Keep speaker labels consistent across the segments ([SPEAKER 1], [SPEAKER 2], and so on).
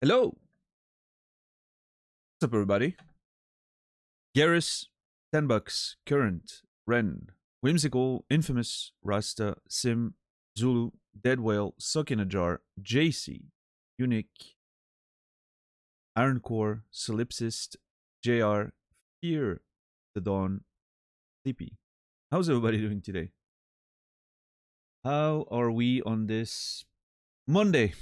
[SPEAKER 1] Hello. What's up, everybody? Garrus, 10 bucks, Current, Ren, Whimsical, Infamous, Rasta, Sim, Zulu, Dead Whale, Suck in a Jar, JC, Unique, Iron Core, Solipsist, JR, Fear, The Dawn, Sleepy. How's everybody doing today? How are we on this Monday,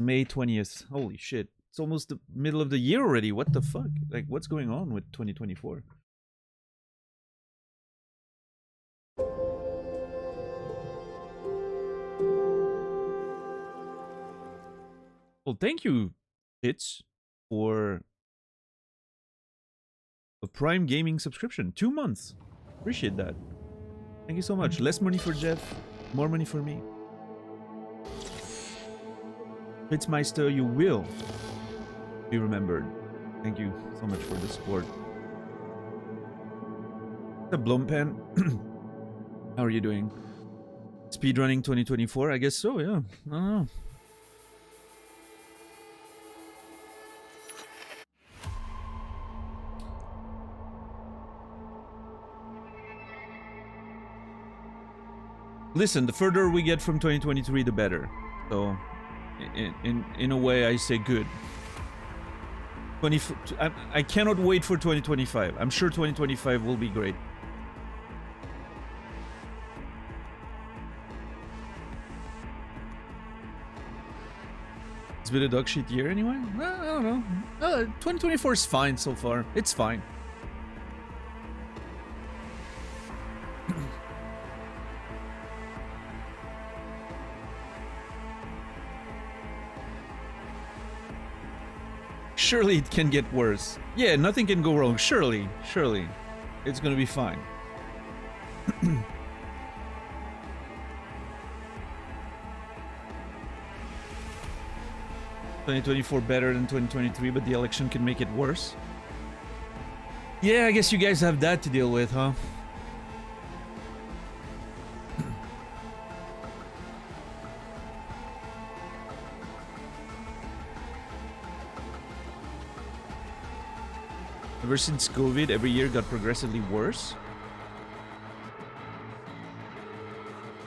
[SPEAKER 1] May 20th? Holy shit. It's almost the middle of the year already. What the fuck? Like, what's going on with 2024? Well, thank you, Fitz, for a Prime Gaming subscription. 2 months. Appreciate that. Thank you so much. Less money for Jeff, more money for me. Fitzmeister, you will be remembered. Thank you so much for the support. The Blompen, how are you doing? Speedrunning 2024? I guess so, yeah. I don't know. Listen, the further we get from 2023, the better. So, in a way, I say good. I cannot wait for 2025. I'm sure 2025 will be great. It's been a dog shit year anyway? I don't know. 2024 is fine so far. It's fine. Surely it can get worse. Yeah, nothing can go wrong. Surely. It's gonna be fine. 2024 better than 2023, but the election can make it worse. Yeah, I guess you guys have that to deal with, huh? Ever since COVID, every year got progressively worse.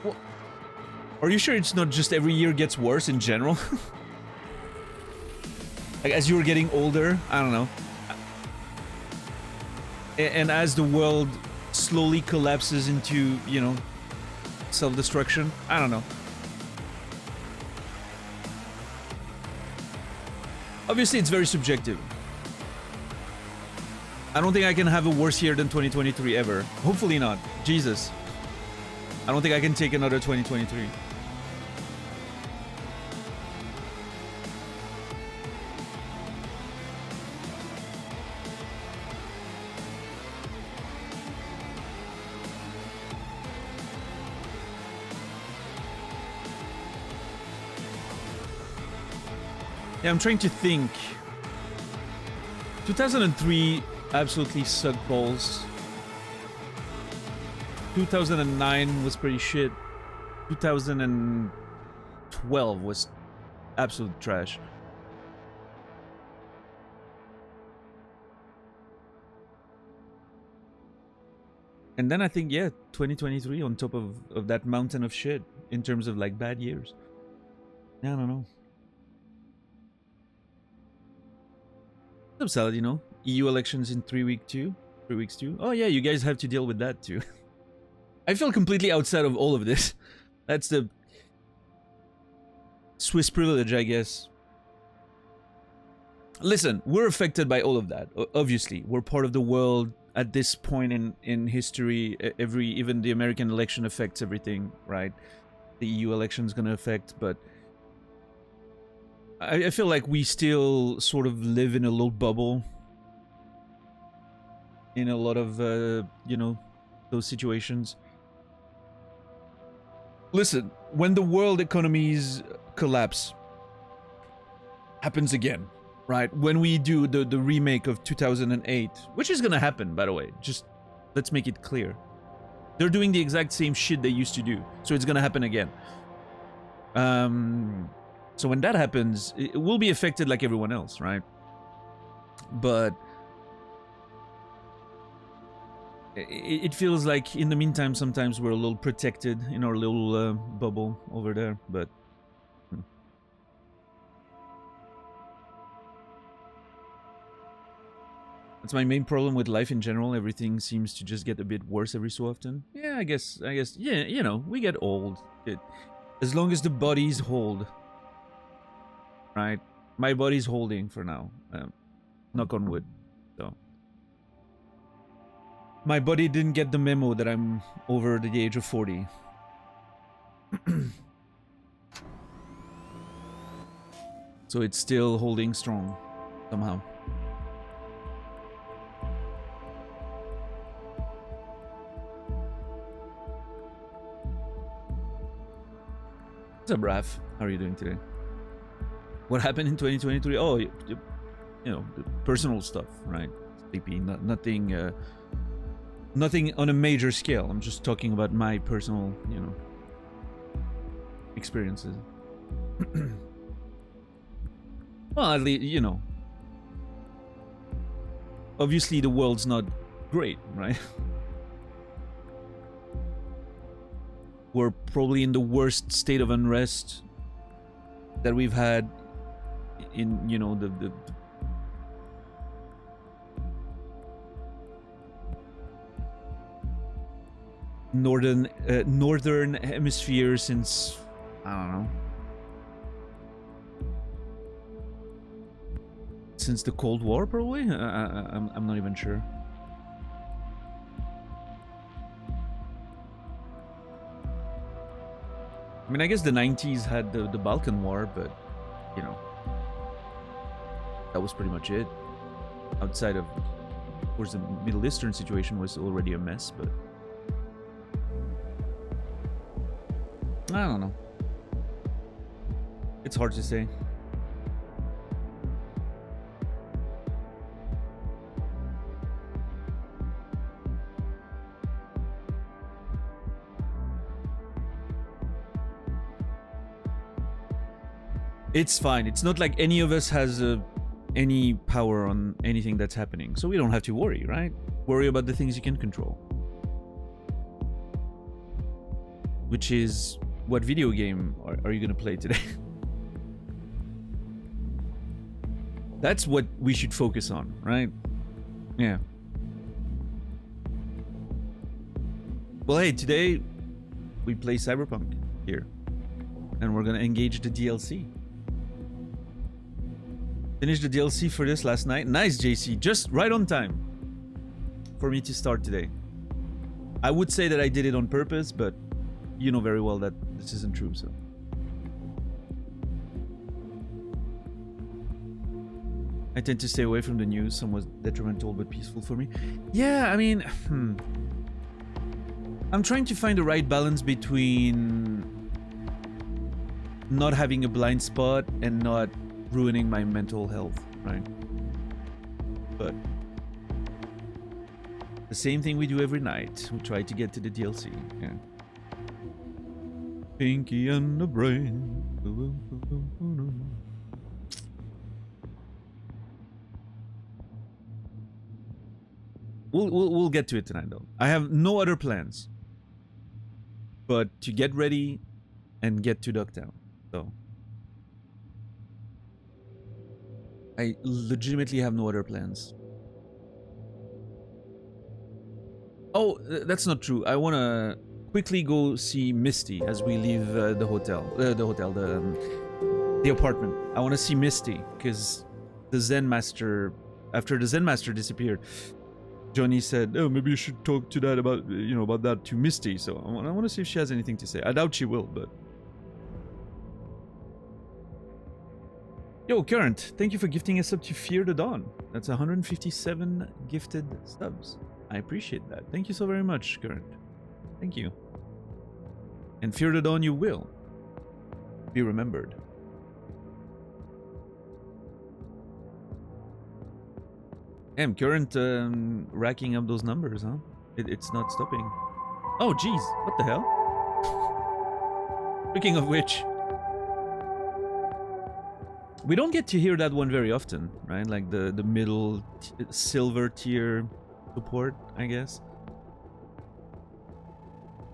[SPEAKER 1] Well, are you sure it's not just every year gets worse in general? Like, as you were getting older, I don't know. And as the world slowly collapses into, you know, self-destruction, I don't know. Obviously, it's very subjective. I don't think I can have a worse year than 2023 ever. Hopefully not. Jesus. I don't think I can take another 2023. Yeah, I'm trying to think. 2003 absolutely sucked balls. 2009 was pretty shit. 2012 was absolute trash. And then I think, yeah, 2023 on top of that mountain of shit in terms of like bad years. Yeah, I don't know. What's up, Salad, you know? EU elections in 3 weeks too. Oh yeah, you guys have to deal with that too. I feel completely outside of all of this. That's the Swiss privilege, I guess. Listen, we're affected by all of that. Obviously, we're part of the world at this point in history. Even the American election affects everything, right? The EU election is going to affect, but I feel like we still sort of live in a little bubble in a lot of, you know, those situations. Listen, when the world economies collapse, happens again, right? When we do the remake of 2008, which is gonna happen, by the way, just let's make it clear. They're doing the exact same shit they used to do, so it's gonna happen again. So when that happens, it will be affected like everyone else, right? But it feels like in the meantime, sometimes we're a little protected in our little bubble over there, but that's my main problem with life in general. Everything seems to just get a bit worse every so often. Yeah, I guess, yeah, you know, we get old. As long as the bodies hold, right? My body's holding for now. Knock on wood. So my body didn't get the memo that I'm over the age of 40. So it's still holding strong somehow. What's up, Raph? How are you doing today? What happened in 2023? Oh, you know, the personal stuff, right? Sleepy, nothing, nothing on a major scale. I'm just talking about my personal, you know, experiences. Well, at least, you know, obviously the world's not great, right? We're probably in the worst state of unrest that we've had in, you know, the northern hemisphere since, I don't know, since the Cold War, probably. I'm not even sure. I mean, I guess the 90s had the Balkan War, but, you know, that was pretty much it. Outside of course, the Middle Eastern situation was already a mess, but I don't know. It's hard to say. It's fine. It's not like any of us has any power on anything that's happening, so we don't have to worry, right? Worry about the things you can control. Which is, what video game are you gonna play today? That's what we should focus on, right? Yeah. Well, hey, today we play Cyberpunk here, and we're gonna engage the DLC. Finished the DLC for this last night. Nice, JC. Just right on time for me to start today. I would say that I did it on purpose, but you know very well that this isn't true, so. I tend to stay away from the news, somewhat detrimental but peaceful for me. Yeah, I mean, I'm trying to find the right balance between not having a blind spot and not ruining my mental health, right? But the same thing we do every night. We try to get to the DLC. Yeah. Pinky and the brain. We'll get to it tonight, though. I have no other plans but to get ready and get to Ducktown. So I legitimately have no other plans. Oh, that's not true. I want to quickly go see Misty as we leave the apartment. I want to see Misty because the Zen Master, after the Zen Master disappeared, Johnny said, "Oh, maybe you should talk to that about, you know, about that to Misty." So I want to see if she has anything to say. I doubt she will, but Yo, Current, thank you for gifting a sub to Fear the Dawn. That's 157 gifted subs. I appreciate that. Thank you so very much, Current. Thank you. And Fear the Dawn you will be remembered. Damn, Current racking up those numbers, huh? It's not stopping. Oh, jeez. What the hell? Speaking of which, we don't get to hear that one very often, right? Like the middle silver tier support, I guess.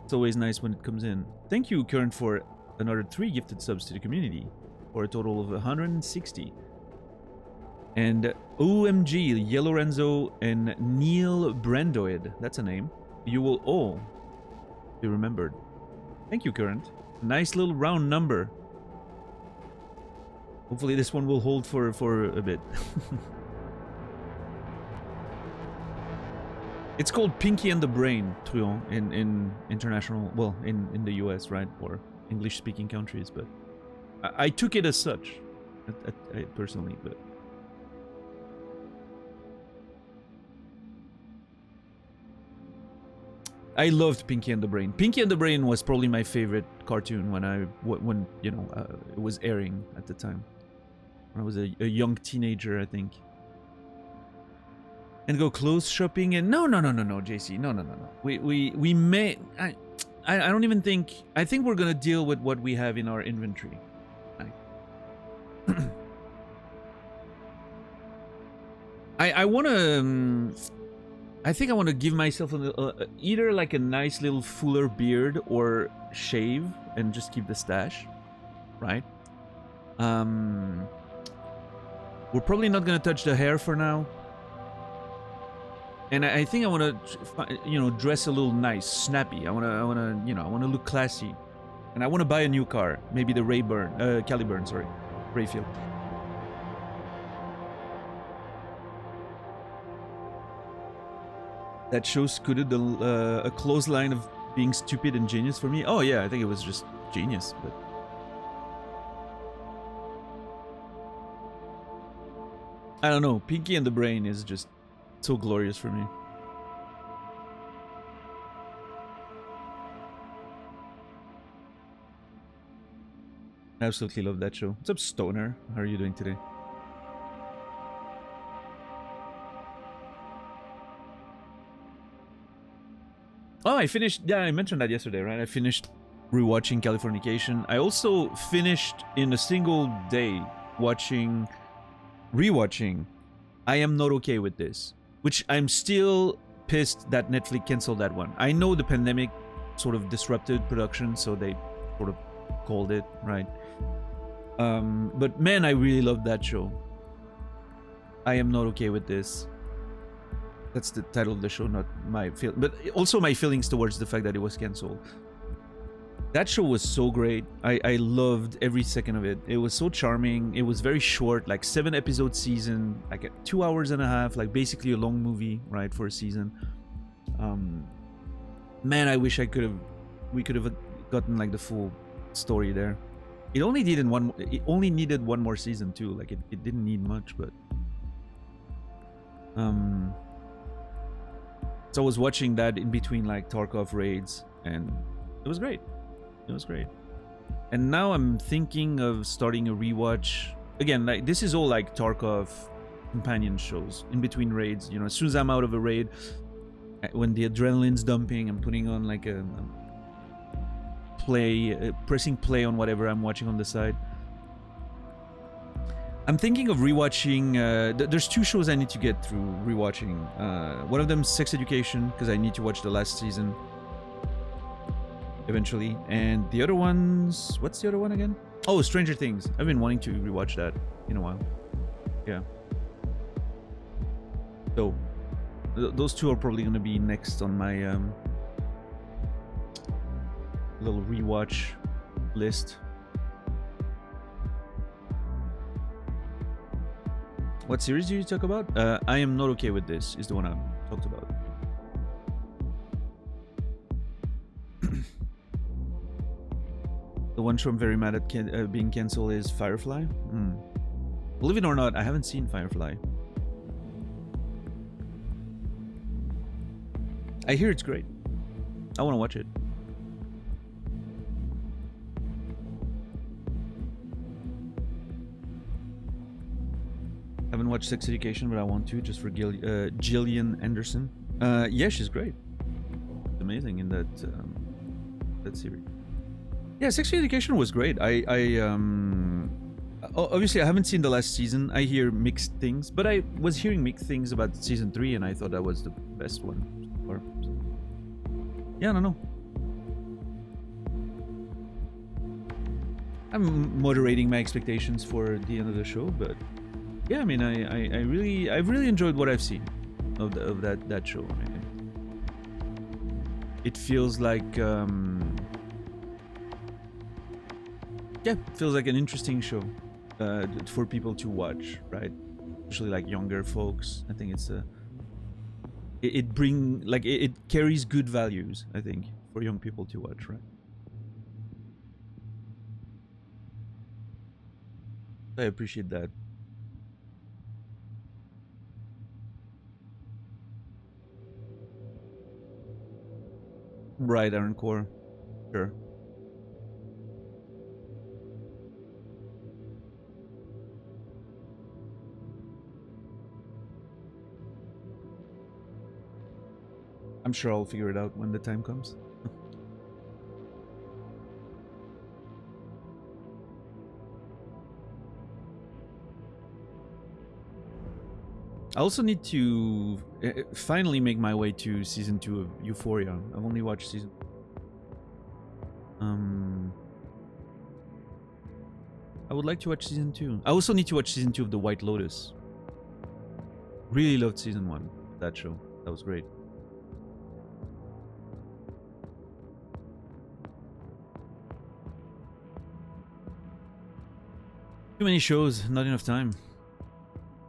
[SPEAKER 1] It's always nice when it comes in. Thank you, Current, for another 3 gifted subs to the community, for a total of 160. And OMG, Yellow Renzo and Neil Brandoid, that's a name, you will all be remembered. Thank you, Current. Nice little round number. Hopefully this one will hold for a bit. It's called Pinky and the Brain, Truon, in international, well, in the US, right? Or English-speaking countries, but I took it as such, personally, but... I loved Pinky and the Brain. Pinky and the Brain was probably my favorite cartoon when you know, it was airing at the time. When I was a young teenager, I think. And go clothes shopping and no, JC, no. We may. I don't even think. I think we're gonna deal with what we have in our inventory. Right. I wanna. I think I want to give myself either like a nice little fuller beard or shave and just keep the stash, right? We're probably not gonna touch the hair for now, and I think I want to, you know, dress a little nice, snappy. I want to, you know, I want to look classy, and I want to buy a new car, maybe the Caliburn, sorry, Rayfield. That show scooted a clothesline of being stupid and genius for me. Oh yeah, I think it was just genius, but... I don't know, Pinky and the Brain is just so glorious for me. I absolutely love that show. What's up, Stoner? How are you doing today? Oh, I finished... Yeah, I mentioned that yesterday, right? I finished rewatching Californication. I also finished in a single day rewatching I Am Not Okay With This, which I'm still pissed that Netflix canceled that one. I know the pandemic sort of disrupted production, so they sort of called it, right? But man, I really loved that show. I Am Not Okay With This. That's the title of the show, not my feel, but also my feelings towards the fact that it was cancelled. That show was so great. I loved every second of it. It was so charming. It was very short, like 7-episode season, like 2 hours and a half, like basically a long movie, right, for a season. Man, I wish we could have gotten like the full story there. It only needed one more season too. Like it didn't need much, but so I was watching that in between like Tarkov raids, and it was great. It was great. And now I'm thinking of starting a rewatch. Again, like this is all like Tarkov companion shows in between raids. You know, as soon as I'm out of a raid, when the adrenaline's dumping, I'm putting on like a pressing play on whatever I'm watching on the side. I'm thinking of rewatching. There's 2 shows I need to get through rewatching. One of them is Sex Education, because I need to watch the last season eventually. And the other one's... What's the other one again? Oh, Stranger Things. I've been wanting to rewatch that in a while. Yeah. So, those 2 are probably going to be next on my little rewatch list. What series do you talk about? I Am Not Okay With This is the one I talked about. The one show I'm very mad at being cancelled is Firefly. Believe it or not, I haven't seen Firefly. I hear it's great. I want to watch it. Haven't watched Sex Education, but I want to, just for Gillian Anderson. Yeah, she's great. Amazing in that series. Yeah, Sex Education was great. Obviously I haven't seen the last season. I hear mixed things, but I was hearing mixed things about season 3, and I thought that was the best one so far. So, yeah, I don't know. I'm moderating my expectations for the end of the show, but yeah, I mean, I've really enjoyed what I've seen of that show. I mean, it feels like yeah, it feels like an interesting show for people to watch, right? Especially like younger folks. I think it's it carries good values, I think, for young people to watch, right? I appreciate that. Right, Iron Core. Sure. I'm sure I'll figure it out when the time comes. I also need to finally make my way to season 2 of Euphoria. I've only watched season. I would like to watch season 2. I also need to watch season 2 of The White Lotus. Really loved season 1. That show. That was great. Too many shows, not enough time.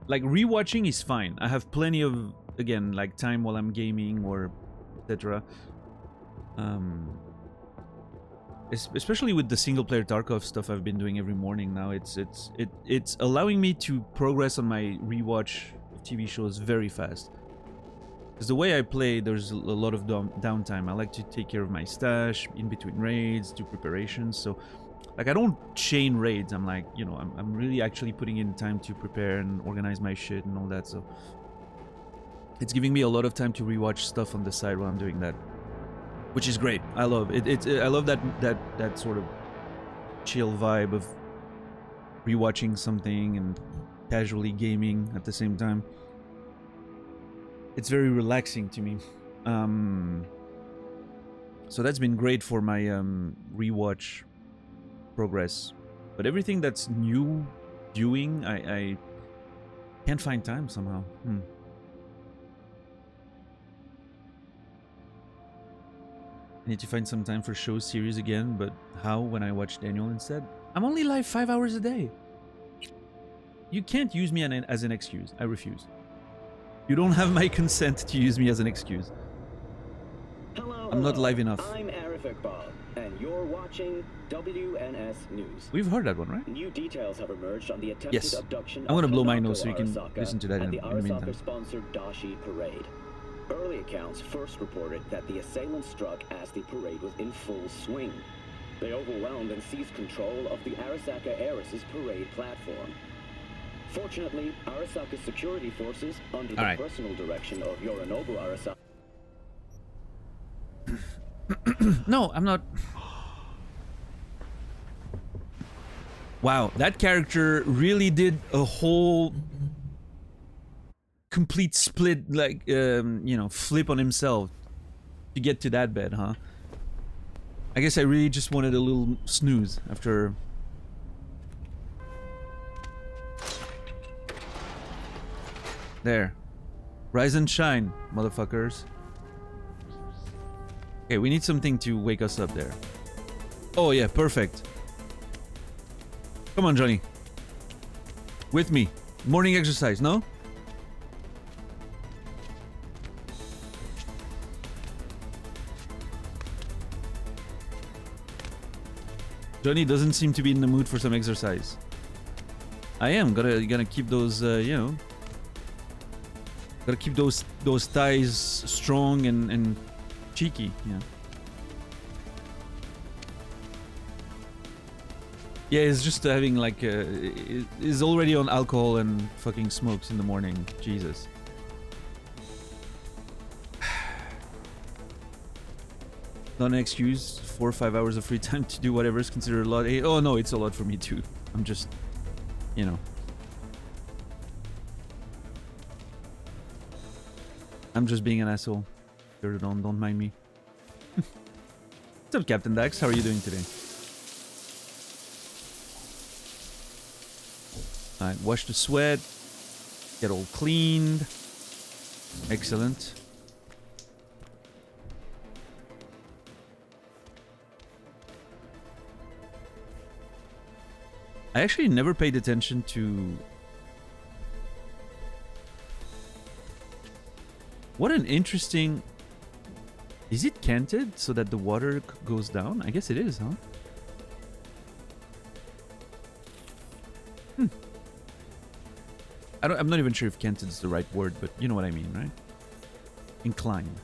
[SPEAKER 1] Like, rewatching is fine. I have plenty of, again, like, time while I'm gaming or etc. Especially with the single-player Tarkov stuff I've been doing every morning now, it's allowing me to progress on my rewatch of TV shows very fast. Because the way I play, there's a lot of downtime. I like to take care of my stash in between raids, do preparations, so... Like, I don't chain raids. I'm like, you know, I'm really actually putting in time to prepare and organize my shit and all that. So it's giving me a lot of time to rewatch stuff on the side while I'm doing that, which is great. I love it. I love that sort of chill vibe of rewatching something and casually gaming at the same time. It's very relaxing to me. So that's been great for my rewatch progress, but everything that's new doing, I can't find time somehow. I need to find some time for show series again, but how when I watch Daniel instead? I'm only live 5 hours a day. You can't use me as an excuse. I refuse. You don't have my consent to use me as an excuse.
[SPEAKER 2] Hello,
[SPEAKER 1] I'm not live enough.
[SPEAKER 2] I'm Arif Iqbal, and you're watching WNS News.
[SPEAKER 1] We've heard that one, right?
[SPEAKER 2] New details have emerged on the attempted abduction
[SPEAKER 1] I'm gonna
[SPEAKER 2] of
[SPEAKER 1] blow my
[SPEAKER 2] Hanako
[SPEAKER 1] nose so you can
[SPEAKER 2] Arasaka
[SPEAKER 1] listen to that
[SPEAKER 2] at the
[SPEAKER 1] in the meantime.
[SPEAKER 2] Arasaka-sponsored Dashi Parade. Early accounts first reported that the assailant struck as the parade was in full swing. They overwhelmed and seized control of the Arasaka Heiress' parade platform. Fortunately, Arasaka's security forces, under the personal direction of Yorinobu Arasaka...
[SPEAKER 1] No, I'm not. Wow, that character really did a whole complete split, like, you know, flip on himself to get to that bed, huh? I guess I really just wanted a little snooze after... There. Rise and shine, motherfuckers. Okay, we need something to wake us up there. Oh yeah, perfect. Come on, Johnny. With me. Morning exercise, no? Johnny doesn't seem to be in the mood for some exercise. I am gonna keep those, you know, gotta keep those ties strong and cheeky. Yeah. Yeah, it's just having like is already on alcohol and fucking smokes in the morning. Jesus. Not an excuse. 4 or 5 hours of free time to do whatever is considered a lot. Oh no, it's a lot for me too. I'm just, you know. I'm just being an asshole. Don't mind me. What's up, Captain Dax? How are you doing today? Alright, wash the sweat. Get all cleaned. Excellent. I actually never paid attention to... What an interesting... Is it canted so that the water goes down? I guess it is, huh? I'm not even sure if canted is the right word, but you know what I mean, right? Inclined.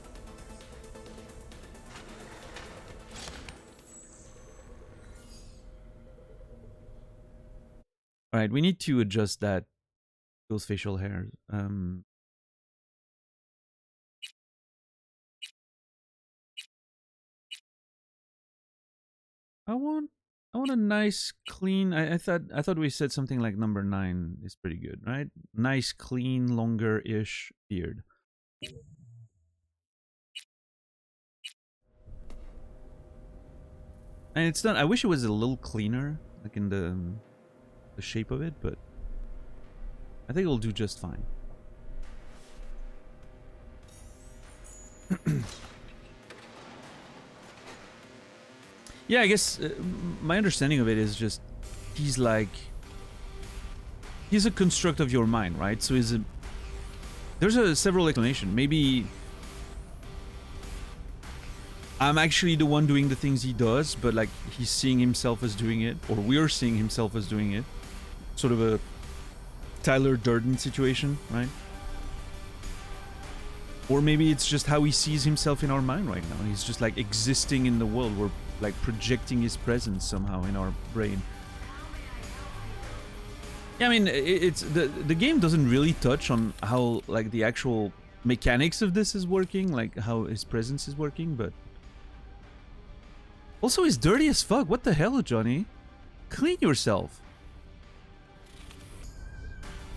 [SPEAKER 1] Alright, we need to adjust those facial hairs. I want a nice clean. I thought we said something like number 9 is pretty good, right? Nice, clean, longer-ish beard. And it's done. I wish it was a little cleaner, like in the shape of it, but I think it'll do just fine. Yeah, I guess my understanding of it is just he's a construct of your mind, right? So there's several explanations. Maybe I'm actually the one doing the things he does, but like he's seeing himself as doing it, or we're seeing himself as doing it. Sort of a Tyler Durden situation, right? Or maybe it's just how he sees himself in our mind right now. He's just like existing in the world. We're like projecting his presence somehow in our brain. Yeah, I mean, it's the game doesn't really touch on how like the actual mechanics of this is working, like how his presence is working, but also he's dirty as fuck. What the hell, Johnny? Clean yourself.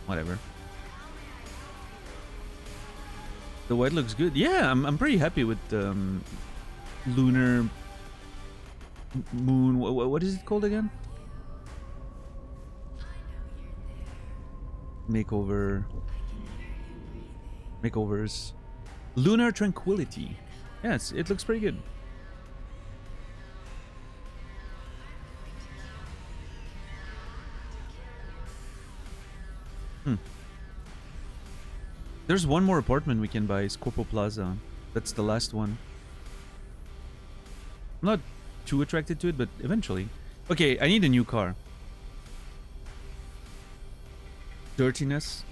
[SPEAKER 1] Whatever. The white looks good. Yeah, I'm pretty happy with lunar moon. What is it called again? Makeovers. Lunar tranquility. Yes, it looks pretty good. There's one more apartment we can buy, Scorpo Plaza. That's the last one. I'm not too attracted to it, but eventually. Okay, I need a new car. Dirtiness.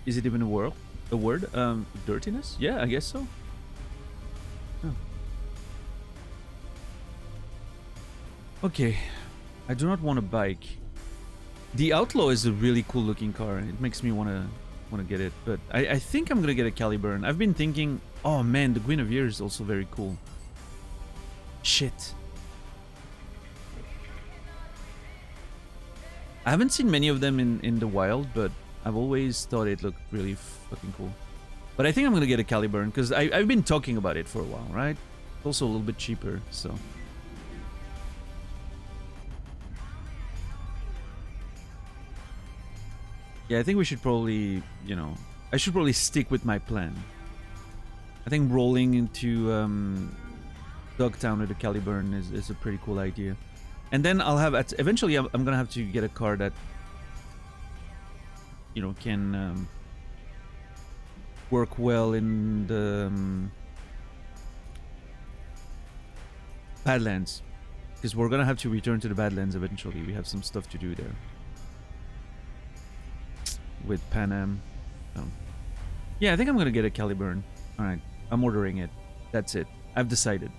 [SPEAKER 1] Is it even a word? Dirtiness? Yeah, I guess so. Oh. Okay. I do not want a bike. The Outlaw is a really cool looking car. It makes me want to get it, but I think I'm gonna get a Caliburn. I've been thinking, oh man, the Guinevere is also very cool. Shit. I haven't seen many of them in the wild, but I've always thought it looked really fucking cool. But I think I'm gonna get a Caliburn because I've been talking about it for a while, right? It's also a little bit cheaper, so. Yeah, I think we should probably, you know, I should probably stick with my plan. I think rolling into Dogtown with a Caliburn is a pretty cool idea. And then I'll have, eventually I'm gonna have to get a car that, you know, can work well in the Badlands. Because we're gonna have to return to the Badlands eventually. We have some stuff to do there. with Pan Am. Yeah, I think I'm gonna get a Caliburn. Alright, I'm ordering it. That's it. I've decided.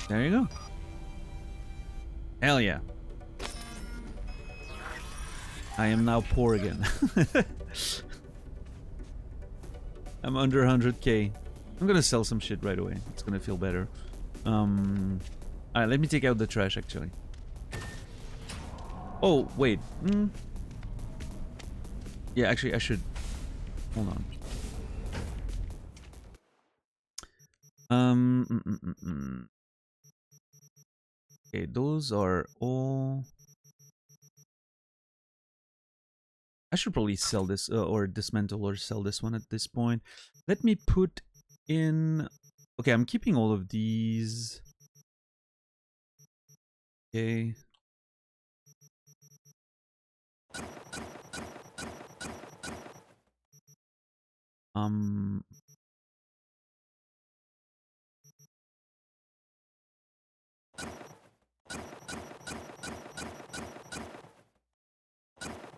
[SPEAKER 1] There you go. Hell yeah. I am now poor again. I'm under 100k. I'm gonna sell some shit right away. It's gonna feel better. Alright, let me take out the trash actually. Oh, wait. Yeah, actually I should... Hold on. Okay, those are all... I should probably sell this, or dismantle or sell this one at this point. Let me put in... Okay, I'm keeping all of these. Okay.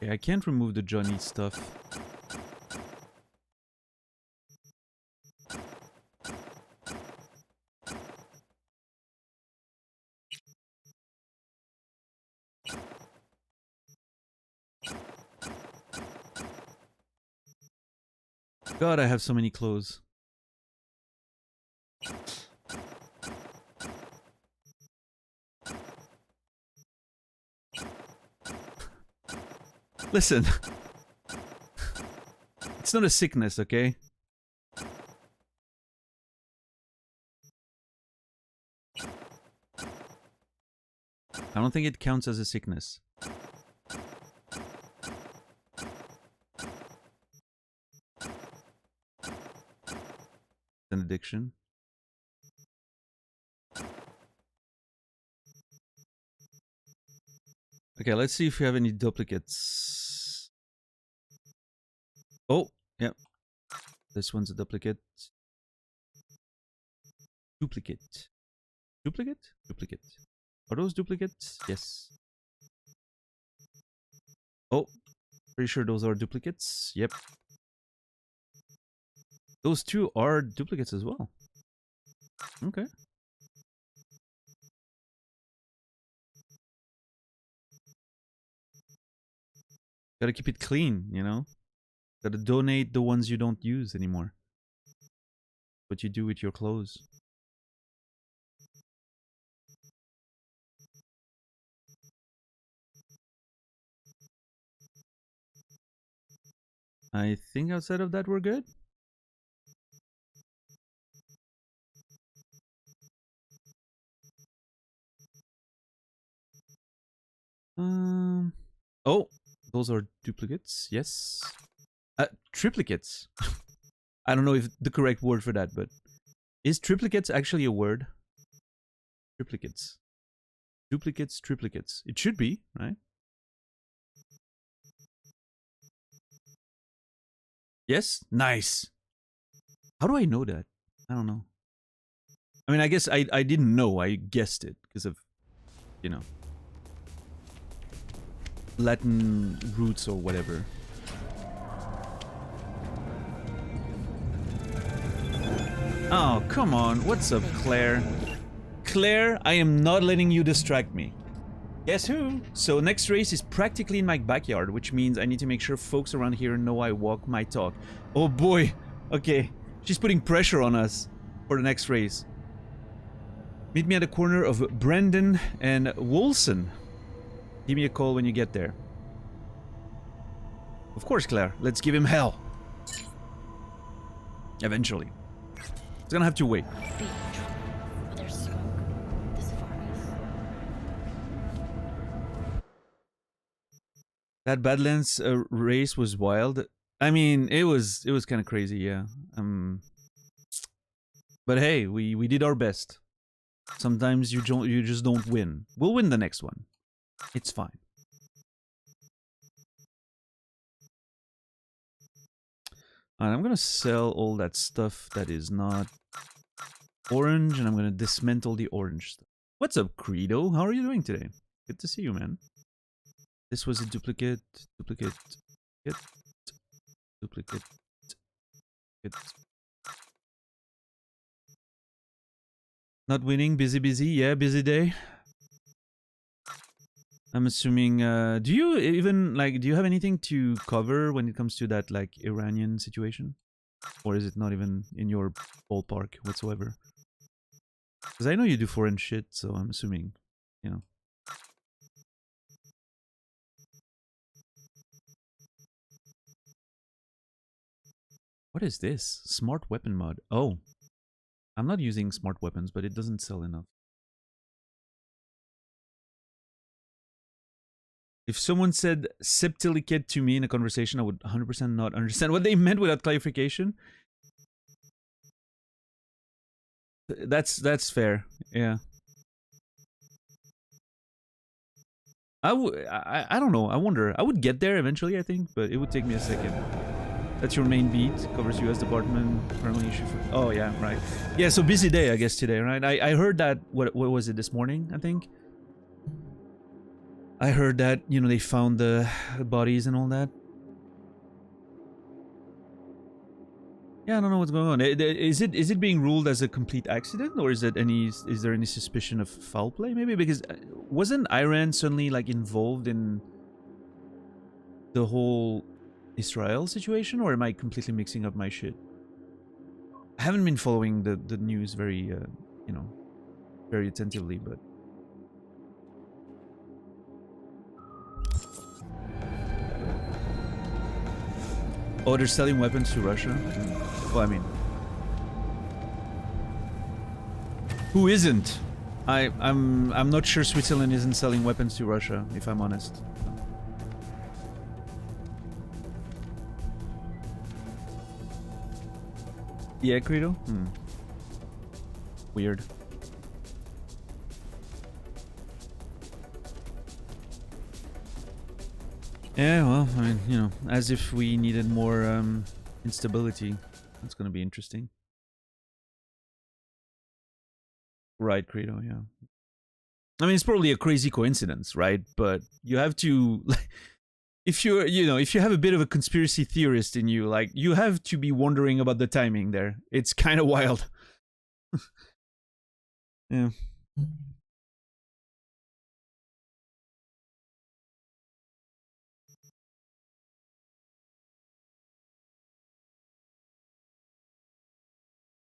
[SPEAKER 1] Okay, I can't remove the Johnny stuff. God, I have so many clothes. Listen. It's not a sickness, okay? I don't think it counts as a sickness. It's an addiction. Okay, let's see if we have any duplicates. Oh, yep. This one's a duplicate. Duplicate. Duplicate? Duplicate. Are those duplicates? Yes. Oh, pretty sure those are duplicates. Yep. Those two are duplicates as well. Okay. Gotta keep it clean, you know? Gotta donate the ones you don't use anymore. What you do with your clothes. I think outside of that we're good. Oh, those are duplicates. Yes. Triplicates. I don't know if the correct word for that, but is triplicates actually a word? Triplicates. Duplicates, triplicates. It should be, right? Yes? Nice. How do I know that? I don't know. I mean, I guess I didn't know. I guessed it because of, you know, Latin roots or whatever. Oh, come on. What's up, Claire? Claire, I am not letting you distract me. Guess who? So next race is practically in my backyard, which means I need to make sure folks around here know I walk my talk. Oh boy. Okay. She's putting pressure on us for the next race. Meet me at the corner of Brandon and Wolson. Give me a call when you get there. Of course, Claire. Let's give him hell. Eventually. It's gonna have to wait. That Badlands race was wild. I mean, it was kind of crazy, yeah. But hey, we did our best. Sometimes you just don't win. We'll win the next one. It's fine. Alright, I'm gonna sell all that stuff that is not orange, and I'm gonna dismantle the orange stuff. What's up, Credo? How are you doing today? Good to see you, man. This was a duplicate. Duplicate. Duplicate. Not winning. Busy. Yeah, busy day. I'm assuming. Do you even like? Do you have anything to cover when it comes to that like Iranian situation, or is it not even in your ballpark whatsoever? Because I know you do foreign shit, so I'm assuming, you know. What is this? Smart weapon mod. Oh, I'm not using smart weapons, but it doesn't sell enough. If someone said septilicate to me in a conversation, I would 100% not understand what they meant without clarification. That's fair. Yeah. I don't know. I wonder. I would get there eventually, I think, but it would take me a second. That's your main beat. Covers U.S. Department. Primary issue for... Oh, yeah, right. Yeah, so busy day, I guess, today, right? I heard that... What was it, this morning, I think? I heard that, you know, they found the bodies and all that. Yeah, I don't know what's going on. Is it being ruled as a complete accident, or is there any suspicion of foul play? Maybe because wasn't Iran suddenly like involved in the whole Israel situation, or am I completely mixing up my shit? I haven't been following the news very you know, very attentively, but oh, they're selling weapons to Russia. Well, I mean, who isn't? I'm not sure Switzerland isn't selling weapons to Russia, if I'm honest. Yeah, Credo? Weird. Yeah, well, I mean, you know, as if we needed more instability. That's gonna be interesting. Right, Credo, yeah. I mean, it's probably a crazy coincidence, right? But you have to... if you're, you know, if you have a bit of a conspiracy theorist in you, like, you have to be wondering about the timing there. It's kind of wild. Yeah.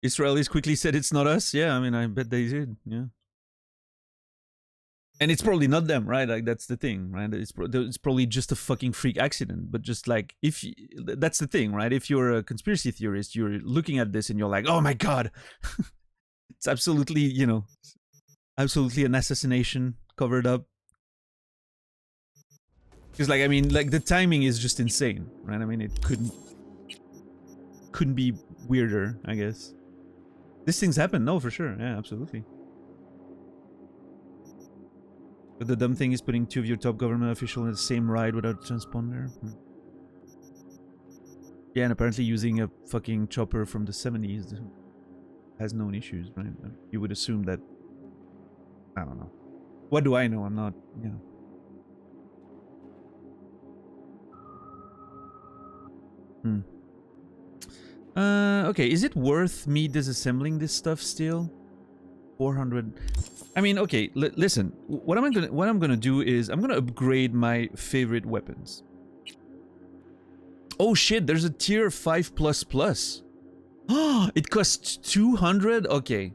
[SPEAKER 1] Israelis quickly said it's not us. Yeah, I mean, I bet they did. Yeah. And it's probably not them, right? Like, that's the thing, right? It's probably just a fucking freak accident. But just like, that's the thing, right? If you're a conspiracy theorist, you're looking at this and you're like, oh my god, it's absolutely, you know, absolutely an assassination covered up. Because, like, I mean, like, the timing is just insane, right? I mean, it couldn't be weirder, I guess. These things happen, no, for sure. Yeah, absolutely. But the dumb thing is putting two of your top government officials in the same ride without a transponder. Yeah, and apparently using a fucking chopper from the 70s has known issues, right? You would assume that... I don't know. What do I know? I'm not, you know. Okay, is it worth me disassembling this stuff still? 400... I mean, okay, listen. What I'm gonna do is I'm gonna upgrade my favorite weapons. Oh shit, there's a tier 5++. Oh, it costs 200? Okay.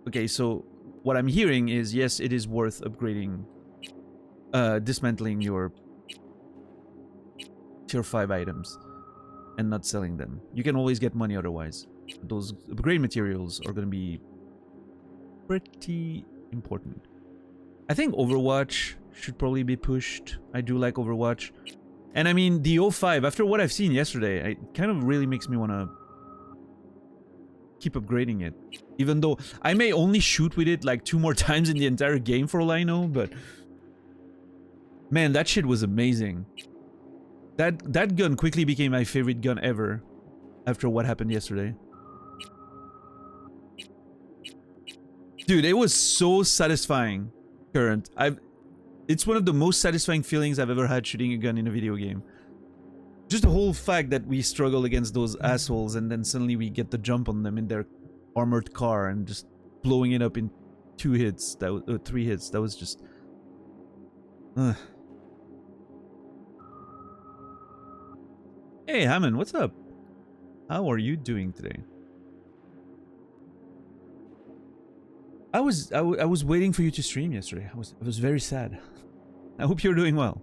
[SPEAKER 1] Okay, so what I'm hearing is, yes, it is worth upgrading, dismantling your tier 5 items and not selling them. You can always get money otherwise. Those upgrade materials are gonna be pretty important. I think Overwatch should probably be pushed. I do like Overwatch. And I mean, the 05, after what I've seen yesterday, it kind of really makes me want to keep upgrading it. Even though I may only shoot with it like 2 more times in the entire game for all I know, but... Man, that shit was amazing. That gun quickly became my favorite gun ever after what happened yesterday. Dude, it was so satisfying Current. It's one of the most satisfying feelings I've ever had shooting a gun in a video game. Just the whole fact that we struggle against those assholes and then suddenly we get the jump on them in their armored car and just blowing it up in 2 hits. That was 3 hits. That was just. Hey Hammond, what's up? How are you doing today? I was waiting for you to stream yesterday. I was very sad. I hope you're doing well.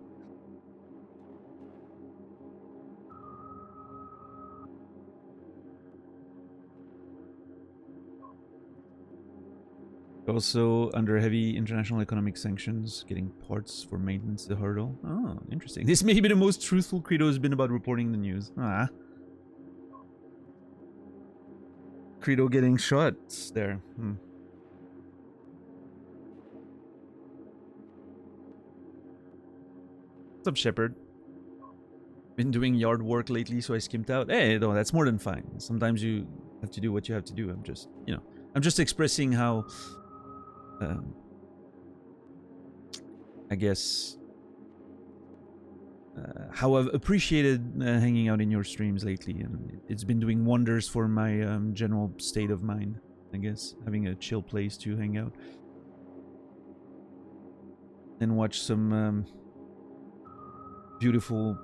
[SPEAKER 1] Also under heavy international economic sanctions, getting parts for maintenance the hurdle. Oh, interesting. This may be the most truthful Credo has been about reporting the news. Ah. Credo getting shot there. What's up, Shepard? Been doing yard work lately, so I skimped out. Hey, no, that's more than fine. Sometimes you have to do what you have to do. I'm just, I'm just expressing how, I guess, how I've appreciated hanging out in your streams lately, and it's been doing wonders for my general state of mind. I guess having a chill place to hang out and watch some beautiful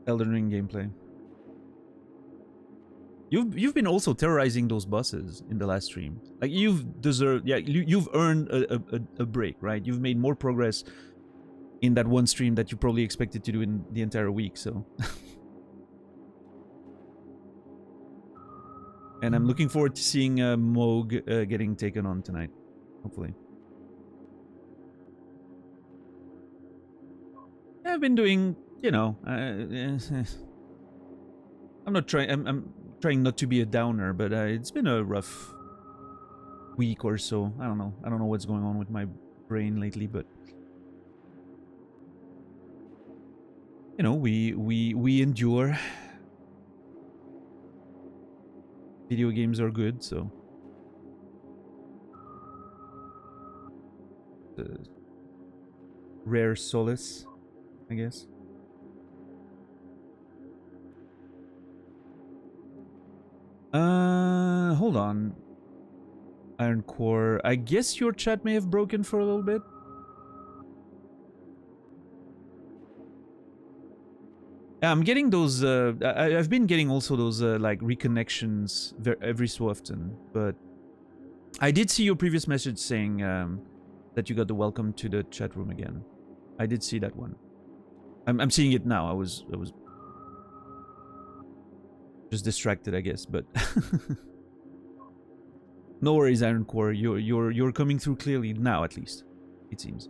[SPEAKER 1] Elden Ring gameplay. You've been also terrorizing those bosses in the last stream. Like you've deserved, you've earned a break, right? You've made more progress in that one stream that you probably expected to do in the entire week. So, and I'm looking forward to seeing Moog getting taken on tonight, hopefully. Yeah, I've been doing, I'm not trying. I'm trying not to be a downer, but it's been a rough week or so. I don't know what's going on with my brain lately, but we endure. Video games are good, so the rare solace, I guess. Hold on. Iron Core. I guess your chat may have broken for a little bit. Yeah, I'm getting those, I've been getting also those, like, reconnections every so often, but I did see your previous message saying, that you got the welcome to the chat room again. I did see that one. I'm seeing it now. I was just distracted, I guess, but no worries, Iron Core. You're coming through clearly now, at least it seems.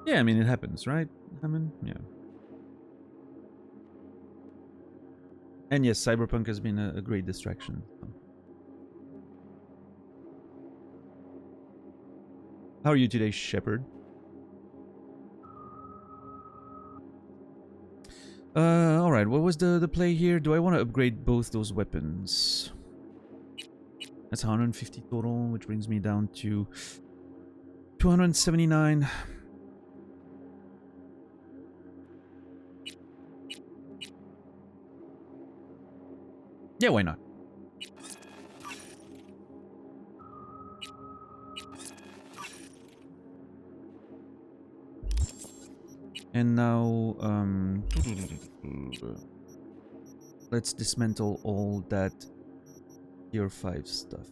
[SPEAKER 1] Yeah, I mean it happens, right? I mean, yeah. And yes, Cyberpunk has been a great distraction. So. How are you today, Shepard? Alright, what was the play here? Do I want to upgrade both those weapons? That's 150 total, which brings me down to 279. Yeah, why not? And now, let's dismantle all that Tier 5 stuff.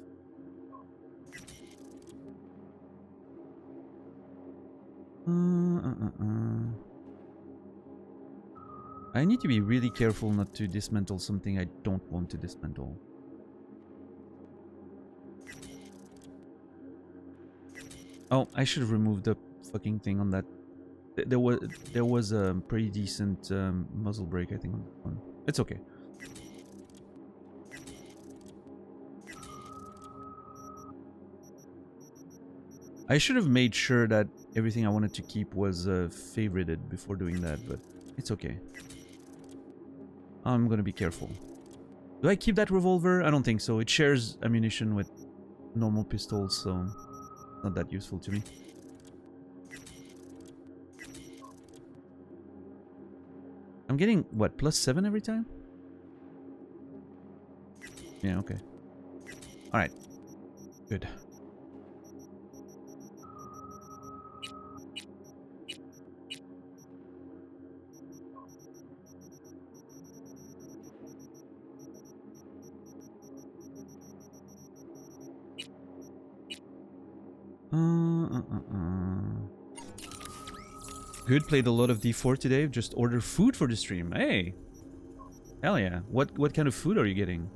[SPEAKER 1] I need to be really careful not to dismantle something I don't want to dismantle. Oh, I should have removed the fucking thing on that. There was a pretty decent muzzle brake, I think, on that one. It's okay. I should have made sure that everything I wanted to keep was favorited before doing that, but it's okay. I'm gonna be careful. Do I keep that revolver? I don't think so. It shares ammunition with normal pistols, so it's not that useful to me. I'm getting, what, +7 every time? Yeah, okay. Alright. Good. Good, played a lot of D4 today. Just order food for the stream. Hey! Hell yeah. What kind of food are you getting?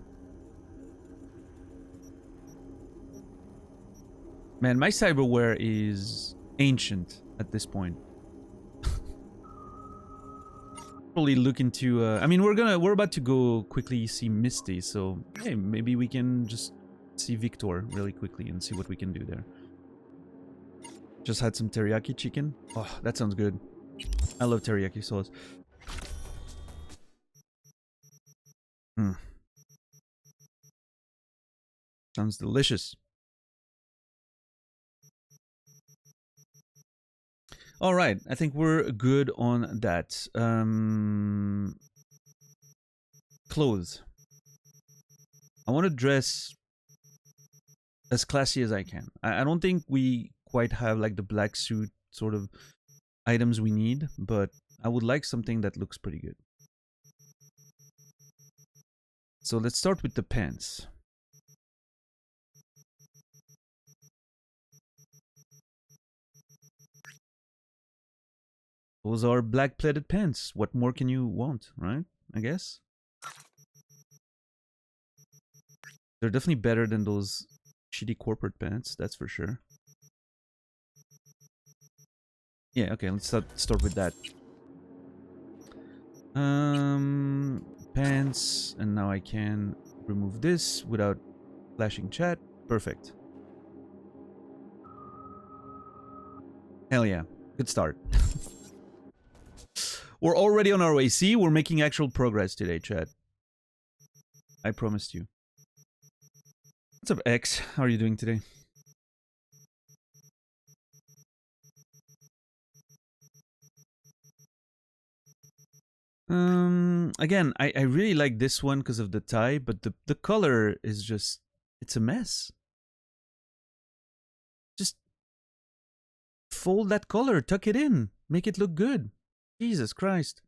[SPEAKER 1] Man, my cyberware is ancient at this point. Probably look into I mean, we're about to go quickly see Misty, so hey, maybe we can just see Victor really quickly and see what we can do there. Just had some teriyaki chicken. Oh, that sounds good. I love teriyaki sauce. Hmm. Sounds delicious. All right, I think we're good on that. Clothes. I want to dress as classy as I can. I don't think we quite have like the black suit sort of items we need, but I would like something that looks pretty good. So let's start with the pants. Those are black pleated pants. What more can you want, right? I guess. They're definitely better than those shitty corporate pants, that's for sure. Yeah, okay, let's start with that. Pants, and now I can remove this without flashing chat. Perfect. Hell yeah, good start. We're already on our way. See, we're making actual progress today, chat. I promised you. What's up, X? How are you doing today? Again, I really like this one because of the tie, but the color is just, it's a mess. Just fold that color, tuck it in, make it look good. Jesus Christ.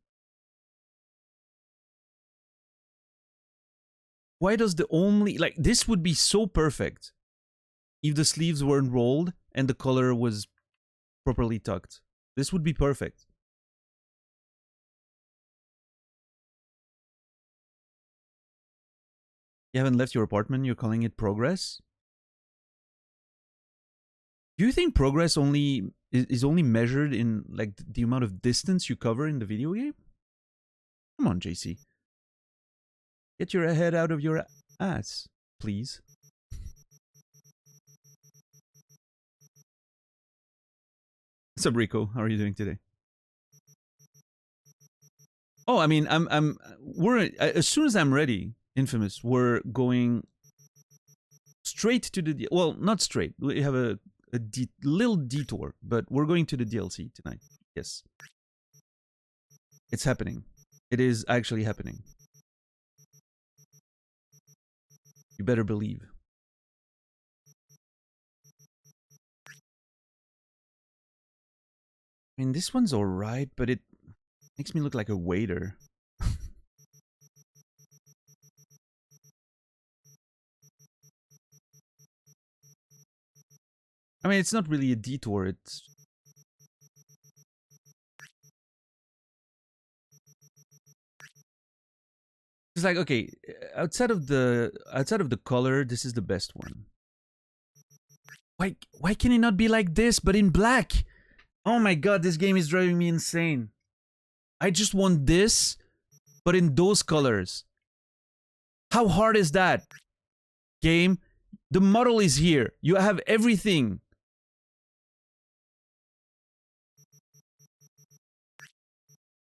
[SPEAKER 1] Why does the only, like, this would be so perfect if the sleeves weren't rolled and the color was properly tucked. This would be perfect. You haven't left your apartment, you're calling it progress? Do you think progress only is only measured in like the amount of distance you cover in the video game? Come on, JC. Get your head out of your ass, please. What's up, Rico? How are you doing today? Oh, I mean, we're as soon as I'm ready, Infamous, we're going straight to the well, not straight. We have a little detour, but we're going to the DLC tonight. Yes, it's happening. It is actually happening. You better believe. I mean, this one's alright, but it makes me look like a waiter. I mean, it's not really a detour. It's like, okay, outside of the color, this is the best one. Why can it not be like this, but in black? Oh my god, this game is driving me insane. I just want this, but in those colors. How hard is that? Game, the model is here. You have everything.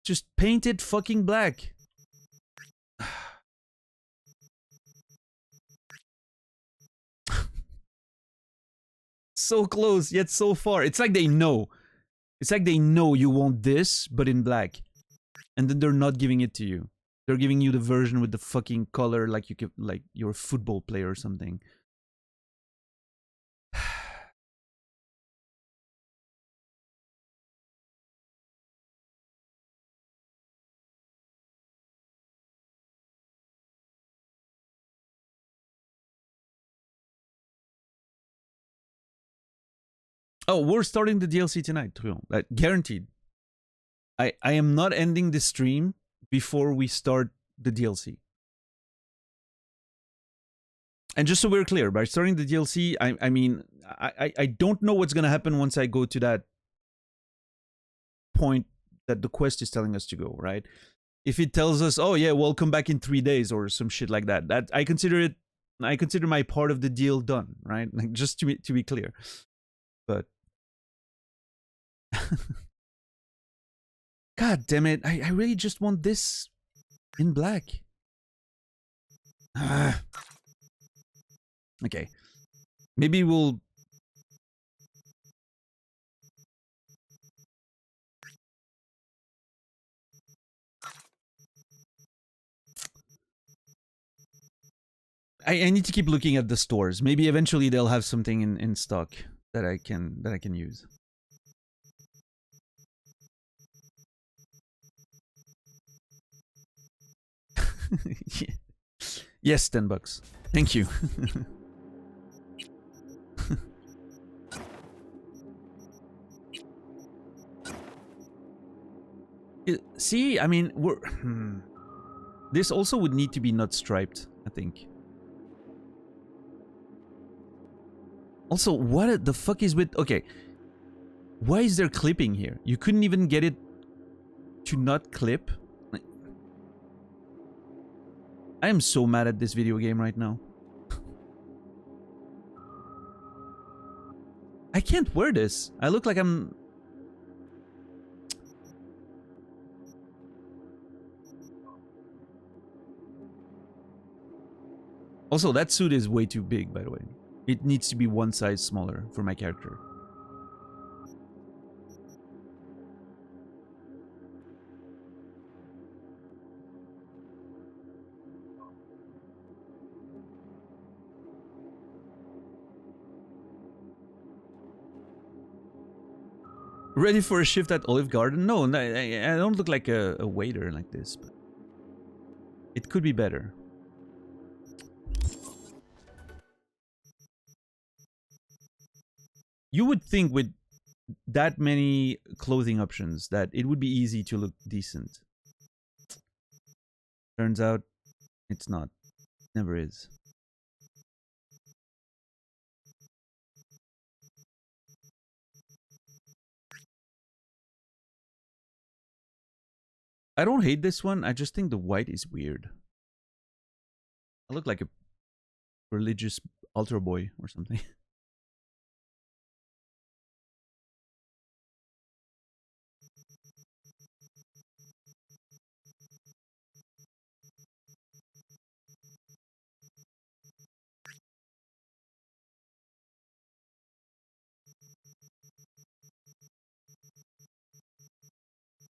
[SPEAKER 1] Just paint it fucking black. So close, yet so far. It's like they know. It's like they know you want this, but in black. And then they're not giving it to you. They're giving you the version with the fucking color like you could, like you're a football player or something. Oh, we're starting the DLC tonight, Truon. Like, guaranteed. I am not ending the stream before we start the DLC. And just so we're clear, by starting the DLC, I mean, I don't know what's going to happen once I go to that point that the quest is telling us to go, right? If it tells us, oh yeah, we'll come back in 3 days or some shit like that, that I consider my part of the deal done, right? Like, just to be clear. But God damn it, I really just want this in black. Okay. Maybe we'll... I need to keep looking at the stores. Maybe eventually they'll have something in stock that I can use. Yes, $10. Thank you. See, I mean, we're... This also would need to be not striped, I think. Also, what the fuck is with... Okay. Why is there clipping here? You couldn't even get it to not clip? I am so mad at this video game right now. I can't wear this. I look like I'm... Also, that suit is way too big, by the way. It needs to be one size smaller for my character. Ready for a shift at Olive Garden? No, I don't look like a waiter like this, but it could be better. You would think with that many clothing options that it would be easy to look decent. Turns out it's not. Never is. I don't hate this one. I just think the white is weird. I look like a religious altar boy or something.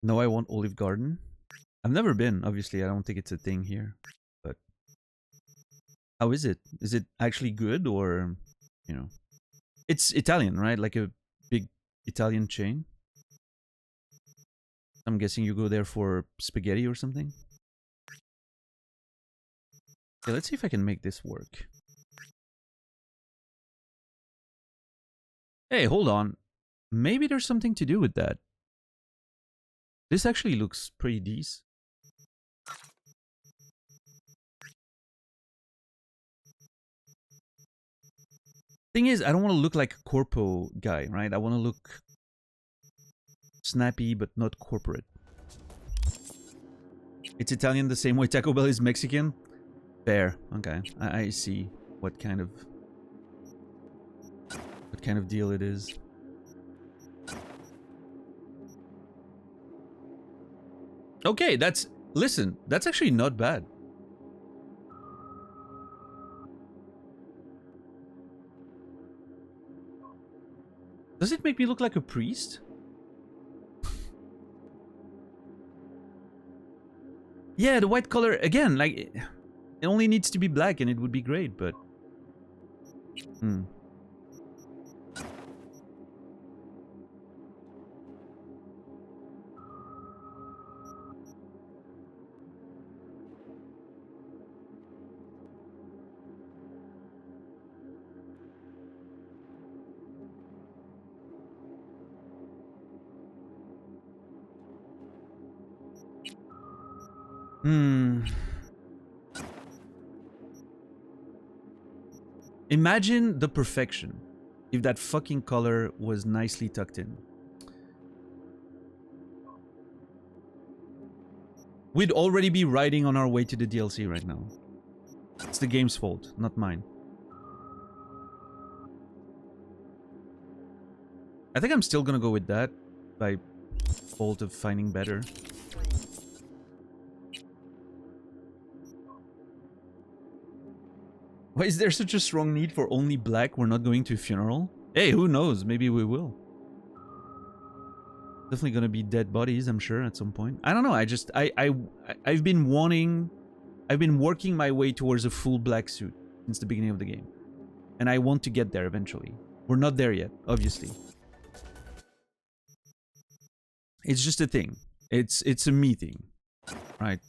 [SPEAKER 1] No, I want Olive Garden. I've never been, obviously. I don't think it's a thing here. But how is it? Is it actually good or, you know? It's Italian, right? Like a big Italian chain. I'm guessing you go there for spaghetti or something. Okay, let's see if I can make this work. Hey, hold on. Maybe there's something to do with that. This actually looks pretty decent. Thing is, I don't want to look like a corpo guy, right? I want to look snappy, but not corporate. It's Italian the same way Taco Bell is Mexican? Fair. Okay. I see what kind of deal it is. Okay, listen, that's actually not bad. Does it make me look like a priest? Yeah, the white color, again, like, it only needs to be black and it would be great, but... Hmm. Hmm. Imagine the perfection if that fucking color was nicely tucked in. We'd already be riding on our way to the DLC right now. It's the game's fault, not mine. I think I'm still gonna go with that by fault of finding better. Why is there such a strong need for only black? We're not going to a funeral? Hey, who knows? Maybe we will. Definitely gonna be dead bodies, I'm sure, at some point. I don't know. I've been working my way towards a full black suit since the beginning of the game, and I want to get there eventually. We're not there yet, obviously. It's just a thing. It's a me thing, right?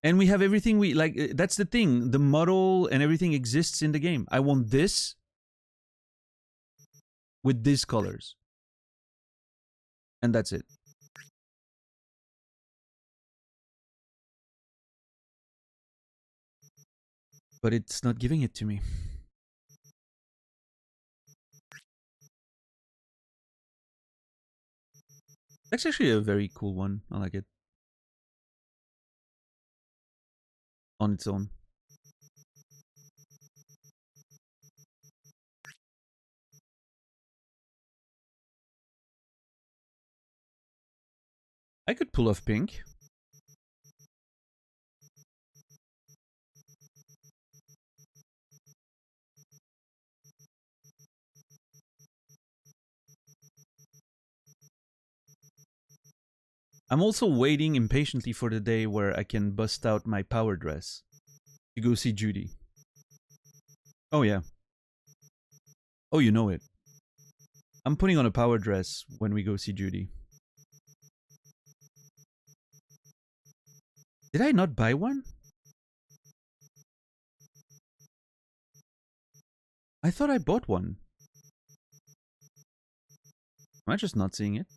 [SPEAKER 1] And we have everything we like. That's the thing. The model and everything exists in the game. I want this with these colors, and that's it. But it's not giving it to me. That's actually a very cool one. I like it. On its own. I could pull off pink. I'm also waiting impatiently for the day where I can bust out my power dress to go see Judy. Oh yeah. Oh, you know it. I'm putting on a power dress when we go see Judy. Did I not buy one? I thought I bought one. Am I just not seeing it?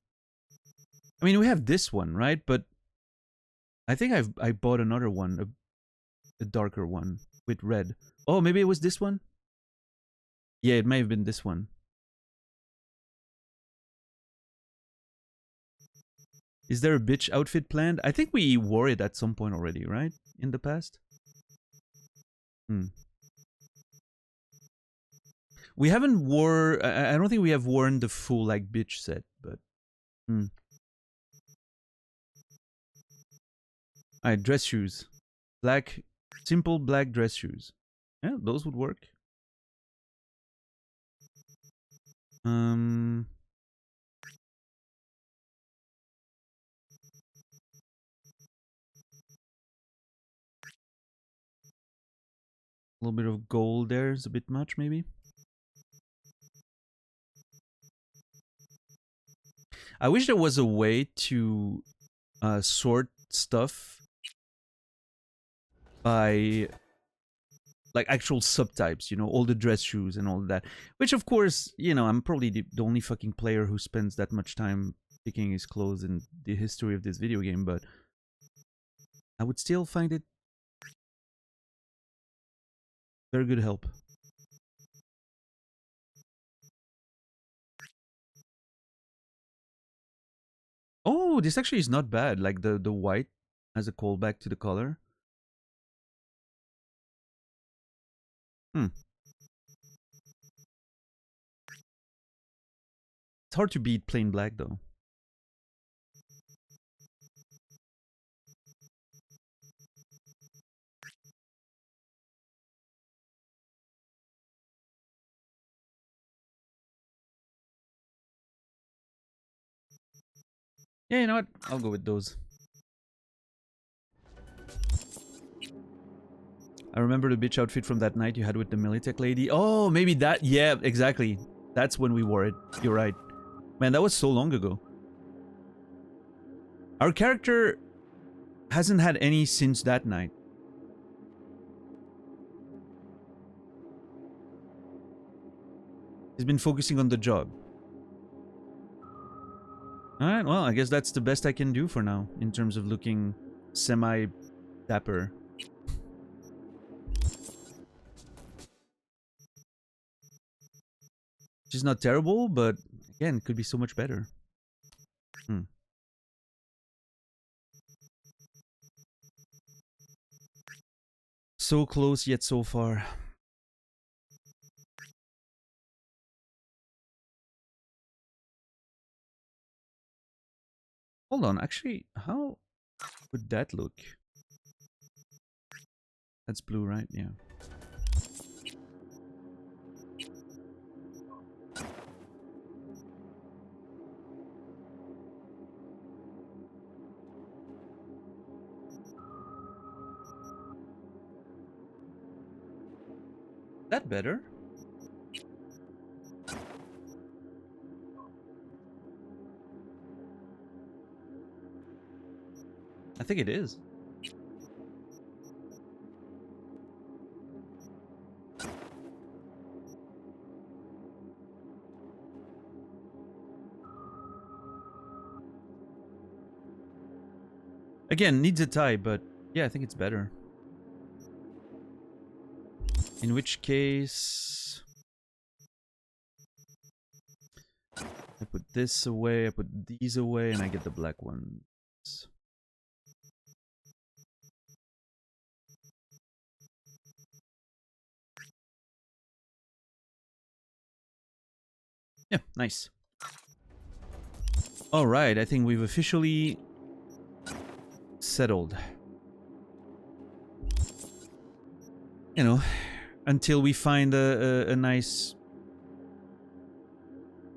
[SPEAKER 1] I mean, we have this one, right? But I think I bought another one, a darker one with red. Oh, maybe it was this one? Yeah, it may have been this one. Is there a bitch outfit planned? I think we wore it at some point already, right? In the past? Hmm. We haven't wore... I don't think we have worn the full, like, bitch set, but... Hmm. Alright, dress shoes. Black... Simple black dress shoes. Yeah, those would work. A little bit of gold there is a bit much, maybe. I wish there was a way to sort stuff by like actual subtypes, you know, all the dress shoes and all that. Which, of course, you know, I'm probably the only fucking player who spends that much time picking his clothes in the history of this video game, but I would still find it very good help. Oh, this actually is not bad. Like the white as a callback to the color. Hmm. It's hard to beat plain black though. Yeah, you know what? I'll go with those. I remember the bitch outfit from that night you had with the Militech lady. Oh, maybe that. Yeah, exactly. That's when we wore it. You're right. Man, that was so long ago. Our character hasn't had any since that night. He's been focusing on the job. Alright, well, I guess that's the best I can do for now in terms of looking semi-dapper. She's not terrible, but again, could be so much better. So close yet so far. Hold on, actually, how would that look? That's blue, right? Yeah. That better? I think it is. Again, needs a tie, but yeah, I think it's better. In which case... I put this away, I put these away, and I get the black ones. Yeah, nice. Alright, I think we've officially settled. You know, until we find a nice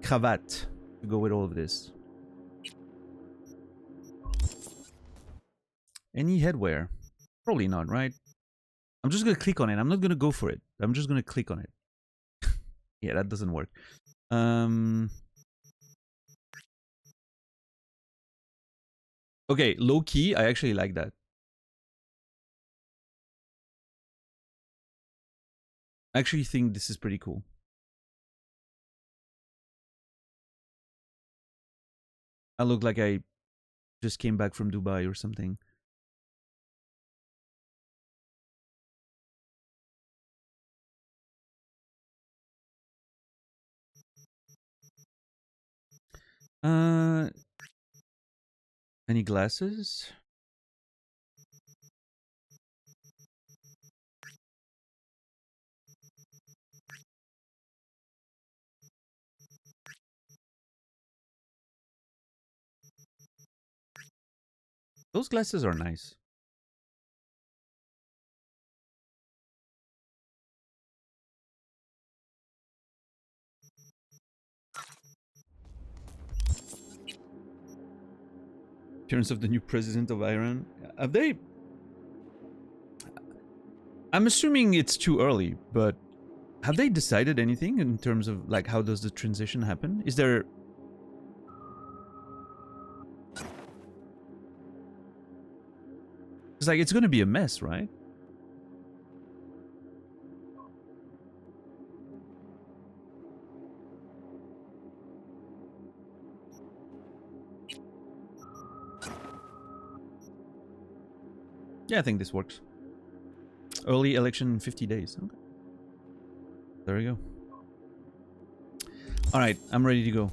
[SPEAKER 1] cravat to go with all of this. Any headwear? Probably not, right? I'm just gonna click on it. I'm not gonna go for it. I'm just gonna click on it. Yeah, that doesn't work. Okay, low key, I actually like that. I actually think this is pretty cool. I look like I just came back from Dubai or something. Any glasses? Those glasses are nice. Appearance of the new president of Iran. Have they... I'm assuming it's too early, but have they decided anything in terms of like how does the transition happen? Is there... It's like it's gonna be a mess, right? Yeah, I think this works. Early election in 50 days. Okay. There we go. Alright, I'm ready to go.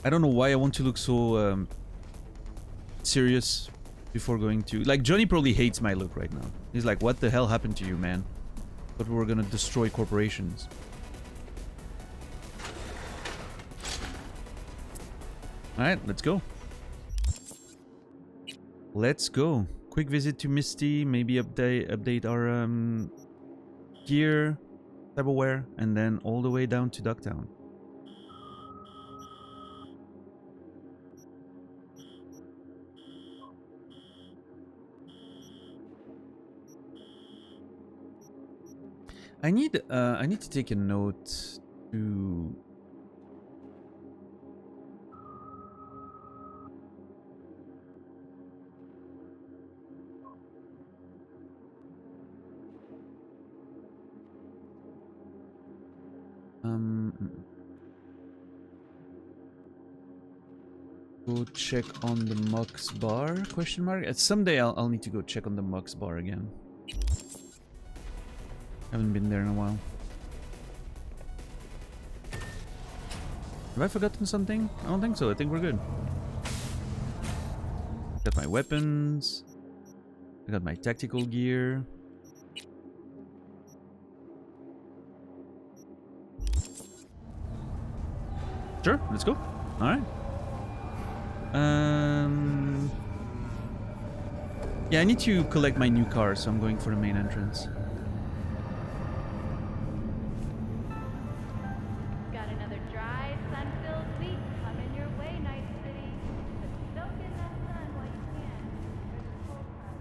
[SPEAKER 1] I don't know why I want to look so serious before going to... Like, Johnny probably hates my look right now. He's like, what the hell happened to you, man? But we're gonna destroy corporations. Alright, let's go. Let's go. Quick visit to Misty, maybe update our gear, cyberware, and then all the way down to Ducktown. I need to take a note to. Go check on the Mux bar? Question mark. Someday I'll need to go check on the Mux bar again. Haven't been there in a while. Have I forgotten something? I don't think so. I think we're good. Got my weapons. I got my tactical gear. Sure, let's go. All right. Yeah, I need to collect my new car, so I'm going for the main entrance.
[SPEAKER 3] Got another dry, sun-filled week coming your way, Night City. But soak in that sun while you can. There's a cold front.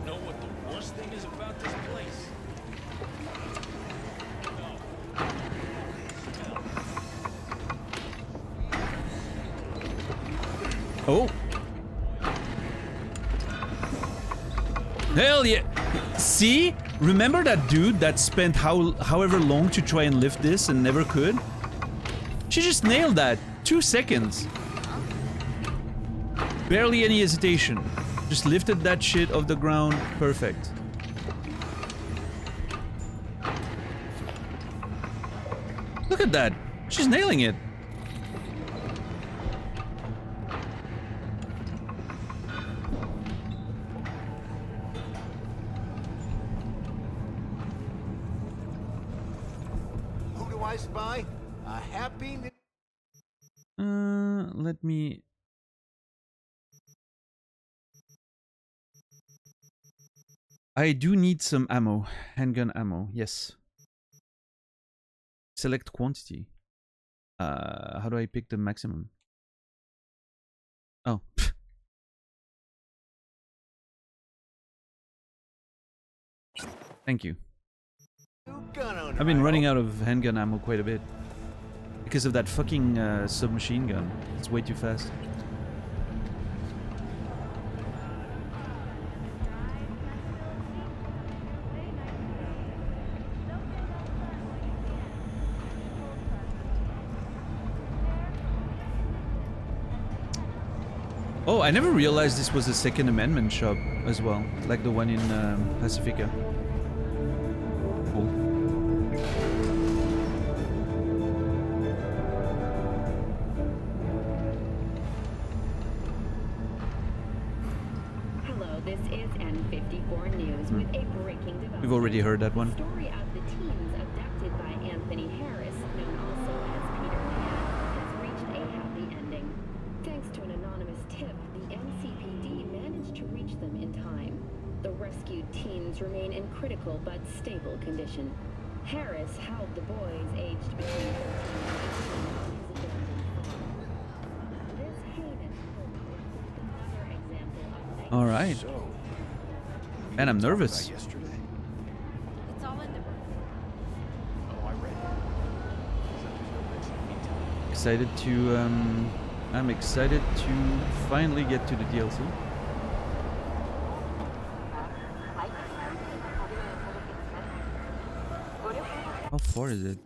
[SPEAKER 4] Know what the worst thing is about this place?
[SPEAKER 1] Oh. Hell yeah. See? Remember that dude that spent however long to try and lift this and never could? She just nailed that. 2 seconds. Barely any hesitation. Just lifted that shit off the ground. Perfect. Look at that. She's nailing it.
[SPEAKER 5] Spy, a happy.
[SPEAKER 1] Let me. I do need some ammo, handgun ammo. Yes. Select quantity. How do I pick the maximum? Oh. Thank you. I've been running out of handgun ammo quite a bit. Because of that fucking submachine gun. It's way too fast. Oh, I never realized this was a Second Amendment shop as well. Like the one in Pacifica. Cool.
[SPEAKER 6] Hello, this is N54 News with a breaking development.
[SPEAKER 1] We've already heard that one.
[SPEAKER 6] The story of the teens abducted by Anthony Harris, known also as Peter Pan, has reached a happy ending. Thanks to an anonymous tip, the NCPD managed to reach them in time. The rescued teens remain in critical but stable condition. Harris held the boys aged between 13 and 18 on his abandoned farm. This heinous murder is another example of negligence.
[SPEAKER 1] All right. Man, I'm nervous.
[SPEAKER 5] Yesterday.
[SPEAKER 3] It's all in the
[SPEAKER 5] Oh, I read it.
[SPEAKER 1] Excited to I'm excited to finally get to the DLC. How far is it?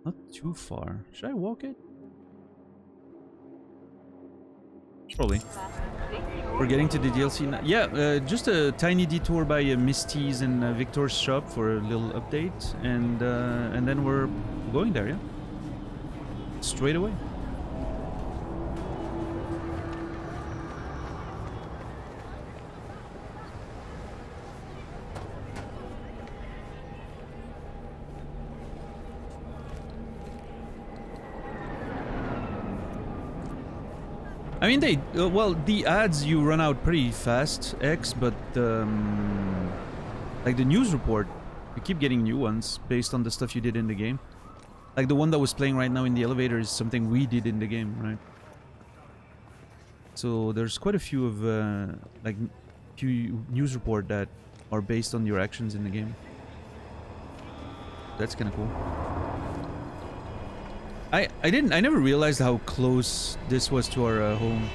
[SPEAKER 1] Not too far. Should I walk it? Probably. We're getting to the DLC now. Yeah, just a tiny detour by Misty's and Victor's shop for a little update, and then we're going there. Yeah, straight away. I mean, they well, the ads you run out pretty fast, X, but like the news report, you keep getting new ones based on the stuff you did in the game. Like the one that was playing right now in the elevator is something we did in the game, right? So there's quite a few of like few news report that are based on your actions in the game. That's kind of cool. I never realized how close this was to our home.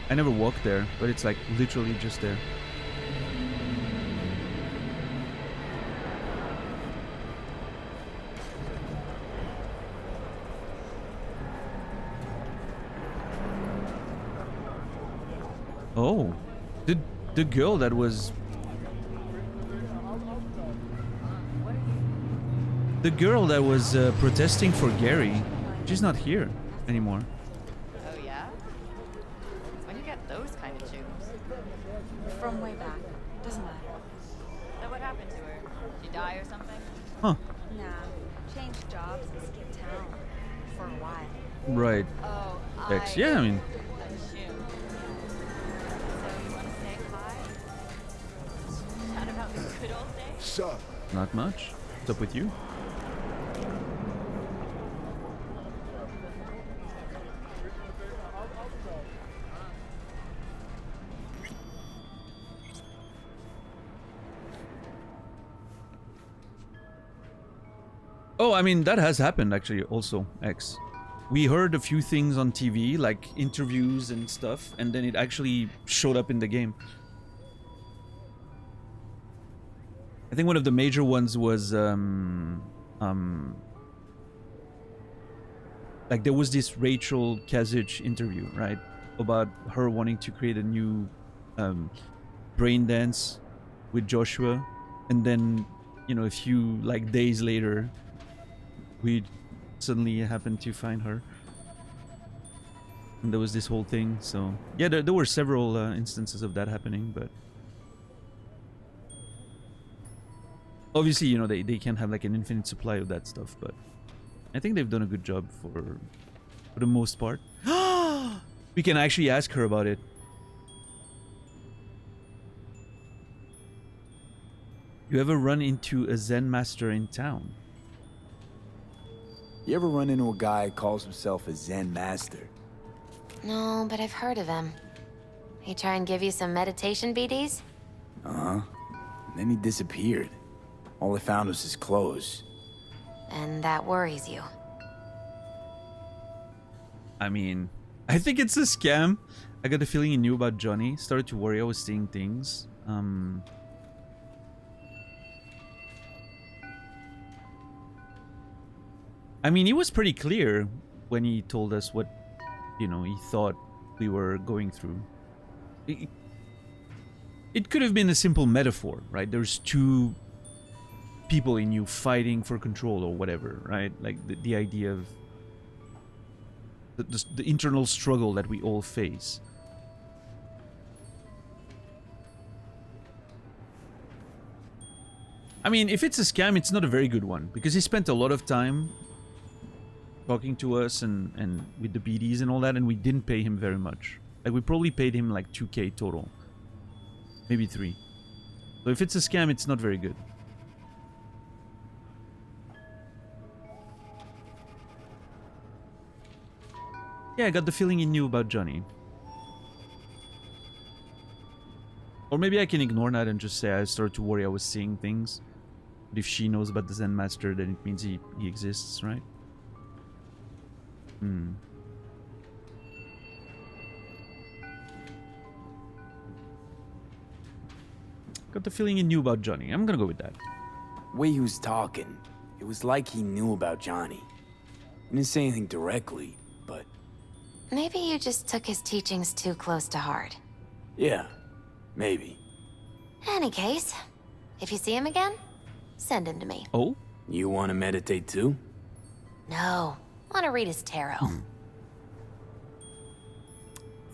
[SPEAKER 1] I never walked there, but it's like literally just there. Oh, the girl that was protesting for Gary, she's not here anymore.
[SPEAKER 7] Oh yeah? When you get those kind of tunes.
[SPEAKER 8] From way back. Doesn't matter.
[SPEAKER 7] So what happened to her? She die or something?
[SPEAKER 1] Huh?
[SPEAKER 8] Nah. Changed jobs and skipped town. For a while.
[SPEAKER 1] Right.
[SPEAKER 7] Oh,
[SPEAKER 1] X. Yeah, I mean.
[SPEAKER 7] assume. So you want to say hi? Chat about the good old days?
[SPEAKER 5] Sup?
[SPEAKER 1] Not much. What's up with you? Oh, I mean, that has happened actually also, X. We heard a few things on TV, like interviews and stuff, and then it actually showed up in the game. I think one of the major ones was, like there was this Rachel Kazich interview, right? About her wanting to create a new brain dance with Joshua. And then, you know, a few like days later, we suddenly happened to find her. And there was this whole thing, so... Yeah, there were several instances of that happening, but... Obviously, you know, they can't have like an infinite supply of that stuff, but... I think they've done a good job for the most part. We can actually ask her about it. You ever run into a Zen master in town?
[SPEAKER 9] You ever run into a guy who calls himself a Zen master?
[SPEAKER 10] No, but I've heard of him. He try and give you some meditation BDs?
[SPEAKER 9] Uh-huh. And then he disappeared. All I found was his clothes.
[SPEAKER 10] And that worries you.
[SPEAKER 1] I mean, I think it's a scam. I got the feeling he knew about Johnny. Started to worry I was seeing things. I mean, he was pretty clear when he told us what, you know, he thought we were going through. It could have been a simple metaphor, right? There's two people in you fighting for control or whatever, right? Like the idea of the internal struggle that we all face. I mean, if it's a scam, it's not a very good one, because he spent a lot of time talking to us and with the BDs and all that, and we didn't pay him very much. Like, we probably paid him like 2K total. Maybe 3. So if it's a scam, it's not very good. Yeah, I got the feeling he knew about Johnny. Or maybe I can ignore that and just say I started to worry I was seeing things. But if she knows about the Zen Master, then it means he exists, right? Got the feeling he knew about Johnny. I'm gonna go with that.
[SPEAKER 9] Way he was talking, it was like he knew about Johnny. He didn't say anything directly, but...
[SPEAKER 10] Maybe you just took his teachings too close to heart.
[SPEAKER 9] Yeah, maybe.
[SPEAKER 10] Any case, if you see him again, send him to me.
[SPEAKER 1] Oh?
[SPEAKER 9] You want to meditate too?
[SPEAKER 10] No, want to read his tarot.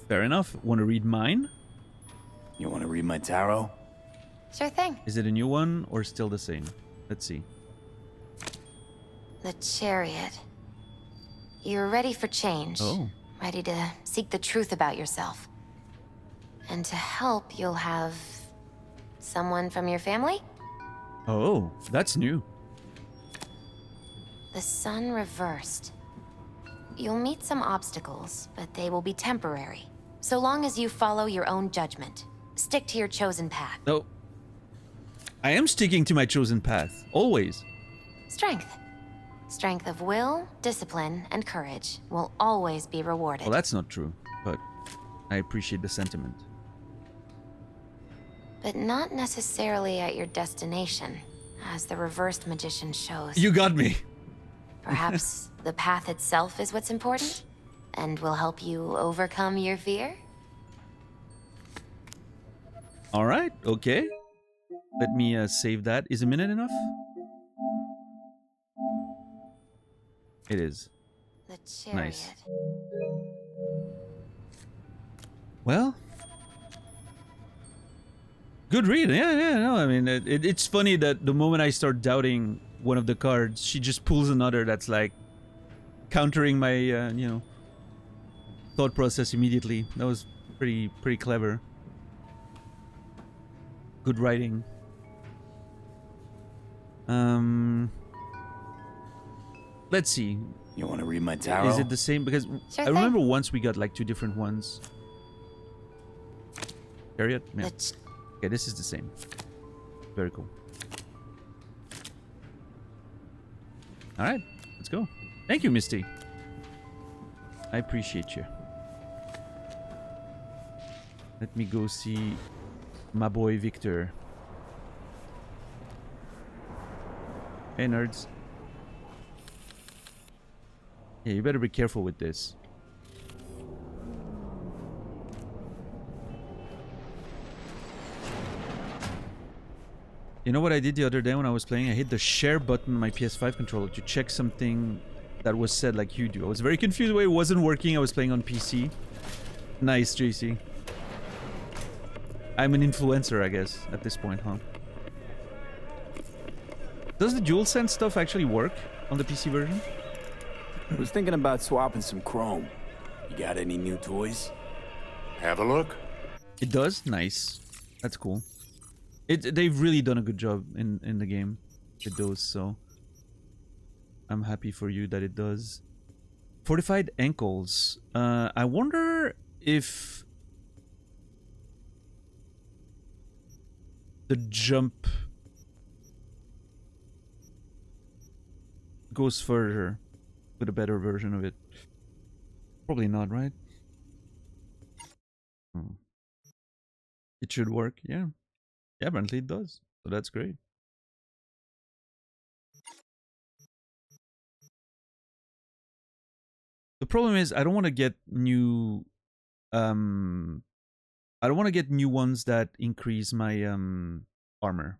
[SPEAKER 1] Fair enough. Want to read mine?
[SPEAKER 9] You want to read my tarot?
[SPEAKER 10] Sure thing.
[SPEAKER 1] Is it a new one or still the same? Let's see.
[SPEAKER 10] The Chariot. You're ready for change.
[SPEAKER 1] Oh.
[SPEAKER 10] Ready to seek the truth about yourself. And to help, you'll have... someone from your family?
[SPEAKER 1] Oh, that's new.
[SPEAKER 10] The sun reversed. You'll meet some obstacles, but they will be temporary. So long as you follow your own judgment. Stick to your chosen path.
[SPEAKER 1] No. I am sticking to my chosen path. Always.
[SPEAKER 10] Strength. Strength of will, discipline, and courage will always be rewarded.
[SPEAKER 1] Well, that's not true, but I appreciate the sentiment.
[SPEAKER 10] But not necessarily at your destination, as the reversed magician shows.
[SPEAKER 1] You got me.
[SPEAKER 10] Perhaps the path itself is what's important, and will help you overcome your fear?
[SPEAKER 1] Alright, okay. Let me save that. Is a minute enough? It is.
[SPEAKER 10] The chariot.
[SPEAKER 1] Nice. Well, good read. Yeah, no, I mean, it's funny that the moment I start doubting one of the cards, she just pulls another that's like countering my, you know, thought process immediately. That was pretty clever. Good writing. Let's see.
[SPEAKER 9] You want to read my tarot?
[SPEAKER 1] Is it the same? Because
[SPEAKER 10] Sure
[SPEAKER 1] I remember once we got like 2 different ones. Chariot? Yeah. Okay, this is the same. Very cool. Alright, let's go. Thank you, Misty. I appreciate you. Let me go see my boy Victor. Hey, nerds. Yeah, you better be careful with this. You know what I did the other day when I was playing? I hit the share button on my PS5 controller to check something that was said like you do. I was very confused why it wasn't working. I was playing on PC. Nice, JC. I'm an influencer, I guess, at this point, huh? Does the DualSense stuff actually work on the PC version?
[SPEAKER 9] I was thinking about swapping some chrome. You got any new toys?
[SPEAKER 5] Have a look.
[SPEAKER 1] It does? Nice. That's cool. They've really done a good job in the game with those, so I'm happy for you that it does. Fortified ankles. I wonder if the jump goes further with a better version of it. Probably not, right? It should work, yeah. Yeah, apparently it does. So that's great. The problem is I don't want to get new I don't want to get new ones that increase my armor.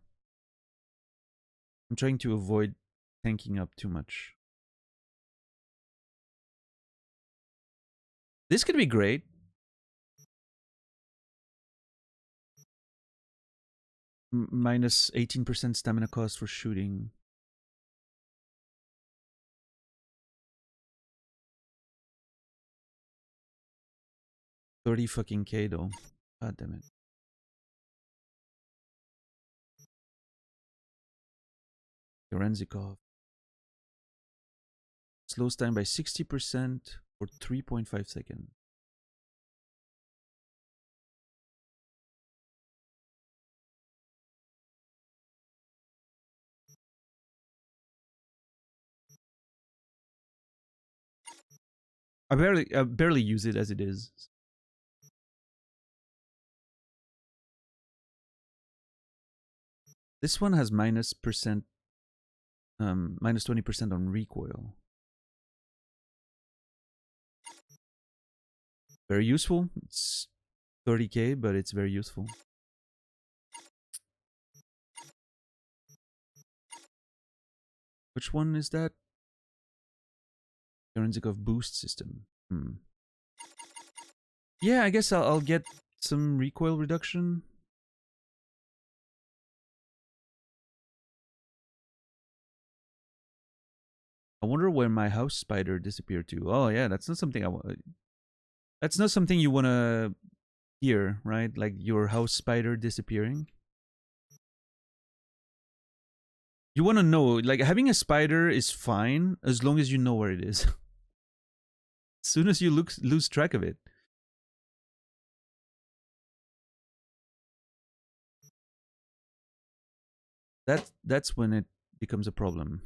[SPEAKER 1] I'm trying to avoid tanking up too much. This could be great. Minus 18% stamina cost for shooting. $30 fucking K though. God damn it. Kerenzikov. Slows time by 60% for 3.5 seconds. I barely use it as it is. This one has minus 20% on recoil. Very useful. It's 30K, but it's very useful. Which one is that? Kerenzikov boost system. Yeah, I guess I'll get some recoil reduction. I wonder where my house spider disappeared to. Oh yeah, that's not something I want. That's not something you want to hear, right? Like your house spider disappearing. You want to know, like having a spider is fine as long as you know where it is. As soon as you lose track of it. That's when it becomes a problem.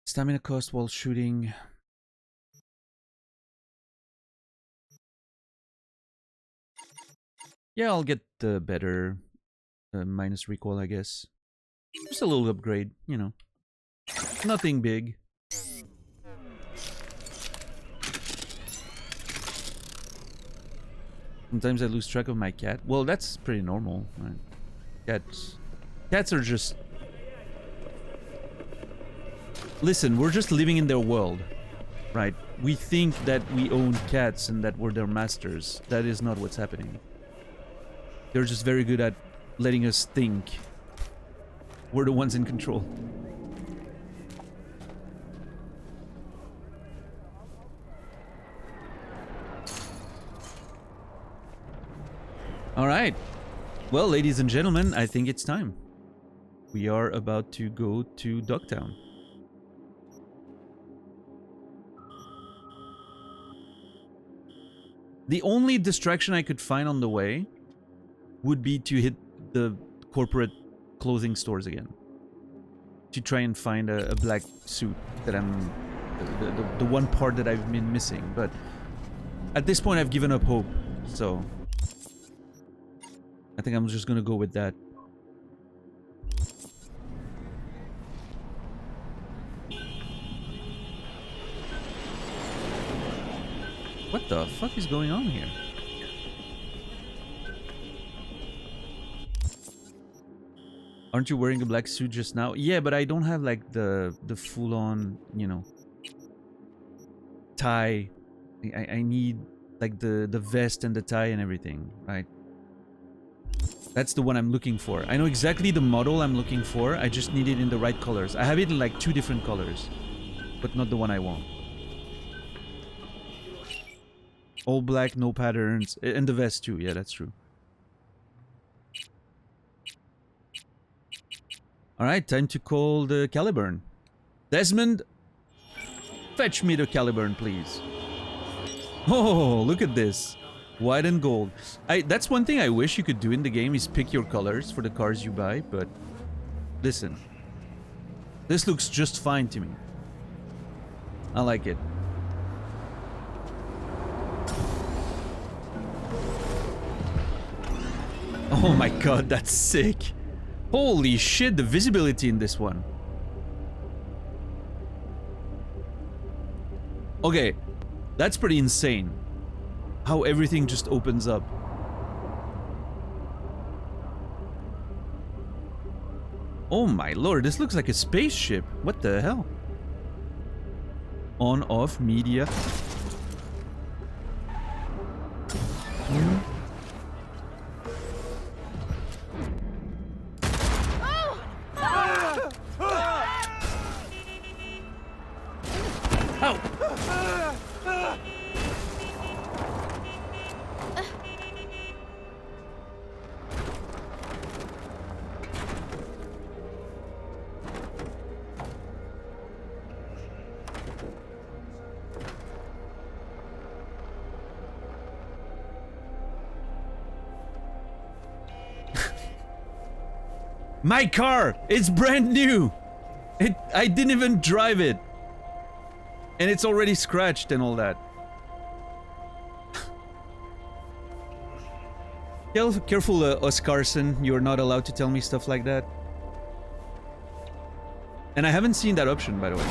[SPEAKER 1] Stamina cost while shooting. Yeah, I'll get the better minus recoil, I guess. Just a little upgrade, you know. Nothing big. Sometimes I lose track of my cat. Well, that's pretty normal, right? Cats are just... Listen, we're just living in their world, right? We think that we own cats and that we're their masters. That is not what's happening. They're just very good at letting us think we're the ones in control. All right. Well, ladies and gentlemen, I think it's time. We are about to go to Dogtown. The only distraction I could find on the way would be to hit the corporate clothing stores again. To try and find a black suit that I'm... The one part that I've been missing. But at this point, I've given up hope. So... I think I'm just gonna go with that. What the fuck is going on here? Aren't you wearing a black suit just now? Yeah, but I don't have like the full-on, you know, tie. I need like the vest and the tie and everything, right? That's the one I'm looking for. I know exactly the model I'm looking for. I just need it in the right colors. I have it in like 2 different colors, but not the one I want. All black, no patterns, and the vest too. Yeah, that's true. All right, time to call the Caliburn. Desmond, fetch me the Caliburn, please. Oh, look at this. White and gold. That's one thing I wish you could do in the game is pick your colors for the cars you buy, but listen. This looks just fine to me. I like it. Oh my god, that's sick. Holy shit, the visibility in this one. Okay, that's pretty insane. How everything just opens up. Oh my lord, this looks like a spaceship. What the hell? On, off, media. My car! It's brand new! I didn't even drive it! And it's already scratched and all that. Careful, Oscarson. You're not allowed to tell me stuff like that. And I haven't seen that option, by the way.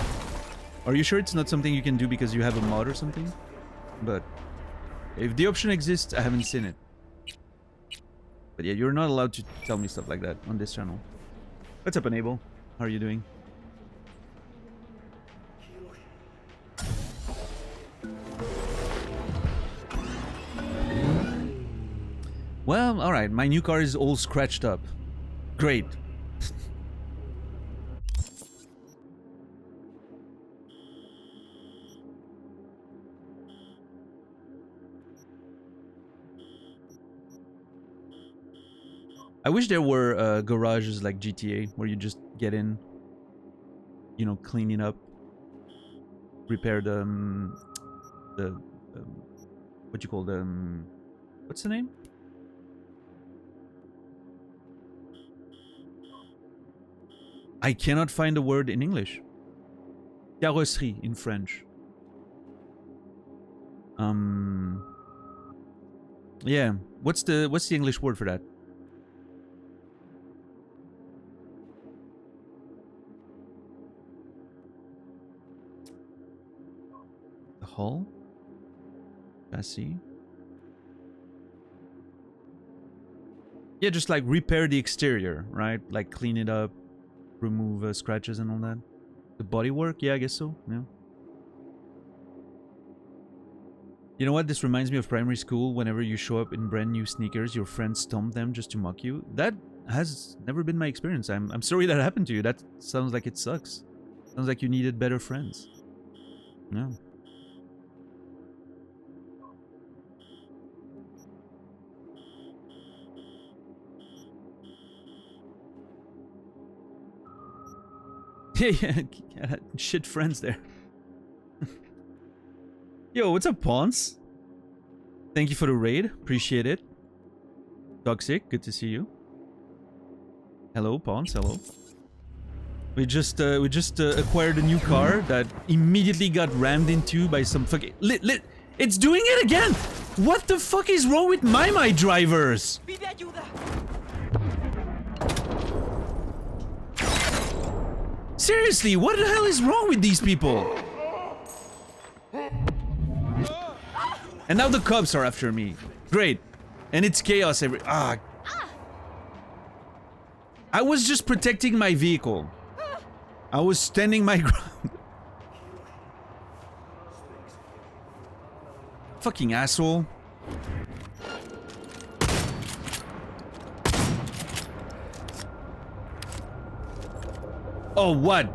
[SPEAKER 1] Are you sure it's not something you can do because you have a mod or something? But if the option exists, I haven't seen it. But yeah, you're not allowed to tell me stuff like that on this channel. What's up, Enable? How are you doing? Well, alright, my new car is all scratched up. Great. I wish there were garages like GTA where you just get in, you know, cleaning up. repair the what you call the what's the name? I cannot find the word in English. Carrosserie in French. Yeah, what's the English word for that? The hull? Chassis? Yeah, just like repair the exterior, right? Like clean it up, remove scratches and all that. The bodywork? Yeah, I guess so. Yeah. You know what? This reminds me of primary school. Whenever you show up in brand new sneakers, your friends stomp them just to mock you. That has never been my experience. I'm sorry that happened to you. That sounds like it sucks. Sounds like you needed better friends. No. Yeah, shit friends there. Yo, what's up, Pawns? Thank you for the raid. Appreciate it. Toxic, good to see you. Hello, Pawns. Hello. We just acquired a new car that immediately got rammed into by some fucking It's doing it again. What the fuck is wrong with my drivers? Seriously, what the hell is wrong with these people? And now the cops are after me. Great. And it's chaos every... I was just protecting my vehicle. I was standing my ground. Fucking asshole. Oh, what?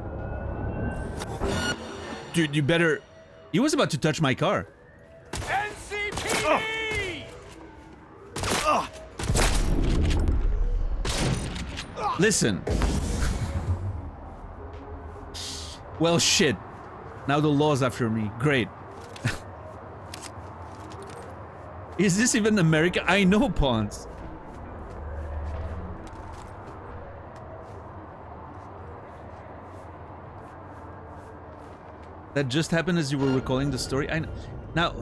[SPEAKER 1] Dude, you better... He was about to touch my car. NCPD! Oh. Oh. Listen. Well, shit. Now the law's after me. Great. Is this even America? I know, Pawns. That just happened as you were recalling the story. I know. Now,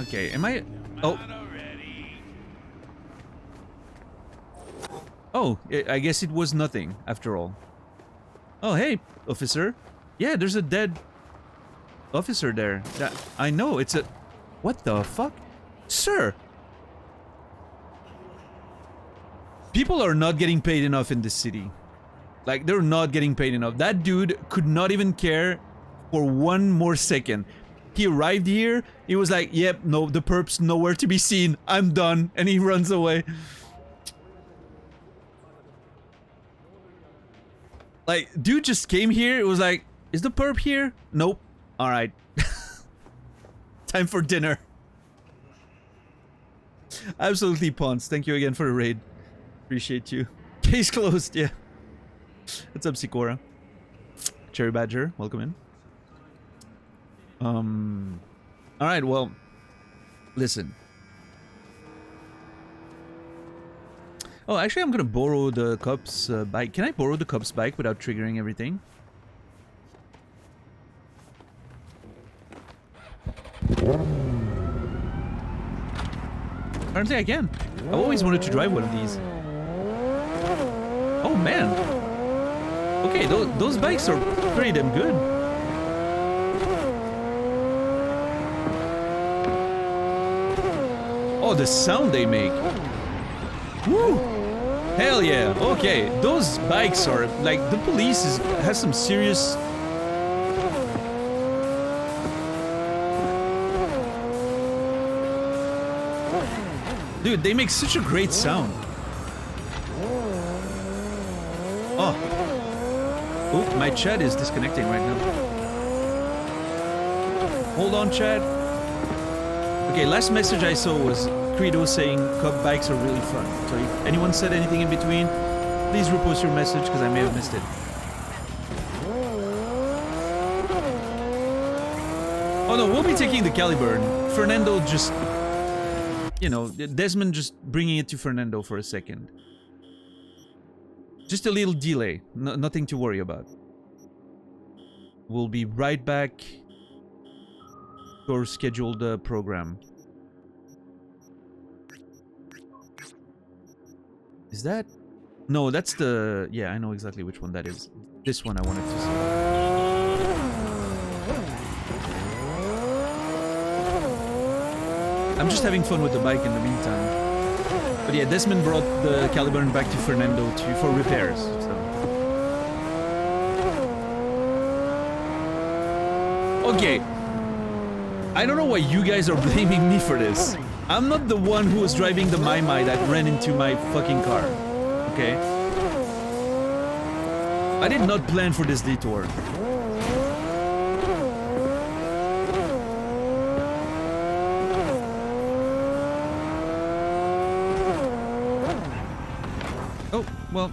[SPEAKER 1] okay, am I... Oh. Oh, I guess it was nothing, after all. Oh, hey, officer. Yeah, there's a dead officer there. I know, it's a... What the fuck? Sir! People are not getting paid enough in this city. Like, they're not getting paid enough. That dude could not even care for one more second. He arrived here, he was like, yep, no, the perp's nowhere to be seen. I'm done. And he runs away. Like, dude just came here, it was like, is the perp here? Nope. Alright. Time for dinner. Absolutely, Pawns. Thank you again for the raid. Appreciate you. Case closed, yeah. What's up, Sikora? Cherry Badger, welcome in. Alright, well, listen. Oh, actually, I'm gonna borrow the cop's bike. Can I borrow the cop's bike without triggering everything? Apparently I can. I've always wanted to drive one of these. Oh, man. Okay, those bikes are pretty damn good. Oh, the sound they make. Woo! Hell yeah. Okay, those bikes are like the police has some serious. Dude, they make such a great sound. Oh. Oh, my chat is disconnecting right now. Hold on, chat. Okay, last message I saw was Credo saying Cub bikes are really fun. So if anyone said anything in between, please repost your message because I may have missed it. Oh no, we'll be taking the Caliburn. Fernando just... You know, Desmond just bringing it to Fernando for a second. Just a little delay. Nothing to worry about. We'll be right back to our scheduled program. Is that... No, that's the... Yeah, I know exactly which one that is. This one I wanted to see. I'm just having fun with the bike in the meantime. But yeah, Desmond brought the Caliburn back to Fernando for repairs. So. Okay. I don't know why you guys are blaming me for this. I'm not the one who was driving the Mai Mai that ran into my fucking car. Okay? I did not plan for this detour. Oh, well.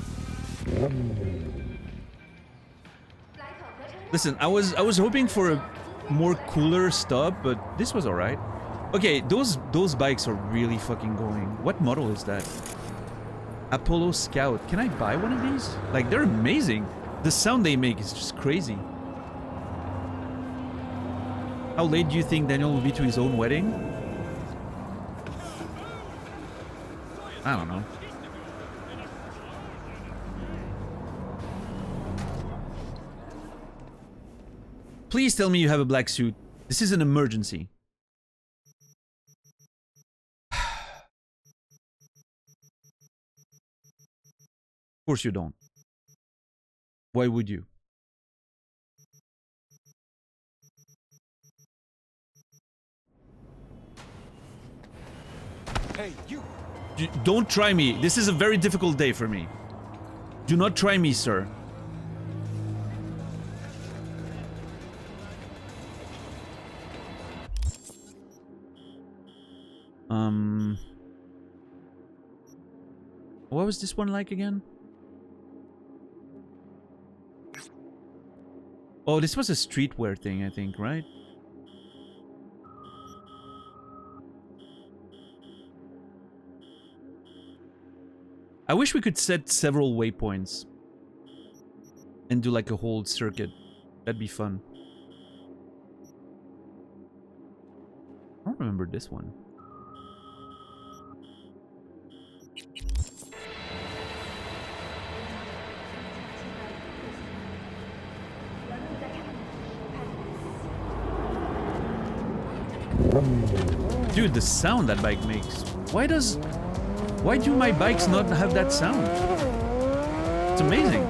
[SPEAKER 1] Listen, I was hoping for a more cooler stop, but this was alright. Okay, those bikes are really fucking going. What model is that? Apollo Scout. Can I buy one of these? Like, they're amazing. The sound they make is just crazy. How late do you think Daniel will be to his own wedding? I don't know. Please tell me you have a black suit. This is an emergency. Of course you don't. Why would you?
[SPEAKER 4] Hey, you!
[SPEAKER 1] Don't try me. This is a very difficult day for me. Do not try me, sir. What was this one like again? Oh, this was a streetwear thing, I think, right? I wish we could set several waypoints and do like a whole circuit. That'd be fun. I don't remember this one. Dude, the sound that bike makes. Why do my bikes not have that sound? It's amazing.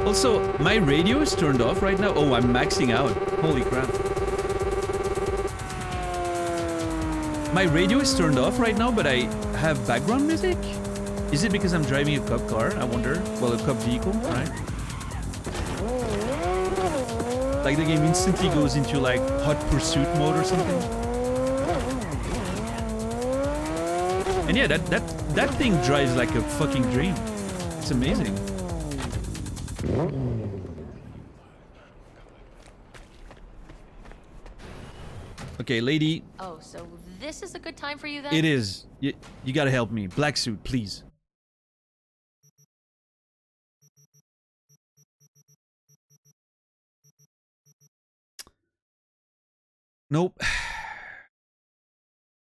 [SPEAKER 1] Also, my radio is turned off right now. Oh, I'm maxing out. Holy crap. My radio is turned off right now, but I have background music? Is it because I'm driving a cop car? I wonder. Well, a cop vehicle, right? Like the game instantly goes into like hot pursuit mode or something. And yeah, that thing drives like a fucking dream. It's amazing. Okay, lady.
[SPEAKER 7] Oh, so this is a good time for you then?
[SPEAKER 1] It is. You gotta help me. Black suit, please. Nope.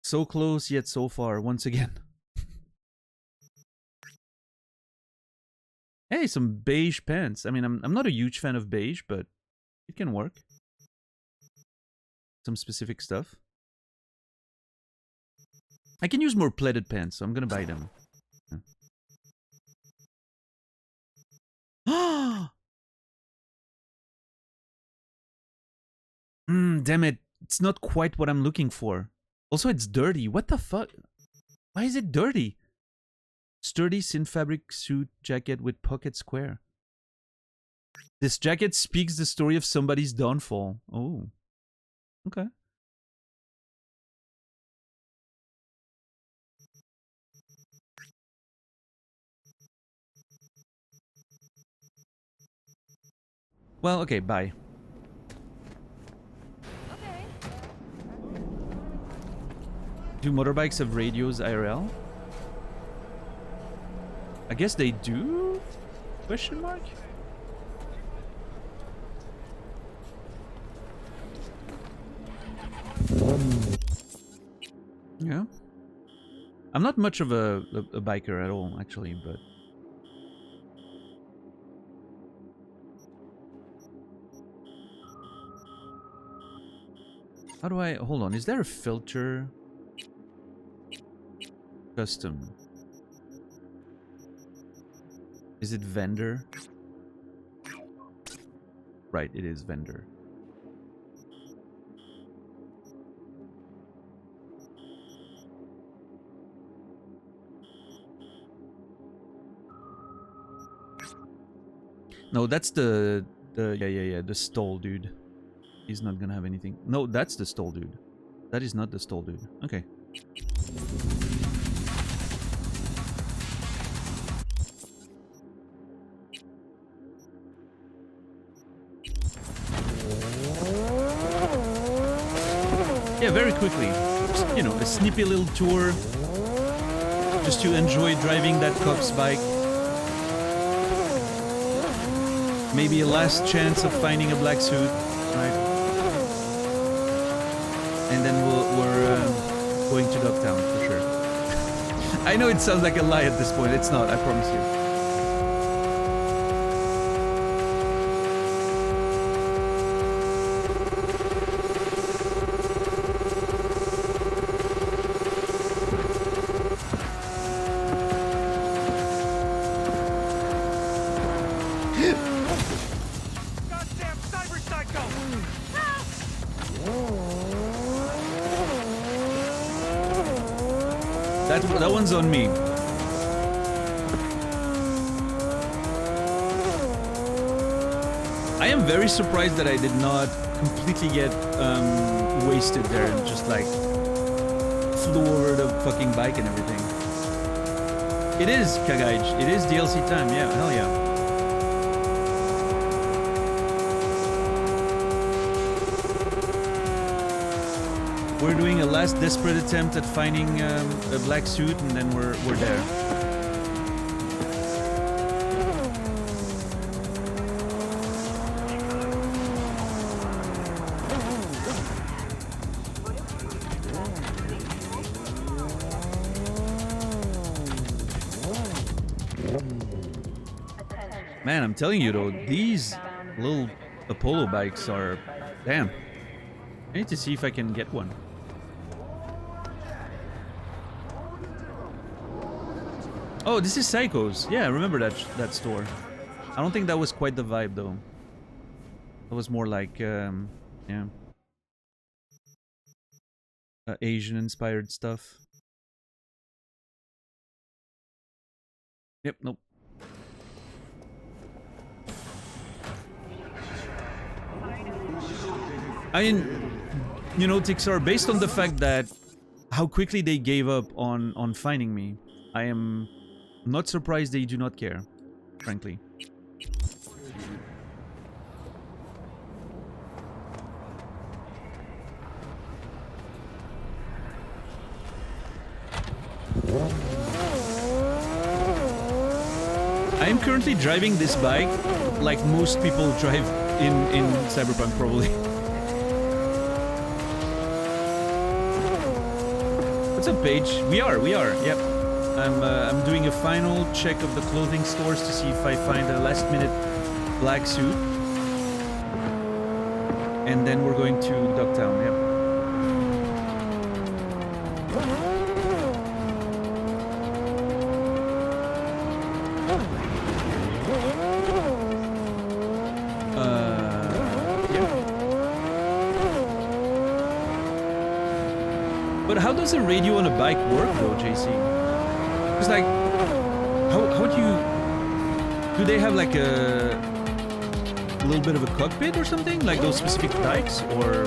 [SPEAKER 1] So close, yet so far, once again. Hey, some beige pants. I mean, I'm not a huge fan of beige, but it can work. Some specific stuff. I can use more pleated pants, so I'm gonna buy them. Damn it. It's not quite what I'm looking for. Also, it's dirty. What the fuck? Why is it dirty? Sturdy synth fabric suit jacket with pocket square. This jacket speaks the story of somebody's downfall. Oh. Okay. Well, okay, bye.
[SPEAKER 7] Okay.
[SPEAKER 1] Do motorbikes have radios IRL? I guess they do? Question mark? Yeah. I'm not much of a biker at all, actually, but... How do I... Hold on, is there a filter? Custom. Is it vendor? Right, it is vendor. No, that's the the stall dude. He's not gonna have anything. No, that's the stall dude. That is not the stall dude. Okay. Yeah, very quickly. Just, you know, a snippy little tour. Just to enjoy driving that cop's bike. Maybe a last chance of finding a black suit, right? And then we're going to Dogtown for sure. I know it sounds like a lie at this point. It's not, I promise you. That one's on me. I am very surprised that I did not completely get wasted there and just like flew over the fucking bike and everything. It is Kagaij. It is DLC time. Yeah, hell yeah. We're doing a last desperate attempt at finding a black suit, and then we're there. Man, I'm telling you though, these little Apollo bikes are... Damn. I need to see if I can get one. Oh, this is Psycho's. Yeah, I remember that store. I don't think that was quite the vibe though. It was more like, yeah, Asian-inspired stuff. Yep, nope. I mean, you know, Tixar, based on the fact that how quickly they gave up on finding me, I am not surprised they do not care, frankly. I am currently driving this bike like most people drive in Cyberpunk, probably. What's up, Paige? We are, yep. I'm doing a final check of the clothing stores to see if I find a last-minute black suit. And then we're going to Dogtown, yep. But how does a radio on a bike work though, JC? It's like, how do you... Do they have like a little bit of a cockpit or something? Like those specific bikes? Or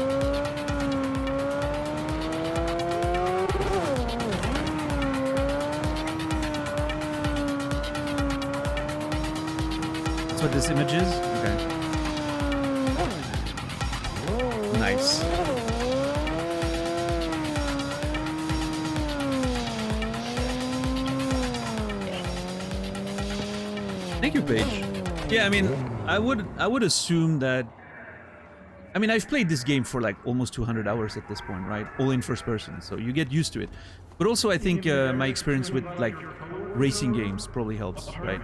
[SPEAKER 1] That's what this image is? Okay. Nice. Thank you, Paige. Yeah, I mean, I would assume that. I mean, I've played this game for like almost 200 hours at this point, right? All in first person, so you get used to it. But also, I think my experience with like racing games probably helps, right?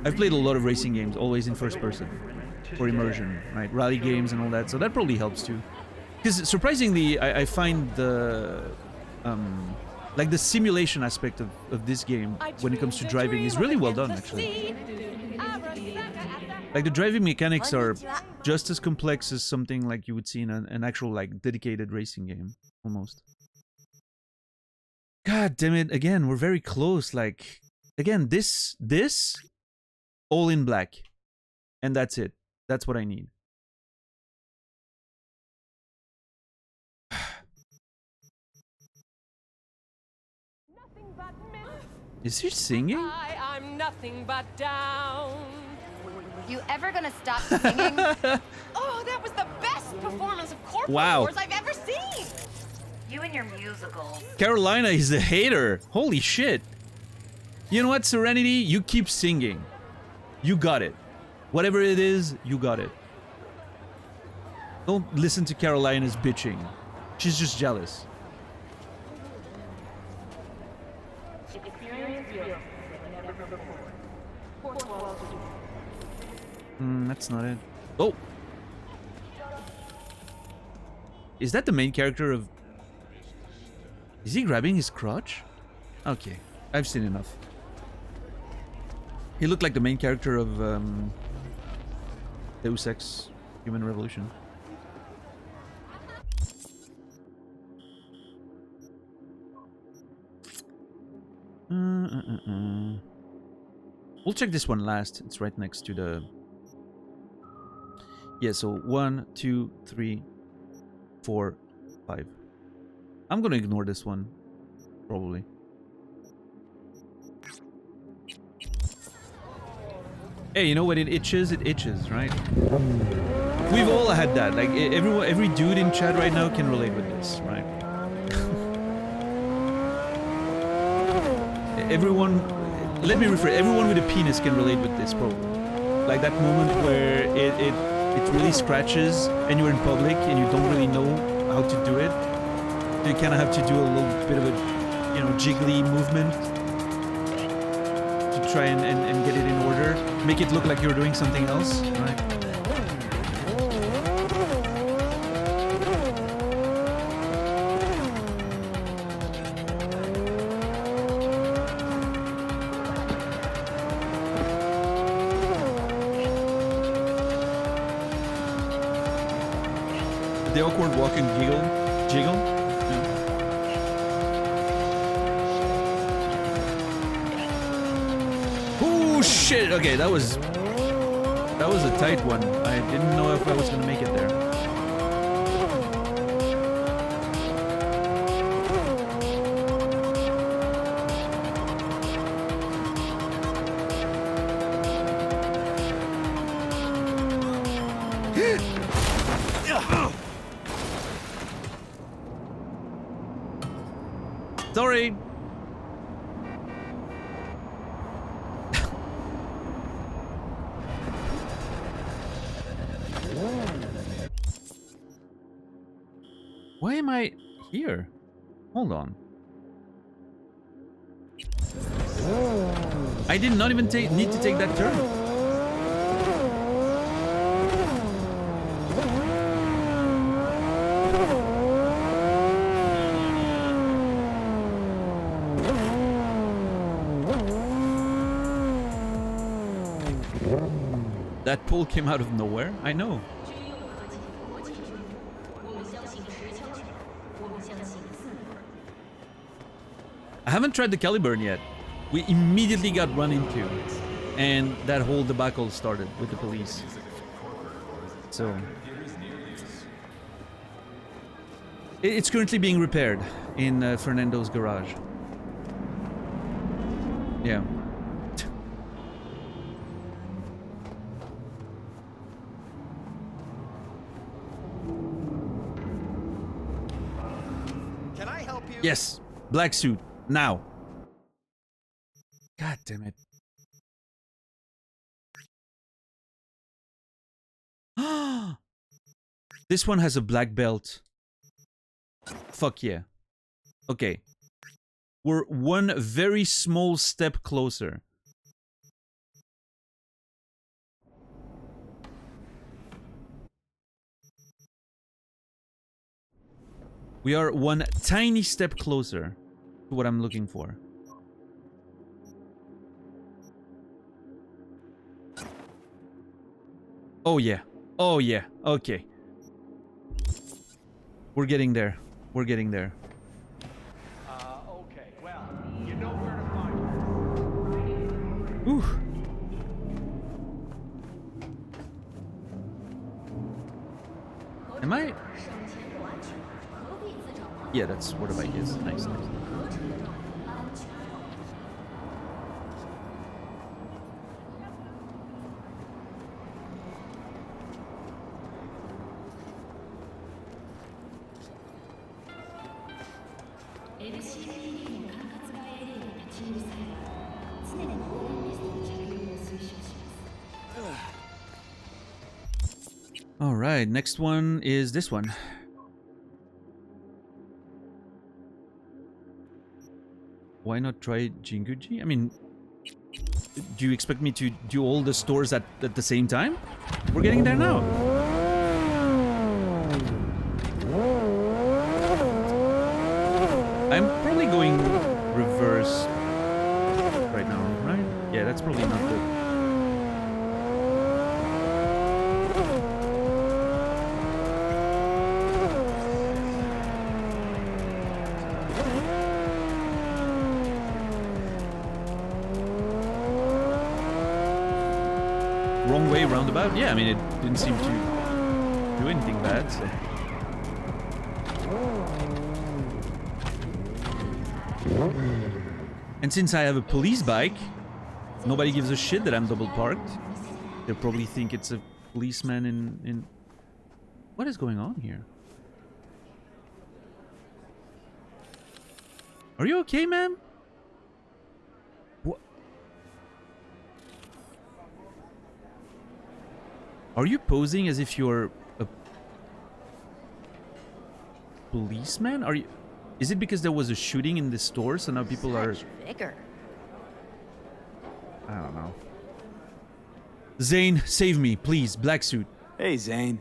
[SPEAKER 1] I've played a lot of racing games, always in first person, for immersion, right? Rally games and all that, so that probably helps too. Because surprisingly, I find the like the simulation aspect of this game when it comes to driving is really well done, actually. Like the driving mechanics are just as complex as something like you would see in an actual like dedicated racing game, almost. God damn it! Again, we're very close. Like again, this all in black, and that's it. That's what I need. Is he singing?
[SPEAKER 11] I'm nothing but down.
[SPEAKER 8] You ever gonna stop singing?
[SPEAKER 11] Oh, that was the best performance of Corporal
[SPEAKER 1] Wow.
[SPEAKER 11] Wars I've ever seen.
[SPEAKER 8] You and your musicals.
[SPEAKER 1] Carolina is a hater. Holy shit. You know what, Serenity? You keep singing. You got it. Whatever it is, you got it. Don't listen to Carolina's bitching. She's just jealous. That's not it. Oh! Is that the main character of... Is he grabbing his crotch? Okay, I've seen enough. He looked like the main character of Deus Ex Human Revolution. We'll check this one last. It's right next to the... Yeah, so 1, 2, 3, 4, 5. I'm gonna ignore this one, probably. Hey, you know when it itches, right? We've all had that. Like every dude in chat right now can relate with this, right? Everyone, let me rephrase. Everyone with a penis can relate with this, probably. Like that moment where it really scratches and you're in public and you don't really know how to do it. You kind of have to do a little bit of a, you know, jiggly movement to try and get it in order. Make it look like you're doing something else, right? The awkward walking jiggle. Oh shit! Okay, that was a tight one. I didn't know if I was gonna make it there. Sorry. Why am I here? Hold on. I did not even need to take that turn. That pull came out of nowhere? I know. I haven't tried the Caliburn yet. We immediately got run into, and that whole debacle started with the police. So... It's currently being repaired in Fernando's garage. Yeah. Yes, black suit now. God damn it. This one has a black belt. Fuck yeah. Okay. We're one very small step closer. We are one tiny step closer to what I'm looking for. Oh yeah. Oh yeah. Okay. We're getting there. We're getting there.
[SPEAKER 4] Okay, well, you know where to find me.
[SPEAKER 1] Ooh. Am I? Yeah, that's where the bike is. Nice, nice. All right, next one is this one. Why not try Jinguji? I mean, do you expect me to do all the stores at the same time? We're getting there now. I'm probably going reverse right now, right? Yeah, that's probably not good. Wrong way roundabout? Yeah, I mean, it didn't seem to do anything bad, so. And since I have a police bike, nobody gives a shit that I'm double parked. They'll probably think it's a policeman in... What is going on here? Are you okay, ma'am? What? Are you posing as if you're a policeman? Are you... Is it because there was a shooting in the store, so now people are...
[SPEAKER 10] Vigor.
[SPEAKER 1] I don't know. Zane, save me, please. Black suit.
[SPEAKER 9] Hey, Zane.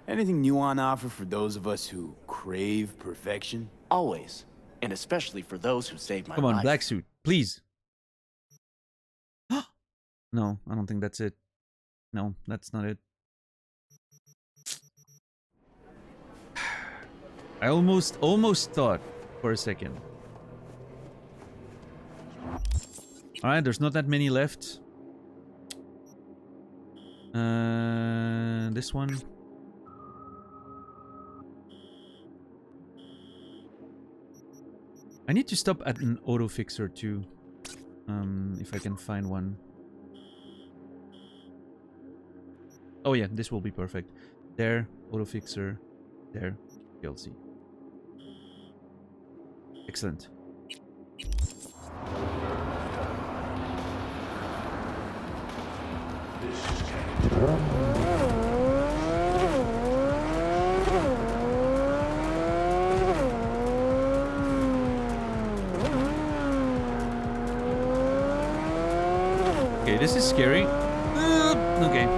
[SPEAKER 9] Anything new on offer for those of us who crave perfection?
[SPEAKER 12] Always. And especially for those who saved my life.
[SPEAKER 1] Come on, black suit, please. No, I don't think that's it. No, that's not it. I almost thought for a second. Alright, there's not that many left. This one. I need to stop at an auto fixer too. If I can find one. Oh yeah, this will be perfect. There, auto fixer. There, DLC. Excellent. Okay, this is scary. Okay.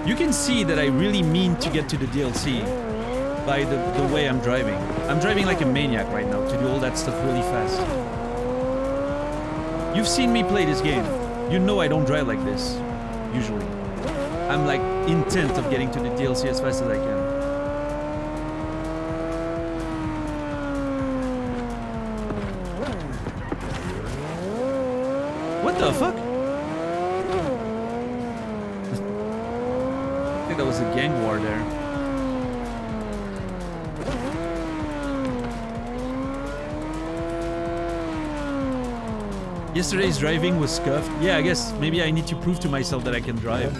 [SPEAKER 1] You can see that I really mean to get to the DLC by the way I'm driving. I'm driving like a maniac right now to do all that stuff really fast. You've seen me play this game. You know I don't drive like this, usually. I'm like intent of getting to the DLC as fast as I can. What the fuck? I think that was a gang war there. Yesterday's driving was scuffed. Yeah, I guess maybe I need to prove to myself that I can drive.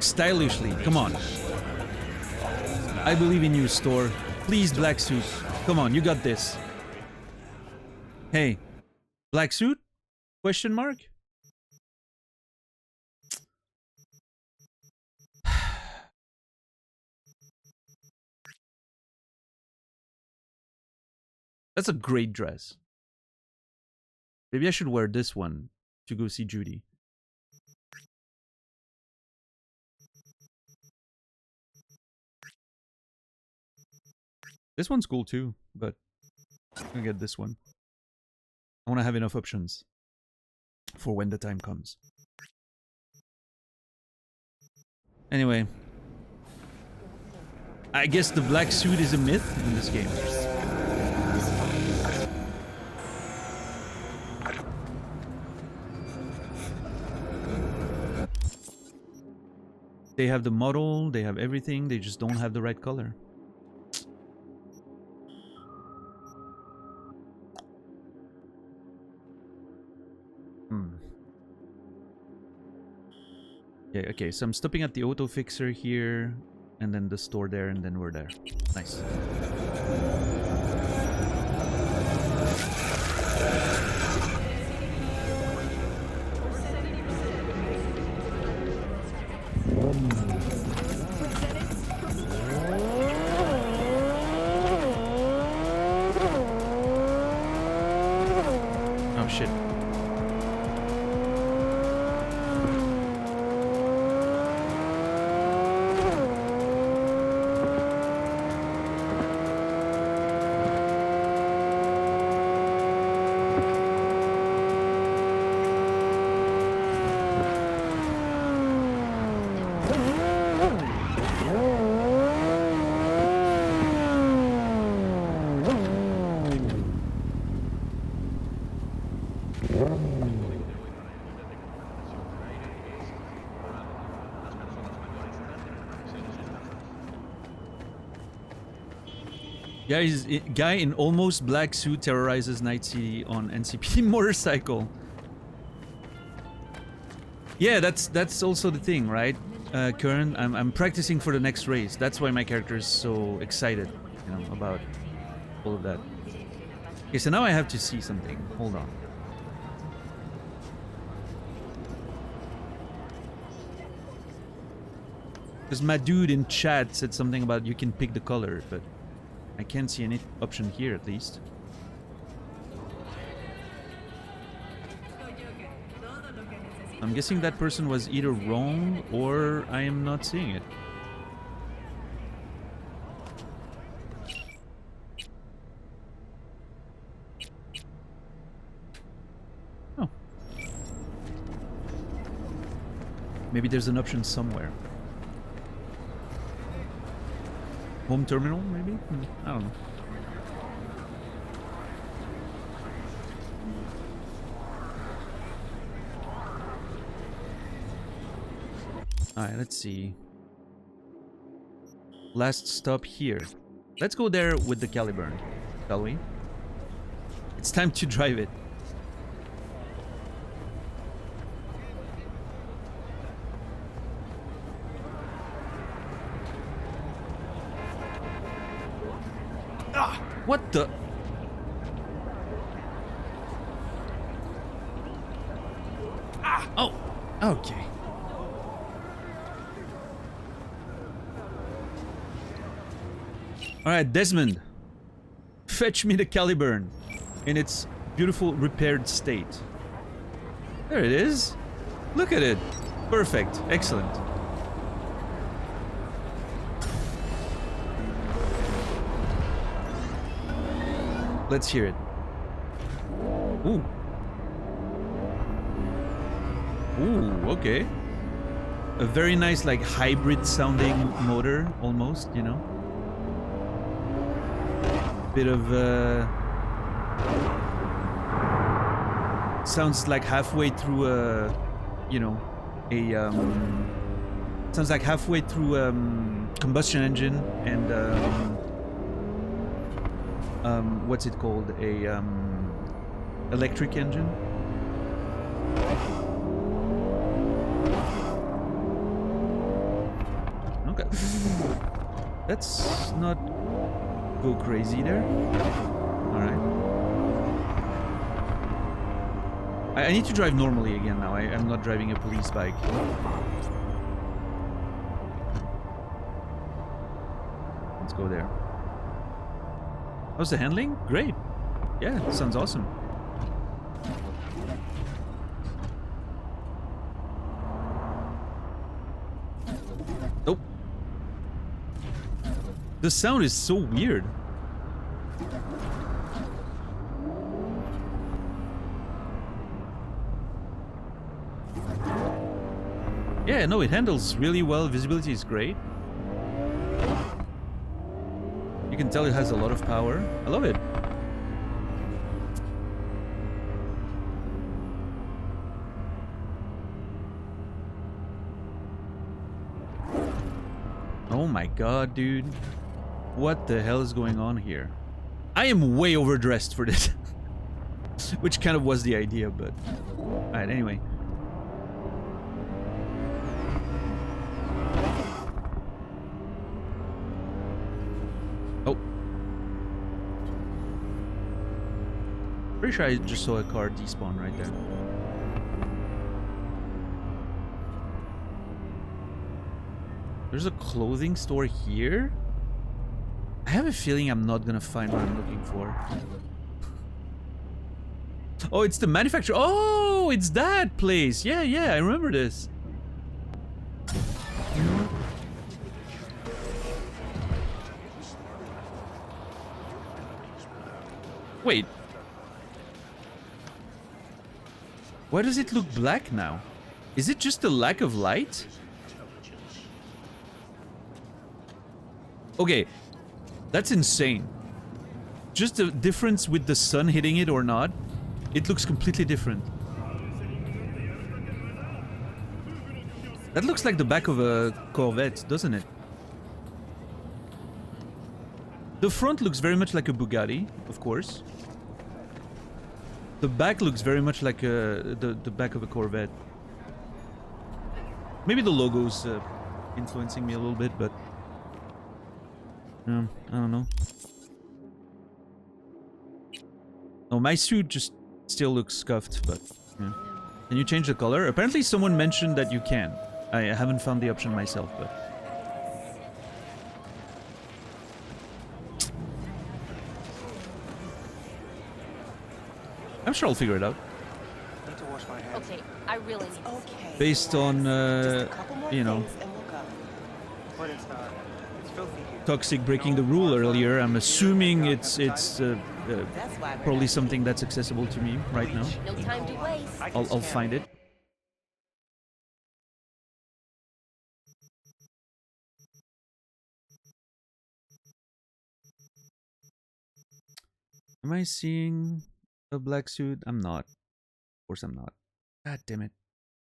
[SPEAKER 1] stylishly. Come on. I believe in you, store. Please, black suit. Come on, you got this. Hey, black suit? Question mark? That's a great dress. Maybe I should wear this one to go see Judy. This one's cool too, but I'm gonna get this one. I want to have enough options for when the time comes. Anyway, I guess the black suit is a myth in this game. They have the model, they have everything, they just don't have the right color. Yeah, okay, so I'm stopping at the auto fixer here, and then the store there, and then we're there. Nice. Oh shit. Guy in almost black suit terrorizes Night City on NCPD motorcycle. Yeah, that's also the thing, right? Current, I'm practicing for the next race. That's why my character is so excited, you know, about all of that. Okay, so now I have to see something. Hold on. Because my dude in chat said something about you can pick the color, but I can't see any option here, at least. I'm guessing that person was either wrong or I am not seeing it. Oh. Maybe there's an option somewhere. Home terminal, maybe? I don't know. Alright, let's see. Last stop here. Let's go there with the Caliburn, shall we? It's time to drive it. Ah! What the? Ah! Oh! Okay. Alright, Desmond. Fetch me the Caliburn in its beautiful repaired state. There it is. Look at it. Perfect. Excellent. Let's hear it. Ooh. Ooh, okay. A very nice, like, hybrid sounding motor, almost, you know? Bit of, sounds like halfway through a, you know, a, sounds like halfway through, combustion engine and, what's it called? A electric engine. Let's not go crazy there. Alright. I need to drive normally again now. I'm not driving a police bike. Let's go there. How's the handling? Great. Yeah, sounds awesome. Nope. The sound is so weird. Yeah, no, it handles really well. Visibility is great. You can tell it has a lot of power. I love it. Oh my god, dude. What the hell is going on here? I am way overdressed for this. Which kind of was the idea, but... Alright, anyway. Oh. Pretty sure I just saw a car despawn right there. There's a clothing store here? I have a feeling I'm not gonna find what I'm looking for. Oh, it's the manufacturer. Oh, it's that place. Yeah, yeah, I remember this. Wait. Why does it look black now? Is it just a lack of light? Okay, that's insane. Just the difference with the sun hitting it or not, it looks completely different. That looks like the back of a Corvette, doesn't it? The front looks very much like a Bugatti, of course. The back looks very much like the back of a Corvette. Maybe the logo's influencing me a little bit, but... I don't know. Oh, my suit just still looks scuffed, but... Yeah. Can you change the color? Apparently someone mentioned that you can. I haven't found the option myself, but... I'm sure I'll figure it out.
[SPEAKER 7] Okay, I really need
[SPEAKER 11] Okay.
[SPEAKER 1] Based on, you know... Toxic breaking the rule earlier, I'm assuming it's probably something that's accessible to me right now.
[SPEAKER 7] no time to waste.
[SPEAKER 1] I'll find it. Am I seeing a black suit? I'm not. Of course I'm not. God damn it.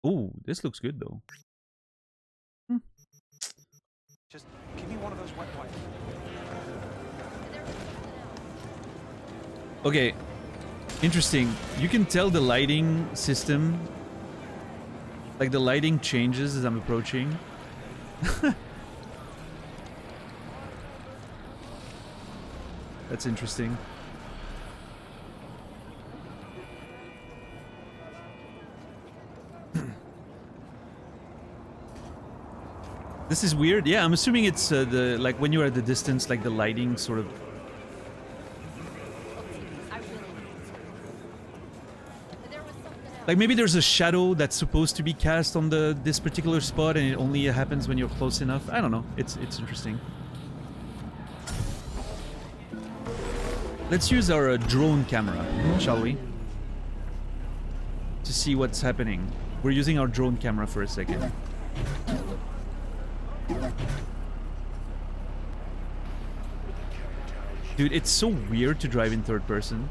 [SPEAKER 1] Oh, this looks good though.
[SPEAKER 4] Just give me one of those wet wipes.
[SPEAKER 1] Okay, interesting. You can tell the lighting system, like the lighting changes as I'm approaching. That's interesting. This is weird. Yeah, I'm assuming it's the like when you're at the distance, like the lighting sort of. Like maybe there's a shadow that's supposed to be cast on this particular spot, and it only happens when you're close enough. I don't know. It's interesting. Let's use our drone camera, shall we? To see what's happening. We're using our drone camera for a second. Dude, it's so weird to drive in third person.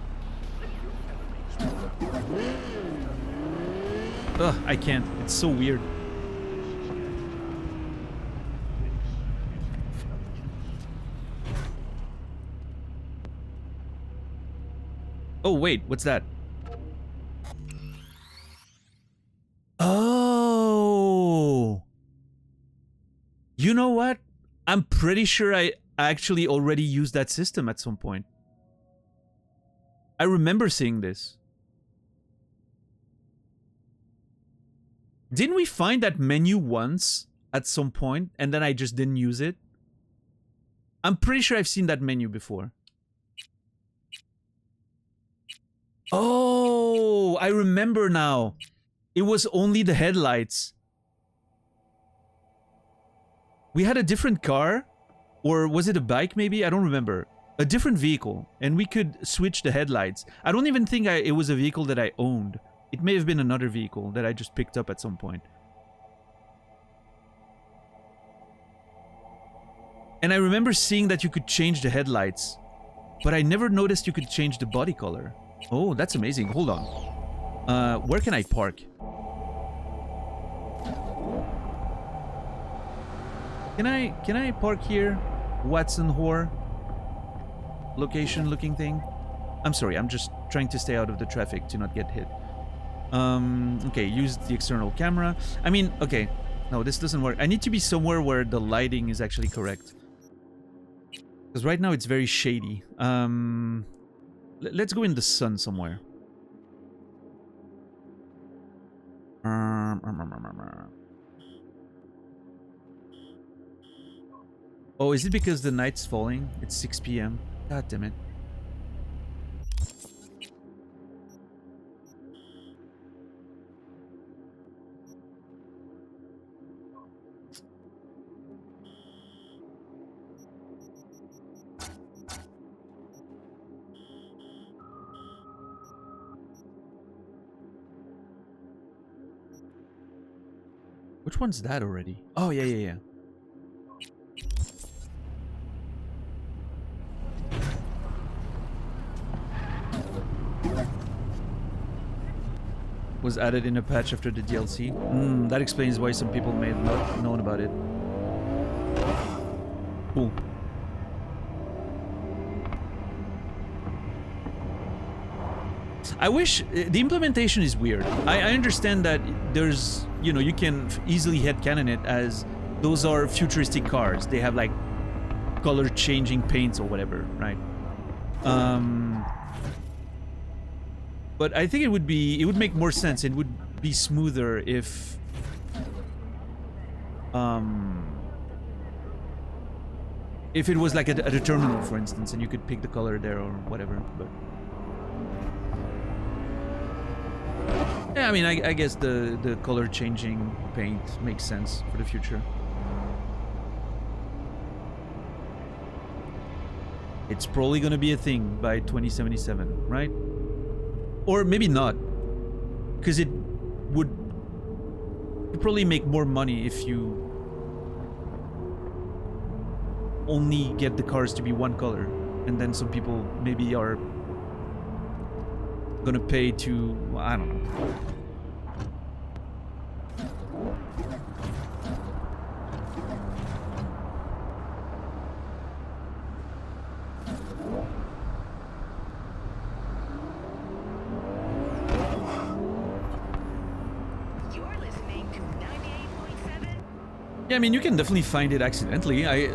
[SPEAKER 1] Ugh, I can't. It's so weird. Oh, wait, what's that? Oh! You know what? I'm pretty sure I actually already used that system at some point. I remember seeing this. Didn't we find that menu once at some point and then I just didn't use it? I'm pretty sure I've seen that menu before. Oh, I remember now. It was only the headlights. We had a different car, or was it a bike maybe? I don't remember. A different vehicle, and we could switch the headlights. I don't even think it was a vehicle that I owned. It may have been another vehicle that I just picked up at some point. And I remember seeing that you could change the headlights, but I never noticed you could change the body color. Oh, that's amazing. Hold on. Where can I park? Can I park here? Watson Whore? Location looking thing? I'm sorry, I'm just trying to stay out of the traffic to not get hit. Okay, use the external camera. I mean, okay. No, this doesn't work. I need to be somewhere where the lighting is actually correct. Because right now it's very shady. Let's go in the sun somewhere. Oh, is it because the night's falling? It's 6 p.m. God damn it. Which one's that already? Oh, yeah, yeah, yeah. Was added in a patch after the DLC. That explains why some people may have not known about it. Cool. I wish... the implementation is weird. I understand that there's... You know, you can easily headcanon it as those are futuristic cars. They have, like, color-changing paints or whatever, right? But I think it would make more sense. It would be smoother if... if it was like at a terminal, for instance, and you could pick the color there or whatever, but... Yeah, I mean, I guess the color changing paint makes sense for the future. It's probably gonna be a thing by 2077, right? Or maybe not. Because it would probably make more money if you only get the cars to be one color. And then some people maybe are gonna pay to, well, I don't know. Yeah, I mean, you can definitely find it accidentally. I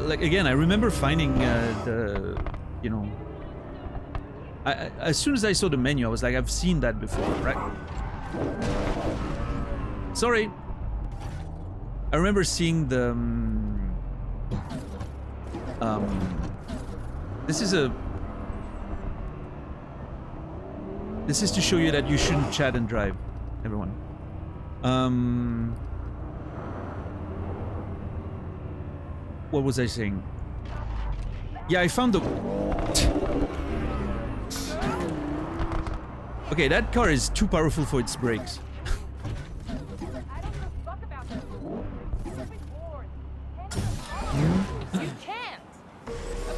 [SPEAKER 1] remember finding the, you know, as soon as I saw the menu, I was like, I've seen that before, right? Sorry. I remember seeing the... this is to show you that you shouldn't chat and drive, everyone. What was I saying? Yeah, I found the... Okay, that car is too powerful for its brakes.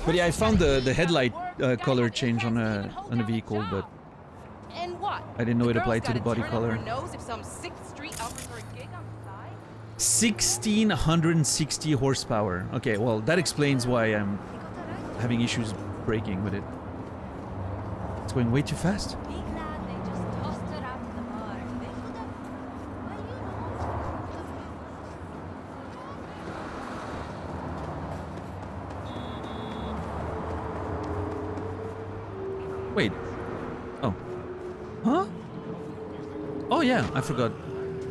[SPEAKER 1] But yeah, I found the headlight color change on a vehicle, but I didn't know it applied to the body color. 1660 horsepower. Okay, well, that explains why I'm having issues braking with it. It's going way too fast. yeah, I forgot.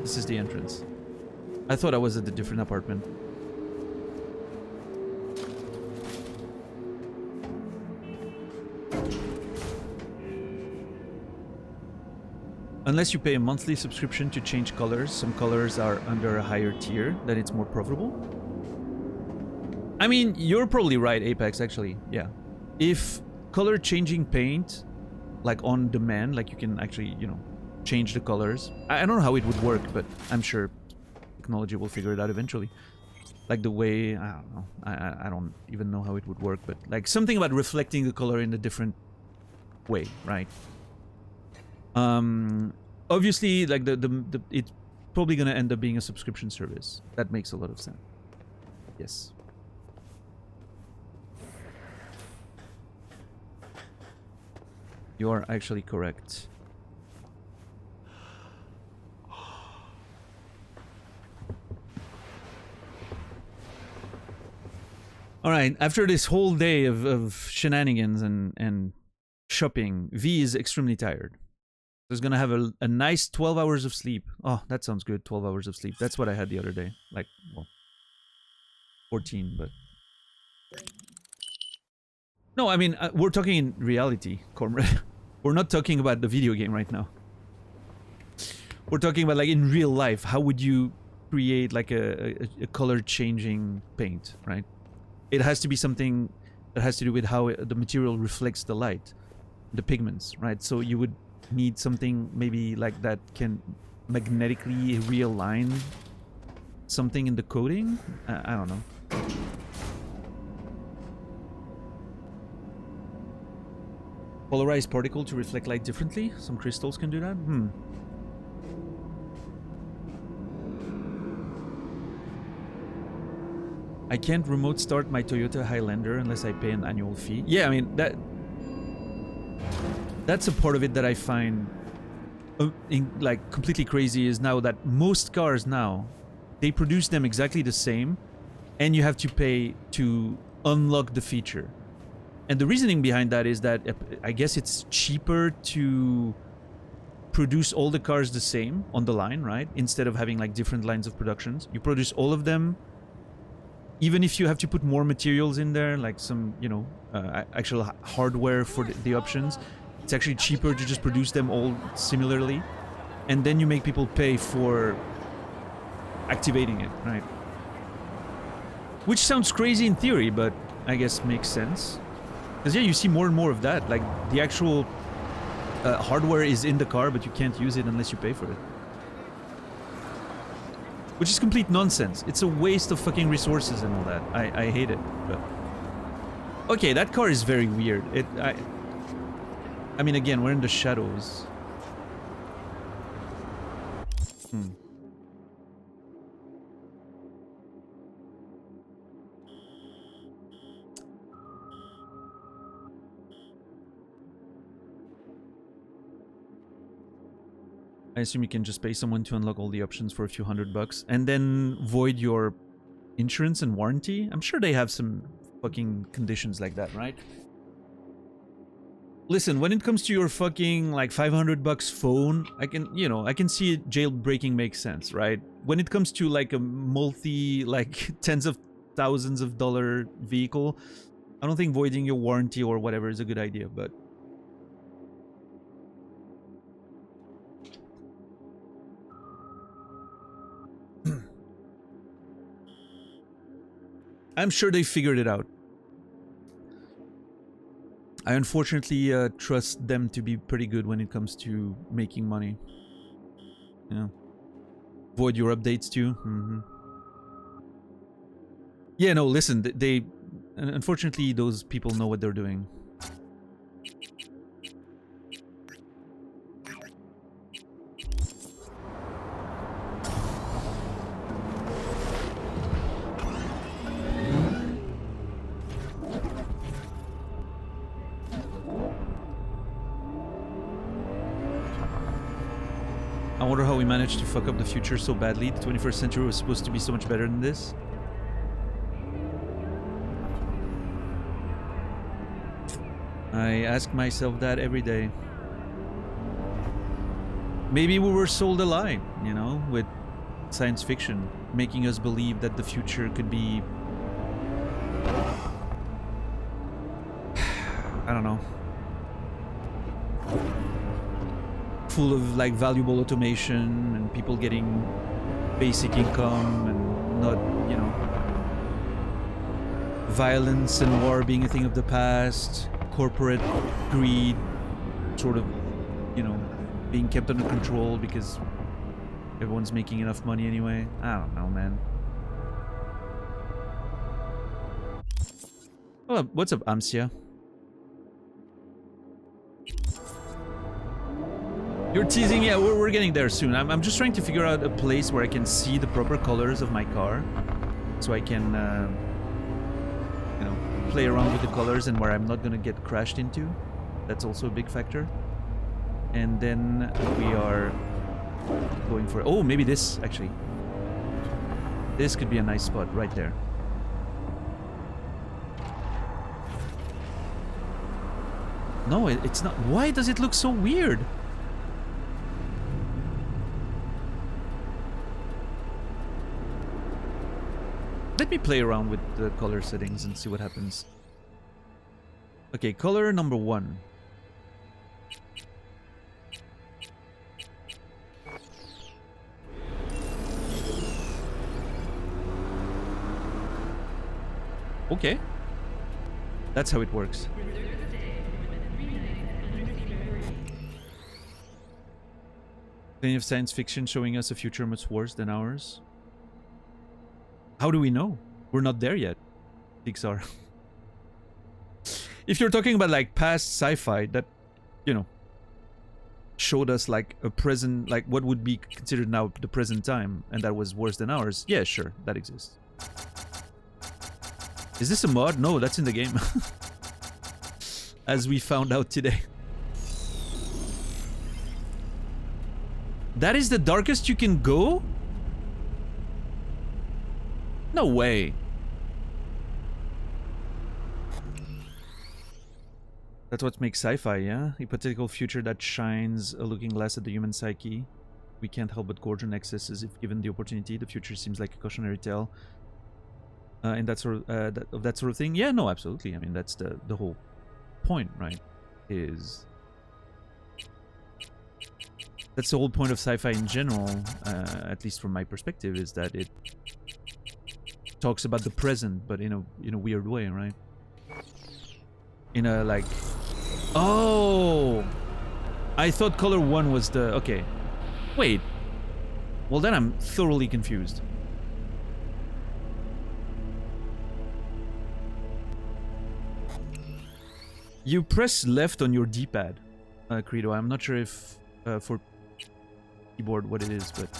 [SPEAKER 1] This is the entrance. I thought I was at a different apartment. Unless you pay a monthly subscription to change colors, some colors are under a higher tier, then it's more profitable. I mean, you're probably right, Apex, actually. Yeah. If color changing paint, like on demand, like you can actually, you know, change the colors. I don't know how it would work, but I'm sure technology will figure it out eventually. Like the way, I don't know, I don't even know how it would work, but like something about reflecting the color in a different way, right? Obviously, like it's probably gonna end up being a subscription service. That makes a lot of sense. Yes. You are actually correct. All right, after this whole day of shenanigans and shopping, V is extremely tired. He's gonna have a nice 12 hours of sleep. Oh, that sounds good, 12 hours of sleep. That's what I had the other day. Like, well, 14, but... No, I mean, we're talking in reality, Cormorant. We're not talking about the video game right now. We're talking about, like, in real life. How would you create, like, a color-changing paint, right? It has to be something that has to do with how the material reflects the light, the pigments, right? So you would need something maybe like that can magnetically realign something in the coating? I don't know. Polarized particle to reflect light differently? Some crystals can do that? I can't remote start my Toyota Highlander unless I pay an annual fee. Yeah, I mean, that's a part of it that I find like completely crazy, is now that most cars now, they produce them exactly the same and you have to pay to unlock the feature. And the reasoning behind that is that I guess it's cheaper to produce all the cars the same on the line, right? Instead of having like different lines of productions. You produce all of them, even if you have to put more materials in there, like some, you know, actual hardware for the options. It's actually cheaper to just produce them all similarly, and then you make people pay for activating it, right? Which sounds crazy in theory, but I guess makes sense. Because yeah, you see more and more of that. Like the actual hardware is in the car, but you can't use it unless you pay for it. Which is complete nonsense. It's a waste of fucking resources and all that. I hate it, but... Okay, that car is very weird. I mean, again, we're in the shadows. I assume you can just pay someone to unlock all the options for a few $100 and then void your insurance and warranty. I'm sure they have some fucking conditions like that, right? Listen, when it comes to your fucking like $500 phone, I can see jailbreaking makes sense, right? When it comes to like a multi, like tens of thousands of dollar vehicle, I don't think voiding your warranty or whatever is a good idea, but... I'm sure they figured it out. I unfortunately trust them to be pretty good when it comes to making money. Yeah. Void your updates too. Yeah, no, listen, they... Unfortunately, those people know what they're doing. I wonder how we managed to fuck up the future so badly. The 21st century was supposed to be so much better than this. I ask myself that every day. Maybe we were sold a lie, you know, with science fiction, making us believe that the future could be... I don't know. Full of like valuable automation and people getting basic income and not, you know, violence and war being a thing of the past, corporate greed sort of, you know, being kept under control because everyone's making enough money anyway. I don't know, man. Oh, what's up, Amsia? You're teasing? Yeah, we're getting there soon. I'm just trying to figure out a place where I can see the proper colors of my car, so I can, you know, play around with the colors and where I'm not gonna get crashed into. That's also a big factor. And then we are going for... Oh, maybe this, actually. This could be a nice spot right there. No, it's not. Why does it look so weird? Let me play around with the color settings and see what happens. Okay, color number 1. Okay. That's how it works. Plenty of science fiction showing us a future much worse than ours. How do we know? We're not there yet, Pixar. If you're talking about like past sci-fi that, you know, showed us like a present, like what would be considered now the present time, and that was worse than ours, yeah, sure, that exists. Is this a mod? No, that's in the game. As we found out today. That is the darkest you can go? No way. That's what makes sci-fi, yeah? Hypothetical future that shines a looking glass at the human psyche. We can't help but gorge on excesses if given the opportunity. The future seems like a cautionary tale. And that sort of, that sort of thing. Yeah, no, absolutely. I mean, that's the whole point, right? Is... That's the whole point of sci-fi in general, at least from my perspective, is that it talks about the present, but in a weird way, right? In a like... Oh! I thought color 1 was the... Okay. Wait. Well, then I'm thoroughly confused. You press left on your D-pad, Credo. I'm not sure if for keyboard what it is, but...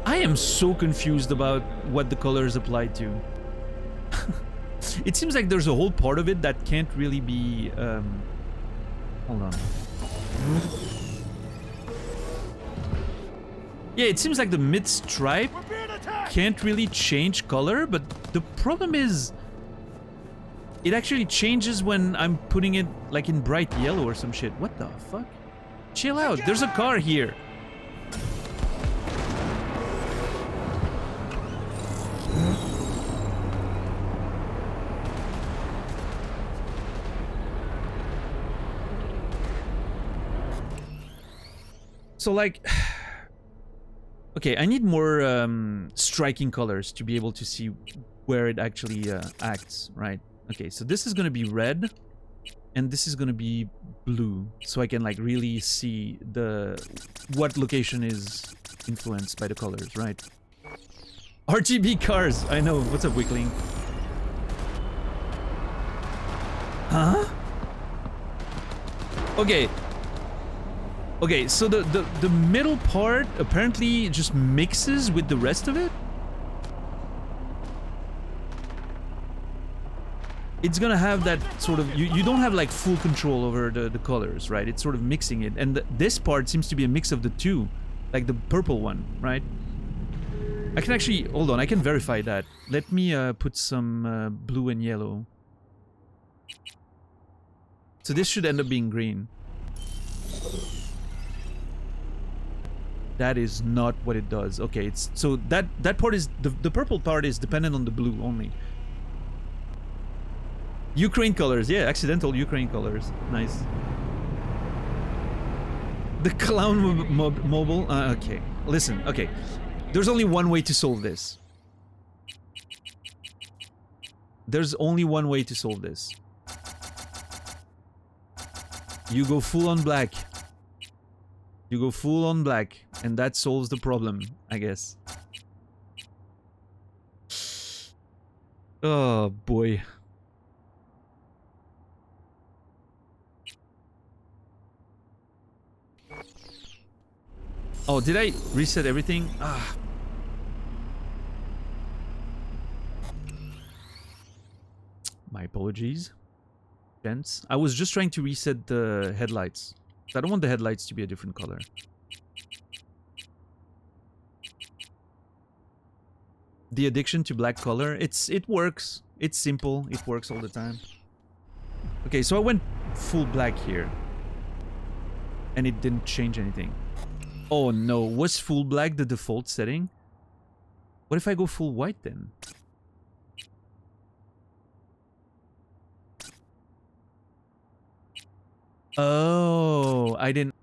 [SPEAKER 1] I am so confused about what the colors apply to. It seems like there's a whole part of it that can't really be... Hold on. Yeah, it seems like the mid-stripe can't really change color, but the problem is... It actually changes when I'm putting it like in bright yellow or some shit. What the fuck? Chill out, there's a car here. So like, okay, I need more striking colors to be able to see where it actually acts, right? Okay, so this is gonna be red, and this is gonna be blue, so I can like really see what location is influenced by the colors, right? RGB cars, I know. What's up, Wickling? Huh? Okay. Okay, so the middle part apparently just mixes with the rest of it? it's gonna have that sort of, you don't have like full control over the colors, right? It's sort of mixing it, and this part seems to be a mix of the two, like the purple one, right? I can actually, hold on, I can verify that. Let me put some blue and yellow. So this should end up being green. That is not what it does. Okay, it's so that part is the purple part is dependent on the blue only. Ukraine colors, yeah, accidental Ukraine colors. Nice. The clown mobile. Okay, listen. Okay, there's only one way to solve this. There's only one way to solve this. You go full on black. You go full on black, and that solves the problem, I guess. Oh boy. Oh, did I reset everything? Ah. My apologies. Gents. I was just trying to reset the headlights. I don't want the headlights to be a different color. The addiction to black color, it works. It's simple. It works all the time. Okay, so I went full black here. And it didn't change anything. Oh no, was full black the default setting? What if I go full white then? Oh, I didn't...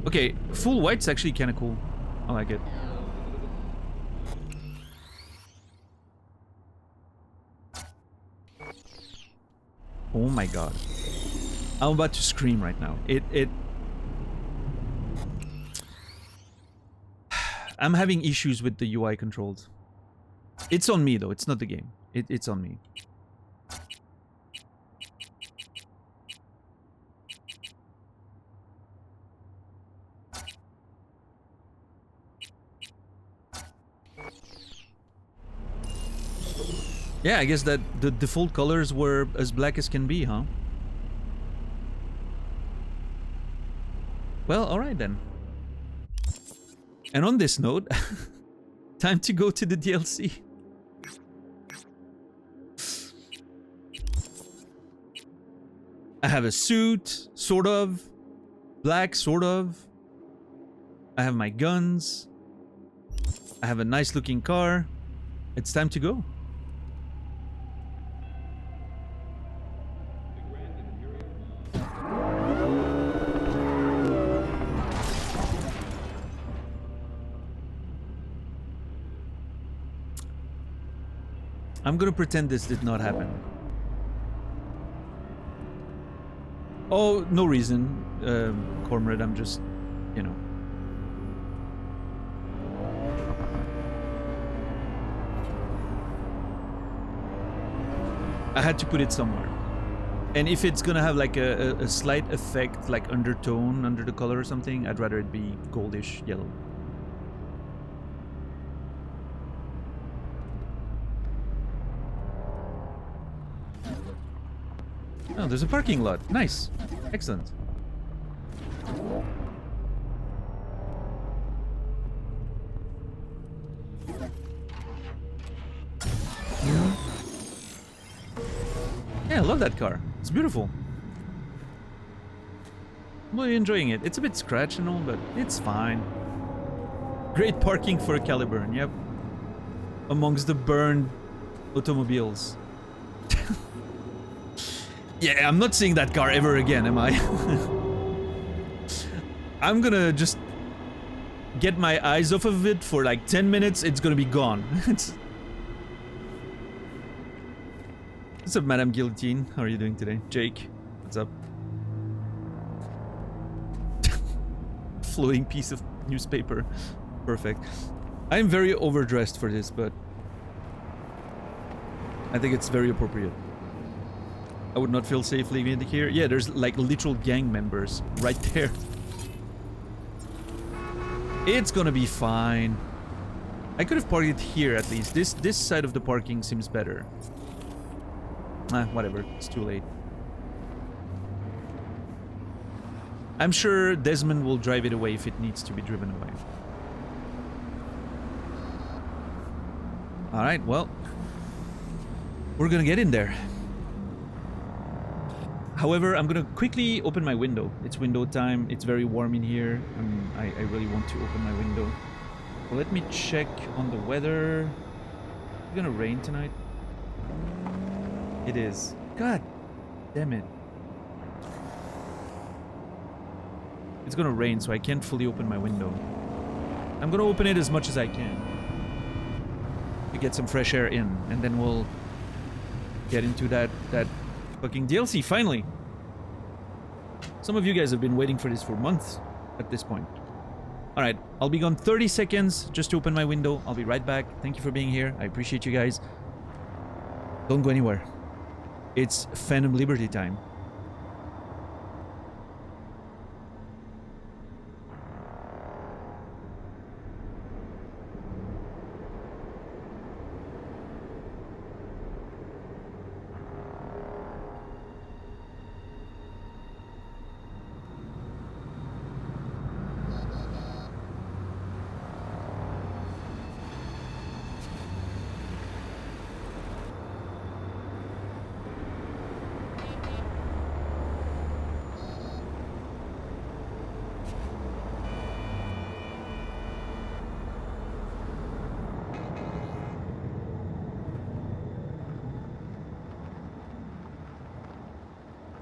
[SPEAKER 1] Okay, full white's actually kind of cool. I like it. Oh my god. I'm about to scream right now. I'm having issues with the UI controls. It's on me though, it's not the game. It's on me. Yeah, I guess that the default colors were as black as can be, huh? Well, alright then. And on this note, time to go to the DLC. I have a suit, sort of. Black, sort of. I have my guns. I have a nice looking car. It's time to go. I'm gonna pretend this did not happen. Oh, no reason, Cormorant, I'm just, you know. I had to put it somewhere. And if it's gonna have like a slight effect, like undertone under the color or something, I'd rather it be goldish yellow. Oh, there's a parking lot. Nice. Excellent. Yeah, I love that car. It's beautiful. I'm really enjoying it. It's a bit scratched and all, but it's fine. Great parking for a Caliburn, yep. Amongst the burned automobiles. Yeah, I'm not seeing that car ever again, am I? I'm gonna just get my eyes off of it for like 10 minutes, it's gonna be gone. What's up, Madame Guillotine? How are you doing today? Jake, what's up? Floating piece of newspaper. Perfect. I'm very overdressed for this, but I think it's very appropriate. I would not feel safe leaving it here. Yeah, there's like literal gang members right there. It's gonna be fine. I could have parked it here at least. This side of the parking seems better. Whatever. It's too late. I'm sure Desmond will drive it away if it needs to be driven away. Alright, well. We're gonna get in there. However, I'm gonna quickly open my window. It's window time. It's very warm in here. I really want to open my window. So let me check on the weather. It's gonna rain tonight. It is. God damn it. It's gonna rain, so I can't fully open my window. I'm gonna open it as much as I can to get some fresh air in, and then we'll get into that fucking DLC, finally. Some of you guys have been waiting for this for months at this point. Alright, I'll be gone 30 seconds just to open my window. I'll be right back. Thank you for being here. I appreciate you guys. Don't go anywhere. It's Phantom Liberty time.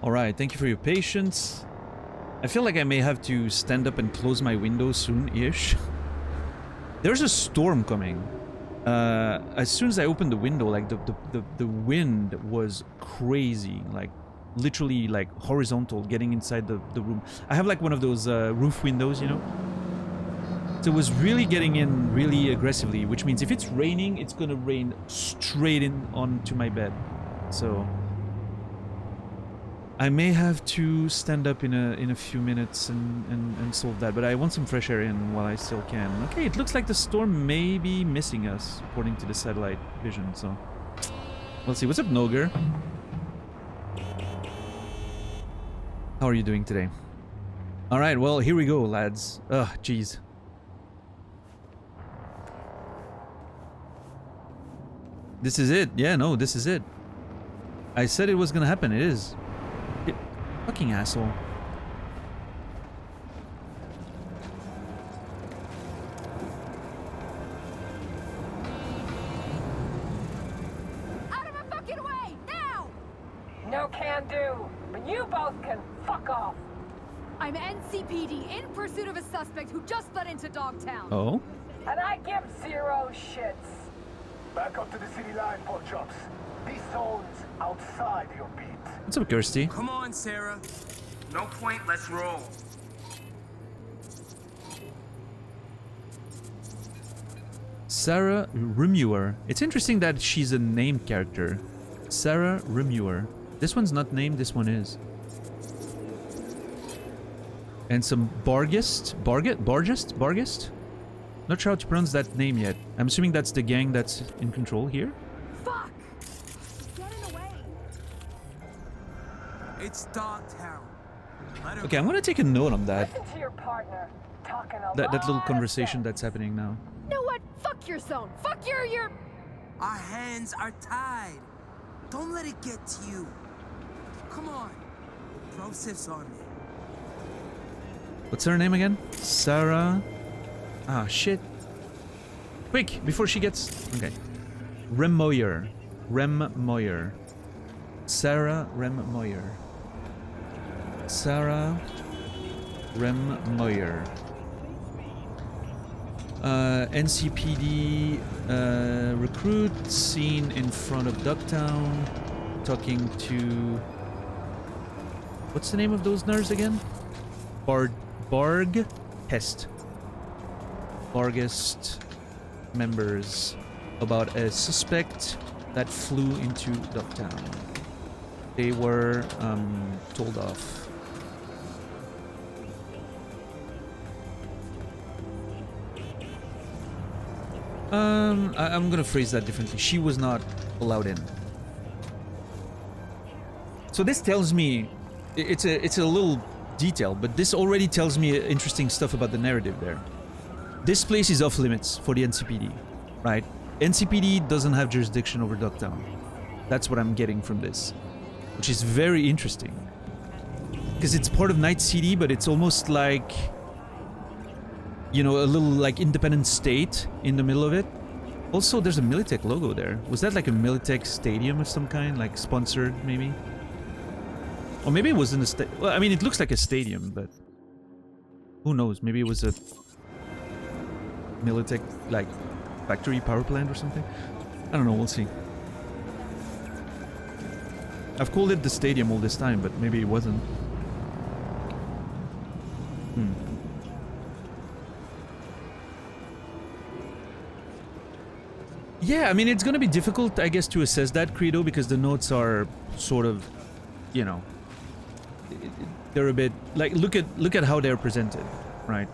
[SPEAKER 1] Alright, thank you for your patience. I feel like I may have to stand up and close my window soon-ish. There's a storm coming. As soon as I opened the window, like the wind was crazy, like literally like horizontal, getting inside the room. I have like one of those roof windows, you know? So it was really getting in really aggressively, which means if it's raining, it's gonna rain straight in onto my bed. So I may have to stand up in a few minutes and solve that, but I want some fresh air in while I still can. Okay, it looks like the storm may be missing us, according to the satellite vision, so we'll see. What's up, Noger? How are you doing today? Alright, well, here we go, lads. Ugh, jeez. This is it. Yeah, no, this is it. I said it was gonna happen. It is. Fucking asshole.
[SPEAKER 11] Out of my fucking way! Now! No can do. But you both can fuck off. I'm NCPD in pursuit of a suspect who just fled into Dogtown.
[SPEAKER 1] Oh?
[SPEAKER 11] And I give zero shits.
[SPEAKER 13] Back up to the city line, pork chops. This zone's outside your beat.
[SPEAKER 1] What's up, Kirsty?
[SPEAKER 14] Come on, Sarah. No point, let's roll.
[SPEAKER 1] Sarah Remuer. It's interesting that she's a named character. Sarah Remuer. This one's not named, this one is. And some Bargist? Bargist? Not sure how to pronounce that name yet. I'm assuming that's the gang that's in control here.
[SPEAKER 11] Fuck! Get in the way.
[SPEAKER 14] It's Dogtown.
[SPEAKER 1] Okay, I'm gonna take a note on that.
[SPEAKER 11] Listen to your partner. Talking a
[SPEAKER 1] That little
[SPEAKER 11] lot
[SPEAKER 1] conversation
[SPEAKER 11] of
[SPEAKER 1] that's happening now.
[SPEAKER 11] You know what? Fuck your zone. Fuck your...
[SPEAKER 14] Our hands are tied. Don't let it get to you. Come on. Process on me.
[SPEAKER 1] What's her name again? Sarah... Ah, shit. Quick, before she gets... Okay. Remoyer. Sarah Remoyer. Sarah Remoyer. NCPD recruit seen in front of Ducktown talking to... What's the name of those nerds again? Bargist members about a suspect that flew into Ducktown. They were told off. I'm gonna phrase that differently. She was not allowed in. So this tells me, it's a little detail, but this already tells me interesting stuff about the narrative there. This place is off limits for the NCPD, right? NCPD doesn't have jurisdiction over Ducktown. That's what I'm getting from this, which is very interesting. Because it's part of Night City, but it's almost like, you know, a little like independent state in the middle of it. Also, there's a Militech logo there. Was that like a Militech stadium of some kind? Like sponsored, maybe? Or maybe it was in a well, I mean, it looks like a stadium, but who knows? Maybe it was a Militech, like, factory power plant or something? I don't know, we'll see. I've called it the stadium all this time, but maybe it wasn't. Yeah, I mean, it's gonna be difficult, I guess, to assess that, Credo, because the notes are sort of, you know, they're a bit like, look at how they're presented, right?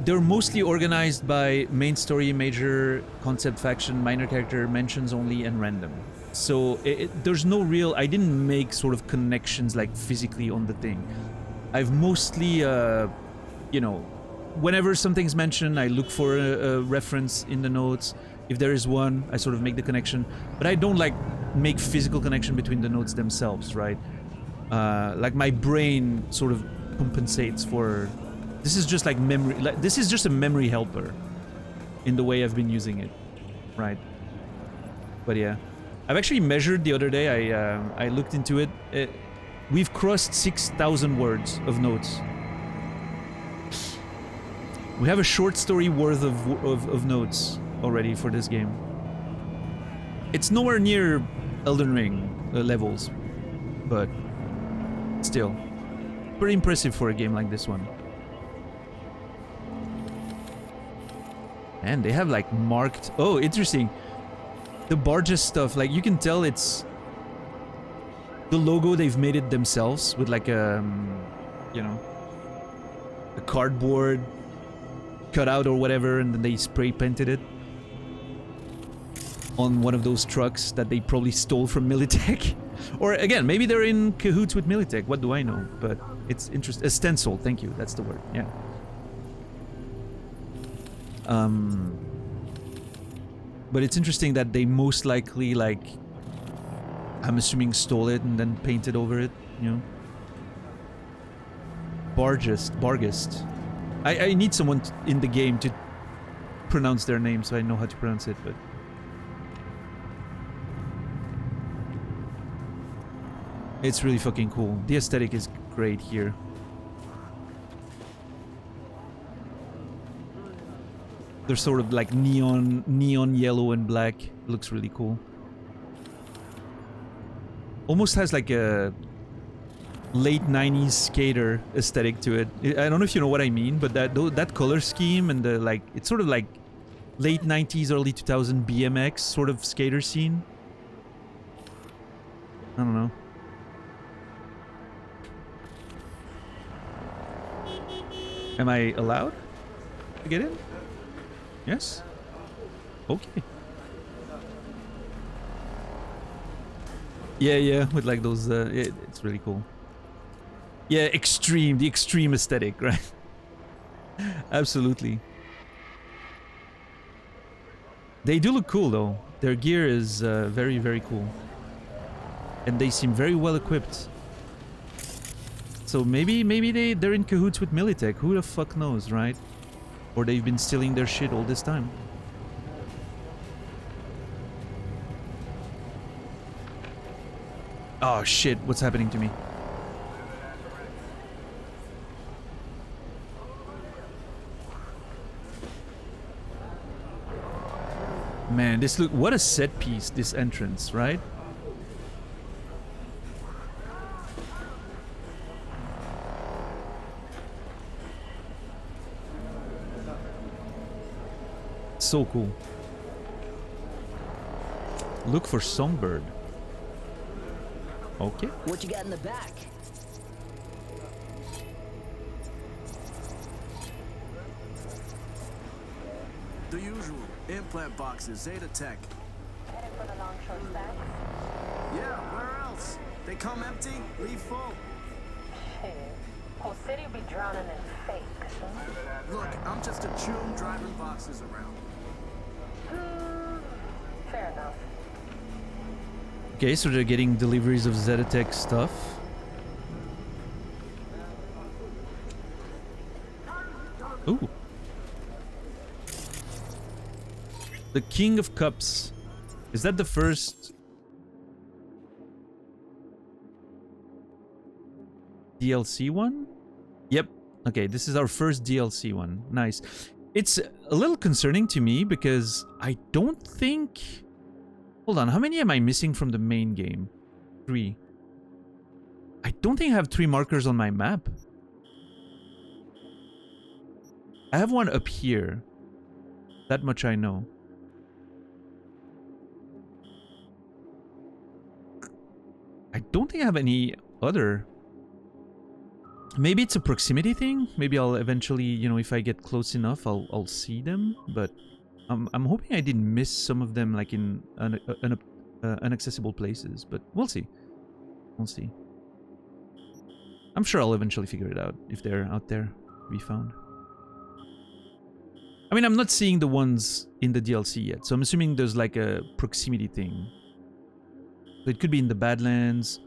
[SPEAKER 1] They're mostly organized by main story, major concept, faction, minor character, mentions only, and random. So there's no real, I didn't make sort of connections like physically on the thing. I've mostly, you know, whenever something's mentioned, I look for a reference in the notes. If there is one, I sort of make the connection. But I don't like make physical connection between the notes themselves, right? Like my brain sort of compensates for... This is just like memory... Like, this is just a memory helper in the way I've been using it, right? But yeah. I've actually measured the other day, I looked into it. We've crossed 6,000 words of notes. We have a short story worth of notes already for this game. It's nowhere near Elden Ring levels, but still. Pretty impressive for a game like this one. And they have like marked... Oh, interesting. The barges stuff, like you can tell it's... The logo, they've made it themselves with like a, you know, a cardboard cutout or whatever, and then they spray painted it on one of those trucks that they probably stole from Militech. Or again, maybe they're in cahoots with Militech, what do I know? But it's interesting. A stencil, thank you, that's the word, yeah. But it's interesting that they most likely, like, I'm assuming stole it and then painted over it, you know? Bargist. I need someone in the game to pronounce their name so I know how to pronounce it, but... It's really fucking cool. The aesthetic is great here. They're sort of like neon yellow and black. It looks really cool. Almost has like a late 90s skater aesthetic to it. I don't know if you know what I mean, but that color scheme and the like, it's sort of like late 90s, early 2000 BMX sort of skater scene. I don't know. Am I allowed to get in? Yes? Okay. Yeah, with like those, it's really cool. Yeah, the extreme aesthetic, right? Absolutely. They do look cool though. Their gear is very, very cool. And they seem very well equipped. So maybe they're in cahoots with Militech. Who the fuck knows, right? Or they've been stealing their shit all this time. Oh shit, what's happening to me? Man, what a set piece, this entrance, right? So cool. Look for Songbird. Okay.
[SPEAKER 15] What you got in the back?
[SPEAKER 14] The usual. Implant boxes, Zeta Tech.
[SPEAKER 11] Headed for the Longshore stacks?
[SPEAKER 14] Yeah, where else? They come empty, leave full.
[SPEAKER 11] Shit. Whole city be drowning in fakes.
[SPEAKER 14] Look, I'm just a chum driving boxes around.
[SPEAKER 11] Fair enough.
[SPEAKER 1] Okay, so they're getting deliveries of Zetatech stuff. Ooh. The King of Cups. Is that the first DLC one? Yep. Okay, this is our first DLC one. Nice. It's a little concerning to me because I don't think... Hold on, how many am I missing from the main game? 3. I don't think I have 3 markers on my map. I have one up here. That much I know. I don't think I have any other. Maybe it's a proximity thing. Maybe I'll eventually, you know, if I get close enough, I'll see them. But I'm hoping I didn't miss some of them, like in inaccessible places. But we'll see. We'll see. I'm sure I'll eventually figure it out if they're out there to be found. I mean, I'm not seeing the ones in the DLC yet, so I'm assuming there's like a proximity thing. So it could be in the Badlands.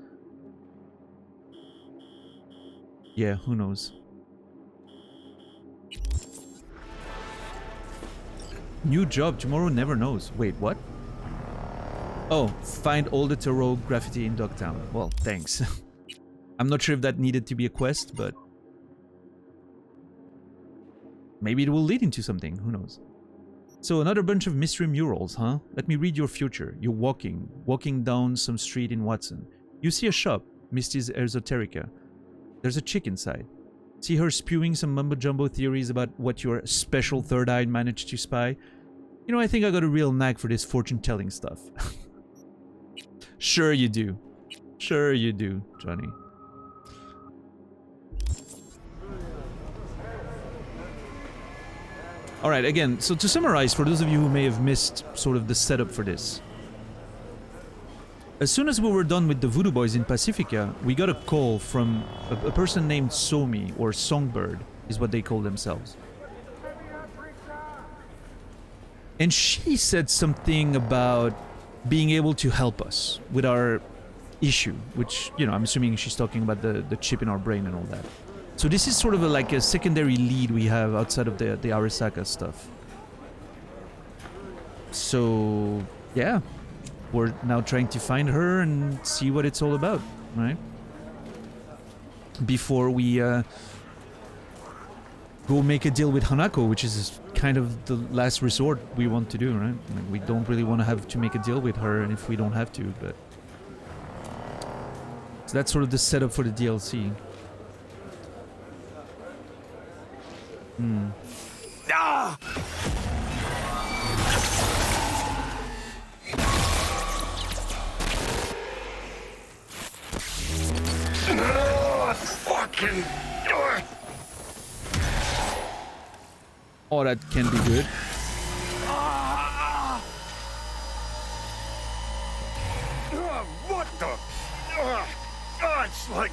[SPEAKER 1] Yeah, who knows? New job tomorrow, never knows. Wait, what? Oh, find all the Tarot graffiti in Dogtown. Well, thanks. I'm not sure if that needed to be a quest, but maybe it will lead into something, who knows. So another bunch of mystery murals, huh? Let me read your future. You're walking down some street in Watson. You see a shop, Misty's Esoterica. There's a chick inside. See her spewing some mumbo-jumbo theories about what your special third eye managed to spy? You know, I think I got a real knack for this fortune-telling stuff. Sure you do. Sure you do, Johnny. Alright, again, so to summarize, for those of you who may have missed sort of the setup for this. As soon as we were done with the Voodoo Boys in Pacifica, we got a call from a person named Somi, or Songbird, is what they call themselves. And she said something about being able to help us with our issue, which, you know, I'm assuming she's talking about the chip in our brain and all that. So this is sort of like a secondary lead we have outside of the Arasaka stuff. So, yeah. We're now trying to find her and see what it's all about, right? Before we go make a deal with Hanako, which is kind of the last resort we want to do, right? Like, we don't really want to have to make a deal with her if we don't have to, but... So that's sort of the setup for the DLC.
[SPEAKER 14] Ah!
[SPEAKER 5] Fucking...
[SPEAKER 1] Oh, that can be good.
[SPEAKER 5] What the? It's like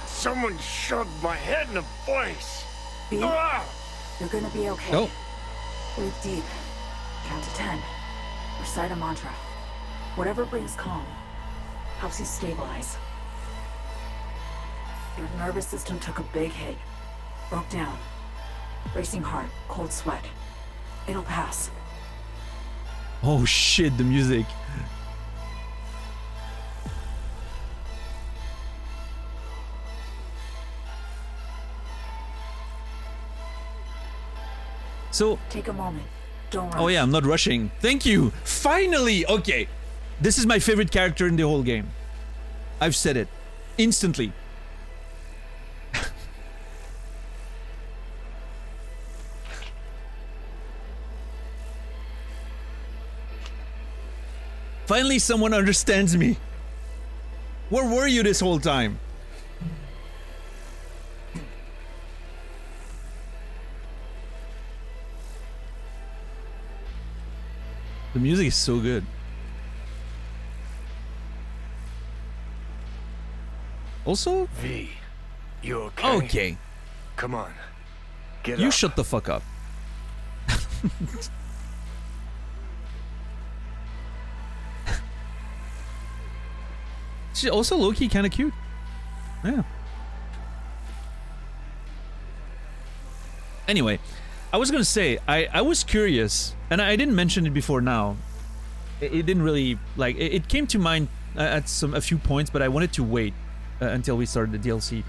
[SPEAKER 5] someone shoved my head in a place.
[SPEAKER 15] B, you're gonna be okay.
[SPEAKER 1] Oh.
[SPEAKER 15] Breathe deep. Count to 10. Recite a mantra. Whatever brings calm helps you stabilize. Your nervous system took a big hit. Broke down. Racing heart, cold sweat. It'll pass.
[SPEAKER 1] Oh shit, the music. So...
[SPEAKER 15] Take a moment. Don't rush.
[SPEAKER 1] Oh yeah, I'm not rushing. Thank you! Finally! Okay. This is my favorite character in the whole game. I've said it. Instantly. Finally someone understands me. Where were you this whole time? The music is so good. Also,
[SPEAKER 5] V, you okay?
[SPEAKER 1] Okay.
[SPEAKER 5] Come on. Get
[SPEAKER 1] You
[SPEAKER 5] up.
[SPEAKER 1] shut the fuck up. She's also low-key kind of cute. Yeah. Anyway, I was gonna say, I was curious, and I didn't mention it before now. It didn't really, like, it came to mind at a few points, but I wanted to wait until we started the DLC.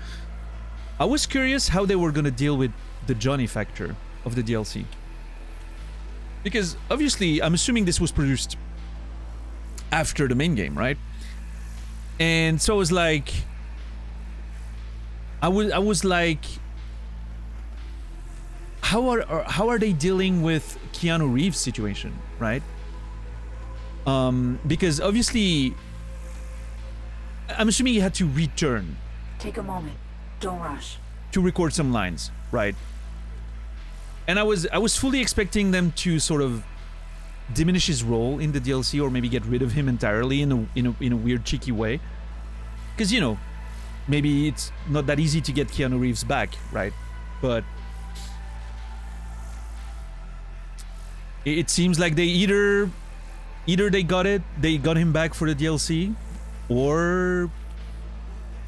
[SPEAKER 1] I was curious how they were gonna deal with the Johnny factor of the DLC. Because, obviously, I'm assuming this was produced after the main game, right? And so I was like... I was like... How are they dealing with Keanu Reeves' situation, right? Because obviously... I'm assuming he had to return.
[SPEAKER 15] Take a moment. Don't rush.
[SPEAKER 1] To record some lines, right? And I was fully expecting them to sort of diminish his role in the DLC, or maybe get rid of him entirely in a weird cheeky way, because, you know, maybe it's not that easy to get Keanu Reeves back, right? But it seems like they either they got him back for the DLC, or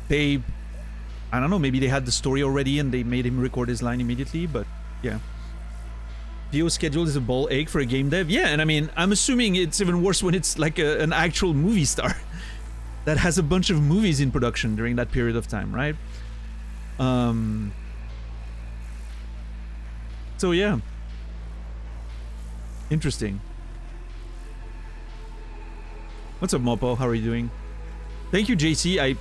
[SPEAKER 1] they, I don't know, maybe they had the story already and they made him record his line immediately. But yeah, PO schedule is a ball ache for a game dev. Yeah, and I mean, I'm assuming it's even worse when it's like an actual movie star that has a bunch of movies in production during that period of time, right? So yeah, interesting. What's up, Mopo? How are you doing? Thank you, JC. I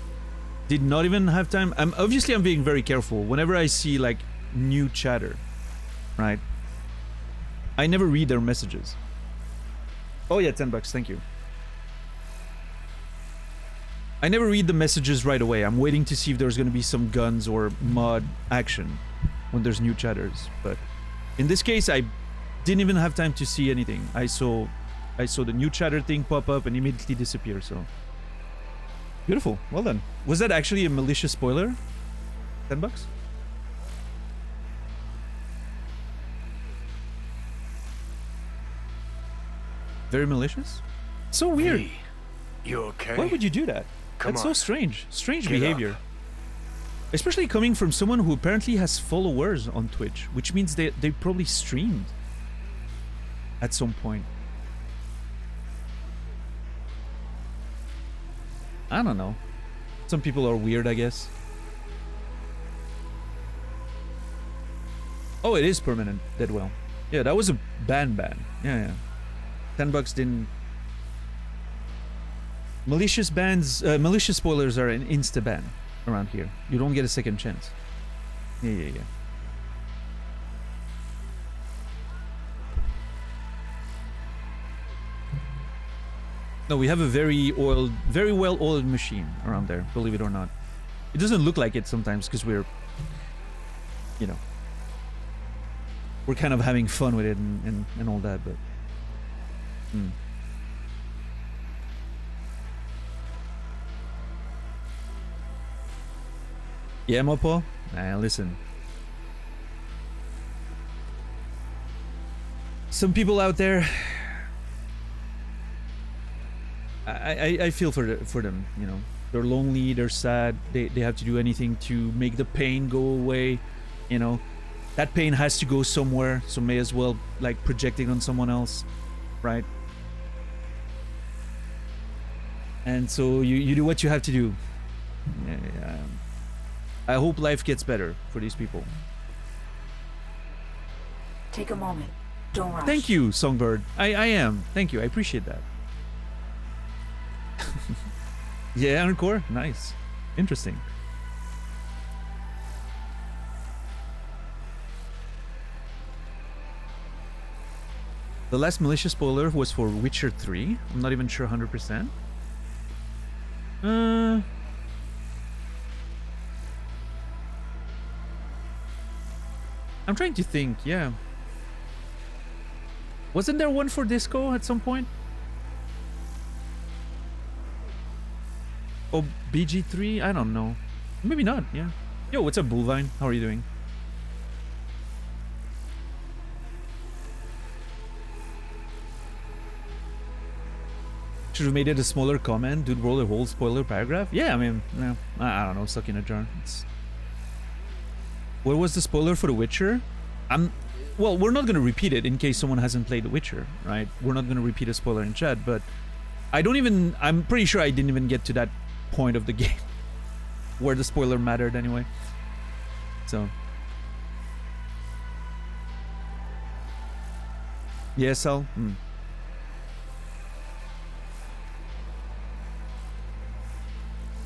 [SPEAKER 1] did not even have time. I'm being very careful whenever I see like new chatter, right? I never read their messages. Oh yeah, $10. Thank you. I never read the messages right away. I'm waiting to see if there's going to be some guns or mod action when there's new chatters. But in this case, I didn't even have time to see anything. I saw the new chatter thing pop up and immediately disappear. So beautiful. Well done. Was that actually a malicious spoiler? $10? Very malicious? So weird.
[SPEAKER 5] V, you okay?
[SPEAKER 1] Why would you do that?
[SPEAKER 5] Come
[SPEAKER 1] That's
[SPEAKER 5] on.
[SPEAKER 1] so strange. Strange
[SPEAKER 5] Get
[SPEAKER 1] behavior.
[SPEAKER 5] up.
[SPEAKER 1] Especially coming from someone who apparently has followers on Twitch, which means they probably streamed at some point. I don't know. Some people are weird, I guess. Oh, it is permanent, Deadwell. Yeah, that was a ban. Yeah. $10 didn't... Malicious bans, malicious spoilers are an insta-ban around here. You don't get a second chance. Yeah. No, we have a very well-oiled machine around there, believe it or not. It doesn't look like it sometimes because we're, you know, we're kind of having fun with it and all that, but... Yeah, Mopo? Listen. Some people out there... I feel for them, you know. They're lonely, they're sad, they have to do anything to make the pain go away, you know. That pain has to go somewhere, so may as well, like, project it on someone else, right? And so you do what you have to do. Yeah. I hope life gets better for these people.
[SPEAKER 15] Take a moment. Don't rush.
[SPEAKER 1] Thank you, Songbird. I am. Thank you. I appreciate that. Yeah, Encore? Nice. Interesting. The last malicious spoiler was for Witcher 3. I'm not even sure 100%. I'm trying to think, yeah. Wasn't there one for Disco at some point? Oh, BG3? I don't know. Maybe not, yeah. Yo, what's up, Bullvine? How are you doing? Should have made it a smaller comment. Dude, roll a whole spoiler paragraph? Yeah, I mean, no, I don't know, stuck in a jar. What was the spoiler for The Witcher? Well, we're not going to repeat it in case someone hasn't played The Witcher, right? We're not going to repeat a spoiler in chat, but I'm pretty sure I didn't even get to that point of the game where the spoiler mattered anyway. So. Yes, Al?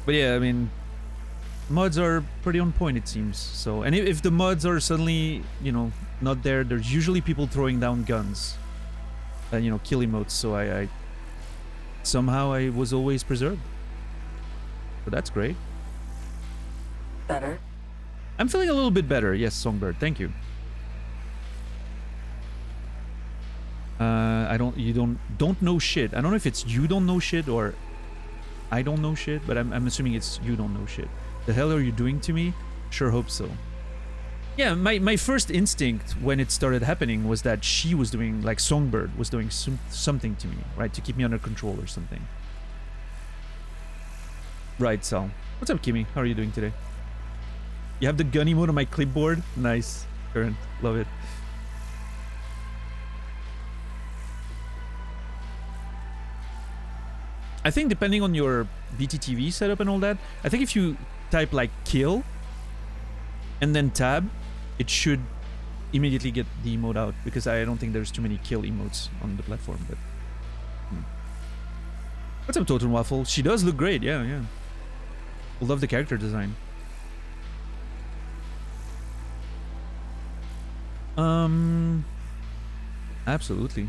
[SPEAKER 1] But yeah, I mean, mods are pretty on point, it seems. So, and if the mods are suddenly, you know, not there, there's usually people throwing down guns and, you know, kill emotes. So I somehow I was always preserved. So that's great.
[SPEAKER 15] Better?
[SPEAKER 1] I'm feeling a little bit better. Yes, Songbird, thank you. You don't know shit. I don't know if it's you don't know shit or I don't know shit, but I'm assuming it's you don't know shit. The hell are you doing to me? Sure hope so. Yeah, my first instinct when it started happening was that she was doing, like Songbird was doing something to me, right? To keep me under control or something. Right, Sal. What's up, Kimmy? How are you doing today? You have the gun emote on my clipboard? Nice. Current. Love it. I think depending on your BTTV setup and all that, I think if you type like kill and then tab, it should immediately get the emote out, because I don't think there's too many kill emotes on the platform. But what's up, Totem Waffle? She does look great. Yeah. Love the character design. Absolutely.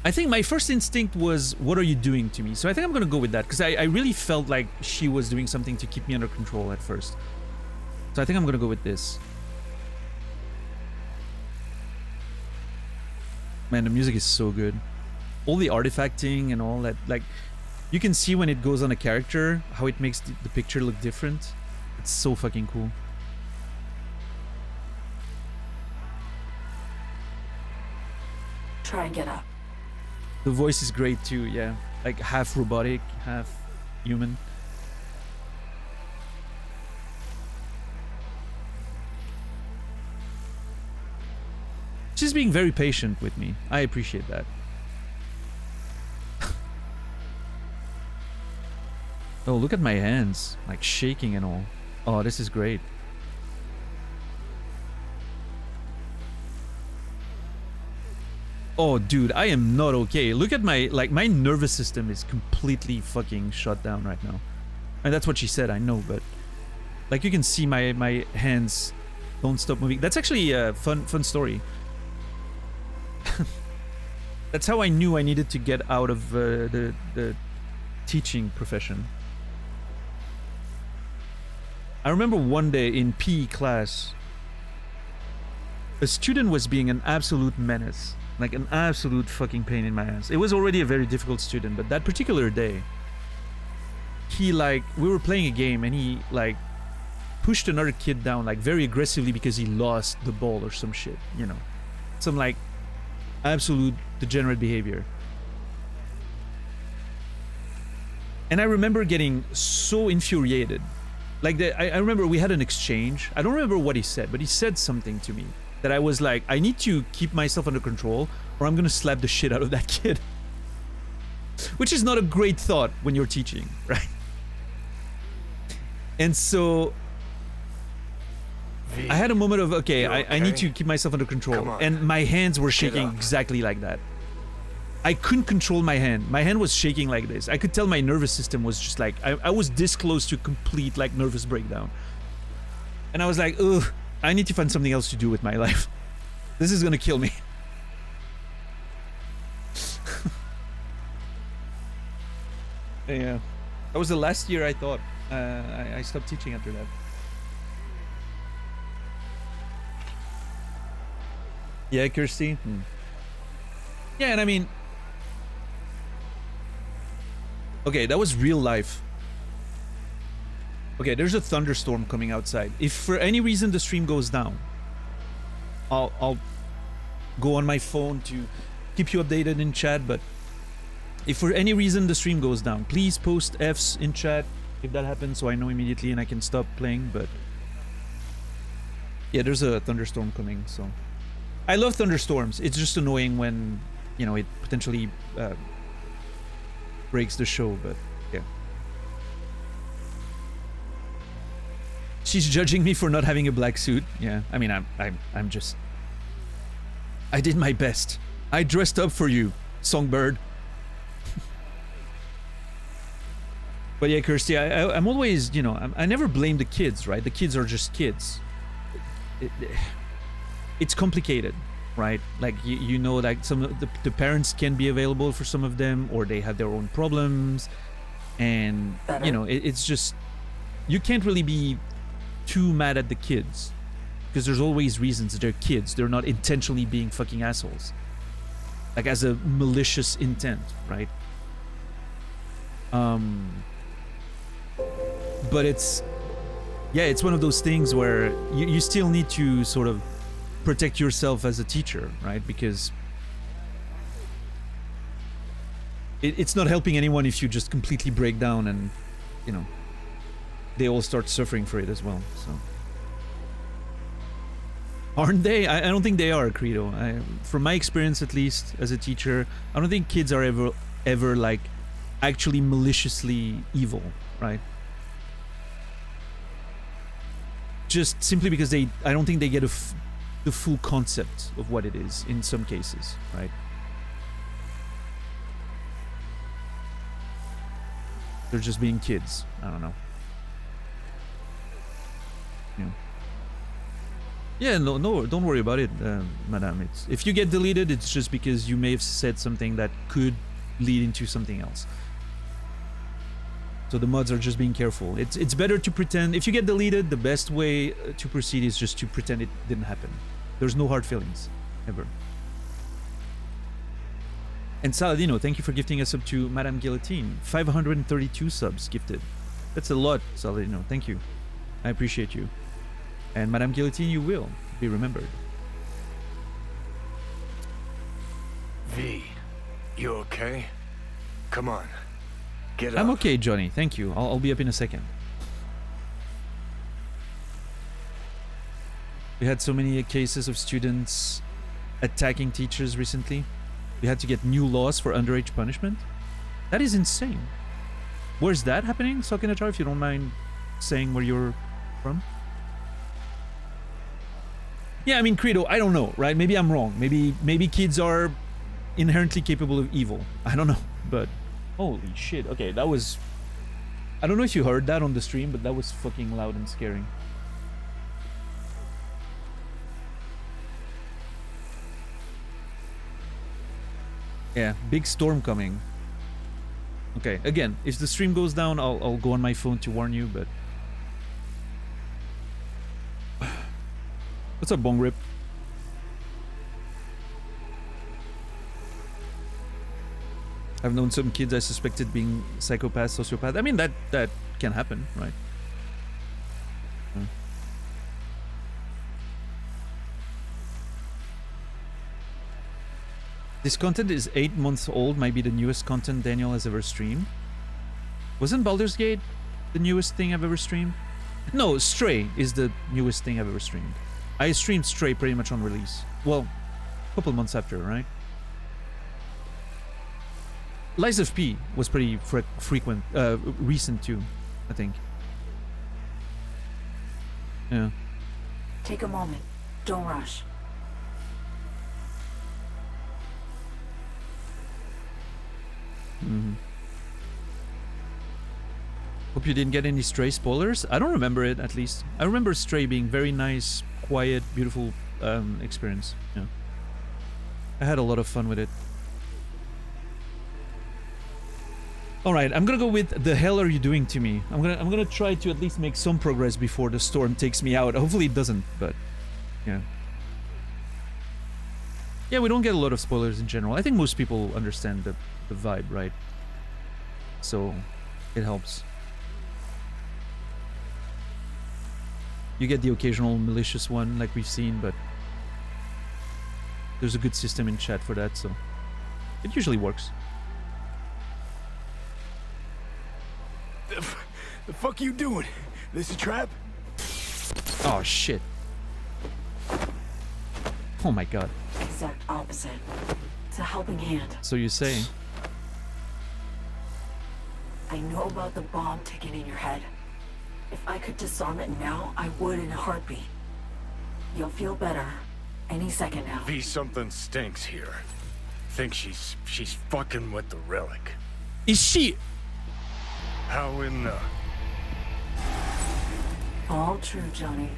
[SPEAKER 1] I think my first instinct was, what are you doing to me? So I think I'm gonna go with that, because I really felt like she was doing something to keep me under control at first. So I think I'm gonna go with this. Man, the music is so good. All the artifacting and all that, like, you can see when it goes on a character, how it makes the picture look different. It's so fucking cool.
[SPEAKER 15] Try and get up.
[SPEAKER 1] The voice is great too, yeah. Like half robotic, half human. She's being very patient with me. I appreciate that. Oh, look at my hands, like shaking and all. Oh, this is great. Oh, dude, I am not okay. Look at my, like, my nervous system is completely fucking shut down right now. And that's what she said, I know, but like you can see my hands don't stop moving. That's actually a fun story. That's how I knew I needed to get out of the teaching profession. I remember one day in PE class, a student was being an absolute menace. Like an absolute fucking pain in my ass. It was already a very difficult student, but that particular day, he like, we were playing a game and he like pushed another kid down like very aggressively because he lost the ball or some shit, you know. Some like absolute degenerate behavior. And I remember getting so infuriated. Like I remember we had an exchange. I don't remember what he said, but he said something to me that I was like, I need to keep myself under control or I'm gonna slap the shit out of that kid. Which is not a great thought when you're teaching, right? And so I had a moment of, okay, I need to keep myself under control. And my hands were shaking exactly like that. I couldn't control my hand. My hand was shaking like this. I could tell my nervous system was just like, I was this close to complete like nervous breakdown. And I was like, ugh, I need to find something else to do with my life. This is gonna kill me. Yeah. That was the last year I thought. I stopped teaching after that. Yeah, Kirsty. Yeah, and I mean, okay, that was real life. Okay, there's a thunderstorm coming outside. If for any reason the stream goes down, I'll go on my phone to keep you updated in chat, but if for any reason the stream goes down, please post Fs in chat if that happens so I know immediately and I can stop playing. But yeah, there's a thunderstorm coming, so I love thunderstorms. It's just annoying when, you know, it potentially breaks the show, but yeah. She's judging me for not having a black suit. Yeah, I mean, I'm just... I did my best. I dressed up for you, Songbird. But yeah, Kirsty, I'm always, you know, I never blame the kids, right? The kids are just kids. It's complicated, right? Like, you know, like some of the parents can be available for some of them, or they have their own problems. And, you know, it's just... You can't really be too mad at the kids, because there's always reasons. They're kids. They're not intentionally being fucking assholes, like as a malicious intent, right? But it's, yeah, it's one of those things where you still need to sort of protect yourself as a teacher, right? Because it's not helping anyone if you just completely break down and, you know, they all start suffering for it as well, so. Aren't they? I don't think they are, Credo. From my experience, at least, as a teacher, I don't think kids are ever like, actually maliciously evil, right? Just simply because I don't think they get the full concept of what it is in some cases, right? They're just being kids. I don't know. Yeah, no, don't worry about it, madame. If you get deleted, it's just because you may have said something that could lead into something else. So the mods are just being careful. It's better to pretend. If you get deleted, the best way to proceed is just to pretend it didn't happen. There's no hard feelings, ever. And Saladino, thank you for gifting us up to Madame Guillotine. 532 subs gifted. That's a lot, Saladino. Thank you. I appreciate you. And Madame Guillotine, you will be remembered.
[SPEAKER 5] V, you okay? Come on, get up.
[SPEAKER 1] I'm okay, Johnny. Thank you. I'll be up in a second. We had so many cases of students attacking teachers recently. We had to get new laws for underage punishment. That is insane. Where's that happening, Sakinatar, if you don't mind saying where you're from? Yeah, I mean, Credo, I don't know, right? Maybe I'm wrong. Maybe kids are inherently capable of evil. I don't know, but holy shit. Okay, that was... I don't know if you heard that on the stream, but that was fucking loud and scary. Yeah, big storm coming. Okay, again, if the stream goes down, I'll go on my phone to warn you, but... What's up, Bong Rip? I've known some kids I suspected being psychopaths, sociopaths. I mean, that can happen, right? This content is 8 months old, might be the newest content Daniel has ever streamed. Wasn't Baldur's Gate the newest thing I've ever streamed? No, Stray is the newest thing I've ever streamed. I streamed Stray pretty much on release. Well, a couple months after, right? Lies of P was pretty recent too, I think. Yeah.
[SPEAKER 15] Take a moment. Don't rush.
[SPEAKER 1] Mm-hmm. Hope you didn't get any Stray spoilers. I don't remember it, at least. I remember Stray being very nice, quiet, beautiful experience. Yeah. I had a lot of fun with it. Alright, I'm gonna go with The Hell Are You Doing to Me? I'm gonna try to at least make some progress before the storm takes me out. Hopefully it doesn't, but yeah. Yeah, we don't get a lot of spoilers in general. I think most people understand the vibe, right? So it helps. You get the occasional malicious one like we've seen, but there's a good system in chat for that, so it usually works.
[SPEAKER 5] The fuck you doing? This a trap?
[SPEAKER 1] Oh shit. Oh my god.
[SPEAKER 15] Exact opposite. It's a helping hand.
[SPEAKER 1] So you say?
[SPEAKER 15] I know about the bomb ticking in your head. If I could disarm it now, I would in a heartbeat. You'll feel better any second now.
[SPEAKER 5] V, something stinks here. Think she's fucking with the relic.
[SPEAKER 1] Is she?
[SPEAKER 5] How in the...
[SPEAKER 15] All true, Johnny.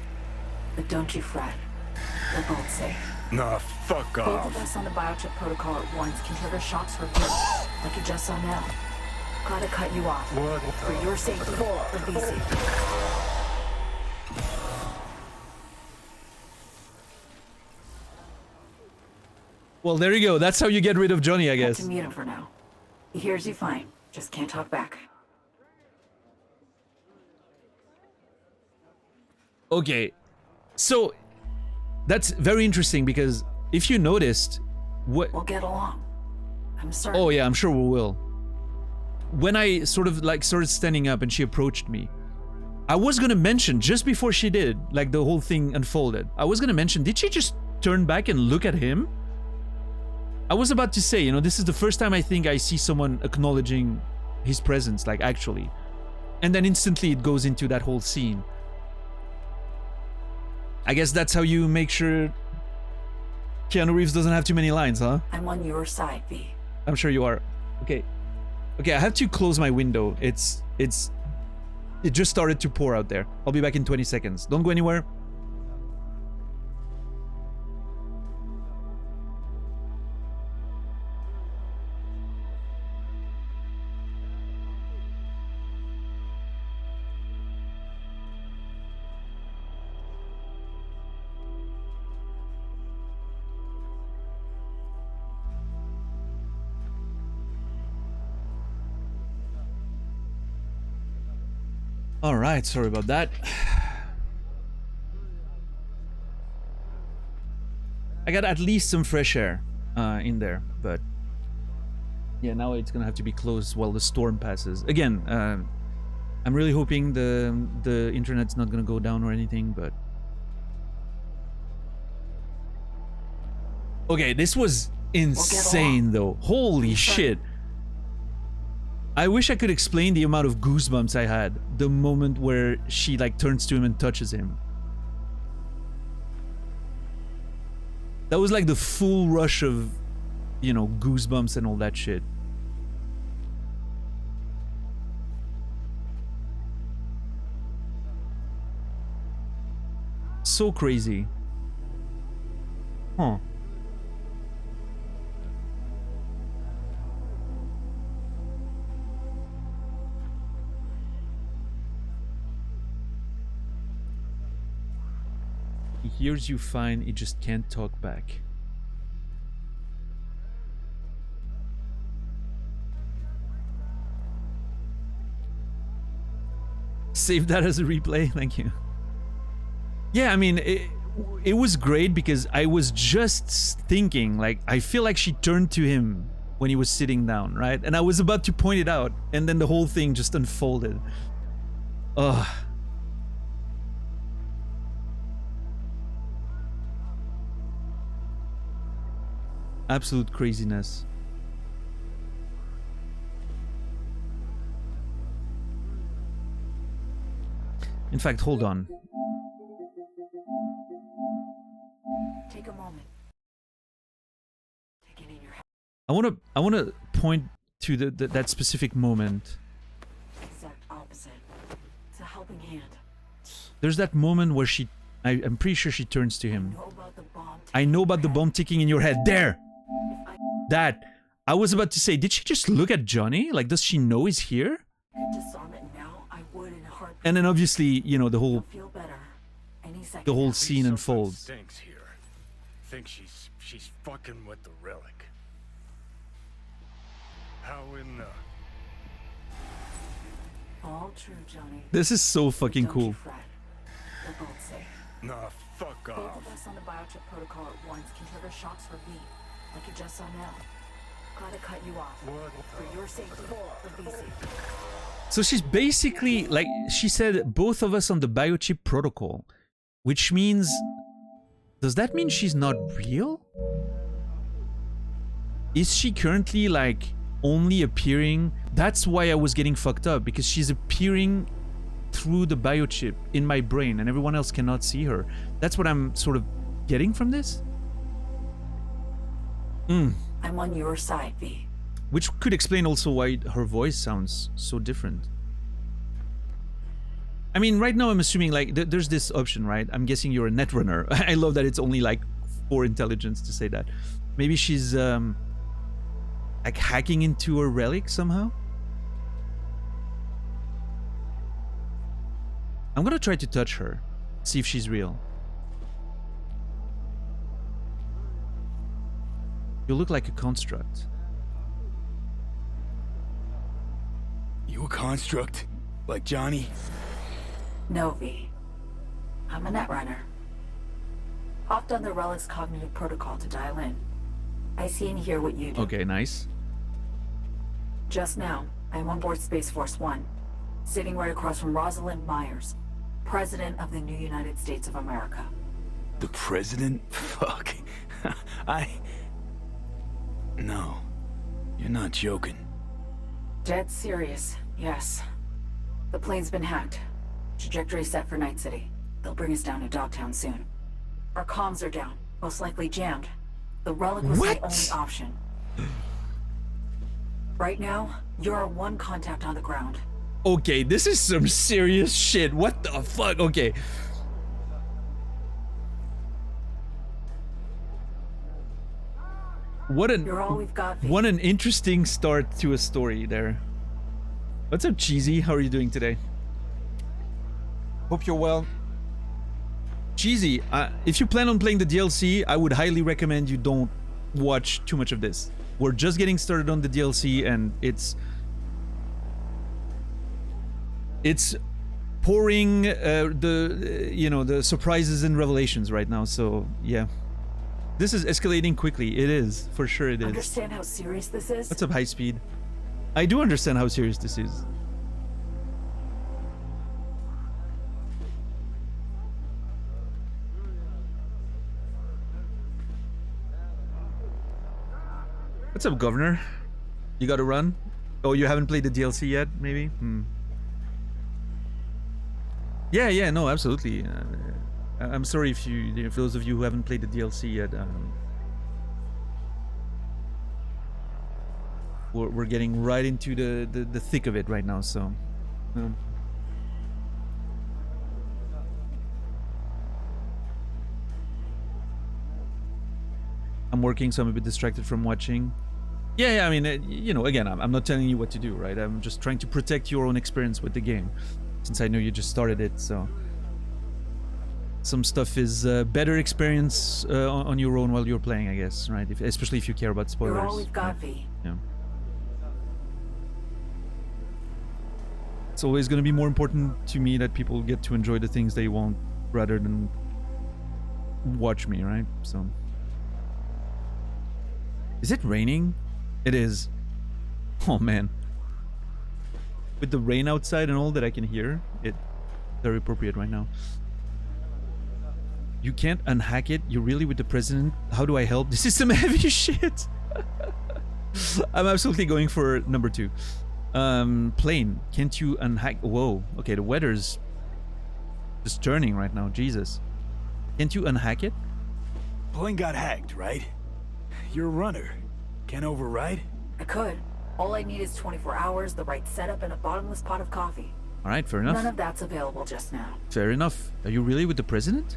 [SPEAKER 15] But don't you fret. We're both safe.
[SPEAKER 5] Nah, fuck
[SPEAKER 15] Both
[SPEAKER 5] off.
[SPEAKER 15] of us on the biochip protocol at once can trigger shocks for good, like you just saw now. Gotta cut you off.
[SPEAKER 5] What?
[SPEAKER 15] For your safety, for V's safety.
[SPEAKER 1] Well, there you go. That's how you get rid of Johnny, I
[SPEAKER 15] Have
[SPEAKER 1] guess.
[SPEAKER 15] to mute him for now. He hears you fine. Just can't talk back.
[SPEAKER 1] Okay. So that's very interesting because if you noticed what...
[SPEAKER 15] We'll get along. I'm certain.
[SPEAKER 1] Oh yeah, I'm sure we will. When I sort of like started standing up and she approached me, I was gonna mention just before she did, like the whole thing unfolded, I was gonna mention, did she just turn back and look at him? I was about to say, you know, this is the first time I think I see someone acknowledging his presence, like actually. And then instantly it goes into that whole scene. I guess that's how you make sure Keanu Reeves doesn't have too many lines, huh?
[SPEAKER 15] I'm on your side, V.
[SPEAKER 1] I'm sure you are. Okay. Okay, I have to close my window. It just started to pour out there. I'll be back in 20 seconds. Don't go anywhere. All right, sorry about that. I got at least some fresh air in there, but yeah, now it's gonna have to be closed while the storm passes. Again, I'm really hoping the internet's not gonna go down or anything, but okay, this was insane though. Holy shit. I wish I could explain the amount of goosebumps I had the moment where she like turns to him and touches him. That was like the full rush of, you know, goosebumps and all that shit. So crazy. Huh. He hears you fine, he just can't talk back. Save that as a replay, thank you. Yeah, I mean, it was great because I was just thinking, like, I feel like she turned to him when he was sitting down, right? And I was about to point it out, and then the whole thing just unfolded. Ugh. Absolute craziness. In fact, hold on.
[SPEAKER 15] Take a moment. Take it in your head.
[SPEAKER 1] I wanna point to that specific moment.
[SPEAKER 15] Exact opposite. It's a helping hand.
[SPEAKER 1] There's that moment where I'm pretty sure she turns to him.
[SPEAKER 15] I know about the bomb
[SPEAKER 1] ticking in your head. There! That. I was about to say, did she just look at Johnny? Like, does she know he's here?
[SPEAKER 15] Disarm it now, I would in a heartbeat.
[SPEAKER 1] And then obviously, you know, the whole
[SPEAKER 15] Feel better any second
[SPEAKER 1] the whole
[SPEAKER 15] now.
[SPEAKER 1] scene unfolds.
[SPEAKER 5] Stinks here. Think she's fucking with the relic. How in the...
[SPEAKER 15] All true, Johnny.
[SPEAKER 1] This is so fucking
[SPEAKER 15] Don't
[SPEAKER 1] cool.
[SPEAKER 15] you fret. They're both safe.
[SPEAKER 5] Nah, fuck
[SPEAKER 15] Both
[SPEAKER 5] off.
[SPEAKER 15] of us on the biochip protocol at once can trigger shocks for V, like you just saw now. Gotta cut you off.
[SPEAKER 5] What
[SPEAKER 15] For your safety, for V's safety.
[SPEAKER 1] So she's basically, like, she said both of us on the biochip protocol, which means... Does that mean she's not real? Is she currently, like, only appearing... That's why I was getting fucked up, because she's appearing through the biochip in my brain, and everyone else cannot see her. That's what I'm sort of getting from this?
[SPEAKER 15] I'm on your side, V.
[SPEAKER 1] Which could explain also why her voice sounds so different. I mean, right now I'm assuming, like, there's this option, right? I'm guessing you're a netrunner. I love that it's only, like, 4 intelligence to say that. Maybe she's, like, hacking into a relic somehow? I'm gonna try to touch her, see if she's real. You look like a construct.
[SPEAKER 9] You a construct? Like Johnny?
[SPEAKER 15] No, V. I'm a netrunner. Hopped on the Relic's cognitive protocol to dial in. I see and hear what you do.
[SPEAKER 1] Okay, nice.
[SPEAKER 15] Just now, I'm on board Space Force One, sitting right across from Rosalind Myers, President of the new United States of America.
[SPEAKER 9] The president? Fuck. No. You're not joking.
[SPEAKER 15] Dead serious, yes. The plane's been hacked. Trajectory set for Night City. They'll bring us down to Dogtown soon. Our comms are down, most likely jammed. The Relic was the only option. Right now, you're our one contact on the ground.
[SPEAKER 1] Okay, this is some serious shit. What the fuck? Okay.
[SPEAKER 15] You're all we've got, V.
[SPEAKER 1] What an interesting start to a story there. What's up, Cheesy? How are you doing today? Hope you're well. Cheesy, if you plan on playing the DLC, I would highly recommend you don't watch too much of this. We're just getting started on the DLC, and it's pouring the surprises and revelations right now. So yeah, this is escalating quickly. It is, for sure. It is.
[SPEAKER 15] Understand how serious this is?
[SPEAKER 1] What's up, High Speed? I do understand how serious this is. What's up, Governor? You gotta run? Oh, you haven't played the DLC yet, maybe? Yeah, no, absolutely. I'm sorry if for those of you who haven't played the DLC yet. We're getting right into the thick of it right now, so... I'm working, so I'm a bit distracted from watching. Yeah, I mean, again, I'm not telling you what to do, right? I'm just trying to protect your own experience with the game, since I know you just started it, so... Some stuff is better experience on your own while you're playing, I guess, right? Especially if you care about spoilers.
[SPEAKER 15] You're all we've got, V.
[SPEAKER 1] Yeah. It's always going to be more important to me that people get to enjoy the things they want rather than watch me, right? So... Is it raining? It is. Oh man. With the rain outside and all that I can hear, it's very appropriate right now. You can't unhack it? You're really with the president? How do I help? This is some heavy shit. I'm absolutely going for number 2. Plane. Can't you unhack? Whoa. Okay, the weather's just turning right now. Jesus. Can't you unhack it?
[SPEAKER 9] Plane got hacked, right? You're a runner. Can't override?
[SPEAKER 15] I could. All I need is 24 hours, the right setup, and a bottomless pot of coffee.
[SPEAKER 1] Alright, fair enough.
[SPEAKER 15] None of that's available just now.
[SPEAKER 1] Fair enough. Are you really with the president?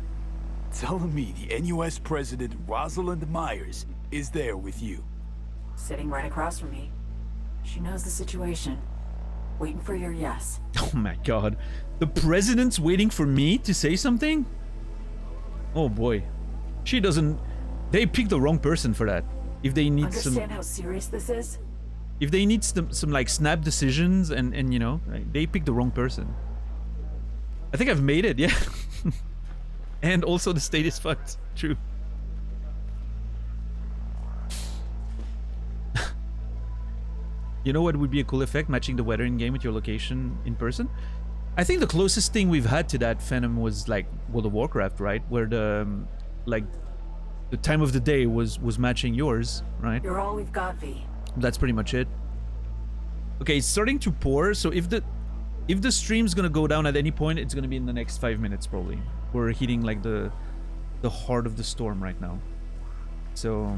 [SPEAKER 9] Telling me the NUS president, Rosalind Myers, is there with you.
[SPEAKER 15] Sitting right across from me. She knows the situation. Waiting for your yes.
[SPEAKER 1] Oh my god. The president's waiting for me to say something? Oh boy. She doesn't They picked the wrong person for that. If they need
[SPEAKER 15] Understand how serious this is?
[SPEAKER 1] If they need some like snap decisions and you know, like, they picked the wrong person. I think I've made it, yeah. And also the state is fucked. True. You know what would be a cool effect? Matching the weather in game with your location in person? I think the closest thing we've had to that, Phantom, was like World of Warcraft, right? Where the like the time of the day was matching yours, right?
[SPEAKER 15] You're all we've got, V.
[SPEAKER 1] That's pretty much it. Okay, it's starting to pour, so if the stream's gonna go down at any point, it's gonna be in the next 5 minutes probably. We're hitting like the heart of the storm right now. So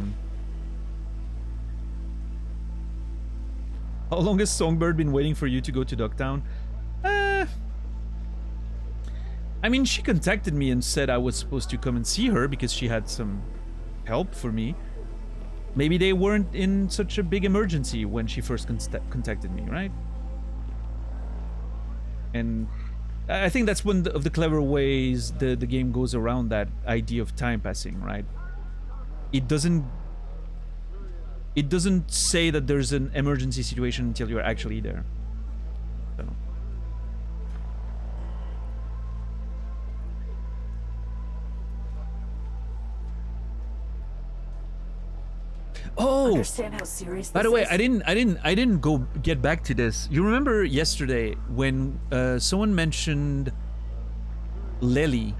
[SPEAKER 1] how long has Songbird been waiting for you to go to Ducktown? I mean, she contacted me and said I was supposed to come and see her because she had some help for me. Maybe they weren't in such a big emergency when she first contacted me, right? And I think that's one of the clever ways the game goes around that idea of time passing, right? It doesn't say that there's an emergency situation until you're actually there. So. Oh,
[SPEAKER 15] Understand how serious
[SPEAKER 1] by the
[SPEAKER 15] this
[SPEAKER 1] way,
[SPEAKER 15] is?
[SPEAKER 1] I didn't go get back to this. You remember yesterday when someone mentioned Lely?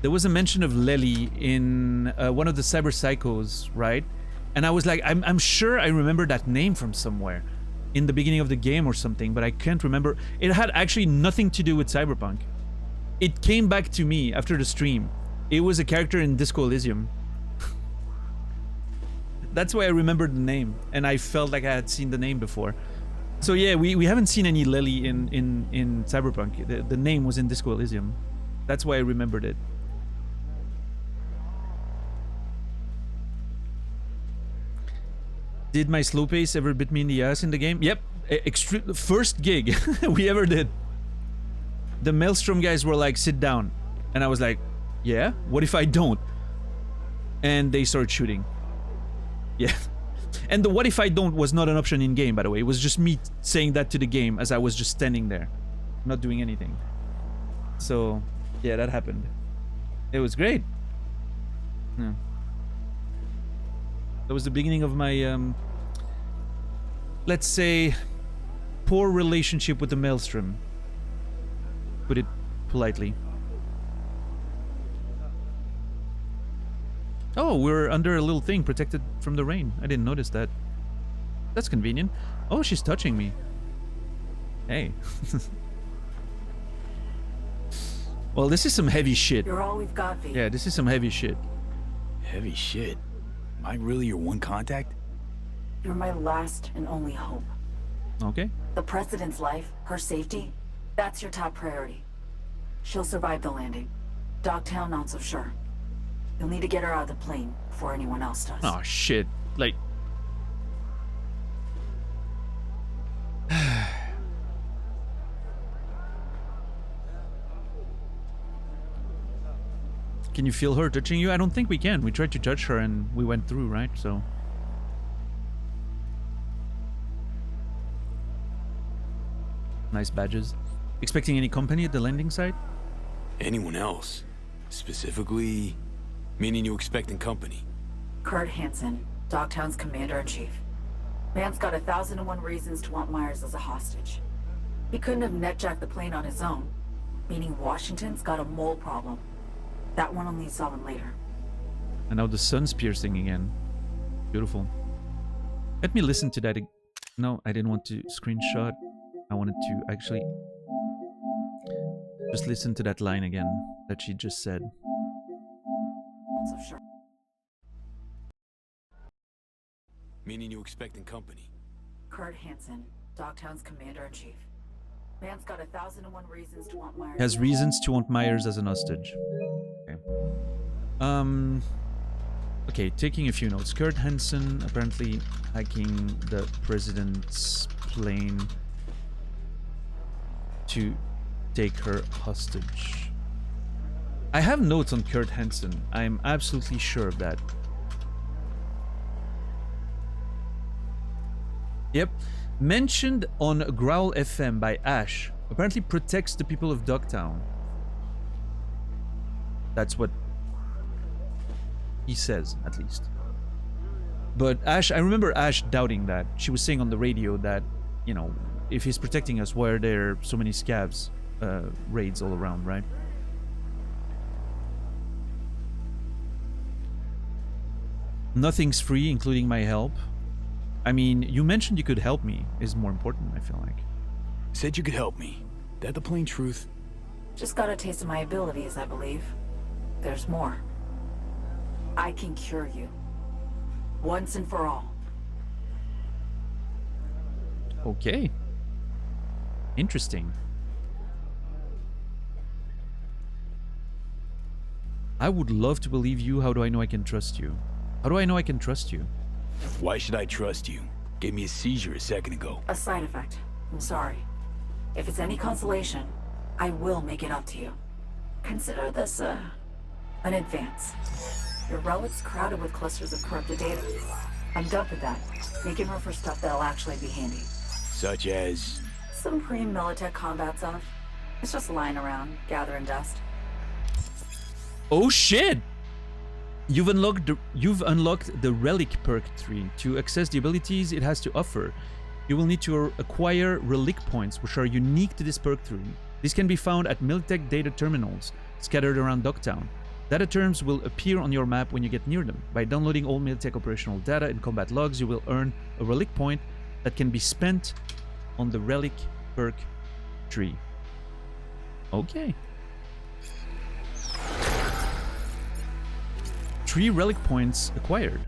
[SPEAKER 1] There was a mention of Lely in one of the Cyber Psychos, right? And I was like, I'm sure I remember that name from somewhere in the beginning of the game or something, but I can't remember. It had actually nothing to do with Cyberpunk. It came back to me after the stream. It was a character in Disco Elysium. That's why I remembered the name, and I felt like I had seen the name before. So yeah, we haven't seen any Lely in Cyberpunk. The name was in Disco Elysium. That's why I remembered it. Did my slow pace ever bit me in the ass in the game? Yep, first gig we ever did. The Maelstrom guys were like, sit down. And I was like, yeah, what if I don't? And they started shooting. Yeah. And the what if I don't was not an option in game, by the way. It was just me saying that to the game as I was just standing there, not doing anything. So, yeah, that happened. It was great. Yeah. That was the beginning of my, let's say, poor relationship with the Maelstrom. Put it politely. Oh, we're under a little thing protected from the rain. I didn't notice that. That's convenient. Oh, she's touching me. Hey. Well, this is some heavy shit.
[SPEAKER 15] You're all we've got, V.
[SPEAKER 1] Yeah, this is some heavy shit.
[SPEAKER 9] Heavy shit? Am I really your one contact?
[SPEAKER 15] You're my last and only hope.
[SPEAKER 1] Okay.
[SPEAKER 15] The President's life, her safety, that's your top priority. She'll survive the landing. Dogtown, not so sure. You'll need to get her out of the plane before anyone else does.
[SPEAKER 1] Oh, shit. Like... Can you feel her touching you? I don't think we can. We tried to touch her and we went through, right? So... Nice badges. Expecting any company at the landing site?
[SPEAKER 9] Anyone else? Specifically... meaning you expecting company?
[SPEAKER 15] Kurt Hansen, Dogtown's commander-in-chief. Man's got 1,001 reasons to want Myers as a hostage. He couldn't have netjacked the plane on his own, meaning Washington's got a mole problem. That one will need solving later.
[SPEAKER 1] And now the sun's piercing again. Beautiful. Let me listen to that. No, I didn't want to screenshot. I wanted to actually just listen to that line again that she just said.
[SPEAKER 15] So sure.
[SPEAKER 9] Meaning you expecting company?
[SPEAKER 15] Kurt Hansen, Dogtown's commander-in-chief. Man's got 1,001 reasons to want Myers.
[SPEAKER 1] Has reasons to want Myers as an hostage. Okay. Okay, taking a few notes. Kurt Hansen apparently hacking the president's plane to take her hostage. I have notes on Kurt Hansen. I'm absolutely sure of that. Yep. Mentioned on Growl FM by Ash. Apparently protects the people of Dogtown. That's what he says, at least. But Ash, I remember Ash doubting that. She was saying on the radio that, you know, if he's protecting us, why are there so many scavs raids all around, right? Nothing's free, including my help. I mean, you mentioned you could help me is more important, I feel like.
[SPEAKER 9] Said you could help me. That the plain truth?
[SPEAKER 15] Just got a taste of my abilities, I believe. There's more. I can cure you. Once and for all.
[SPEAKER 1] Okay. Interesting. I would love to believe you. How do I know I can trust you? How do I know I can trust you?
[SPEAKER 9] Why should I trust you? Gave me a seizure a second ago.
[SPEAKER 15] A side effect. I'm sorry. If it's any consolation, I will make it up to you. Consider this, an advance. Your relic's crowded with clusters of corrupted data. I'm done with that, making room for stuff that'll actually be handy.
[SPEAKER 9] Such as?
[SPEAKER 15] Some pre-Militech combat stuff. It's just lying around, gathering dust.
[SPEAKER 1] Oh shit! You've unlocked the Relic perk tree. To access the abilities it has to offer, you will need to acquire Relic points, which are unique to this perk tree. These can be found at Militech data terminals scattered around Dogtown. Data terms will appear on your map when you get near them. By downloading all Militech operational data and combat logs, you will earn a Relic point that can be spent on the Relic perk tree. Okay. 3 Relic points acquired.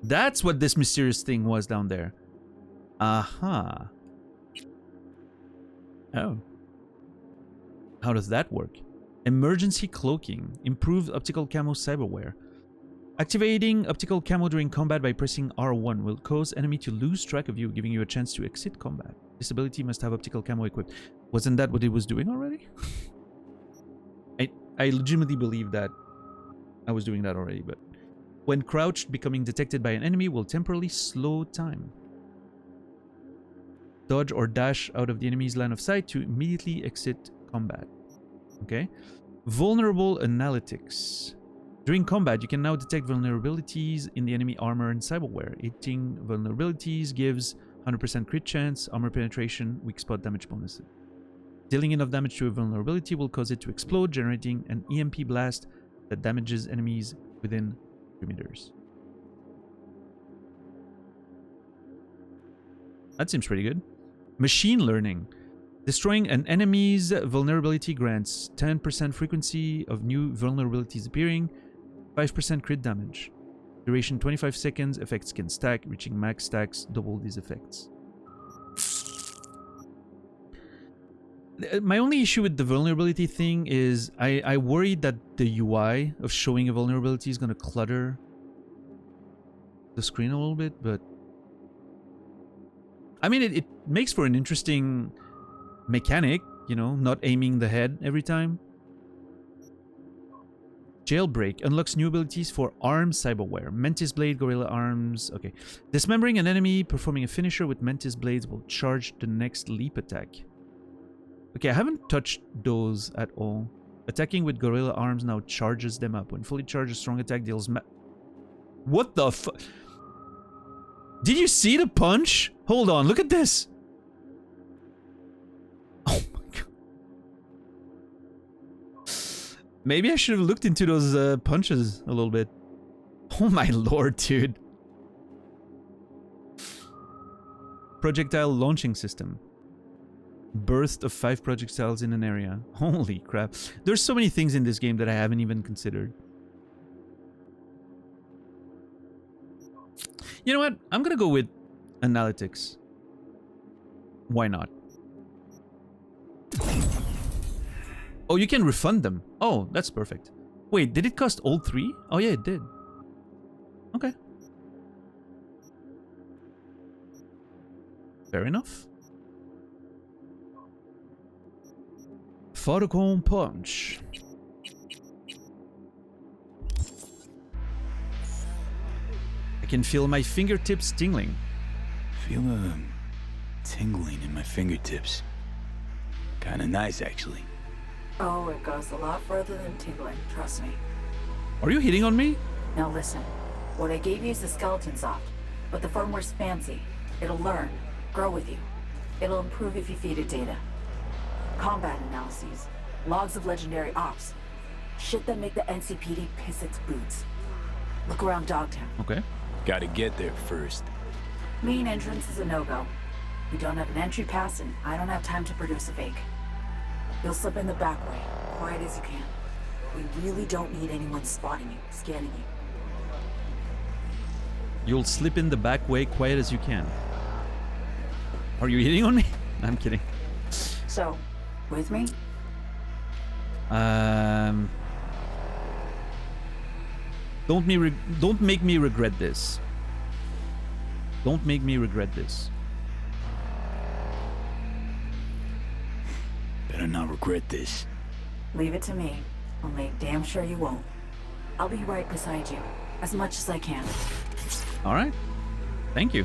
[SPEAKER 1] That's what this mysterious thing was down there. Aha. Oh. How does that work? Emergency cloaking. Improved optical camo cyberware. Activating optical camo during combat by pressing R1 will cause enemy to lose track of you, giving you a chance to exit combat. This ability must have optical camo equipped. Wasn't that what it was doing already? I legitimately believe that I was doing that already, but when crouched, becoming detected by an enemy will temporarily slow time. Dodge or dash out of the enemy's line of sight to immediately exit combat. Okay. Vulnerable analytics. During combat, you can now detect vulnerabilities in the enemy armor and cyberware. Hitting vulnerabilities gives 100% crit chance, armor penetration, weak spot damage bonuses. Dealing enough damage to a vulnerability will cause it to explode, generating an EMP blast that damages enemies within 2 meters. That seems pretty good. Machine learning. Destroying an enemy's vulnerability grants 10% frequency of new vulnerabilities appearing, 5% crit damage. Duration 25 seconds, effects can stack, reaching max stacks, double these effects. My only issue with the vulnerability thing is I worry that the UI of showing a vulnerability is going to clutter the screen a little bit, but I mean, it makes for an interesting mechanic, you know, not aiming the head every time. Jailbreak unlocks new abilities for armed cyberware. Mantis Blade, Gorilla Arms. Okay. Dismembering an enemy, performing a finisher with Mantis Blades will charge the next leap attack. Okay, I haven't touched those at all. Attacking with Gorilla Arms now charges them up. When fully charged, a strong attack deals What the fu- Did you see the punch? Hold on, look at this. Oh my god. Maybe I should have looked into those punches a little bit. Oh my lord, dude. Projectile launching system. Burst of 5 projectiles in an area. Holy crap. There's so many things in this game that I haven't even considered. You know what? I'm gonna go with analytics. Why not? Oh, you can refund them. Oh, that's perfect. Wait, did it cost all 3? Oh yeah, it did. Okay. Fair enough. Falcon Punch. I can feel my fingertips tingling.
[SPEAKER 9] Feel a tingling in my fingertips. Kinda nice, actually.
[SPEAKER 15] Oh, it goes a lot further than tingling, trust me.
[SPEAKER 1] Are you hitting on me?
[SPEAKER 15] Now listen, what I gave you is the skeleton soft, but the firmware's fancy. It'll learn, grow with you. It'll improve if you feed it data. Combat analyses, logs of legendary ops. Shit that make the NCPD piss its boots. Look around Dogtown.
[SPEAKER 1] Okay.
[SPEAKER 9] Gotta get there first.
[SPEAKER 15] Main entrance is a no-go. We don't have an entry pass, and I don't have time to produce a fake. You'll slip in the back way, quiet as you can. We really don't need anyone spotting you, scanning you.
[SPEAKER 1] You'll slip in the back way, quiet as you can. Are you hitting on me? I'm kidding.
[SPEAKER 15] So, with me?
[SPEAKER 1] Don't make me regret this. Don't make me regret this.
[SPEAKER 9] Better not regret this.
[SPEAKER 15] Leave it to me. I'll make damn sure you won't. I'll be right beside you, as much as I can.
[SPEAKER 1] All right. Thank you.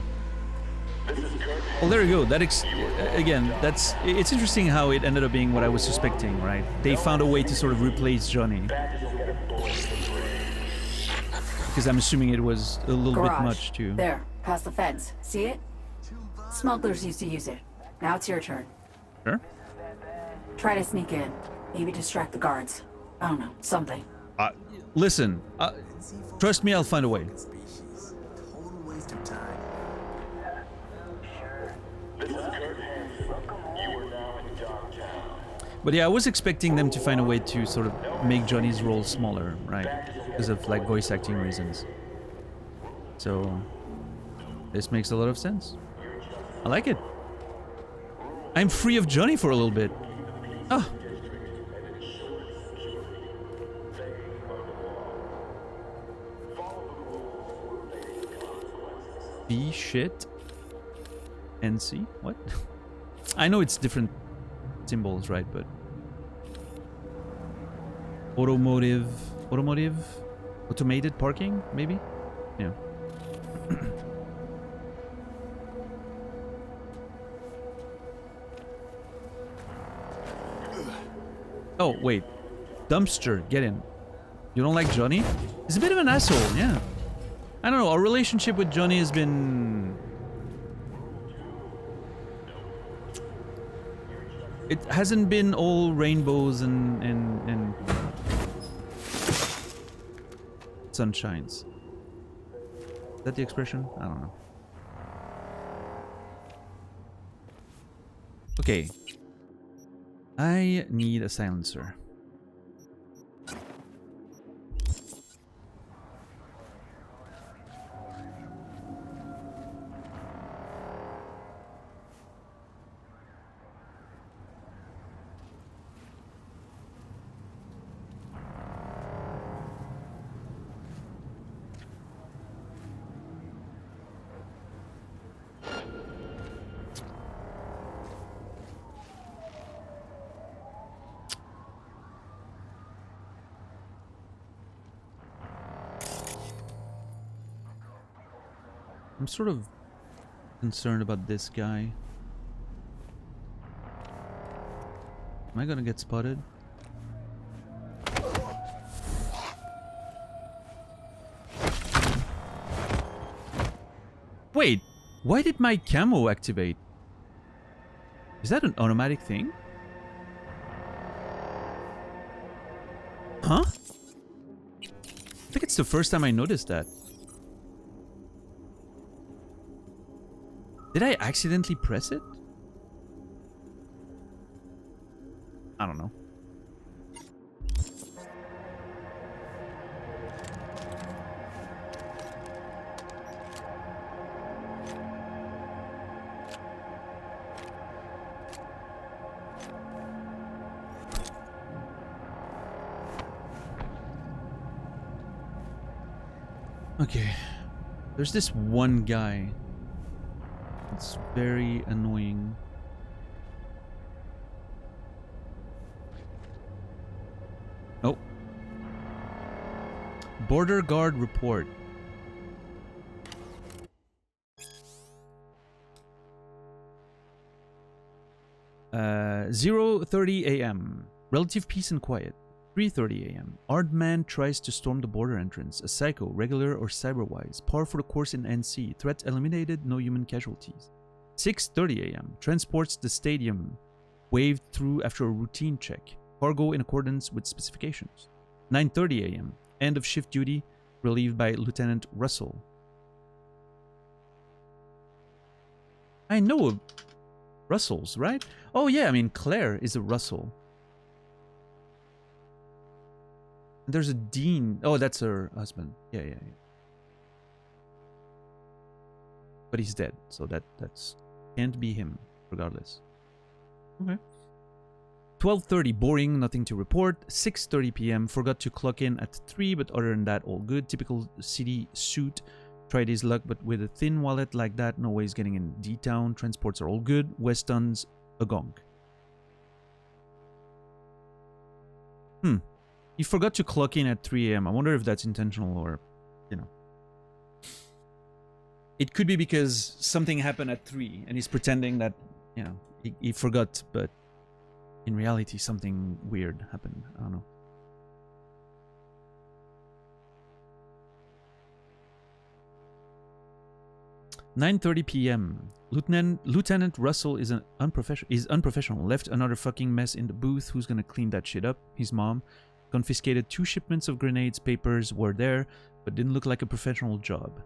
[SPEAKER 1] Well, there you go. That again, it's interesting how it ended up being what I was suspecting, right? They found a way to sort of replace Johnny. Because I'm assuming it was a little bit much too.
[SPEAKER 15] There, past the fence. See it? Smugglers used to use it. Now it's your turn.
[SPEAKER 1] Sure.
[SPEAKER 15] Try to sneak in. Maybe distract the guards. I don't know, something.
[SPEAKER 1] Listen, trust me, I'll find a way. But yeah, I was expecting them to find a way to sort of make Johnny's role smaller, right? Because of like voice acting reasons. So this makes a lot of sense. I like it. I'm free of Johnny for a little bit. Ah. B shit. NC? What? I know it's different symbols, right? But automotive, automated parking, maybe? Yeah. Oh, wait. Dumpster, get in. You don't like Johnny? He's a bit of an asshole, yeah. I don't know, our relationship with Johnny has been... It hasn't been all rainbows and sunshines. Is that the expression? I don't know. Okay. I need a silencer. I'm sort of concerned about this guy. Am I gonna get spotted? Wait, why did my camo activate? Is that an automatic thing? Huh? I think it's the first time I noticed that. Did I accidentally press it? I don't know. Okay. There's this one guy. It's very annoying. Border Guard report. Uh, 0:30 a.m. Relative peace and quiet. 3:30 a.m. Armed man tries to storm the border entrance. A psycho, regular or cyberwise. Par for the course in NC. Threat eliminated, no human casualties. 6:30 a.m. Transports the stadium. Waved through after a routine check. Cargo in accordance with specifications. 9:30 a.m. End of shift duty. Relieved by Lieutenant Russell. I know of Russells, right? Oh yeah, I mean Claire is a Russell. There's a Dean. Oh, that's her husband. Yeah. But he's dead, so that's can't be him, regardless. Okay. 12:30, boring, nothing to report. 6:30 p.m. Forgot to clock in at 3, but other than that, all good. Typical city suit. Tried his luck, but with a thin wallet like that, no way he's getting in D-Town. Transports are all good. Weston's a gonk. He forgot to clock in at 3 a.m. I wonder if that's intentional or, you know. It could be because something happened at 3 and he's pretending that, you know, he forgot, but in reality something weird happened. I don't know. "9:30 p.m. Lieutenant Russell is unprofessional. Left another fucking mess in the booth. Who's gonna clean that shit up? His mom. Confiscated 2 shipments of grenades. Papers were there, but didn't look like a professional job."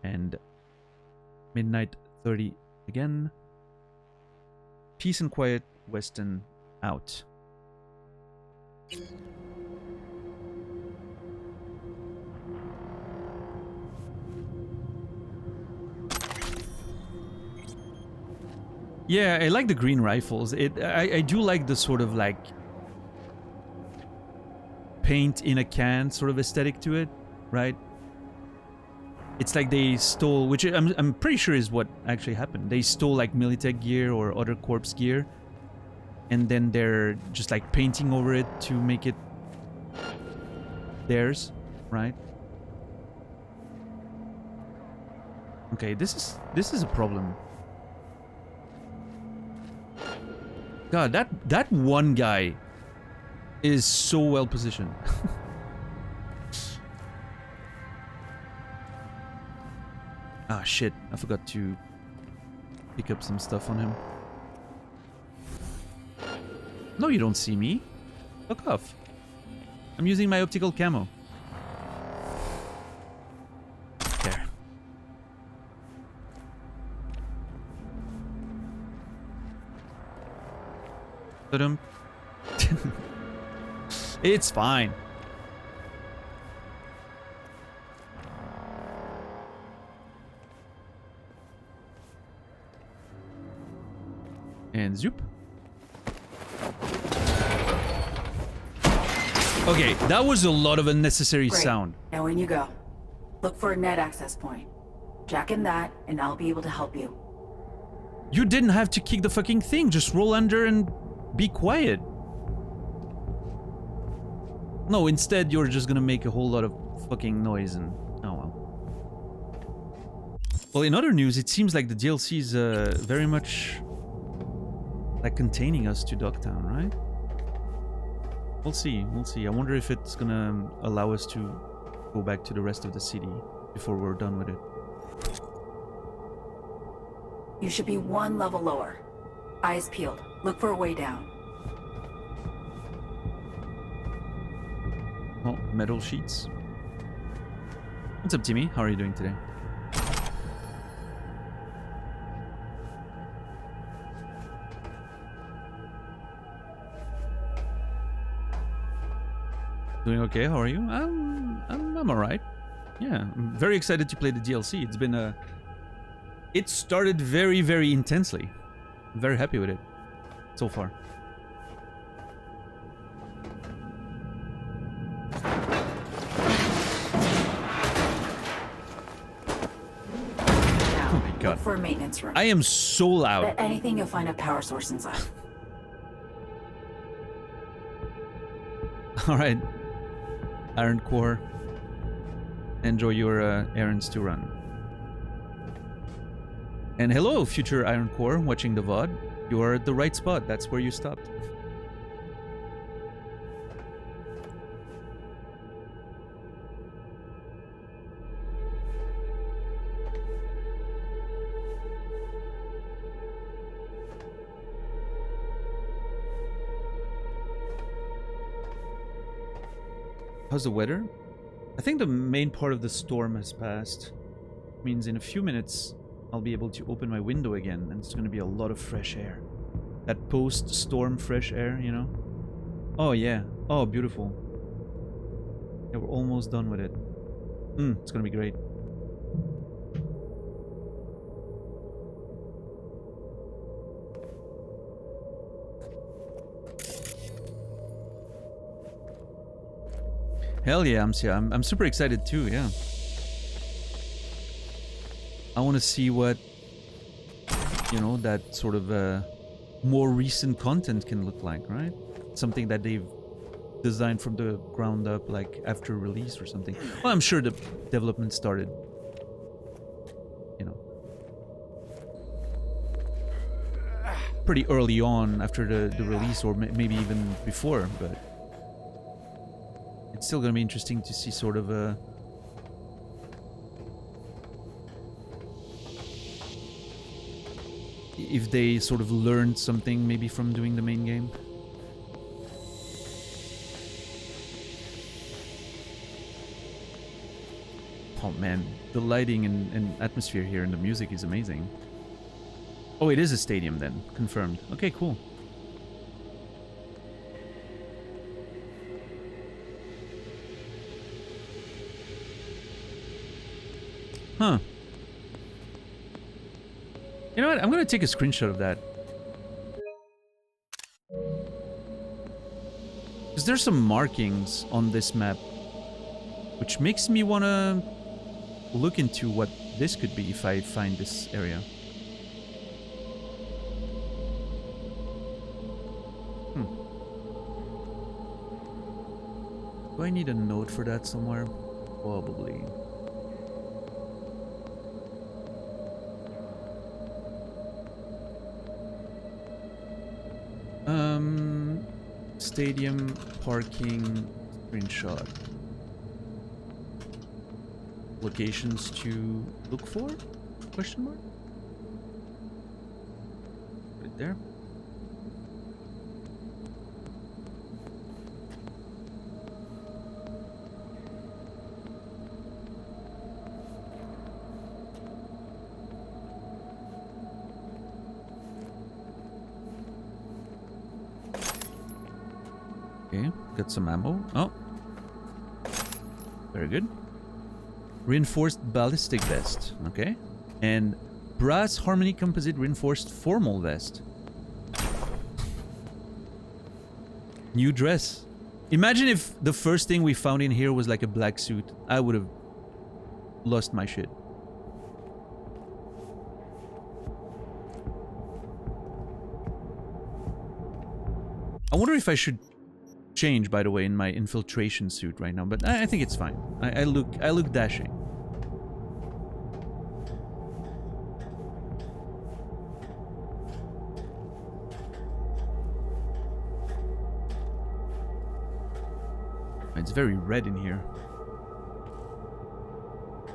[SPEAKER 1] And midnight 30 again. Peace and quiet. Weston out. Yeah, I like the green rifles. I do like the sort of like paint in a can sort of aesthetic to it, right? It's like they stole, which I'm pretty sure is what actually happened. They stole like Militech gear or other corpse gear, and then they're just like painting over it to make it theirs, right? Okay, this is a problem. God, that one guy is so well positioned. Ah, shit. I forgot to pick up some stuff on him. No, you don't see me. Fuck off. I'm using my optical camo. There. Ta-dum. It's fine. And zoop. Okay, that was a lot of unnecessary
[SPEAKER 15] Great.
[SPEAKER 1] sound.
[SPEAKER 15] Now in you go. Look for a net access point. Jack in that, and I'll be able to help you.
[SPEAKER 1] You didn't have to kick the fucking thing. Just roll under and be quiet. No, instead you're just gonna make a whole lot of fucking noise and... oh well. Well, in other news, it seems like the DLC is very much like containing us to Dogtown, right? We'll see, we'll see. I wonder if it's gonna allow us to go back to the rest of the city before we're done with it.
[SPEAKER 15] You should be 1 level lower. Eyes peeled. Look for a way down.
[SPEAKER 1] Oh, metal sheets. What's up, Timmy? How are you doing today? Doing okay? How are you? I'm alright. Yeah, I'm very excited to play the DLC. It's been a... It started very, very intensely. I'm very happy with it so far. Oh my god.
[SPEAKER 15] Look for a maintenance room.
[SPEAKER 1] I am so loud.
[SPEAKER 15] Bet anything you'll find a power source inside.
[SPEAKER 1] Alright. Iron core. Enjoy your errands to run. And hello, future Iron Core watching the VOD. You're at the right spot. That's where you stopped. How's the weather? I think the main part of the storm has passed. Means in a few minutes I'll be able to open my window again, and it's gonna be a lot of fresh air. That post-storm fresh air, you know? Oh yeah. Oh, beautiful. Yeah, we're almost done with it. It's gonna be great. Hell yeah, I'm super excited too, yeah. I want to see what, you know, that sort of more recent content can look like, right? Something that they've designed from the ground up, like after release or something. Well, I'm sure the development started, you know, pretty early on after the release, or maybe even before, but it's still going to be interesting to see sort of a... if they sort of learned something maybe from doing the main game. Oh man, the lighting and atmosphere here and the music is amazing. Oh, it is a stadium then, confirmed. Okay, cool. Huh. You know what? I'm gonna take a screenshot of that. Because there's some markings on this map, which makes me wanna look into what this could be if I find this area. Do I need a note for that somewhere? Probably. Stadium parking screenshot. Locations to look for? Question mark? Right there. Okay, got some ammo. Oh. Very good. Reinforced ballistic vest. Okay. And brass harmony composite reinforced formal vest. New dress. Imagine if the first thing we found in here was like a black suit. I would have lost my shit. I wonder if I should change, by the way, in my infiltration suit right now, but I think it's fine. I look dashing. It's very red in here.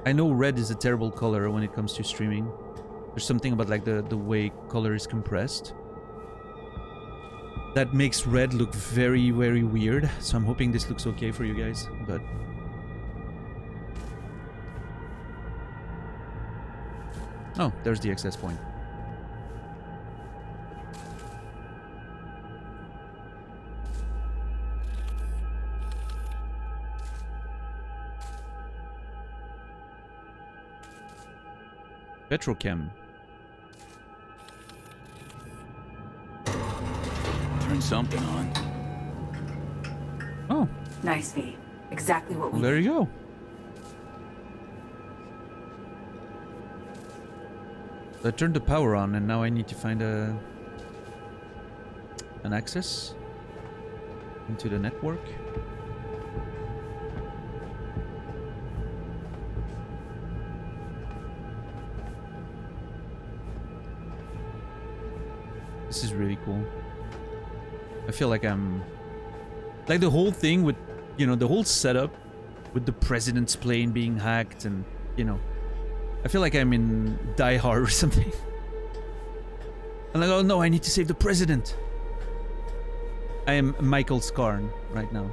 [SPEAKER 1] I know red is a terrible color when it comes to streaming. There's something about like the way color is compressed that makes red look very, very weird. So I'm hoping this looks okay for you guys, but... Oh, there's the access point. Petrochem.
[SPEAKER 9] Turn something on.
[SPEAKER 1] Oh.
[SPEAKER 15] Nice, V. Exactly what we
[SPEAKER 1] There you go. So I turned the power on, and now I need to find an access into the network. This is really cool. I feel like I'm... Like the whole thing with, you know, the whole setup with the president's plane being hacked and, you know, I feel like I'm in Die Hard or something. I'm like, oh no, I need to save the president. I am Michael Scarn right now.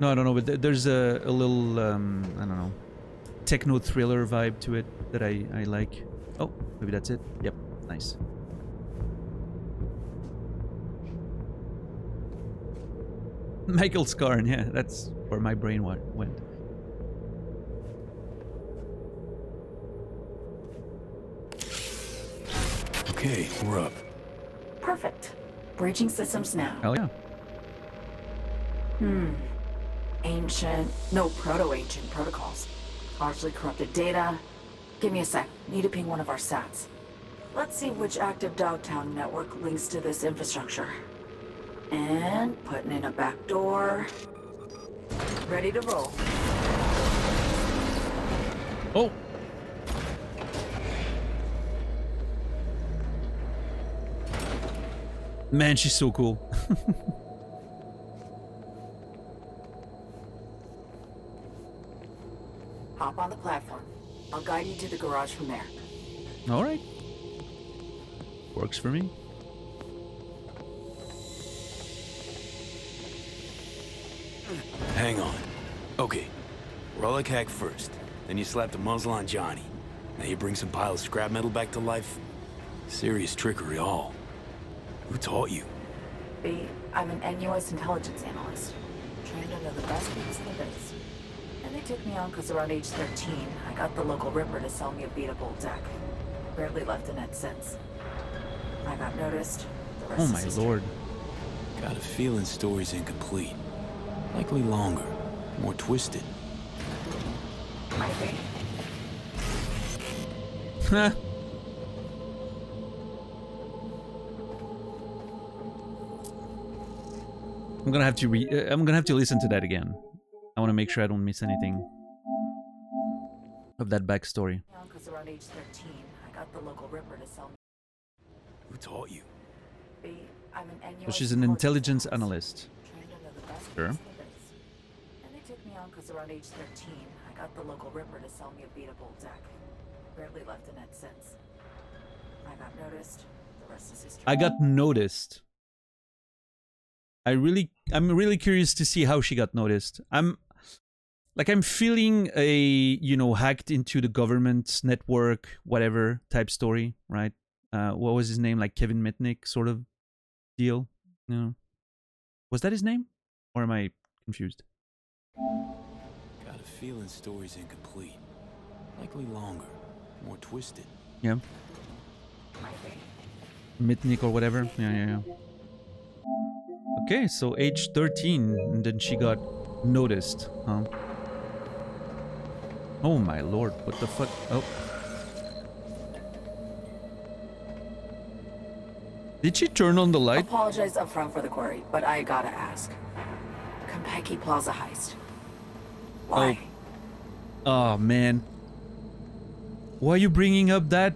[SPEAKER 1] No, I don't know, but there's a little, I don't know, techno thriller vibe to it that I like. Oh, maybe that's it. Yep, nice. Michael Scarn, yeah, that's where my brain went.
[SPEAKER 9] Okay, we're up.
[SPEAKER 15] Perfect. Breaching systems now.
[SPEAKER 1] Hell yeah.
[SPEAKER 15] Ancient, no, proto-ancient protocols. Largely corrupted data. Give me a sec. Need to ping one of our sats. Let's see which active Dogtown network links to this infrastructure. And putting in a back door. Ready to roll.
[SPEAKER 1] Oh! Man, she's so cool.
[SPEAKER 15] Hop on the platform. I'll guide you to the garage from there.
[SPEAKER 1] Alright. Works for me.
[SPEAKER 9] Hang on. Okay. Relic hack first. Then you slap the muzzle on Johnny. Now you bring some pile of scrap metal back to life. Serious trickery all. Who taught you?
[SPEAKER 15] B, I'm an NUS intelligence analyst. Trained under the best geeks in the biz. And they took me on because around age 13, I got the local Ripper to sell me a beatable deck. Barely left the net since. I got noticed. The rest
[SPEAKER 1] Oh
[SPEAKER 15] is
[SPEAKER 1] my
[SPEAKER 15] history.
[SPEAKER 1] lord.
[SPEAKER 9] Got a feeling story's incomplete. Likely longer. More twisted.
[SPEAKER 15] Might be.
[SPEAKER 1] Huh. I'm gonna have to listen to that again. I want to make sure I don't miss anything of that backstory.
[SPEAKER 15] Because around age 13, I got the local Ripper to sell me.
[SPEAKER 9] Who taught you?
[SPEAKER 15] B, I'm an
[SPEAKER 1] So
[SPEAKER 15] NUS
[SPEAKER 1] she's an intelligence analyst.
[SPEAKER 15] Trained under the best
[SPEAKER 1] Sure.
[SPEAKER 15] geeks in the biz. And they took me on because around age 13, I got the local Ripper to sell me a beatable deck. Barely left the net since. I got noticed. The rest is history.
[SPEAKER 1] I got noticed. I'm really curious to see how she got noticed. I'm feeling a, you know, hacked into the government network, whatever type story, right? What was his name? Like Kevin Mitnick sort of deal? No. Was that his name? Or am I confused?
[SPEAKER 9] Got a feeling story's incomplete. Likely longer. More twisted.
[SPEAKER 1] Yeah. Mitnick or whatever. Yeah. Okay, so age 13, and then she got noticed, huh? Oh my lord, what the fuck? Oh. Did she turn on the light?
[SPEAKER 15] Apologize upfront for the query, but I gotta ask. Compeki Plaza heist. Why?
[SPEAKER 1] Oh man. Why are you bringing up that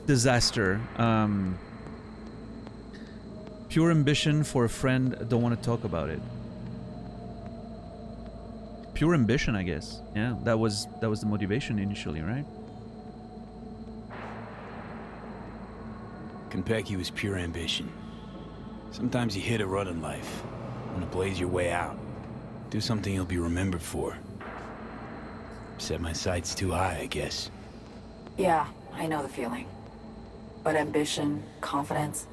[SPEAKER 1] disaster? Pure ambition for a friend, don't want to talk about it. Pure ambition, I guess. Yeah, that was the motivation initially, right?
[SPEAKER 9] Konpeki was pure ambition. Sometimes you hit a rut in life. Want to blaze your way out. Do something you'll be remembered for. Set my sights too high, I guess.
[SPEAKER 15] Yeah, I know the feeling. But ambition, confidence,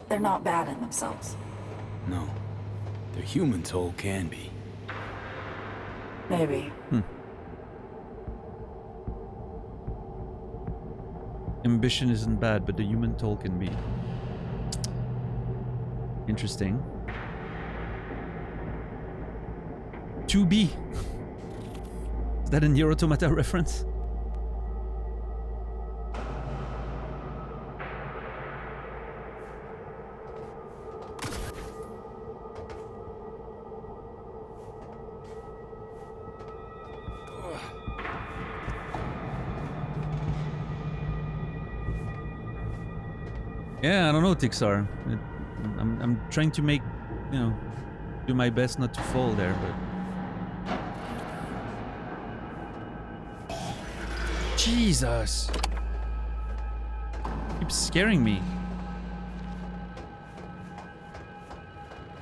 [SPEAKER 15] they're not bad in themselves.
[SPEAKER 9] No. Their human toll can be.
[SPEAKER 15] Maybe.
[SPEAKER 1] Ambition isn't bad, but the human toll can be. Interesting. 2B. Is that a Nier Automata reference? Yeah, I don't know, Tixar. I'm trying to make, you know, do my best not to fall there, but... Jesus! Keeps scaring me.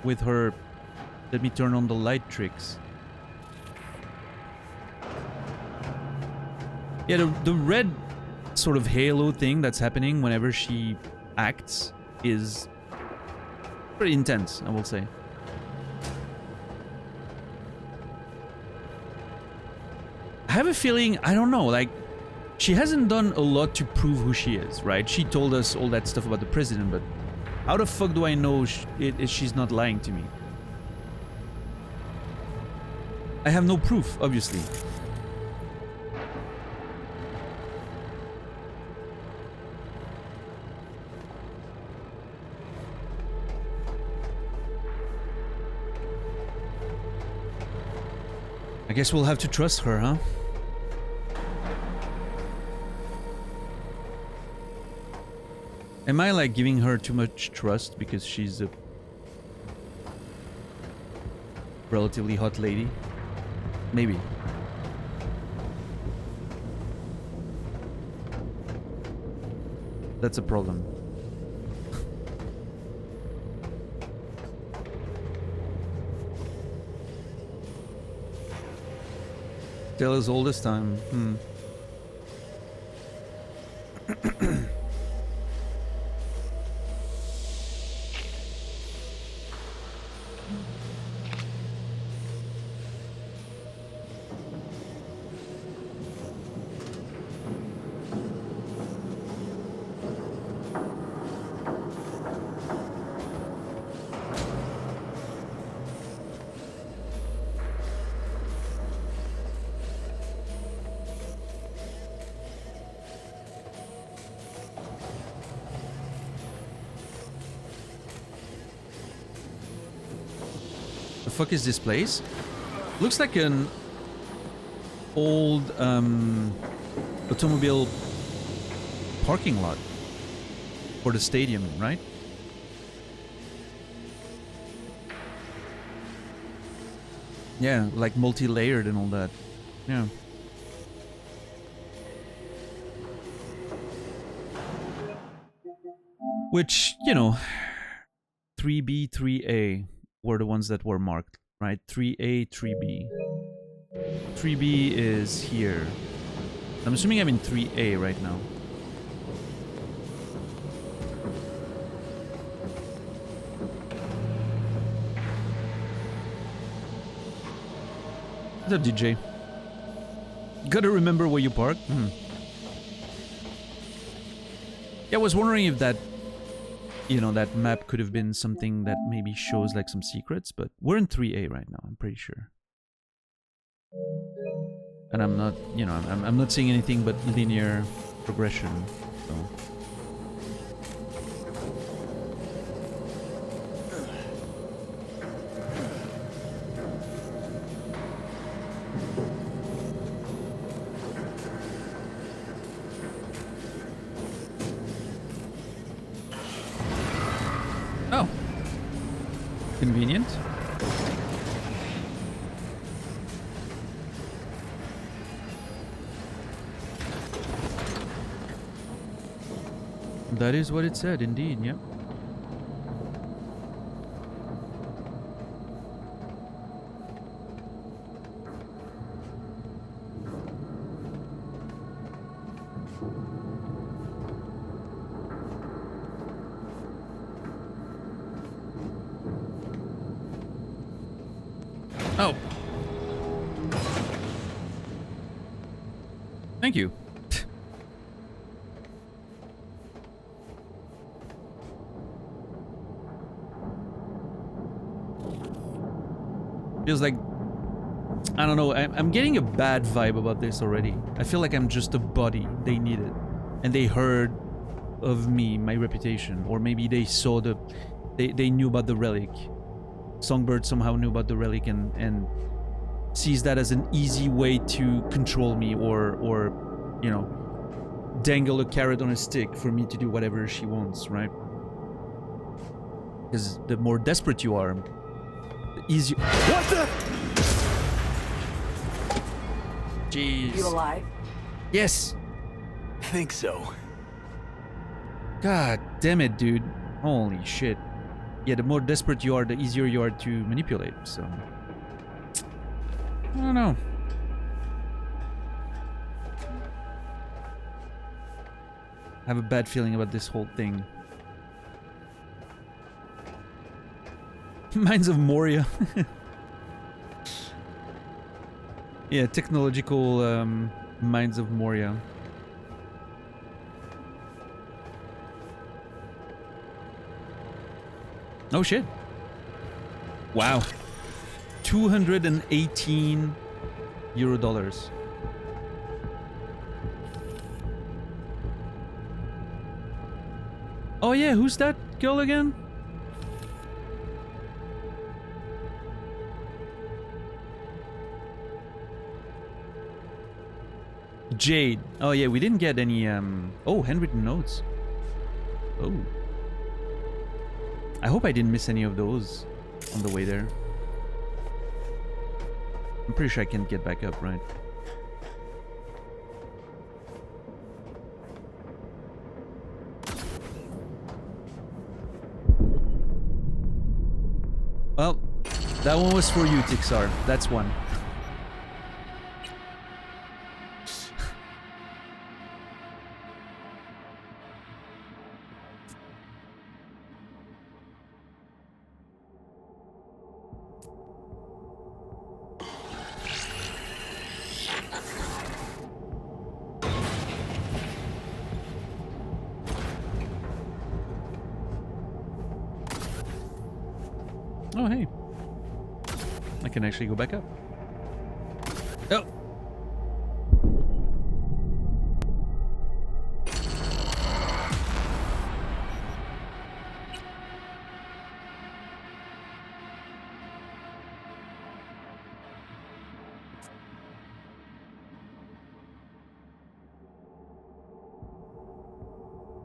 [SPEAKER 1] With her let me turn on the light tricks. Yeah, the red sort of halo thing that's happening whenever she acts is pretty intense, I will say. I have a feeling, I don't know, like, she hasn't done a lot to prove who she is, right? She told us all that stuff about the president, but how the fuck do I know she's not lying to me? I have no proof, obviously. I guess we'll have to trust her, huh? Am I like giving her too much trust because she's a relatively hot lady? Maybe. That's a problem. Tale as old as time. The fuck is this place? Looks like an old automobile parking lot for the stadium, right? Yeah, like multi-layered and all that. Yeah. Which, you know, 3B, 3A were the ones that were marked, right? 3A, 3B. 3B is here. I'm assuming I'm in 3A right now. What's up, DJ? Gotta remember where you park? Yeah, I was wondering if that, you know, that map could have been something that maybe shows like some secrets, but we're in 3A right now, I'm pretty sure. And I'm not, you know, I'm not seeing anything but linear progression, so... Oh. Convenient. That is what it said, indeed, yep. Oh. Thank you. Feels like, I don't know, I'm getting a bad vibe about this already. I feel like I'm just a body they needed. And they heard of me, my reputation. Or maybe they saw the... They knew about the relic. Songbird somehow knew about the relic and sees that as an easy way to control me or you know, dangle a carrot on a stick for me to do whatever she wants, right? Because the more desperate you are, the easier. What the? Jeez.
[SPEAKER 15] You alive?
[SPEAKER 1] Yes.
[SPEAKER 9] I think so.
[SPEAKER 1] God damn it, dude. Holy shit. Yeah, the more desperate you are, the easier you are to manipulate, so... I don't know. I have a bad feeling about this whole thing. Mines of Moria. Yeah, technological Mines of Moria. Oh shit. Wow. 218 euro dollars. Oh yeah, who's that girl again? Jade. Oh yeah, we didn't get any oh, handwritten notes. Oh. I hope I didn't miss any of those on the way there. I'm pretty sure I can get back up, right? Well, that one was for you, Tixar. That's one. Oh, hey. I can actually go back up. Oh.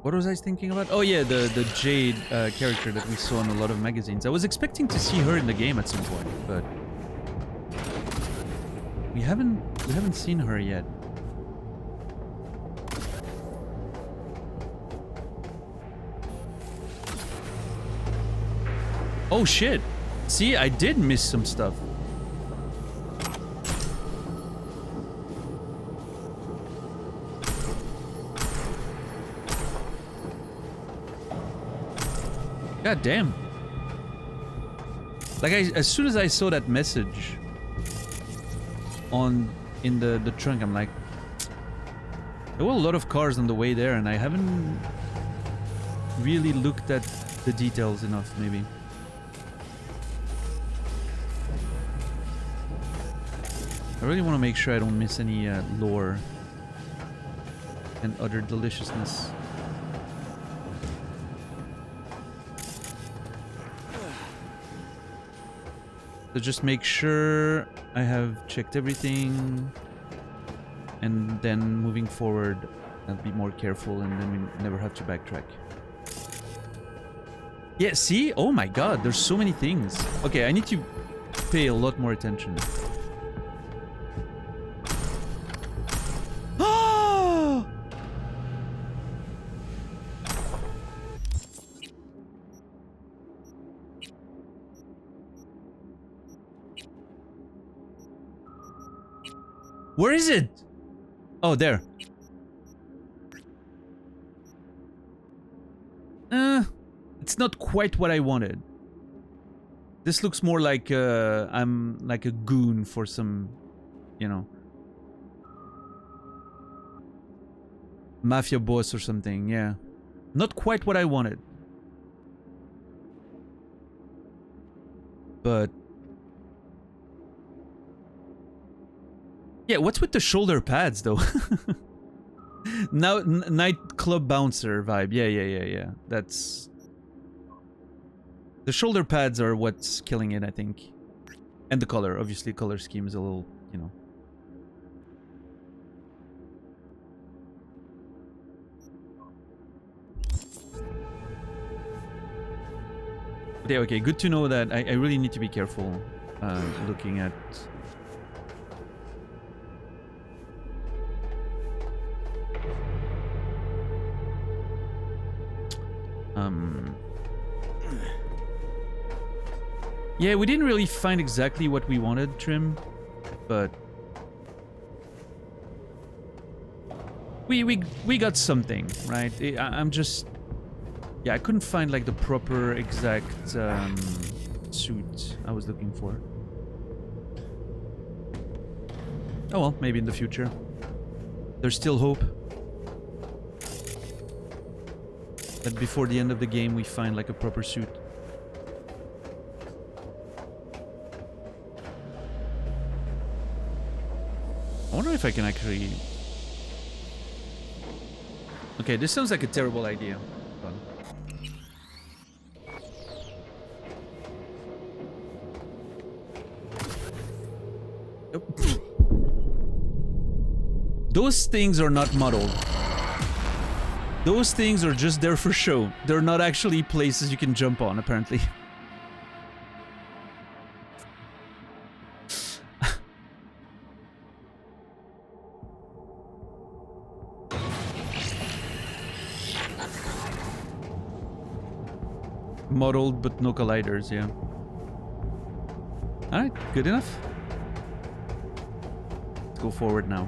[SPEAKER 1] What was I thinking about? Oh yeah, the Jade character that we saw in a lot of magazines. I was expecting to see her in the game at some point, but we haven't seen her yet. Oh shit! See, I did miss some stuff. God damn. Like, as soon as I saw that message in the trunk, I'm like, there were a lot of cars on the way there, and I haven't really looked at the details enough, maybe. I really want to make sure I don't miss any lore and other deliciousness. So just make sure I have checked everything, and then moving forward I'll be more careful, and then we never have to backtrack. Yeah, see? Oh my god, there's so many things. Okay, I need to pay a lot more attention. Where is it? Oh, there. It's not quite what I wanted. This looks more like I'm like a goon for some, you know, mafia boss or something. Yeah, not quite what I wanted. But yeah, what's with the shoulder pads though? Now, nightclub bouncer vibe. Yeah. That's... The shoulder pads are what's killing it, I think. And the color. Obviously, color scheme is a little, you know. Okay, good to know that I really need to be careful looking at... Yeah, we didn't really find exactly what we wanted, Trim, but... We got something, right? I'm just... Yeah, I couldn't find like the proper exact suit I was looking for. Oh well, maybe in the future. There's still hope that before the end of the game we find like a proper suit. I wonder if I can actually... Okay, this sounds like a terrible idea. Hold on. Nope. Those things are not modeled. Those things are just there for show. They're not actually places you can jump on, apparently. Modeled, but no colliders, yeah. Alright, good enough. Let's go forward now.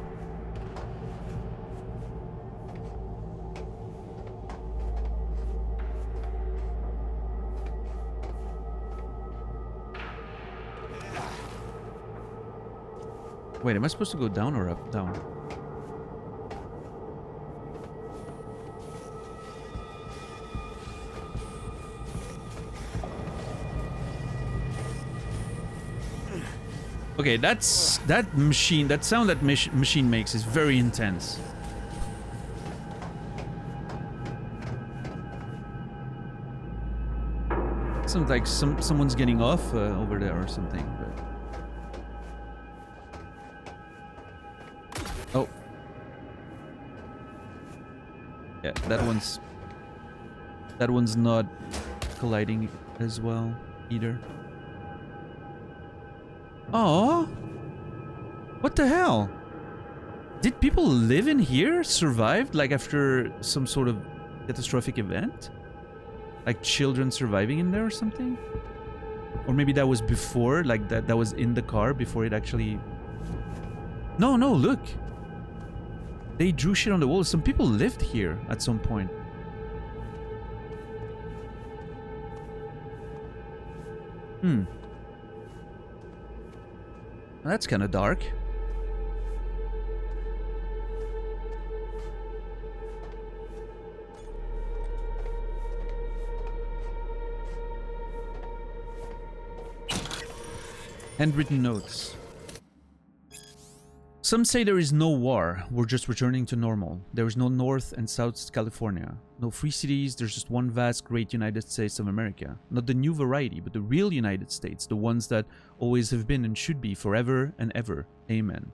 [SPEAKER 1] Wait, am I supposed to go down or up? Down. Okay, that sound that machine makes is very intense. Sounds like someone's getting off over there or something. But... Oh. Yeah, that one's not colliding as well either. Oh, what the hell? Did people live in here? Survived like after some sort of catastrophic event? Like children surviving in there or something? Or maybe that was before, like that was in the car before it actually... No, look. They drew shit on the wall. Some people lived here at some point. That's kind of dark. Handwritten notes. Some say there is no war, we're just returning to normal. There is no North and South California. No free cities, there's just one vast great United States of America. Not the new variety, but the real United States, the ones that always have been and should be forever and ever. Amen.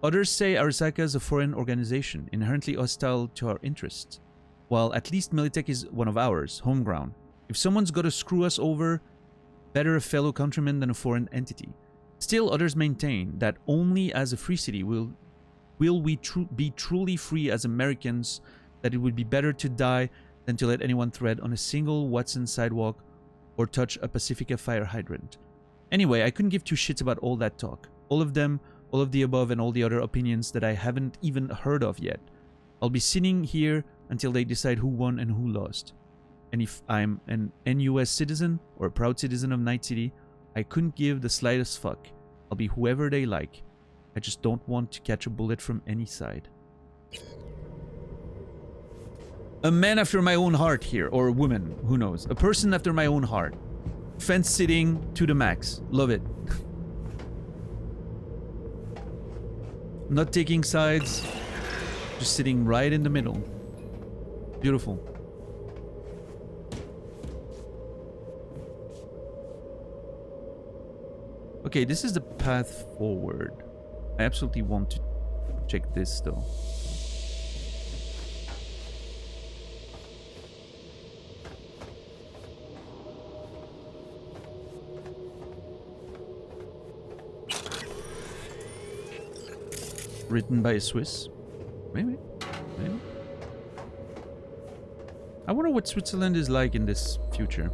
[SPEAKER 1] Others say Arasaka is a foreign organization, inherently hostile to our interests. While at least Militech is one of ours, home ground. If someone's gotta screw us over, better a fellow countryman than a foreign entity. Still, others maintain that only as a free city will we be truly free as Americans, that it would be better to die than to let anyone tread on a single Watson sidewalk or touch a Pacifica fire hydrant. Anyway, I couldn't give two shits about all that talk. All of them, all of the above, and all the other opinions that I haven't even heard of yet. I'll be sitting here until they decide who won and who lost. And if I'm an NUS citizen or a proud citizen of Night City, I couldn't give the slightest fuck. I'll be whoever they like. I just don't want to catch a bullet from any side. A man after my own heart here, or a woman, who knows. A person after my own heart. Fence sitting to the max. Love it. Not taking sides, just sitting right in the middle. Beautiful. Okay, this is the path forward. I absolutely want to check this though. written by a Swiss. Maybe. Maybe. I wonder what Switzerland is like in this future.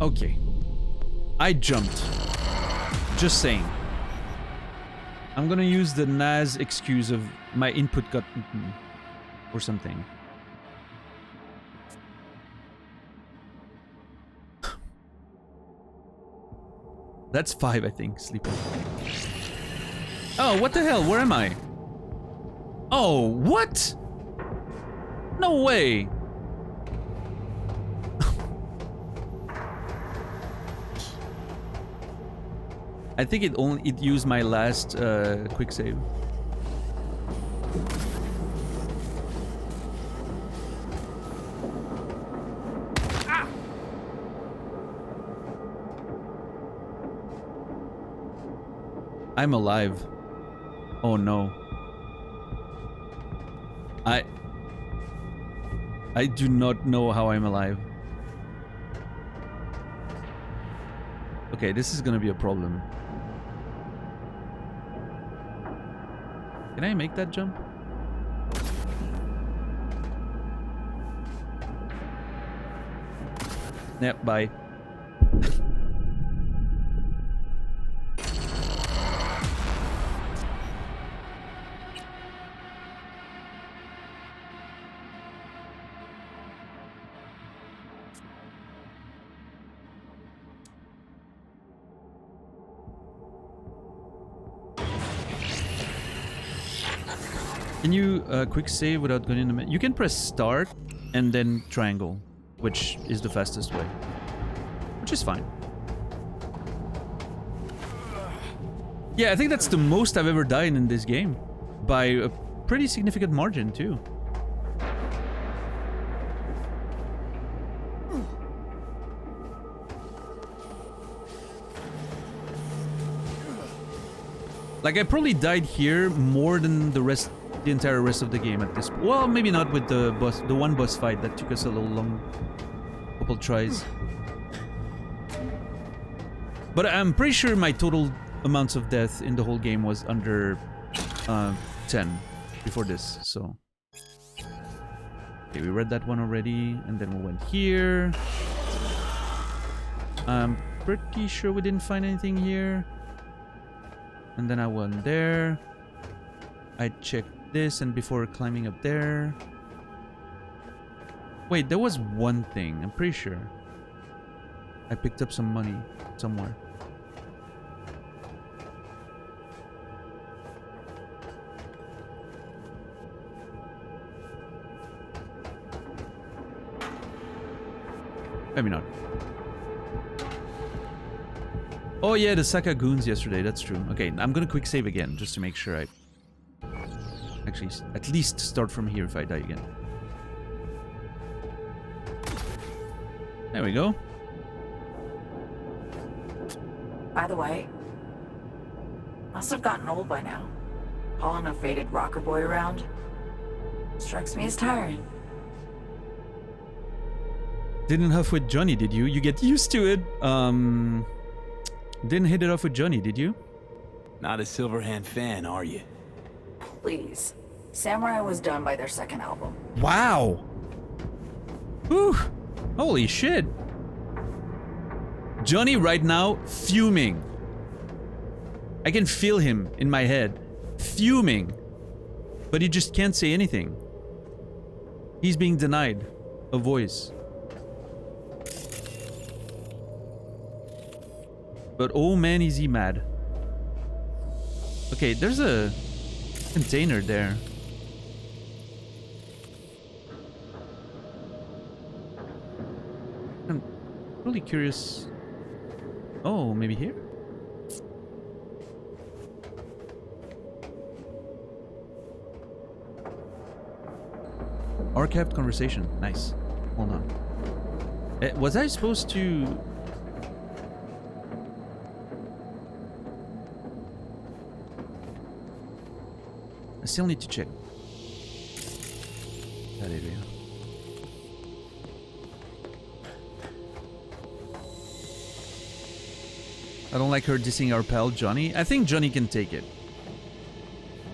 [SPEAKER 1] Okay. I jumped. Just saying. I'm gonna use the Nas excuse of my input got eaten. Or something. That's 5, I think, sleeping. Oh, what the hell? Where am I? Oh, what? No way. I think it used my last quick save. Ah! I'm alive. Oh no. I do not know how I'm alive. Okay, this is gonna be a problem. Can I make that jump? Yep, bye. Can you quick save without going in the menu? You can press start and then triangle, which is the fastest way. Which is fine. Yeah, I think that's the most I've ever died in this game. By a pretty significant margin, too. Like, I probably died here more than the entire rest of the game at this point. Well, maybe not with the one boss fight that took us a little long. Couple tries. But I'm pretty sure my total amounts of death in the whole game was under 10 before this, so. Okay, we read that one already, and then we went here. I'm pretty sure we didn't find anything here. And then I went there. I checked this, and before climbing up there... Wait, there was one thing, I'm pretty sure. I picked up some money somewhere. Maybe not. Oh yeah, the Saka goons yesterday, that's true. Okay, I'm gonna quick save again, just to make sure I... Actually, at least start from here if I die again. There we go.
[SPEAKER 15] By the way, must have gotten old by now. Hauling a faded rocker boy around strikes me as tiring.
[SPEAKER 1] Didn't huff with Johnny, did you? You get used to it. Didn't hit it off with Johnny, did you?
[SPEAKER 9] Not a Silverhand fan, are you?
[SPEAKER 15] Please. Samurai was done by their second album.
[SPEAKER 1] Wow! Whew! Holy shit! Johnny right now, fuming. I can feel him in my head. Fuming. But he just can't say anything. He's being denied a voice. But oh man, is he mad. Okay, there's a container there. I'm really curious. Oh, maybe here? Archived conversation. Nice. Hold on. Was I supposed to... I still need to check that area. I don't like her dissing our pal Johnny. I think Johnny can take it.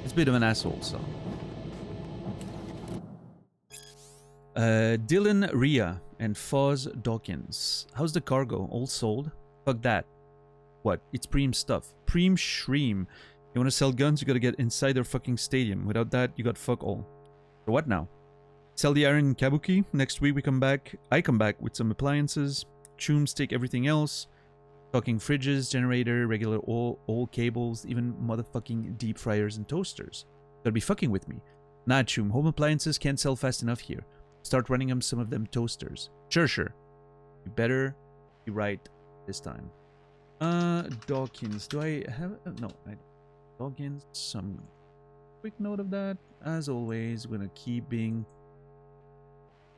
[SPEAKER 1] It's a bit of an asshole, so. Dylan Rhea and Foz Dawkins. How's the cargo? All sold? Fuck that. What? It's Preem stuff. Preem Shreem. You wanna sell guns, you gotta get inside their fucking stadium. Without that, you got fuck all. So what now? Sell the iron in Kabuki. Next week we come back. I come back with some appliances. Chooms take everything else. Talking fridges, generator, regular oil cables, even motherfucking deep fryers and toasters. Gotta be fucking with me. Nah, Choom. Home appliances can't sell fast enough here. Start running them some of them toasters. Sure. You better be right this time. Dawkins. Do I have... no, Dawkins. Some quick note of that. As always, we're gonna keep being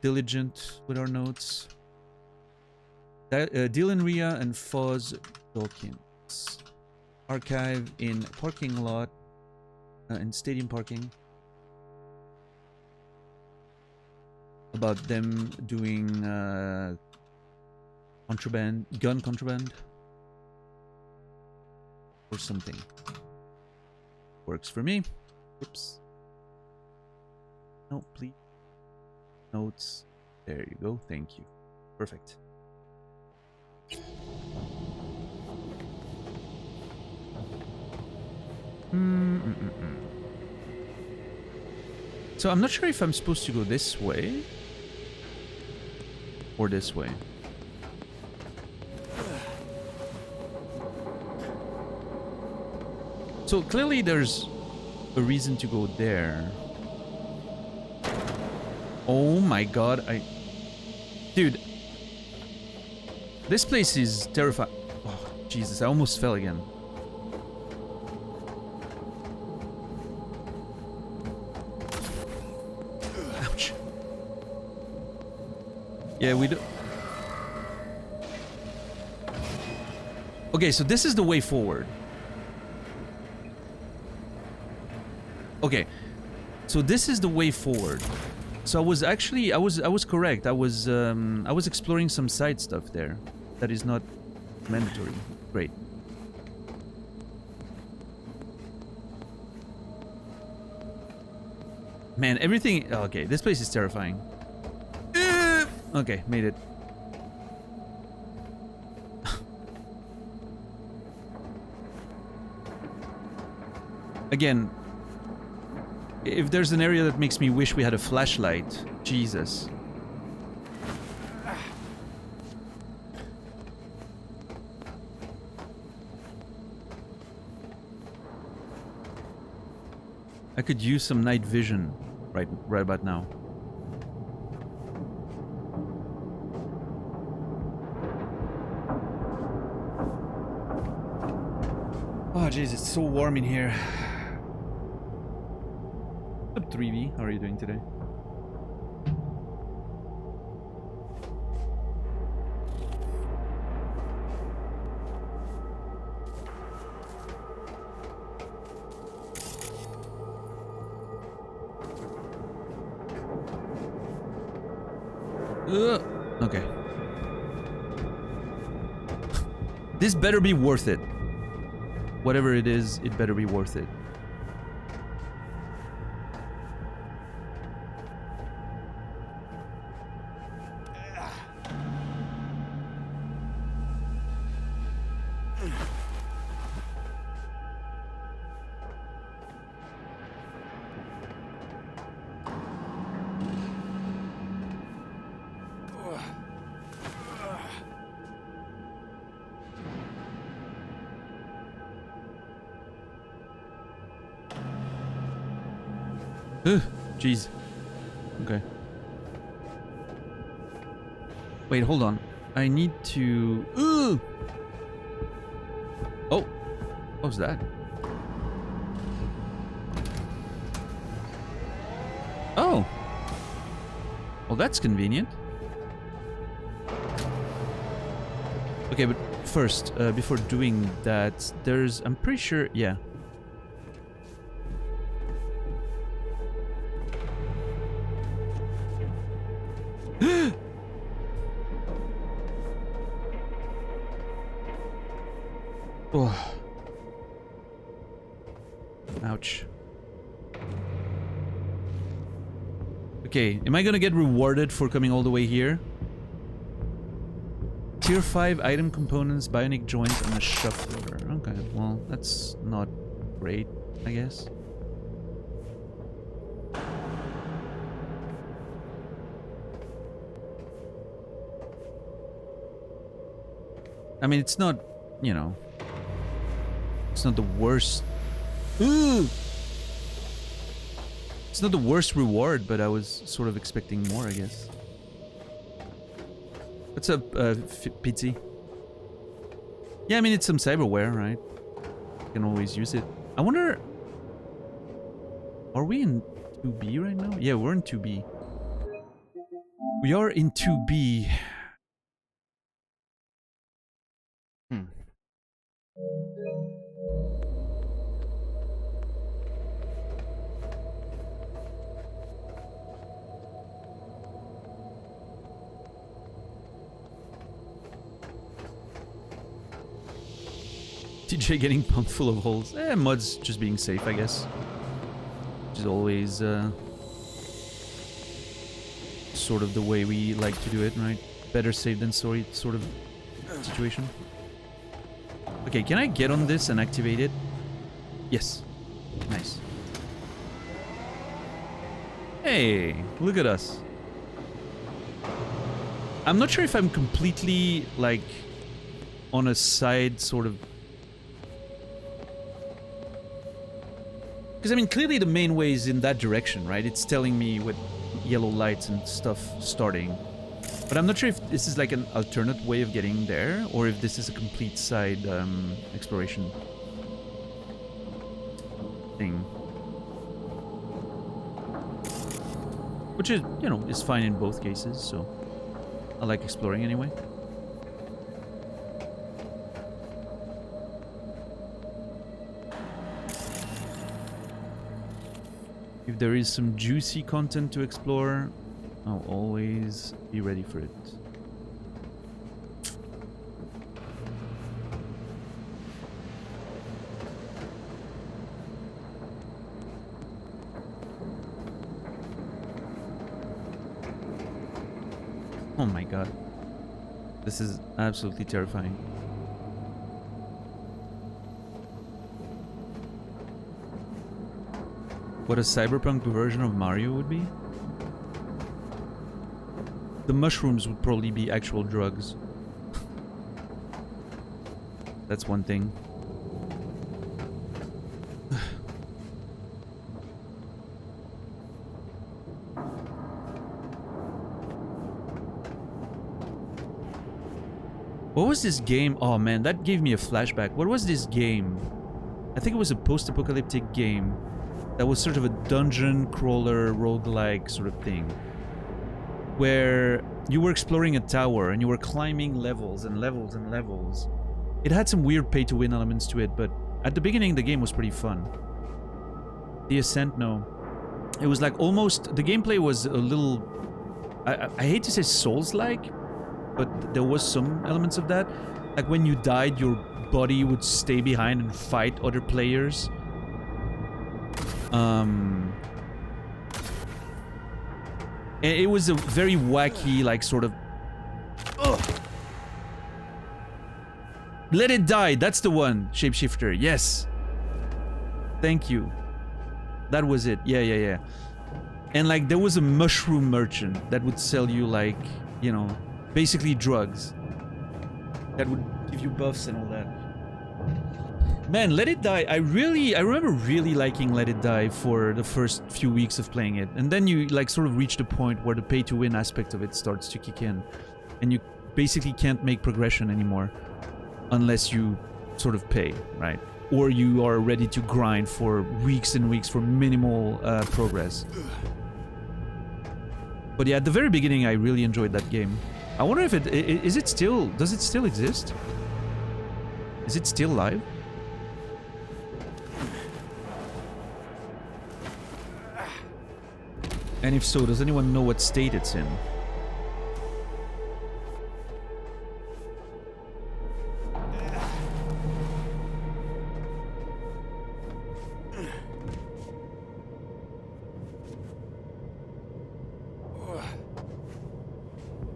[SPEAKER 1] diligent with our notes. Dylan Rhea and Foz Dawkins. Archive in parking lot. In stadium parking. About them doing contraband, gun contraband or something. Works for me. Oops. No, please. Notes. There you go. Thank you. Perfect. So I'm not sure if I'm supposed to go this way or this way. So clearly there's a reason to go there. Oh my god, dude. This place is terrifying. Oh, Jesus, I almost fell again. Ouch. Yeah, we do. Okay, so this is the way forward. Okay, so this is the way forward. So I was actually, I was correct. I was exploring some side stuff there. That is not mandatory. Great. Man, everything... Okay, this place is terrifying. Okay, made it. Again, if there's an area that makes me wish we had a flashlight, Jesus. I could use some night vision right about now. Oh jeez, it's so warm in here. What's up, 3V? How are you doing today? Okay. This better be worth it. Whatever it is, it better be worth it. Jeez. Okay. Wait, hold on. I need to... Oh! What was that? Oh! Well, that's convenient. Okay, but first, before doing that, there's... I'm pretty sure... Yeah. Oh. Ouch. Okay, am I gonna get rewarded for coming all the way here? Tier 5 item components, bionic joint, and a shuffler. Okay, well, that's not great, I guess. I mean, it's not, you know, it's not the worst. Ooh! It's not the worst reward, but I was sort of expecting more, I guess. What's up, PT? Yeah, I mean, it's some cyberware, right? You can always use it. I wonder... Are we in 2B right now? Yeah, we're in 2B. We are in 2B. TJ getting pumped full of holes. Mud's just being safe, I guess. Which is always sort of the way we like to do it, right? Better safe than sorry sort of situation. Okay, can I get on this and activate it? Yes. Nice. Hey, look at us. I'm not sure if I'm completely, like, on a side sort of... Because, I mean, clearly the main way is in that direction, right? It's telling me with yellow lights and stuff starting. But I'm not sure if this is like an alternate way of getting there, or if this is a complete side exploration thing. Which is, you know, is fine in both cases, so I like exploring anyway. If there is some juicy content to explore, I'll always be ready for it. Oh my god. This is absolutely terrifying. What a cyberpunk version of Mario would be? The mushrooms would probably be actual drugs. That's one thing. What was this game? Oh man, that gave me a flashback. What was this game? I think it was a post-apocalyptic game that was sort of a dungeon crawler roguelike sort of thing, where you were exploring a tower and you were climbing levels and levels and levels. It had some weird pay-to-win elements to it, but at the beginning the game was pretty fun. The Ascent, no. It was like almost... The gameplay was a little... I hate to say Souls-like, but there was some elements of that. Like when you died, your body would stay behind and fight other players. It was a very wacky, like, sort of... Ugh. Let It Die, that's the one, Shapeshifter, yes. Thank you. That was it, yeah. And, like, there was a mushroom merchant that would sell you, like, you know, basically drugs. That would give you buffs and all that. Man, Let It Die, I remember really liking Let It Die for the first few weeks of playing it. And then you, like, sort of reach the point where the pay-to-win aspect of it starts to kick in. And you basically can't make progression anymore unless you sort of pay, right? Or you are ready to grind for weeks and weeks for minimal progress. But yeah, at the very beginning, I really enjoyed that game. I wonder if does it still exist? Is it still live? And if so, does anyone know what state it's in?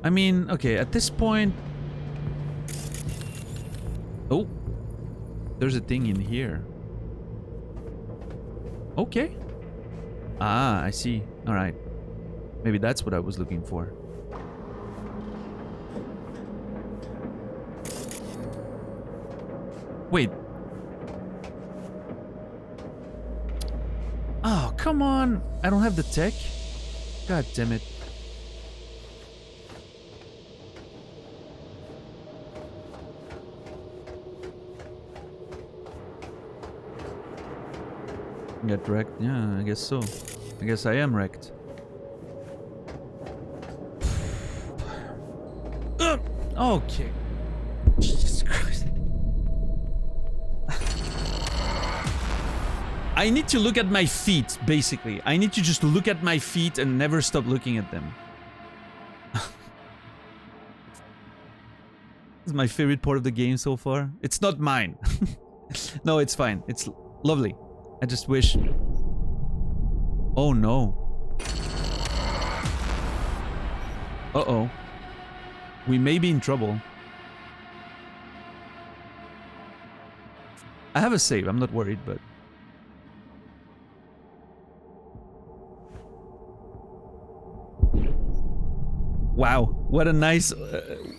[SPEAKER 1] I mean, okay, at this point... Oh. There's a thing in here. Okay. Ah, I see. Alright. Maybe that's what I was looking for. Wait. Oh, come on. I don't have the tech. God damn it. Get wrecked? Yeah, I guess so. I guess I am wrecked. Okay. Jesus Christ. I need to look at my feet, basically. I need to just look at my feet and never stop looking at them. This is my favorite part of the game so far. It's not mine. No, it's fine. It's lovely. I just wish... Oh no. Uh-oh. We may be in trouble. I have a save, I'm not worried, but... Wow, what a nice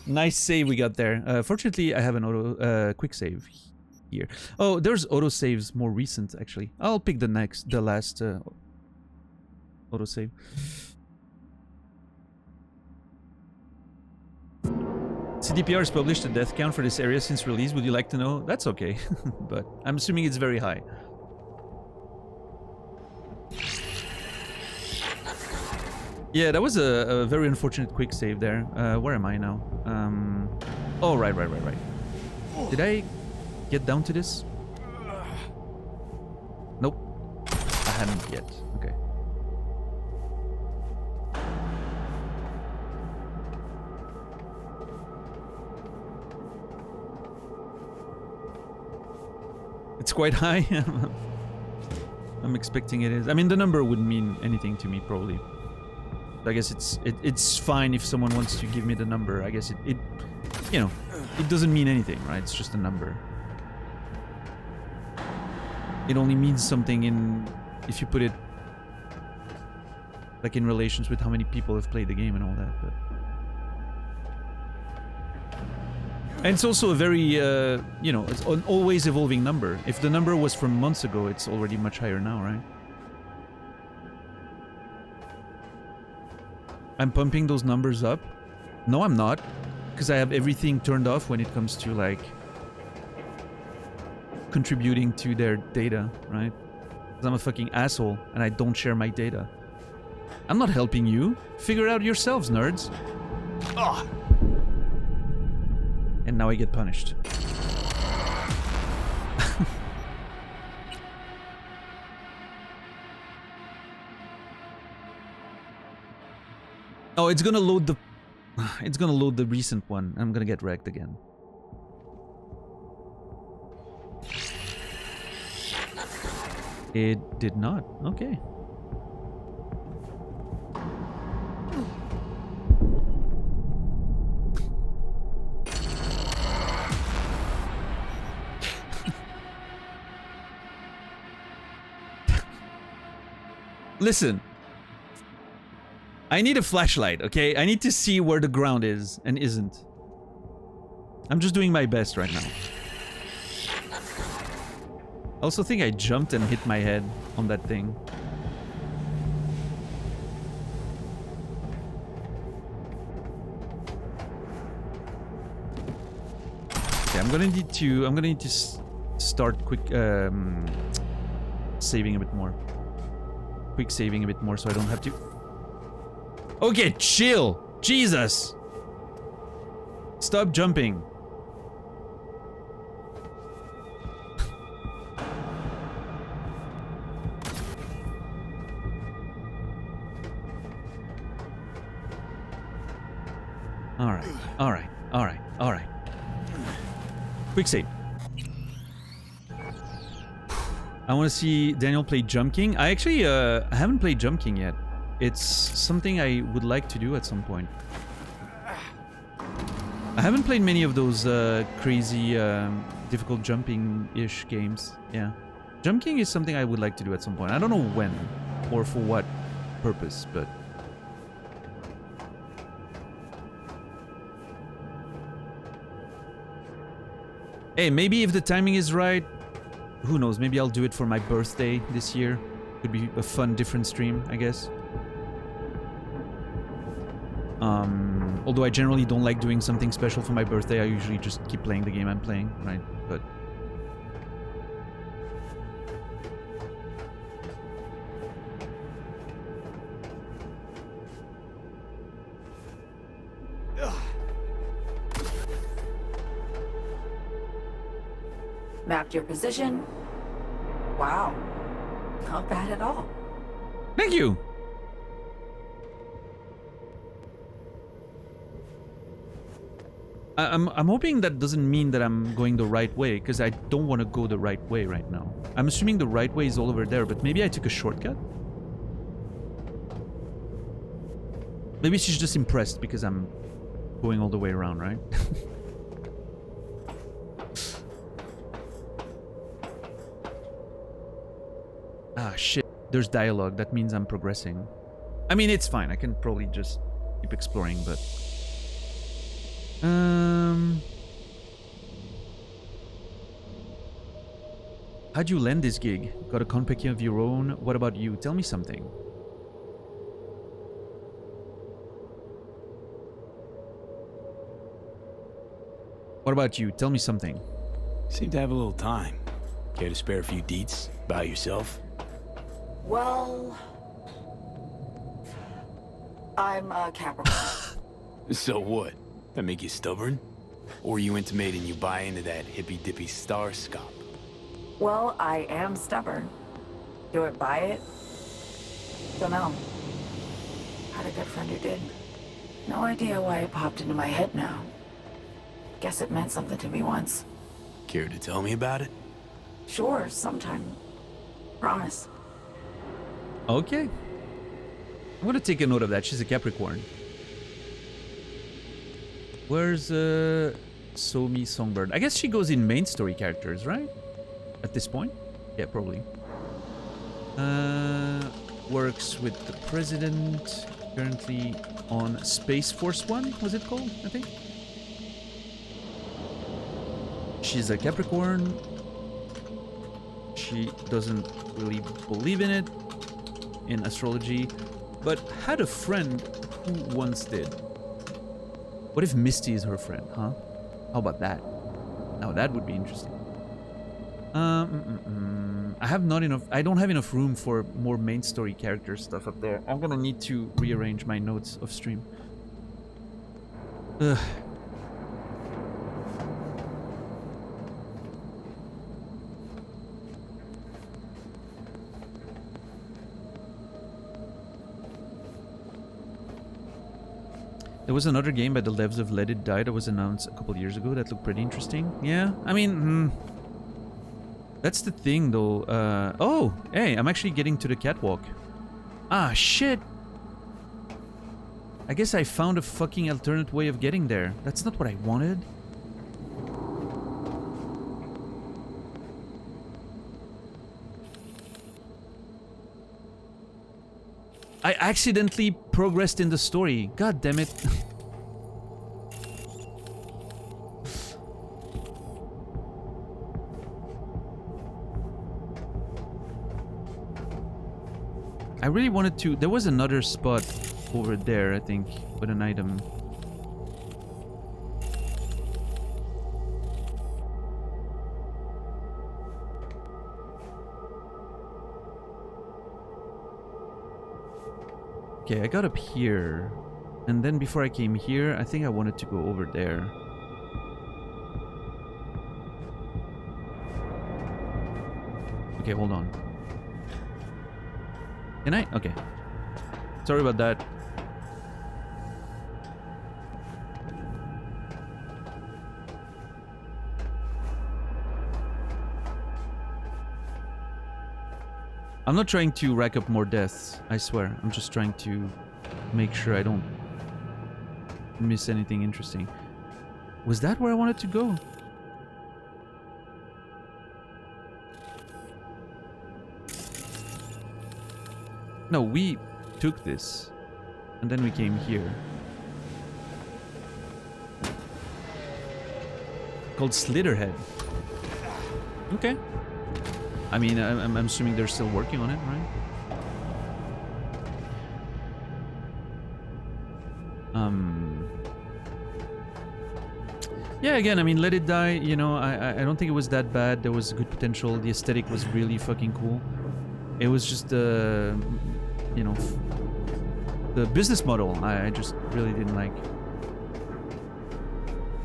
[SPEAKER 1] nice save we got there. Fortunately, I have an auto quick save here. Oh, there's auto saves more recent, actually. I'll pick the last auto save. CDPR has published the death count for this area since release. Would you like to know? That's okay, but I'm assuming it's very high. Yeah, that was a very unfortunate quick save there. Where am I now? Oh, right. Did I get down to this? Nope. I hadn't yet. Okay. It's quite high. I'm expecting it is. I mean, the number wouldn't mean anything to me, probably. I guess it's fine if someone wants to give me the number. I guess it you know, it doesn't mean anything, right? It's just a number. It only means something if you put it like in relations with how many people have played the game and all that. But and it's also a very you know, it's an always evolving number. If the number was from months ago, it's already much higher now, right? I'm pumping those numbers up. No, I'm not. Because I have everything turned off when it comes to, like, contributing to their data, right? Because I'm a fucking asshole and I don't share my data. I'm not helping you. Figure it out yourselves, nerds. Ugh. And now I get punished. Oh, it's gonna load the... It's gonna load the recent one. I'm gonna get wrecked again. It did not. Okay. Listen. I need a flashlight, okay? I need to see where the ground is and isn't. I'm just doing my best right now. I also think I jumped and hit my head on that thing. Okay, I'm gonna need to start quick saving a bit more. Quick saving a bit more so I don't have to... Okay, chill! Jesus! Stop jumping. Alright. Quick save. I want to see Daniel play Jump King. I actually I haven't played Jump King yet. It's something I would like to do at some point. I haven't played many of those crazy, difficult jumping-ish games. Yeah. Jumping is something I would like to do at some point. I don't know when or for what purpose, but... Hey, maybe if the timing is right, who knows, maybe I'll do it for my birthday this year. Could be a fun, different stream, I guess. Although I generally don't like doing something special for my birthday, I usually just keep playing the game I'm playing, right? But...
[SPEAKER 15] Mapped your position. Wow. Not bad at all.
[SPEAKER 1] Thank you! I'm hoping that doesn't mean that I'm going the right way, because I don't want to go the right way right now. I'm assuming the right way is all over there, but maybe I took a shortcut? Maybe she's just impressed because I'm going all the way around, right? Ah, shit. There's dialogue. That means I'm progressing. I mean, it's fine. I can probably just keep exploring, but... How'd you land this gig? Got a company of your own? What about you? Tell me something. What about you? Tell me something.
[SPEAKER 9] Seem to have a little time. Care to spare a few deets about yourself?
[SPEAKER 15] Well... I'm a Capricorn.
[SPEAKER 9] So what? That make you stubborn? Or you intimating you buy into that hippy-dippy star scop?
[SPEAKER 15] Well, I am stubborn. Do it buy it? Don't know. Had a good friend who did. No idea why it popped into my head now. Guess it meant something to me once.
[SPEAKER 9] Care to tell me about it?
[SPEAKER 15] Sure, sometime. Promise.
[SPEAKER 1] Okay. I'm gonna take a note of that. She's a Capricorn. Where's Somi Songbird? I guess she goes in main story characters, right? At this point? Yeah, probably. Works with the president. Currently on Space Force 1, was it called? I think. She's a Capricorn. She doesn't really believe in it, in astrology, but had a friend who once did. What if Misty is her friend, huh? How about that? Now that would be interesting. I have not enough. I don't have enough room for more main story character stuff up there. I'm gonna need to rearrange my notes of stream. Ugh. There was another game by the devs of Let It Die that was announced a couple years ago that looked pretty interesting. Yeah, I mean, that's the thing though. Oh, hey, I'm actually getting to the catwalk. Ah, shit. I guess I found a fucking alternate way of getting there. That's not what I wanted. I accidentally progressed in the story. God damn it. I really wanted to... There was another spot over there, I think, with an item. Okay, I got up here. And then before I came here, I think I wanted to go over there. Okay, hold on. Can I? Okay. Sorry about that. I'm not trying to rack up more deaths, I swear. I'm just trying to make sure I don't miss anything interesting. Was that where I wanted to go? No, we took this. And then we came here. Called Slitherhead. Okay. I mean, I'm assuming they're still working on it, right? Yeah, again, I mean, Let It Die, you know, I don't think it was that bad. There was good potential. The aesthetic was really fucking cool. It was just, you know, the business model I just really didn't like.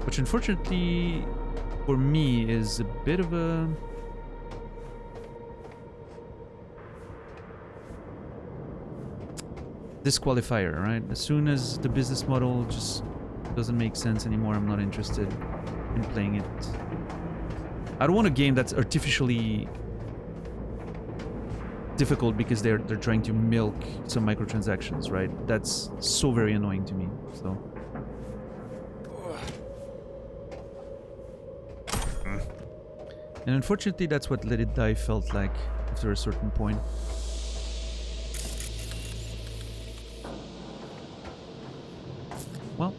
[SPEAKER 1] Which unfortunately, for me, is a bit of a... disqualifier, right? As soon as the business model just doesn't make sense anymore, I'm not interested in playing it. I don't want a game that's artificially difficult because they're trying to milk some microtransactions, right? That's so very annoying to me. So and unfortunately that's what Let It Die felt like after a certain point. Well,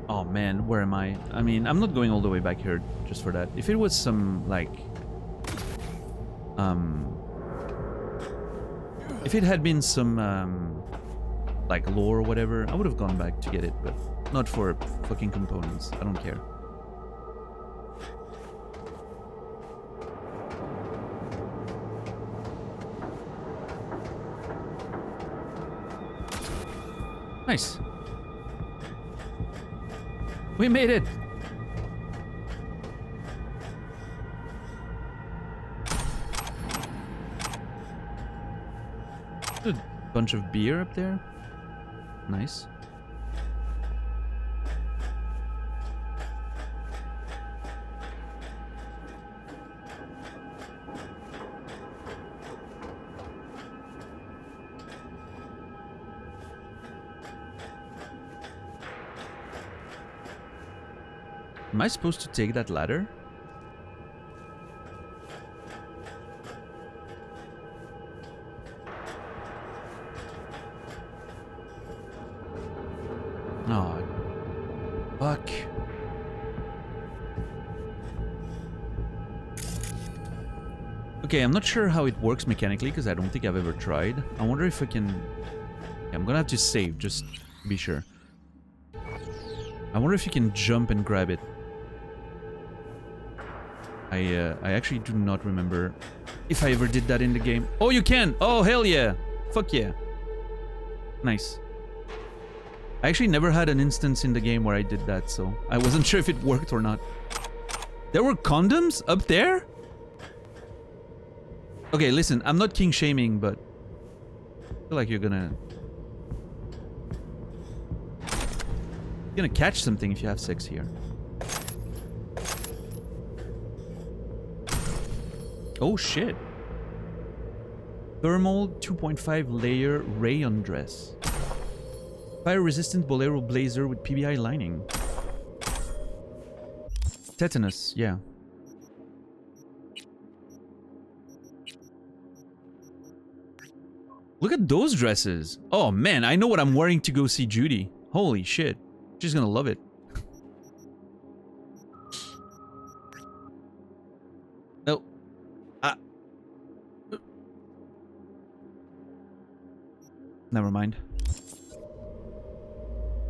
[SPEAKER 1] oh man, where am I? I mean, I'm not going all the way back here just for that. If it was some, like... if it had been some, like, lore or whatever, I would have gone back to get it, but not for fucking components. I don't care. Nice. We made it! A bunch of beer up there. Nice. Am I supposed to take that ladder? Oh, fuck. Okay, I'm not sure how it works mechanically because I don't think I've ever tried. I wonder if I can... Yeah, I'm gonna have to save, just to be sure. I wonder if you can jump and grab it. I actually do not remember if I ever did that in the game. Oh, you can! Oh, hell yeah! Fuck yeah. Nice. I actually never had an instance in the game where I did that, so I wasn't sure if it worked or not. There were condoms up there? Okay, listen, I'm not king shaming, but I feel like you're gonna catch something if you have sex here. Oh shit. Thermal 2.5 layer rayon dress. Fire resistant bolero blazer with PBI lining. Tetanus, yeah. Look at those dresses. Oh man, I know what I'm wearing to go see Judy. Holy shit. She's gonna love it. No. Never mind.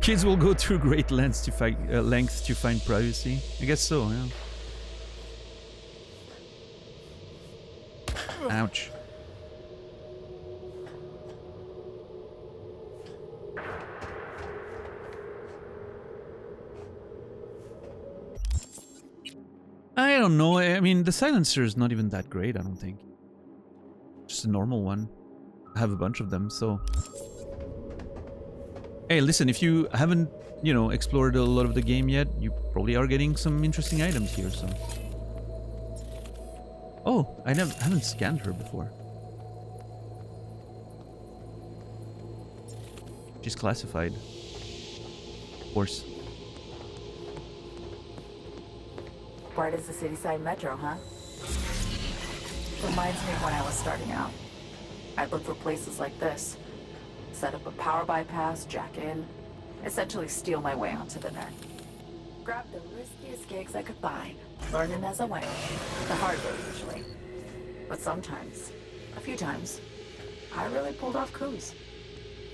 [SPEAKER 1] Kids will go through great lengths to find privacy. I guess so, yeah. Ouch. I don't know. I mean, the silencer is not even that great, I don't think. Just a normal one. I have a bunch of them, so... Hey, listen, if you haven't, you know, explored a lot of the game yet, you probably are getting some interesting items here, so... Oh, I haven't scanned her before. She's classified. Of course.
[SPEAKER 15] Bright as the city side metro, huh? Reminds me of when I was starting out. I'd look for places like this. Set up a power bypass, jack in, essentially steal my way onto the net. Grab the riskiest gigs I could find, learning as I went. The hard way, usually. But sometimes, a few times, I really pulled off coups.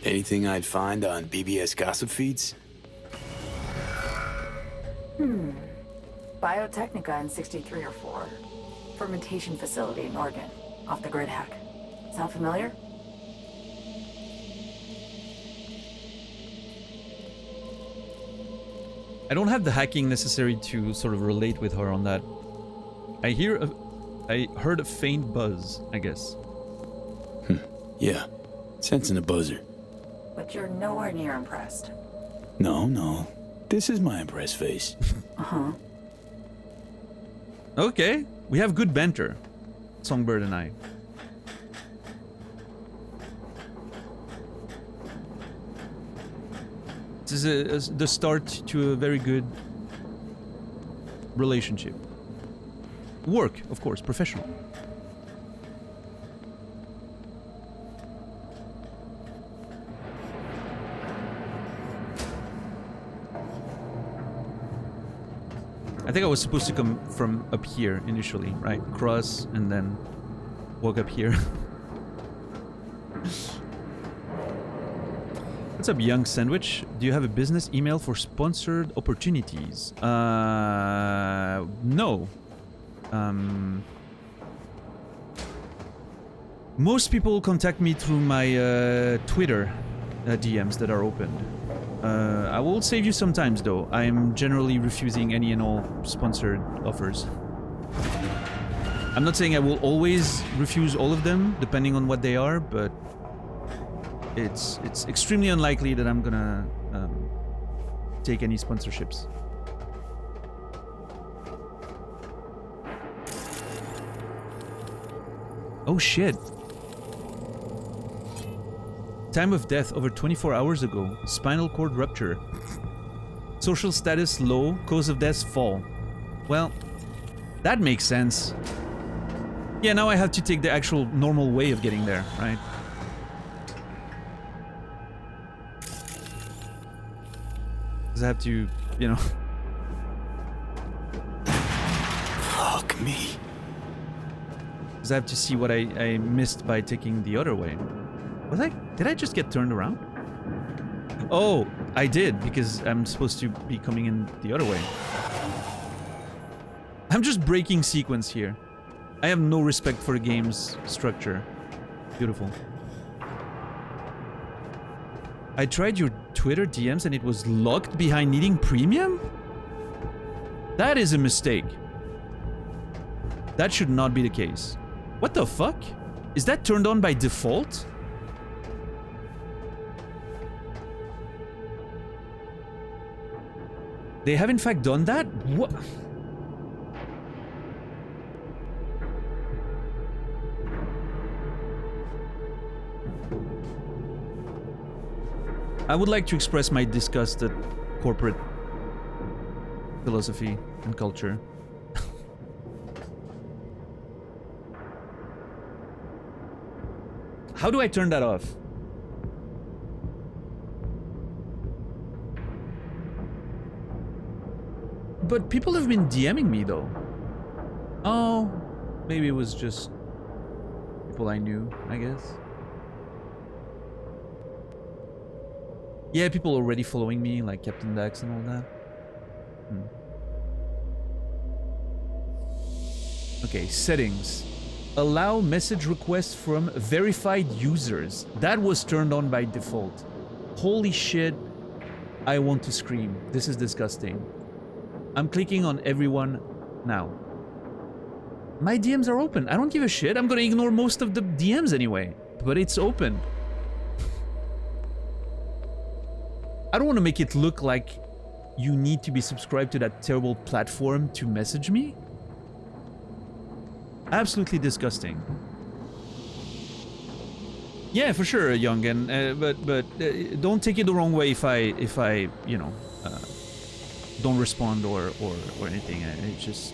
[SPEAKER 9] Anything I'd find on BBS gossip feeds?
[SPEAKER 15] Biotechnica in 63 or 4. Fermentation facility in Oregon, off the grid hack. Sound familiar?
[SPEAKER 1] I don't have the hacking necessary to sort of relate with her on that. I heard a faint buzz, I guess.
[SPEAKER 9] Yeah, sensing a buzzer.
[SPEAKER 15] But you're nowhere near impressed.
[SPEAKER 9] No. This is my impressed face.
[SPEAKER 15] Uh-huh.
[SPEAKER 1] Okay, we have good banter, Songbird and I. This is the start to a very good relationship. Work, of course, professional. I think I was supposed to come from up here initially, right? Cross and then walk up here. What's up, Young Sandwich? Do you have a business email for sponsored opportunities? No. Most people contact me through my Twitter DMs that are opened. I will save you sometimes, though. I am generally refusing any and all sponsored offers. I'm not saying I will always refuse all of them, depending on what they are, but it's extremely unlikely that I'm gonna take any sponsorships. Oh shit. Time of death over 24 hours ago. Spinal cord rupture. Social status low. Cause of death fall. Well, that makes sense. Yeah, now I have to take the actual normal way of getting there, right? Because I have to, you know...
[SPEAKER 9] Fuck me.
[SPEAKER 1] Because I have to see what I missed by taking the other way. Did I just get turned around? Oh, I did, because I'm supposed to be coming in the other way. I'm just breaking sequence here. I have no respect for the game's structure. Beautiful. I tried your Twitter DMs and it was locked behind needing premium? That is a mistake. That should not be the case. What the fuck? Is that turned on by default? They have in fact done that? What? I would like to express my disgust at corporate philosophy and culture. How do I turn that off? But people have been DMing me though. Oh, maybe it was just people I knew, I guess. Yeah, people already following me, like Captain Dax and all that. Okay, settings. Allow message requests from verified users. That was turned on by default. Holy shit. I want to scream. This is disgusting. I'm clicking on everyone now. My DMs are open. I don't give a shit. I'm gonna ignore most of the DMs anyway. But it's open. I don't want to make it look like you need to be subscribed to that terrible platform to message me. Absolutely disgusting. Yeah, for sure, Young, and but don't take it the wrong way if I you know don't respond or anything. It's just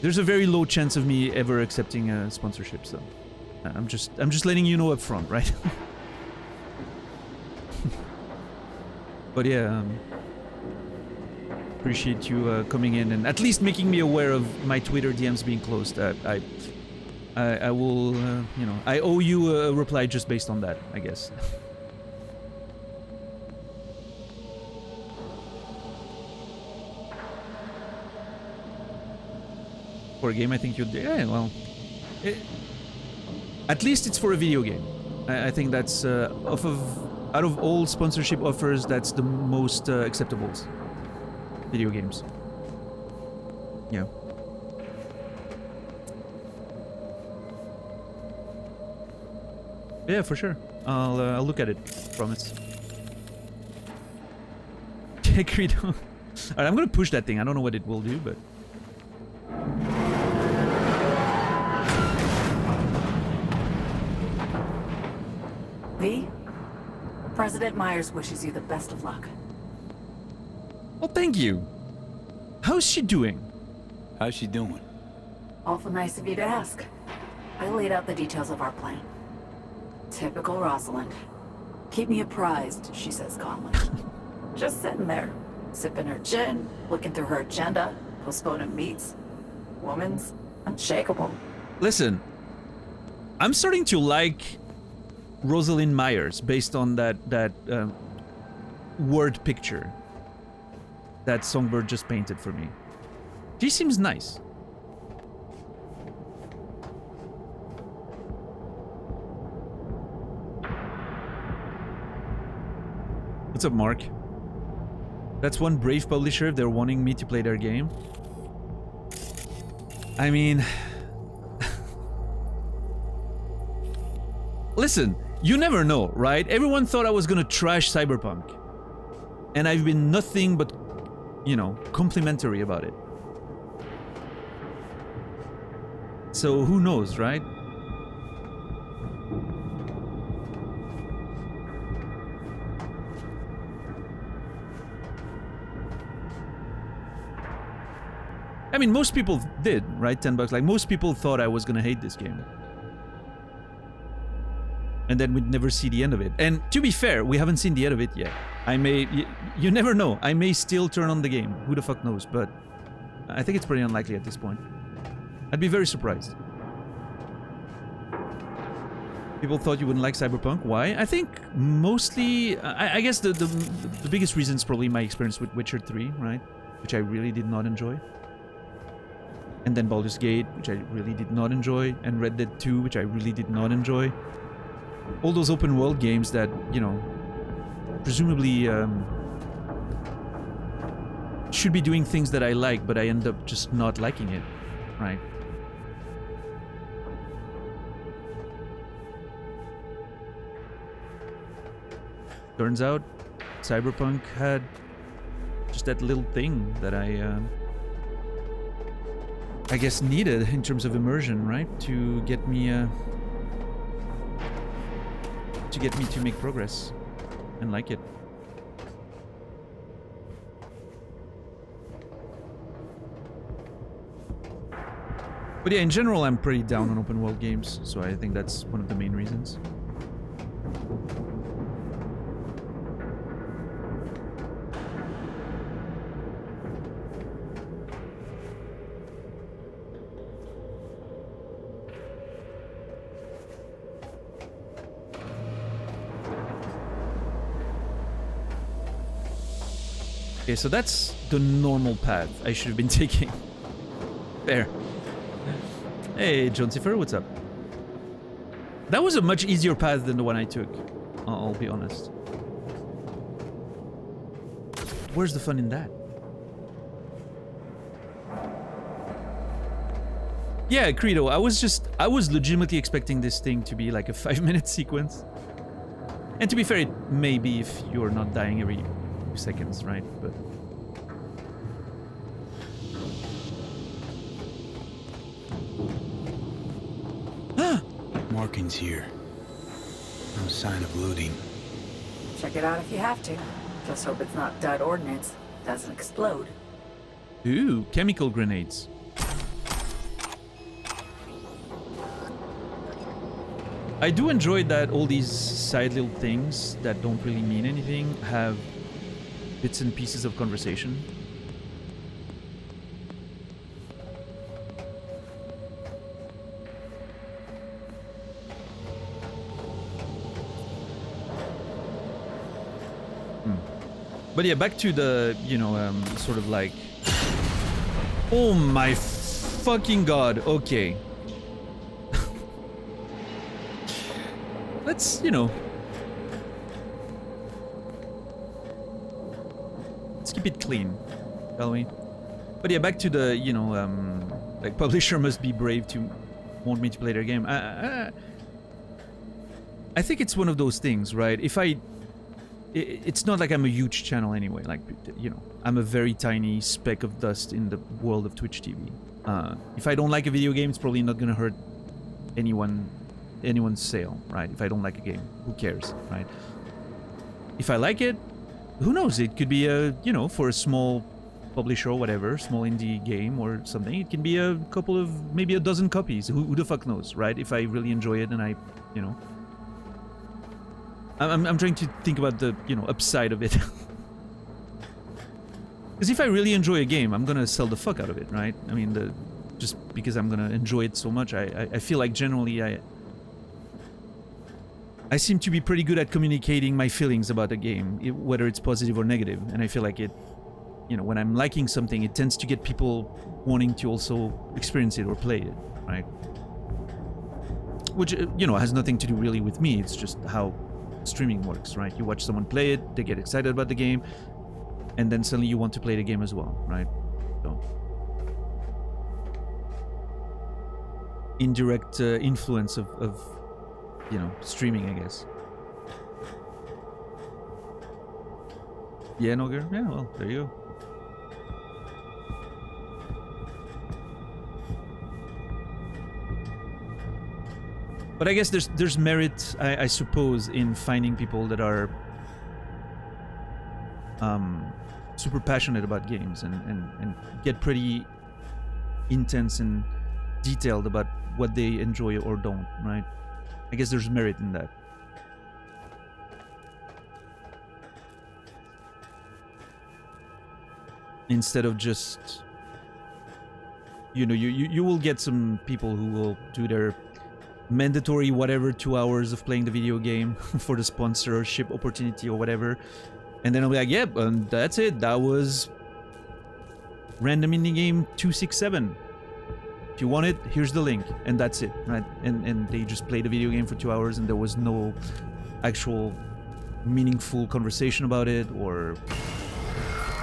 [SPEAKER 1] there's a very low chance of me ever accepting a sponsorship. So I'm just letting you know up front, right? But yeah, appreciate you coming in and at least making me aware of my Twitter DMs being closed. I will, you know, I owe you a reply just based on that, I guess. For a game, I think you'd... Yeah, well... at least it's for a video game. I think that's, out of all sponsorship offers, that's the most acceptable. Video games. Yeah. Yeah, for sure. I'll look at it. Promise. Credo. Alright, I'm gonna push that thing. I don't know what it will do, but...
[SPEAKER 15] V? President Myers wishes you the best of luck.
[SPEAKER 1] Well, thank you. How's she doing?
[SPEAKER 9] How's she doing?
[SPEAKER 15] Awful nice of you to ask. I laid out the details of our plan. Typical Rosalind. Keep me apprised, she says calmly. Just sitting there, sipping her gin, looking through her agenda, postponing meets. Woman's unshakable.
[SPEAKER 1] Listen, I'm starting to like Rosalind Myers based on that word picture that Songbird just painted for me. She seems nice. What's up, Mark? That's one brave publisher if they're wanting me to play their game. I mean... Listen, you never know, right? Everyone thought I was gonna trash Cyberpunk. And I've been nothing but, you know, complimentary about it. So who knows, right? I mean, most people did, right? $10. Like, most people thought I was gonna hate this game. And then we'd never see the end of it. And to be fair, we haven't seen the end of it yet. I may... You never know. I may still turn on the game. Who the fuck knows? But I think it's pretty unlikely at this point. I'd be very surprised. People thought you wouldn't like Cyberpunk. Why? I think mostly... I guess the biggest reason is probably my experience with Witcher 3, right? Which I really did not enjoy. And then Baldur's Gate, which I really did not enjoy. And Red Dead 2, which I really did not enjoy. All those open world games that, you know, presumably should be doing things that I like, but I end up just not liking it, right? Turns out, Cyberpunk had just that little thing that I guess needed in terms of immersion, right? To get me to make progress and like it. But yeah, in general, I'm pretty down on open world games, so I think that's one of the main reasons. Okay, so that's the normal path I should have been taking. There. Hey, John Cipher, what's up? That was a much easier path than the one I took. I'll be honest. Where's the fun in that? Yeah, Credo, I was legitimately expecting this thing to be like a 5-minute sequence. And to be fair, it may be if you're not dying every 2 seconds, right? But...
[SPEAKER 9] Markings here. No sign of looting.
[SPEAKER 15] Check it out if you have to. Just hope it's not dud ordnance. Doesn't explode.
[SPEAKER 1] Ooh, chemical grenades. I do enjoy that all these side little things that don't really mean anything have bits and pieces of conversation. But yeah, back to the, you know, sort of like... Oh my fucking god, okay. Let's, you know... Let's keep it clean, shall we? But yeah, back to the, you know, like, publisher must be brave to want me to play their game. I think it's one of those things, right? If I... It's not like I'm a huge channel anyway, like, you know, I'm a very tiny speck of dust in the world of Twitch TV. If I don't like a video game, it's probably not gonna hurt anyone's sale, right? If I don't like a game, who cares, right? If I like it, who knows? It could be a, you know, for a small publisher or whatever, small indie game or something, it can be a couple of, maybe a dozen copies. Who the fuck knows, right? If I really enjoy it and I, you know... I'm trying to think about the, you know, upside of it. Because if I really enjoy a game, I'm gonna sell the fuck out of it, right? I mean, just because I'm gonna enjoy it so much, I feel like generally I seem to be pretty good at communicating my feelings about a game, whether it's positive or negative. And I feel like it, you know, when I'm liking something, it tends to get people wanting to also experience it or play it, right? Which, you know, has nothing to do really with me. It's just how streaming works, right? You watch someone play it, they get excited about the game, and then suddenly you want to play the game as well, right? So indirect influence of you know, streaming, I guess. Yeah, Noger? Yeah, well, there you go. But I guess there's merit, I suppose, in finding people that are super passionate about games and get pretty intense and detailed about what they enjoy or don't, right? I guess there's merit in that. Instead of just, you know, you will get some people who will do their mandatory whatever 2 hours of playing the video game for the sponsorship opportunity or whatever, and then I'll be like, yep, and that's it, that was random indie game 267. If you want it, here's the link, and that's it, right? And they just played the video game for 2 hours and there was no actual meaningful conversation about it, or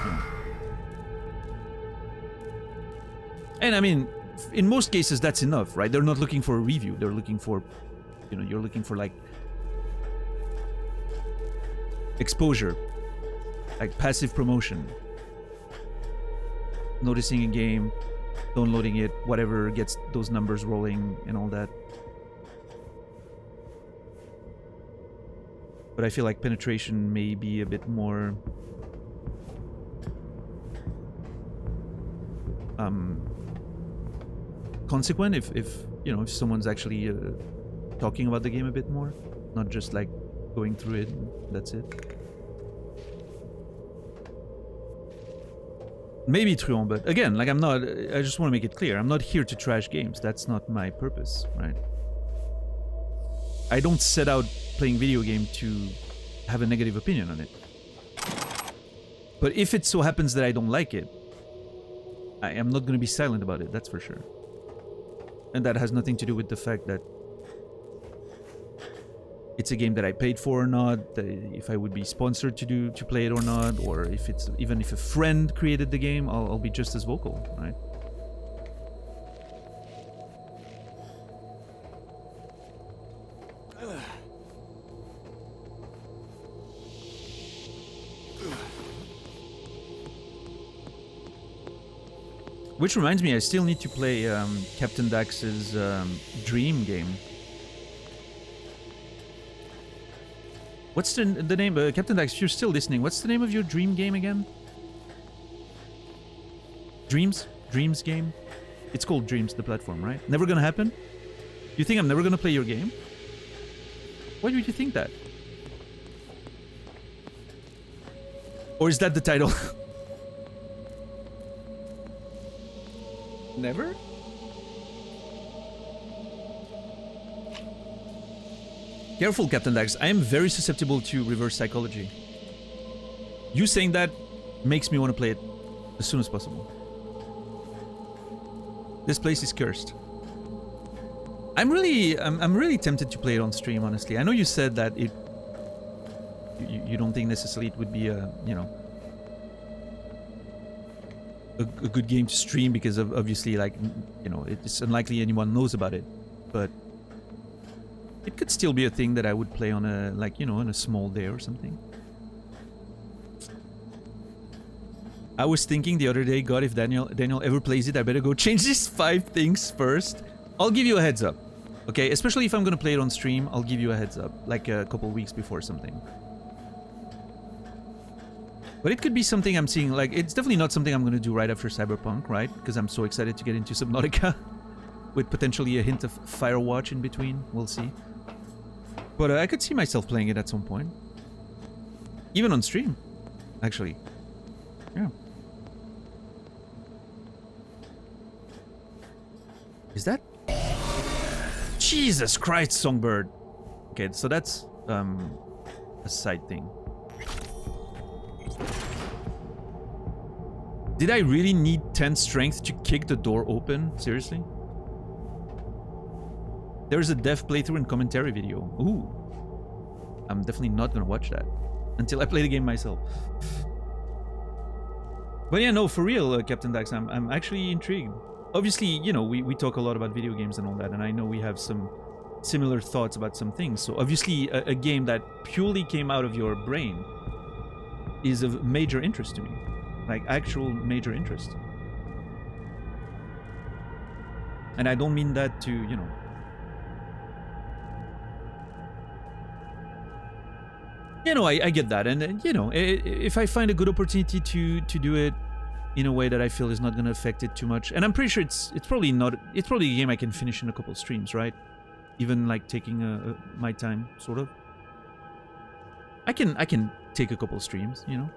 [SPEAKER 1] you know. And I mean, in most cases that's enough, right? They're not looking for a review, they're looking for, you know, you're looking for like exposure, like passive promotion, noticing a game, downloading it, whatever gets those numbers rolling and all that. But I feel like penetration may be a bit more consequent if you know, if someone's actually talking about the game a bit more, not just like going through it and that's it. Maybe Truon, but again, like, I'm not, I just want to make it clear, I'm not here to trash games. That's not my purpose, right? I don't set out playing video game to have a negative opinion on it. But if it so happens that I don't like it, I am not going to be silent about it, that's for sure. And that has nothing to do with the fact that it's a game that I paid for or not, if I would be sponsored to play it or not, or if it's even if a friend created the game, I'll be just as vocal, right? Which reminds me, I still need to play Captain Dax's Dream game. What's the name? Captain Dax, if you're still listening, what's the name of your Dream game again? Dreams? Dreams game? It's called Dreams, the platform, right? Never gonna happen? You think I'm never gonna play your game? Why would you think that? Or is that the title? Never? Careful, Captain Dax. I am very susceptible to reverse psychology. You saying that makes me want to play it as soon as possible. This place is cursed. I'm really tempted to play it on stream, honestly. I know you said that you don't think necessarily it would be a, you know, a good game to stream because of obviously, like, you know, it's unlikely anyone knows about it, but it could still be a thing that I would play on a, like, you know, on a small day or something. I was thinking the other day, God, if Daniel ever plays it, I better go change these 5 things first. I'll give you a heads up, okay? Especially if I'm gonna play it on stream, I'll give you a heads up, like a couple weeks before something. But it could be something I'm seeing, like, it's definitely not something I'm gonna do right after Cyberpunk, right? Because I'm so excited to get into Subnautica. With potentially a hint of Firewatch in between, we'll see. But I could see myself playing it at some point. Even on stream, actually. Yeah. Is that? Jesus Christ, Songbird. Okay, so that's a side thing. Did I really need 10 strength to kick the door open? Seriously? There's a dev playthrough and commentary video. Ooh. I'm definitely not gonna watch that until I play the game myself. But yeah, no, for real, Captain Dax, I'm actually intrigued. Obviously, you know, we talk a lot about video games and all that, and I know we have some similar thoughts about some things. So obviously, a game that purely came out of your brain is of major interest to me. Like, actual major interest. And I don't mean that to, you know... You know, I get that, and you know, if I find a good opportunity to do it in a way that I feel is not going to affect it too much, and I'm pretty sure it's probably not, it's probably a game I can finish in a couple of streams, right? Even like taking my time, sort of. I can take a couple of streams, you know,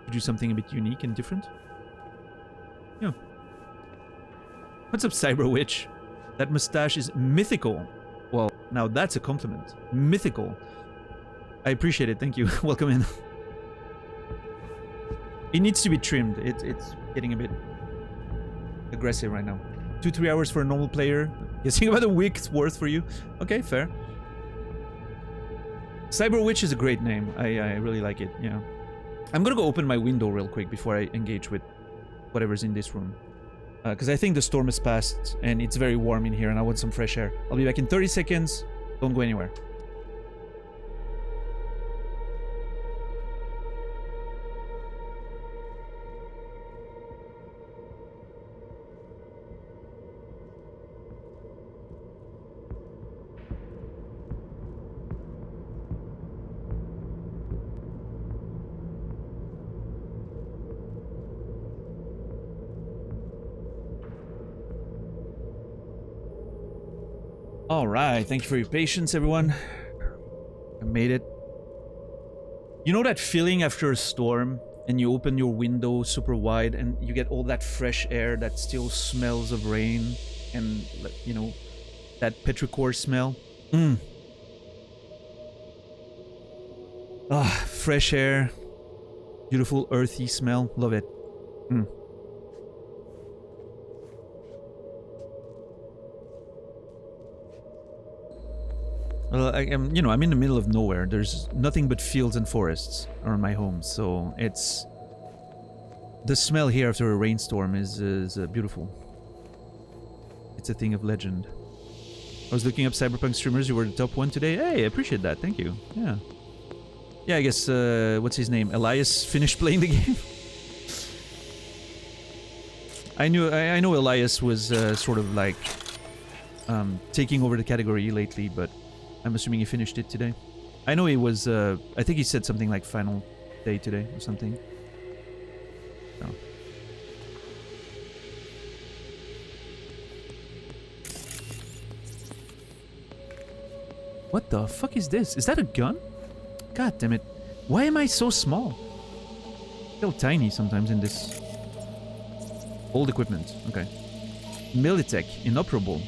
[SPEAKER 1] to do something a bit unique and different. Yeah. What's up, Cyber Witch? That mustache is mythical. Well, now that's a compliment. Mythical. I appreciate it, thank you. Welcome in. It needs to be trimmed. It's getting a bit aggressive right now. 2-3 hours for a normal player. Guessing about a week's worth for you. Okay, fair. Cyber Witch is a great name. I really like it, yeah. I'm gonna go open my window real quick before I engage with whatever's in this room. Because I think the storm has passed and it's very warm in here and I want some fresh air. I'll be back in 30 seconds. Don't go anywhere. Alright, thank you for your patience, everyone. I made it. You know that feeling after a storm and you open your window super wide and you get all that fresh air that still smells of rain and, you know, that petrichor smell? Ah, fresh air. Beautiful earthy smell. Love it. Mm. Well, I'm in the middle of nowhere. There's nothing but fields and forests around my home, so it's... The smell here after a rainstorm is beautiful. It's a thing of legend. I was looking up Cyberpunk streamers. You were the top one today. Hey, I appreciate that. Thank you. Yeah. Yeah, I guess, what's his name? Elias finished playing the game? I know Elias was sort of like taking over the category lately, but I'm assuming he finished it today. I know he was, I think he said something like final day today or something. So. What the fuck is this? Is that a gun? God damn it. Why am I so small? I feel tiny sometimes in this. Old equipment. Okay. Militech. Inoperable.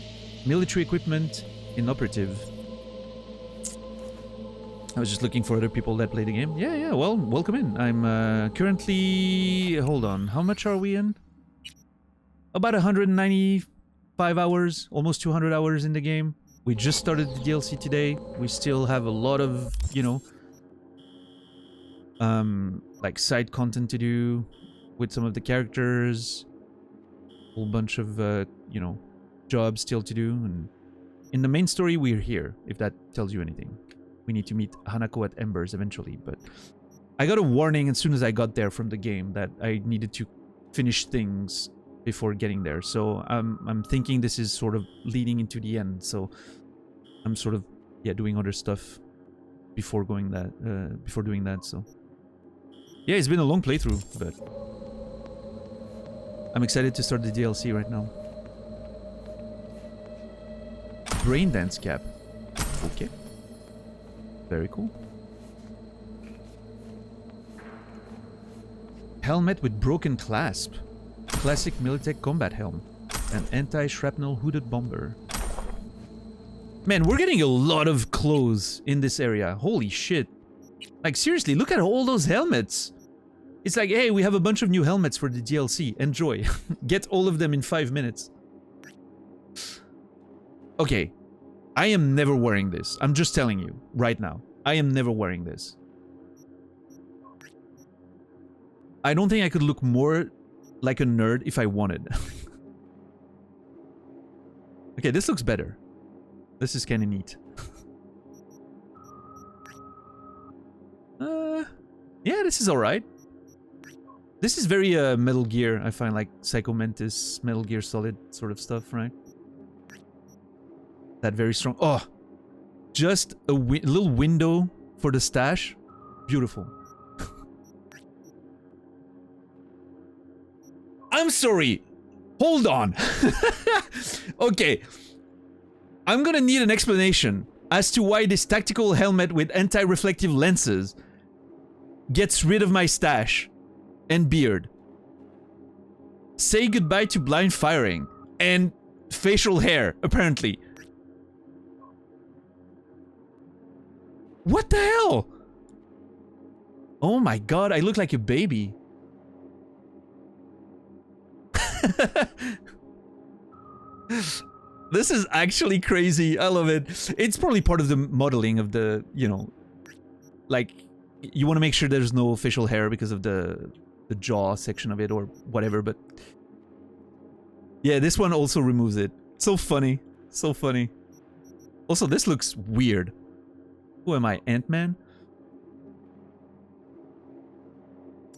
[SPEAKER 1] Military equipment. Inoperative. I was just looking for other people that play the game. Yeah, well, welcome in. I'm currently... Hold on. How much are we in? About 195 hours. Almost 200 hours in the game. We just started the DLC today. We still have a lot of, you know... like side content to do with some of the characters. A whole bunch of, you know, jobs still to do. And in the main story, we're here, if that tells you anything. We need to meet Hanako at Embers eventually, but I got a warning as soon as I got there from the game that I needed to finish things before getting there. So I'm thinking this is sort of leading into the end. So I'm sort of, yeah, doing other stuff before doing that. So yeah, it's been a long playthrough, but I'm excited to start the DLC right now. Brain dance cap. Okay. Very cool. Helmet with broken clasp. Classic Militech combat helm. An anti-shrapnel hooded bomber. Man, we're getting a lot of clothes in this area. Holy shit. Like, seriously, look at all those helmets. It's like, hey, we have a bunch of new helmets for the DLC. Enjoy. Get all of them in 5 minutes. Okay. I am never wearing this. I'm just telling you, right now. I am never wearing this. I don't think I could look more like a nerd if I wanted. Okay, this looks better. This is kind of neat. Yeah, this is alright. This is very Metal Gear, I find, like Psycho Mantis, Metal Gear Solid sort of stuff, right? That very strong... Oh! Just a little window for the stash. Beautiful. I'm sorry! Hold on! Okay. I'm gonna need an explanation as to why this tactical helmet with anti-reflective lenses gets rid of my stash and beard. Say goodbye to blind firing and facial hair, apparently. What the hell? Oh my god, I look like a baby. This is actually crazy. I love it. It's probably part of the modeling of the, you know, like, you want to make sure there's no facial hair because of the jaw section of it or whatever, but yeah, this one also removes it. So funny. So funny. Also, this looks weird. Who am I, Ant-Man?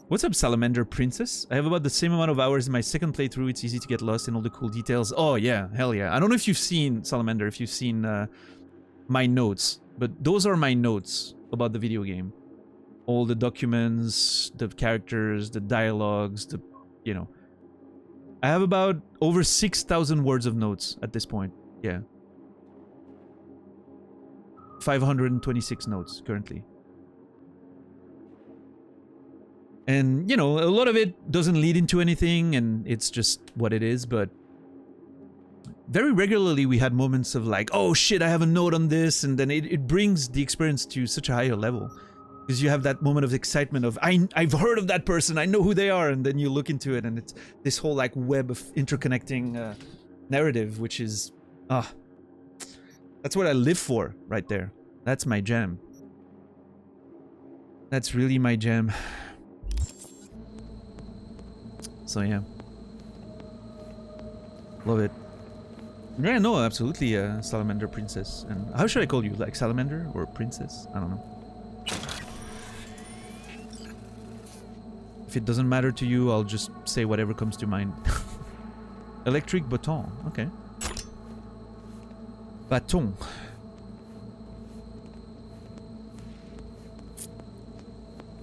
[SPEAKER 1] What's up, Salamander Princess? I have about the same amount of hours in my second playthrough. It's easy to get lost in all the cool details. Oh yeah, hell yeah. I don't know if you've seen, Salamander, if you've seen my notes, but those are my notes about the video game. All the documents, the characters, the dialogues, the, you know. I have about over 6,000 words of notes at this point. Yeah. 526 notes currently. And, you know, a lot of it doesn't lead into anything and it's just what it is, but very regularly we had moments of like, oh shit, I have a note on this, and then it brings the experience to such a higher level. Because you have that moment of excitement of, I've heard of that person, I know who they are, and then you look into it and it's this whole like web of interconnecting narrative, which is, that's what I live for right there. That's my jam. That's really my jam. So yeah. Love it. Yeah, no, absolutely, Salamander Princess. And how should I call you? Like Salamander or Princess? I don't know. If it doesn't matter to you, I'll just say whatever comes to mind. Electric baton. Okay. Baton.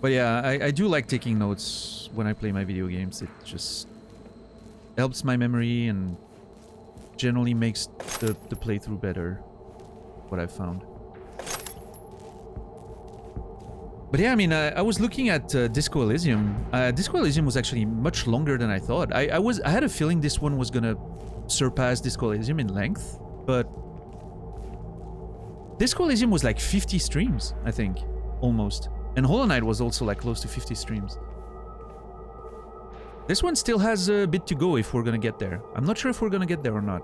[SPEAKER 1] But yeah, I do like taking notes when I play my video games. It just helps my memory and generally makes the playthrough better. What I've found. But yeah, I mean, I was looking at Disco Elysium. Disco Elysium was actually much longer than I thought. I had a feeling this one was gonna surpass Disco Elysium in length, but Disco Elysium was like 50 streams, I think, almost. And Hollow Knight was also like close to 50 streams. This one still has a bit to go if we're gonna get there. I'm not sure if we're gonna get there or not.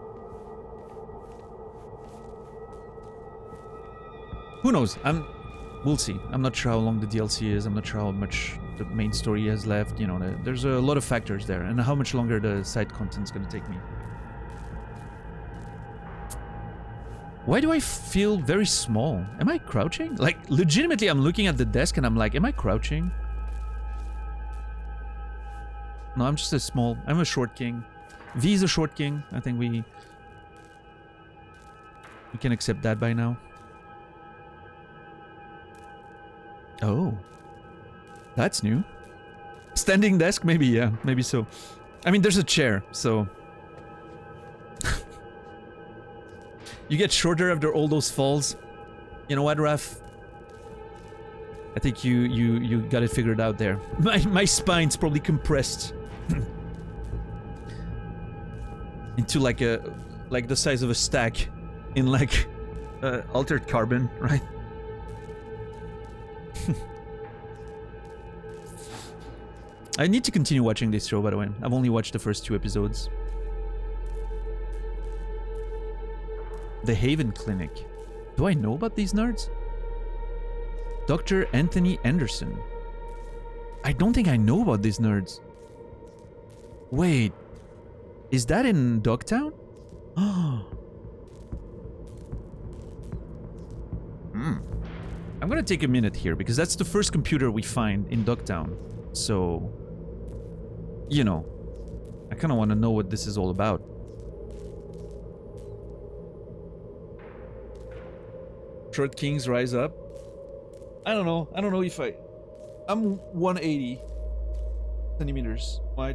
[SPEAKER 1] Who knows? We'll see. I'm not sure how long the DLC is. I'm not sure how much the main story has left. You know, there's a lot of factors there. And how much longer the side content's gonna take me. Why do I feel very small? Am I crouching? Like, legitimately, I'm looking at the desk and I'm like, am I crouching? No, I'm just I'm a short king. V is a short king. I think we can accept that by now. Oh. That's new. Standing desk? Maybe, yeah. Maybe so. I mean, there's a chair, so... You get shorter after all those falls. You know what, Raph? I think you got it figured out there. My spine's probably compressed into like the size of a stack in like altered carbon, right? I need to continue watching this show, by the way. I've only watched the first 2 episodes. The Haven Clinic. Do I know about these nerds? Dr. Anthony Anderson. I don't think I know about these nerds. Wait. Is that in Dogtown? Oh. I'm gonna take a minute here because that's the first computer we find in Dogtown. So, you know, I kind of want to know what this is all about. Short Kings rise up. I don't know. I don't know if I'm 180 centimeters. I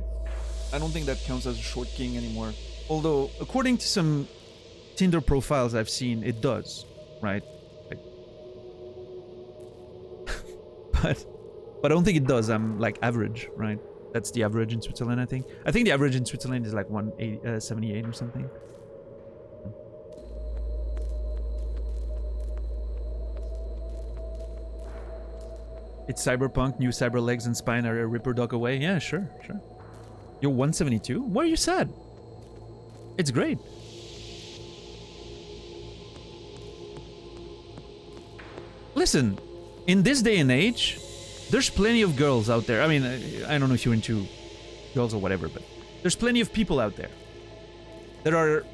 [SPEAKER 1] don't think that counts as a short king anymore. Although, according to some Tinder profiles I've seen, it does, right? But I don't think it does. I'm like average, right? That's the average in Switzerland, I think. I think the average in Switzerland is like 178 or something. It's Cyberpunk, new cyber legs and spine are a ripper dog away. Yeah, sure. You're 172? Why are you sad? It's great. Listen, in this day and age, there's plenty of girls out there. I mean, I don't know if you're into girls or whatever, but there's plenty of people out there that are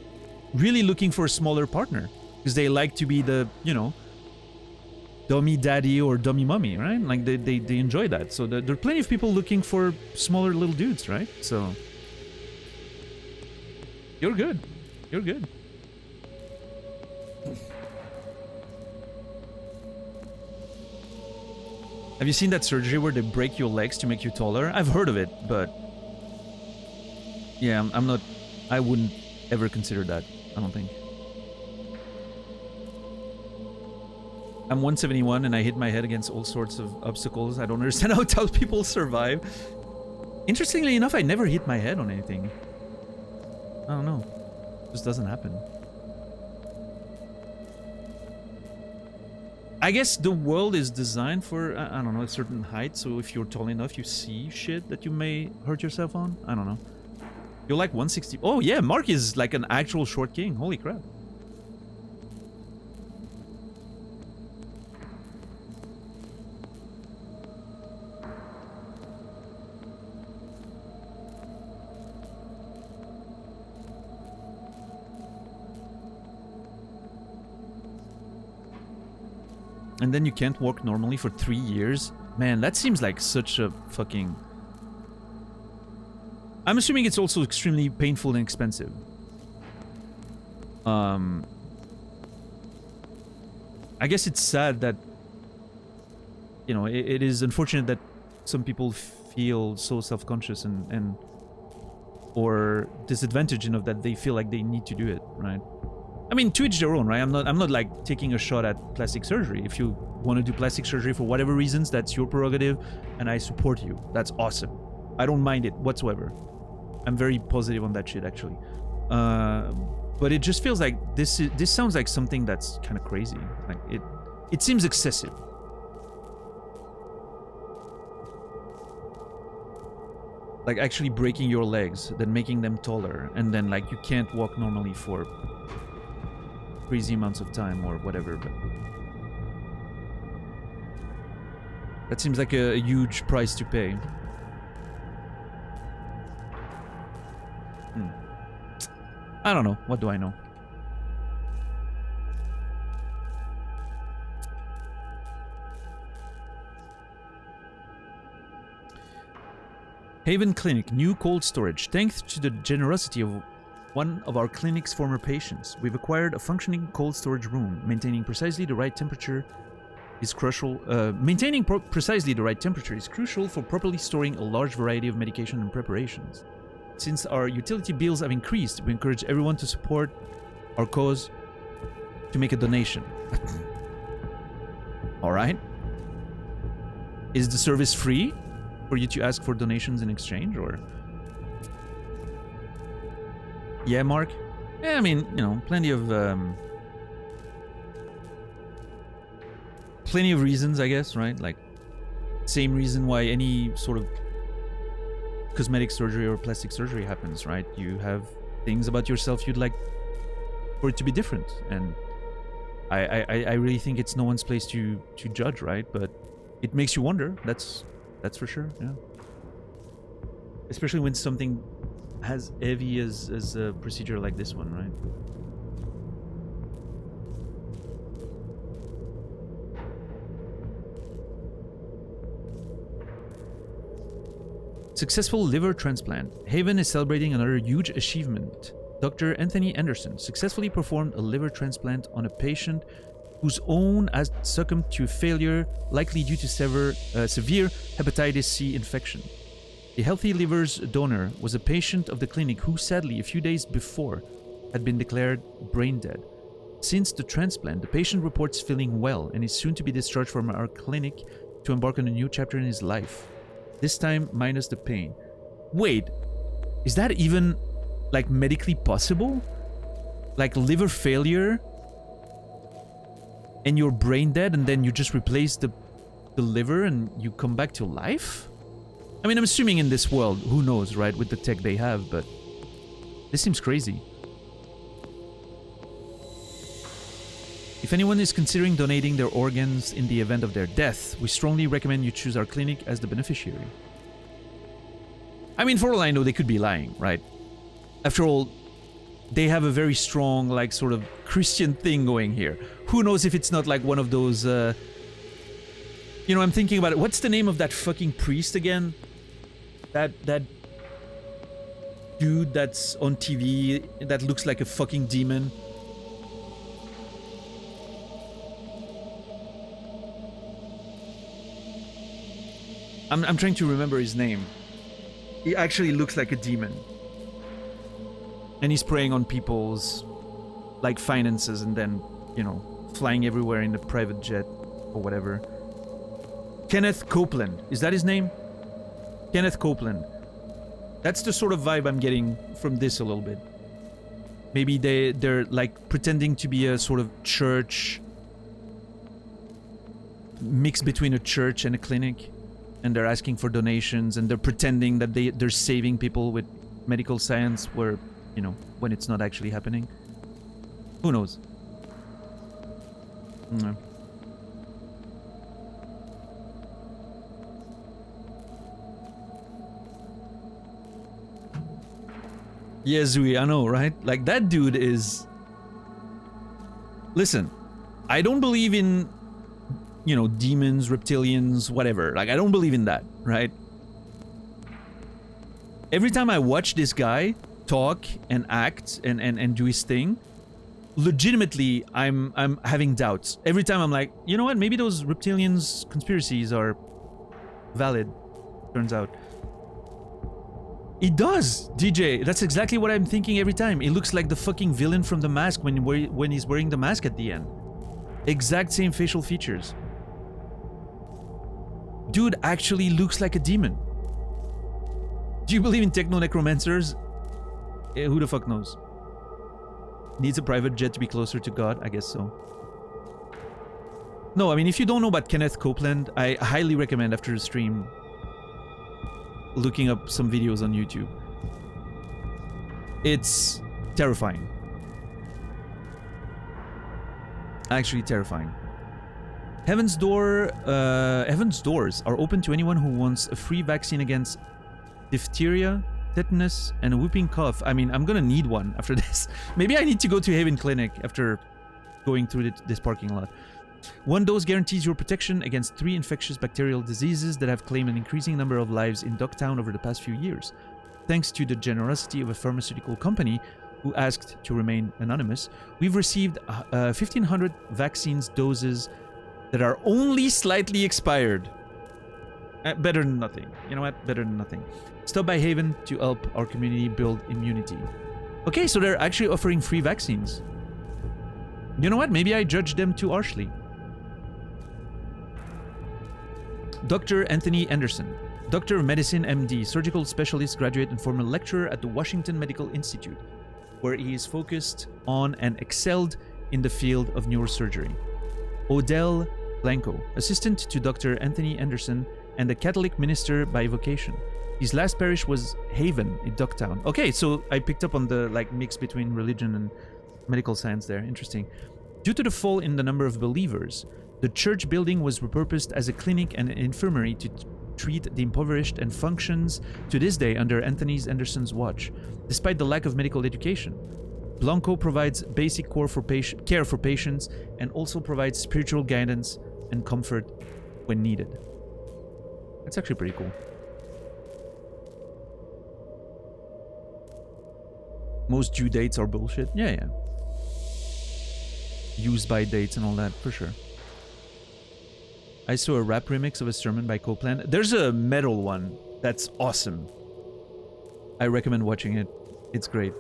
[SPEAKER 1] really looking for a smaller partner because they like to be the, you know, dummy daddy or dummy mommy, right? Like they enjoy that. So there are plenty of people looking for smaller little dudes, right? So you're good. You're good. Have you seen that surgery where they break your legs to make you taller? I've heard of it, but yeah, I'm not. I wouldn't ever consider that. I don't think. I'm 171 and I hit my head against all sorts of obstacles. I don't understand how tall people survive. Interestingly enough, I never hit my head on anything. I don't know. It just doesn't happen. I guess the world is designed for, I don't know, a certain height, so if you're tall enough, you see shit that you may hurt yourself on. I don't know. You're like 160. Oh yeah, Mark is like an actual short king. Holy crap. And then you can't walk normally for 3 years. Man, that seems like such a fucking... I'm assuming it's also extremely painful and expensive. I guess it's sad that, you know, it is unfortunate that some people feel so self-conscious and or disadvantaged enough that they feel like they need to do it, right? I mean, to each their own, right? I'm not like taking a shot at plastic surgery. If you want to do plastic surgery for whatever reasons, that's your prerogative, and I support you. That's awesome. I don't mind it whatsoever. I'm very positive on that shit, actually. But it just feels like this sounds like something that's kind of crazy. Like it seems excessive. Like actually breaking your legs, then making them taller, and then like you can't walk normally for crazy amounts of time or whatever, but that seems like a huge price to pay. I don't know. What do I know? Haven Clinic, new cold storage. Thanks to the generosity of one of our clinic's former patients, we've acquired a functioning cold storage room. Maintaining precisely the right temperature is crucial. Precisely the right temperature is crucial for properly storing a large variety of medication and preparations. Since our utility bills have increased, we encourage everyone to support our cause to make a donation. All right. Is the service free for you to ask for donations in exchange, or? Yeah, Mark? Yeah, I mean, you know, plenty of reasons, I guess, right? Like, same reason why any sort of cosmetic surgery or plastic surgery happens, right? You have things about yourself you'd like for it to be different, and I really think it's no one's place to judge, right? But it makes you wonder. That's for sure, yeah. Especially when something as heavy as a procedure like this one, right? Successful liver transplant. Haven is celebrating another huge achievement. Dr. Anthony Anderson successfully performed a liver transplant on a patient whose own has succumbed to failure, likely due to severe hepatitis C infection. The healthy liver's donor was a patient of the clinic who, sadly, a few days before, had been declared brain dead. Since the transplant, the patient reports feeling well and is soon to be discharged from our clinic to embark on a new chapter in his life. This time, minus the pain. Wait, is that even, like, medically possible? Like, liver failure and you're brain dead, and then you just replace the liver and you come back to life? I mean, I'm assuming in this world, who knows, right, with the tech they have, but this seems crazy. If anyone is considering donating their organs in the event of their death, we strongly recommend you choose our clinic as the beneficiary. I mean, for all I know, they could be lying, right? After all, they have a very strong, like, sort of Christian thing going here. Who knows if it's not like one of those, you know, I'm thinking about it. What's the name of that fucking priest again? That dude that's on TV that looks like a fucking demon. I'm trying to remember his name. He actually looks like a demon. And he's preying on people's, like, finances and then, you know, flying everywhere in a private jet or whatever. Kenneth Copeland. Is that his name? Kenneth Copeland. That's the sort of vibe I'm getting from this a little bit. Maybe they're like pretending to be a sort of church mix between a church and a clinic, and they're asking for donations, and they're pretending that they're saving people with medical science where, you know, when it's not actually happening. Who knows? No. Yeah, Zui, I know, right? Like, that dude is... Listen, I don't believe in, you know, demons, reptilians, whatever. Like, I don't believe in that, right? Every time I watch this guy talk and act and do his thing, legitimately, I'm having doubts. Every time I'm like, you know what? Maybe those reptilians' conspiracies are valid, turns out. It does, DJ. That's exactly what I'm thinking every time. It looks like the fucking villain from The Mask when he's wearing the mask at the end. Exact same facial features. Dude actually looks like a demon. Do you believe in techno-necromancers? Who the fuck knows? Needs a private jet to be closer to God? I guess so. No, I mean, if you don't know about Kenneth Copeland, I highly recommend after the stream looking up some videos on YouTube. It's terrifying. Actually terrifying. Heaven's Doors are open to anyone who wants a free vaccine against diphtheria, tetanus, and a whooping cough. I mean, I'm gonna need one after this. Maybe I need to go to Haven Clinic after going through this parking lot. One dose guarantees your protection against 3 infectious bacterial diseases that have claimed an increasing number of lives in Ducktown over the past few years. Thanks to the generosity of a pharmaceutical company who asked to remain anonymous, we've received 1,500 vaccines doses that are only slightly expired. Better than nothing. You know what? Better than nothing. Stop by Haven to help our community build immunity. Okay, so they're actually offering free vaccines. You know what? Maybe I judged them too harshly. Dr. Anthony Anderson, Doctor of Medicine, MD, surgical specialist, graduate, and former lecturer at the Washington Medical Institute, where he is focused on and excelled in the field of neurosurgery. Odell Blanco, assistant to Dr. Anthony Anderson and a Catholic minister by vocation. His last parish was Haven in Ducktown. Okay, so I picked up on the mix between religion and medical science there. Interesting. Due to the fall in the number of believers, the church building was repurposed as a clinic and an infirmary to treat the impoverished and functions to this day under Anthony Anderson's watch, despite the lack of medical education. Blanco provides basic care for patients and also provides spiritual guidance and comfort when needed. That's actually pretty cool. Most due dates are bullshit. Yeah. Used by dates and all that, for sure. I saw a rap remix of a sermon by Copeland. There's a metal one that's awesome. I recommend watching it. It's great.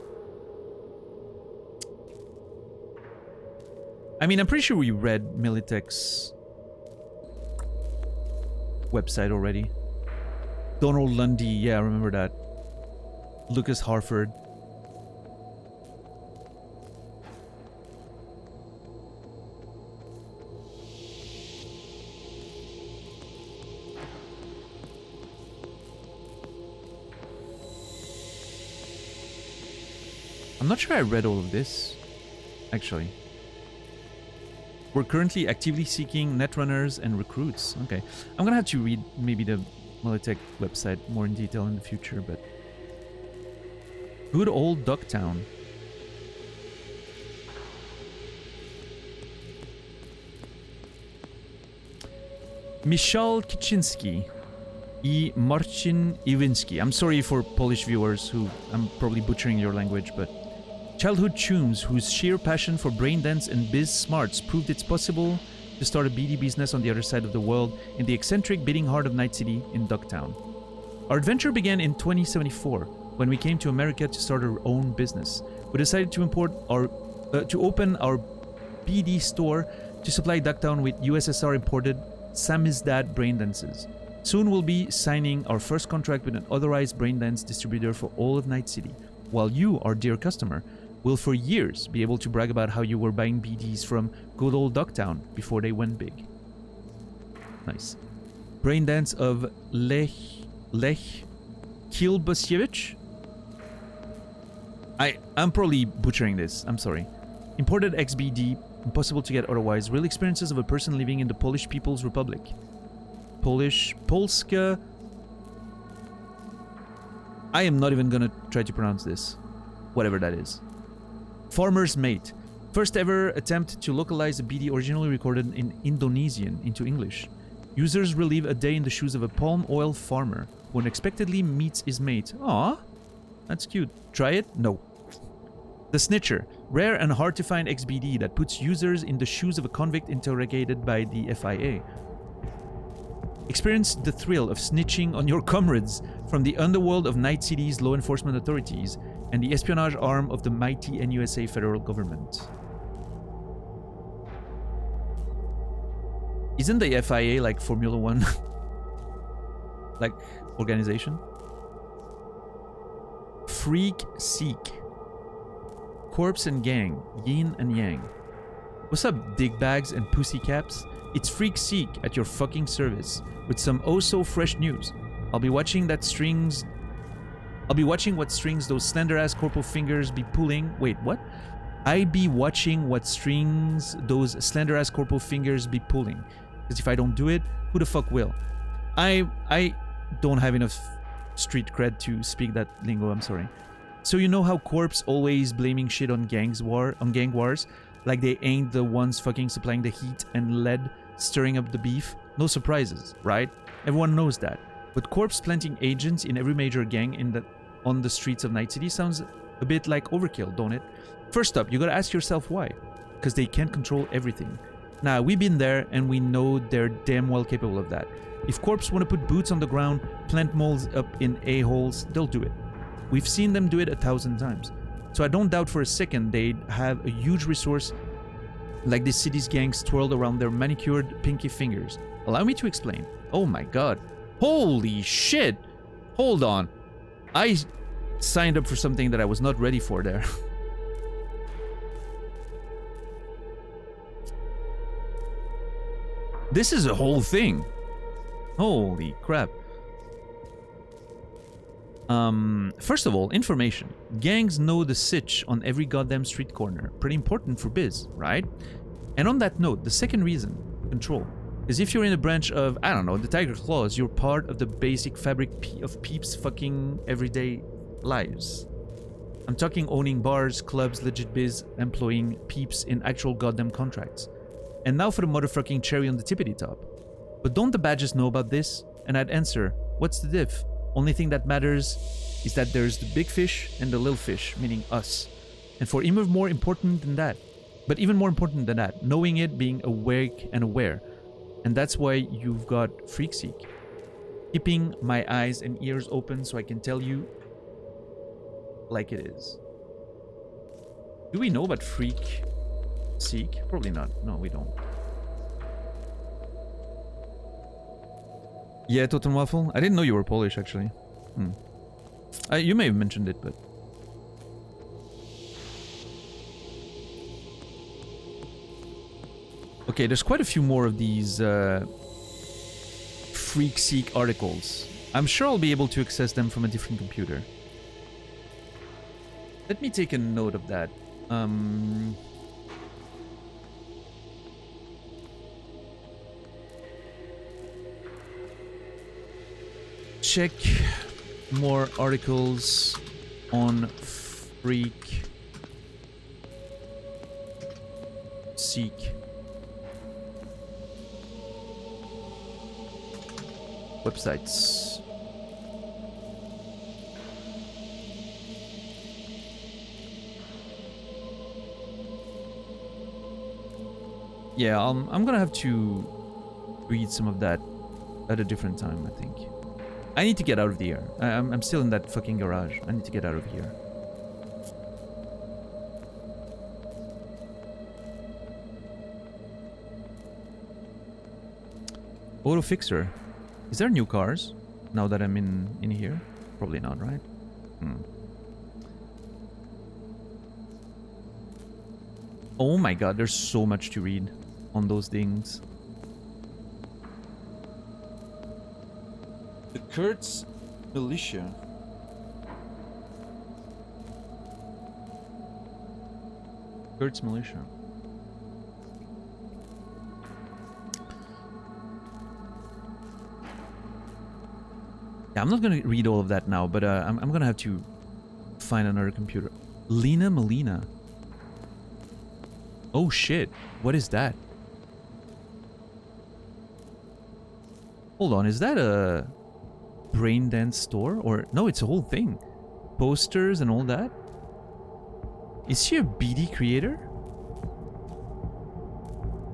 [SPEAKER 1] I mean, I'm pretty sure we read Militech's website already. Donald Lundy, yeah, I remember that. Lucas Harford. I'm not sure I read all of this, actually. We're currently actively seeking netrunners and recruits. Okay. I'm gonna have to read maybe the Militech website more in detail in the future, but... Good old Ducktown. Michal Kiczynski i Marcin Iwinski. I'm sorry for Polish viewers who... I'm probably butchering your language, but... Childhood chums whose sheer passion for braindance and biz smarts proved it's possible to start a BD business on the other side of the world in the eccentric beating heart of Night City in Ducktown. Our adventure began in 2074 when we came to America to start our own business. We decided to open our BD store to supply Ducktown with USSR imported samizdat braindances. Soon we'll be signing our first contract with an authorized braindance distributor for all of Night City, while you, our dear customer, will for years be able to brag about how you were buying BDs from good old Ducktown before they went big. Nice. Braindance of Lech Kilbasiewicz? I'm probably butchering this. I'm sorry. Imported XBD. Impossible to get otherwise. Real experiences of a person living in the Polish People's Republic. Polska... I am not even gonna try to pronounce this. Whatever that is. Farmer's Mate. First ever attempt to localize a BD originally recorded in Indonesian into English. Users relive a day in the shoes of a palm oil farmer who unexpectedly meets his mate. Aww, that's cute. Try it? No. The Snitcher. Rare and hard to find XBD that puts users in the shoes of a convict interrogated by the FIA. Experience the thrill of snitching on your comrades from the underworld of Night City's law enforcement authorities and the espionage arm of the mighty NUSA federal government. Isn't the FIA like Formula One? Like, organization? Freak Seek. Corpse and Gang. Yin and Yang. What's up, digbags and pussy caps? It's Freak Seek at your fucking service with some oh-so-fresh news. I'll be watching what strings those slender-ass corporal fingers be pulling. Wait, what? I be watching what strings those slender-ass corporal fingers be pulling. Because if I don't do it, who the fuck will? I don't have enough street cred to speak that lingo, I'm sorry. So you know how Corpse always blaming shit on gang wars? Like they ain't the ones fucking supplying the heat and lead, stirring up the beef? No surprises, right? Everyone knows that. But Corpse planting agents in every major gang on the streets of Night City sounds a bit like overkill, don't it? First up, you gotta ask yourself why. Because they can't control everything. Nah, we've been there and we know they're damn well capable of that. If Corps want to put boots on the ground, plant moles up in a-holes, they'll do it. We've seen them do it 1,000 times. So I don't doubt for a second they'd have a huge resource like this city's gangs twirled around their manicured pinky fingers. Allow me to explain. Oh my god. Holy shit! Hold on. I signed up for something that I was not ready for there. This is a whole thing. Holy crap. First of all, information. Gangs know the sitch on every goddamn street corner. Pretty important for biz, right? And on that note, the second reason, control, is if you're in a branch of, I don't know, the Tiger Claws, you're part of the basic fabric of peeps' fucking everyday lives. I'm talking owning bars, clubs, legit biz, employing peeps in actual goddamn contracts. And now for the motherfucking cherry on the tippity top. But don't the badges know about this? And I'd answer, what's the diff? Only thing that matters is that there's the big fish and the little fish, meaning us. And for even more important than that, knowing it, being awake and aware. And that's why you've got Freak Seek. Keeping my eyes and ears open so I can tell you like it is. Do we know about Freak Seek? Probably not. No, we don't. Yeah, Totem Waffle. I didn't know you were Polish, actually. You may have mentioned it, but... Okay, there's quite a few more of these Freak Seek articles. I'm sure I'll be able to access them from a different computer. Let me take a note of that. Check more articles on Freak Seek. Websites. Yeah, I'm gonna have to read some of that at a different time, I think. I need to get out of here. I'm still in that fucking garage. I need to get out of here. Auto Fixer. Is there new cars now that I'm in here? Probably not, right? Oh my god, there's so much to read on those things. The Kurtz militia. Kurtz militia. Yeah, I'm not gonna read all of that now, but I'm gonna have to find another computer. Lena Molina. Oh shit, what is that? Hold on, is that a brain dance store? Or no, it's a whole thing. Posters and all that? Is she a BD creator?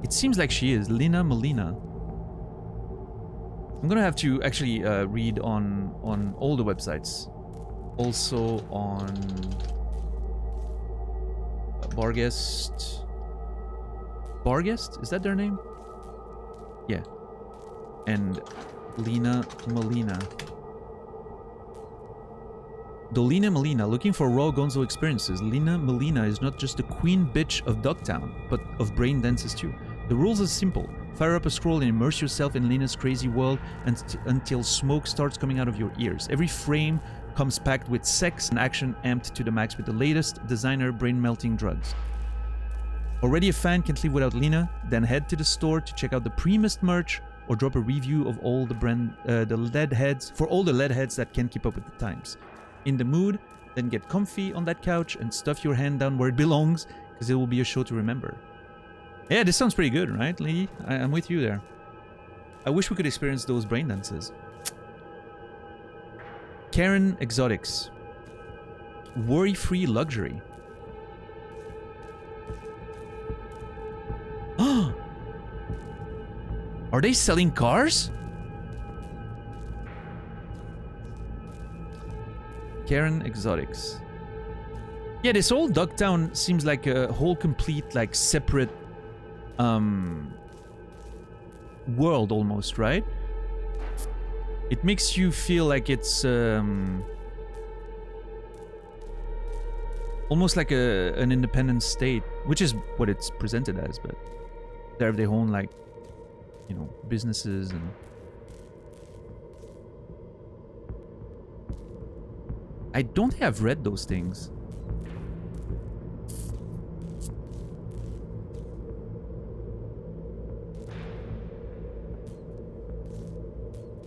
[SPEAKER 1] It seems like she is. Lena Molina. I'm gonna have to actually read on all the websites. Also on Barguest. Barguest? Is that their name? Yeah. And Lena Molina. Dolina Molina, looking for raw gonzo experiences. Lena Molina is not just the queen bitch of Dogtown, but of brain dances too. The rules are simple. Fire up a scroll and immerse yourself in Lena's crazy world until smoke starts coming out of your ears. Every frame comes packed with sex and action amped to the max with the latest designer brain-melting drugs. Already a fan can't live without Lena? Then head to the store to check out the Primus merch or drop a review of all the lead heads for all the lead heads that can't keep up with the times. In the mood, then get comfy on that couch and stuff your hand down where it belongs, because it will be a show to remember. Yeah, this sounds pretty good, right, Lee? I'm with you there. I wish we could experience those brain dances. Karen Exotics. Worry-free luxury. Are they selling cars? Karen Exotics. Yeah, this whole Ducktown seems like a whole complete, like, separate world almost, right? It makes you feel like it's almost like an independent state, which is what it's presented as, but they have their own, like, you know, businesses and... I don't think I've read those things.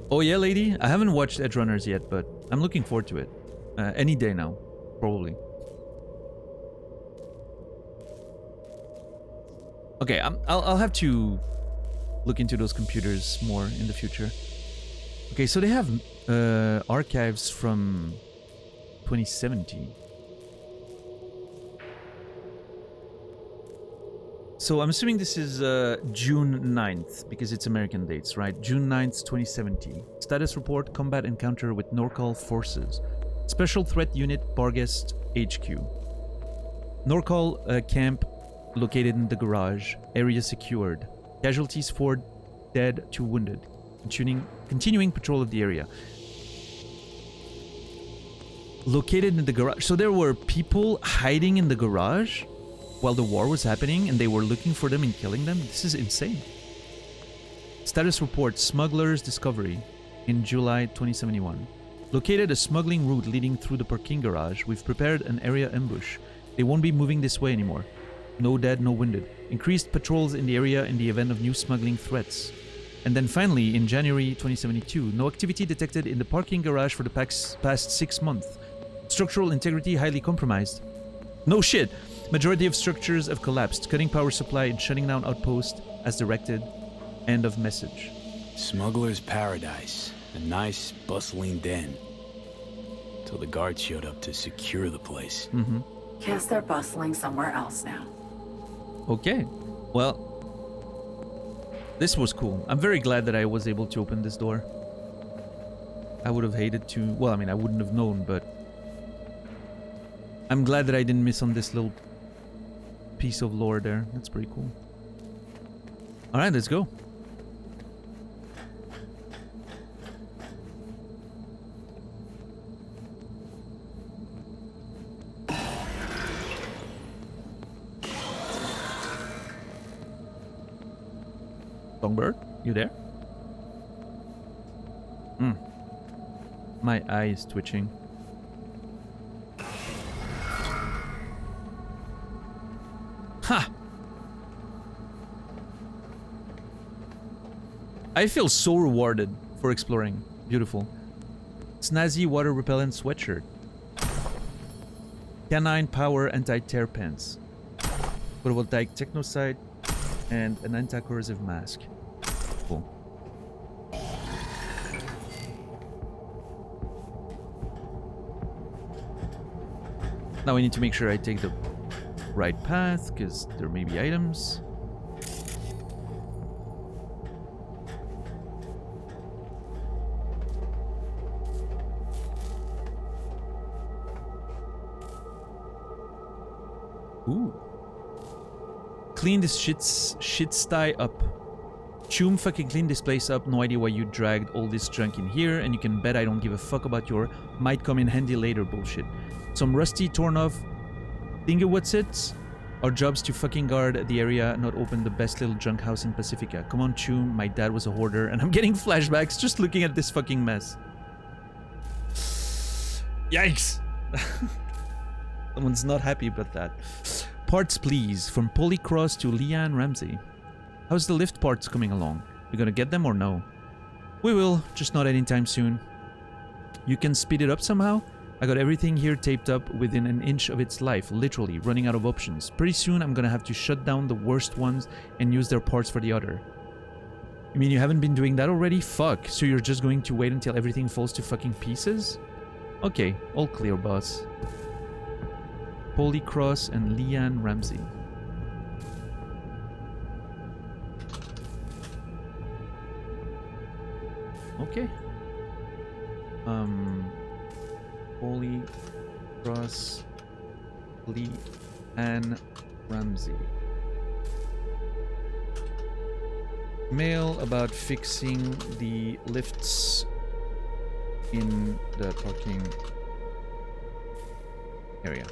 [SPEAKER 1] Oh yeah, lady? I haven't watched Edge Runners yet, but I'm looking forward to it. Any day now, probably. Okay, I'll have to look into those computers more in the future. Okay, so they have archives from 2017. So I'm assuming this is June 9th, because it's American dates, right? June 9th, 2017. Status report, combat encounter with Norcal forces. Special threat unit, Barguest HQ. Norcal camp located in the garage. Area secured. Casualties 4 dead, 2 wounded. Continuing patrol of the area. Located in the garage. So there were people hiding in the garage while the war was happening, and they were looking for them and killing them? This is insane. Status report, smugglers discovery in July 2071. Located a smuggling route leading through the parking garage. We've prepared an area ambush. They won't be moving this way anymore. No dead, no wounded. Increased patrols in the area in the event of new smuggling threats. And then finally, in January 2072, no activity detected in the parking garage for the past 6 months. Structural integrity highly compromised. No shit! Majority of structures have collapsed, cutting power supply and shutting down outposts as directed. End of message.
[SPEAKER 9] Smuggler's paradise. A nice, bustling den. Till the guards showed up to secure the place.
[SPEAKER 1] Mm-hmm.
[SPEAKER 15] Guess they're bustling somewhere else now.
[SPEAKER 1] Okay. Well, this was cool. I'm very glad that I was able to open this door. I would have hated to... Well, I mean, I wouldn't have known, but... I'm glad that I didn't miss on this little piece of lore there. That's pretty cool. Alright, let's go. Songbird, you there? My eye is twitching. Ha! I feel so rewarded for exploring. Beautiful. Snazzy water repellent sweatshirt. Canine power anti-tear pants. Photovoltaic technosite. And an anti-corrosive mask. Cool. Now we need to make sure I take the right path, because there may be items. Ooh. Clean this shit sty up. Choom fucking clean this place up. No idea why you dragged all this junk in here, and you can bet I don't give a fuck about your might come in handy later bullshit. Some rusty, torn off thingy-what's-its. Our job's to fucking guard the area, not open the best little junk house in Pacifica. Come on, Choom. My dad was a hoarder, and I'm getting flashbacks just looking at this fucking mess. Yikes! Someone's not happy about that. Parts, please. From Polycross to Leanne Ramsey. How's the lift parts coming along? We gonna get them or no? We will, just not anytime soon. You can speed it up somehow? I got everything here taped up within an inch of its life, literally, running out of options. Pretty soon I'm gonna have to shut down the worst ones and use their parts for the other. You mean you haven't been doing that already? Fuck, so you're just going to wait until everything falls to fucking pieces? Okay, all clear, boss. Polycross and Leanne Ramsey. Okay. Polycross, Leanne Ramsey. Mail about fixing the lifts in the parking area.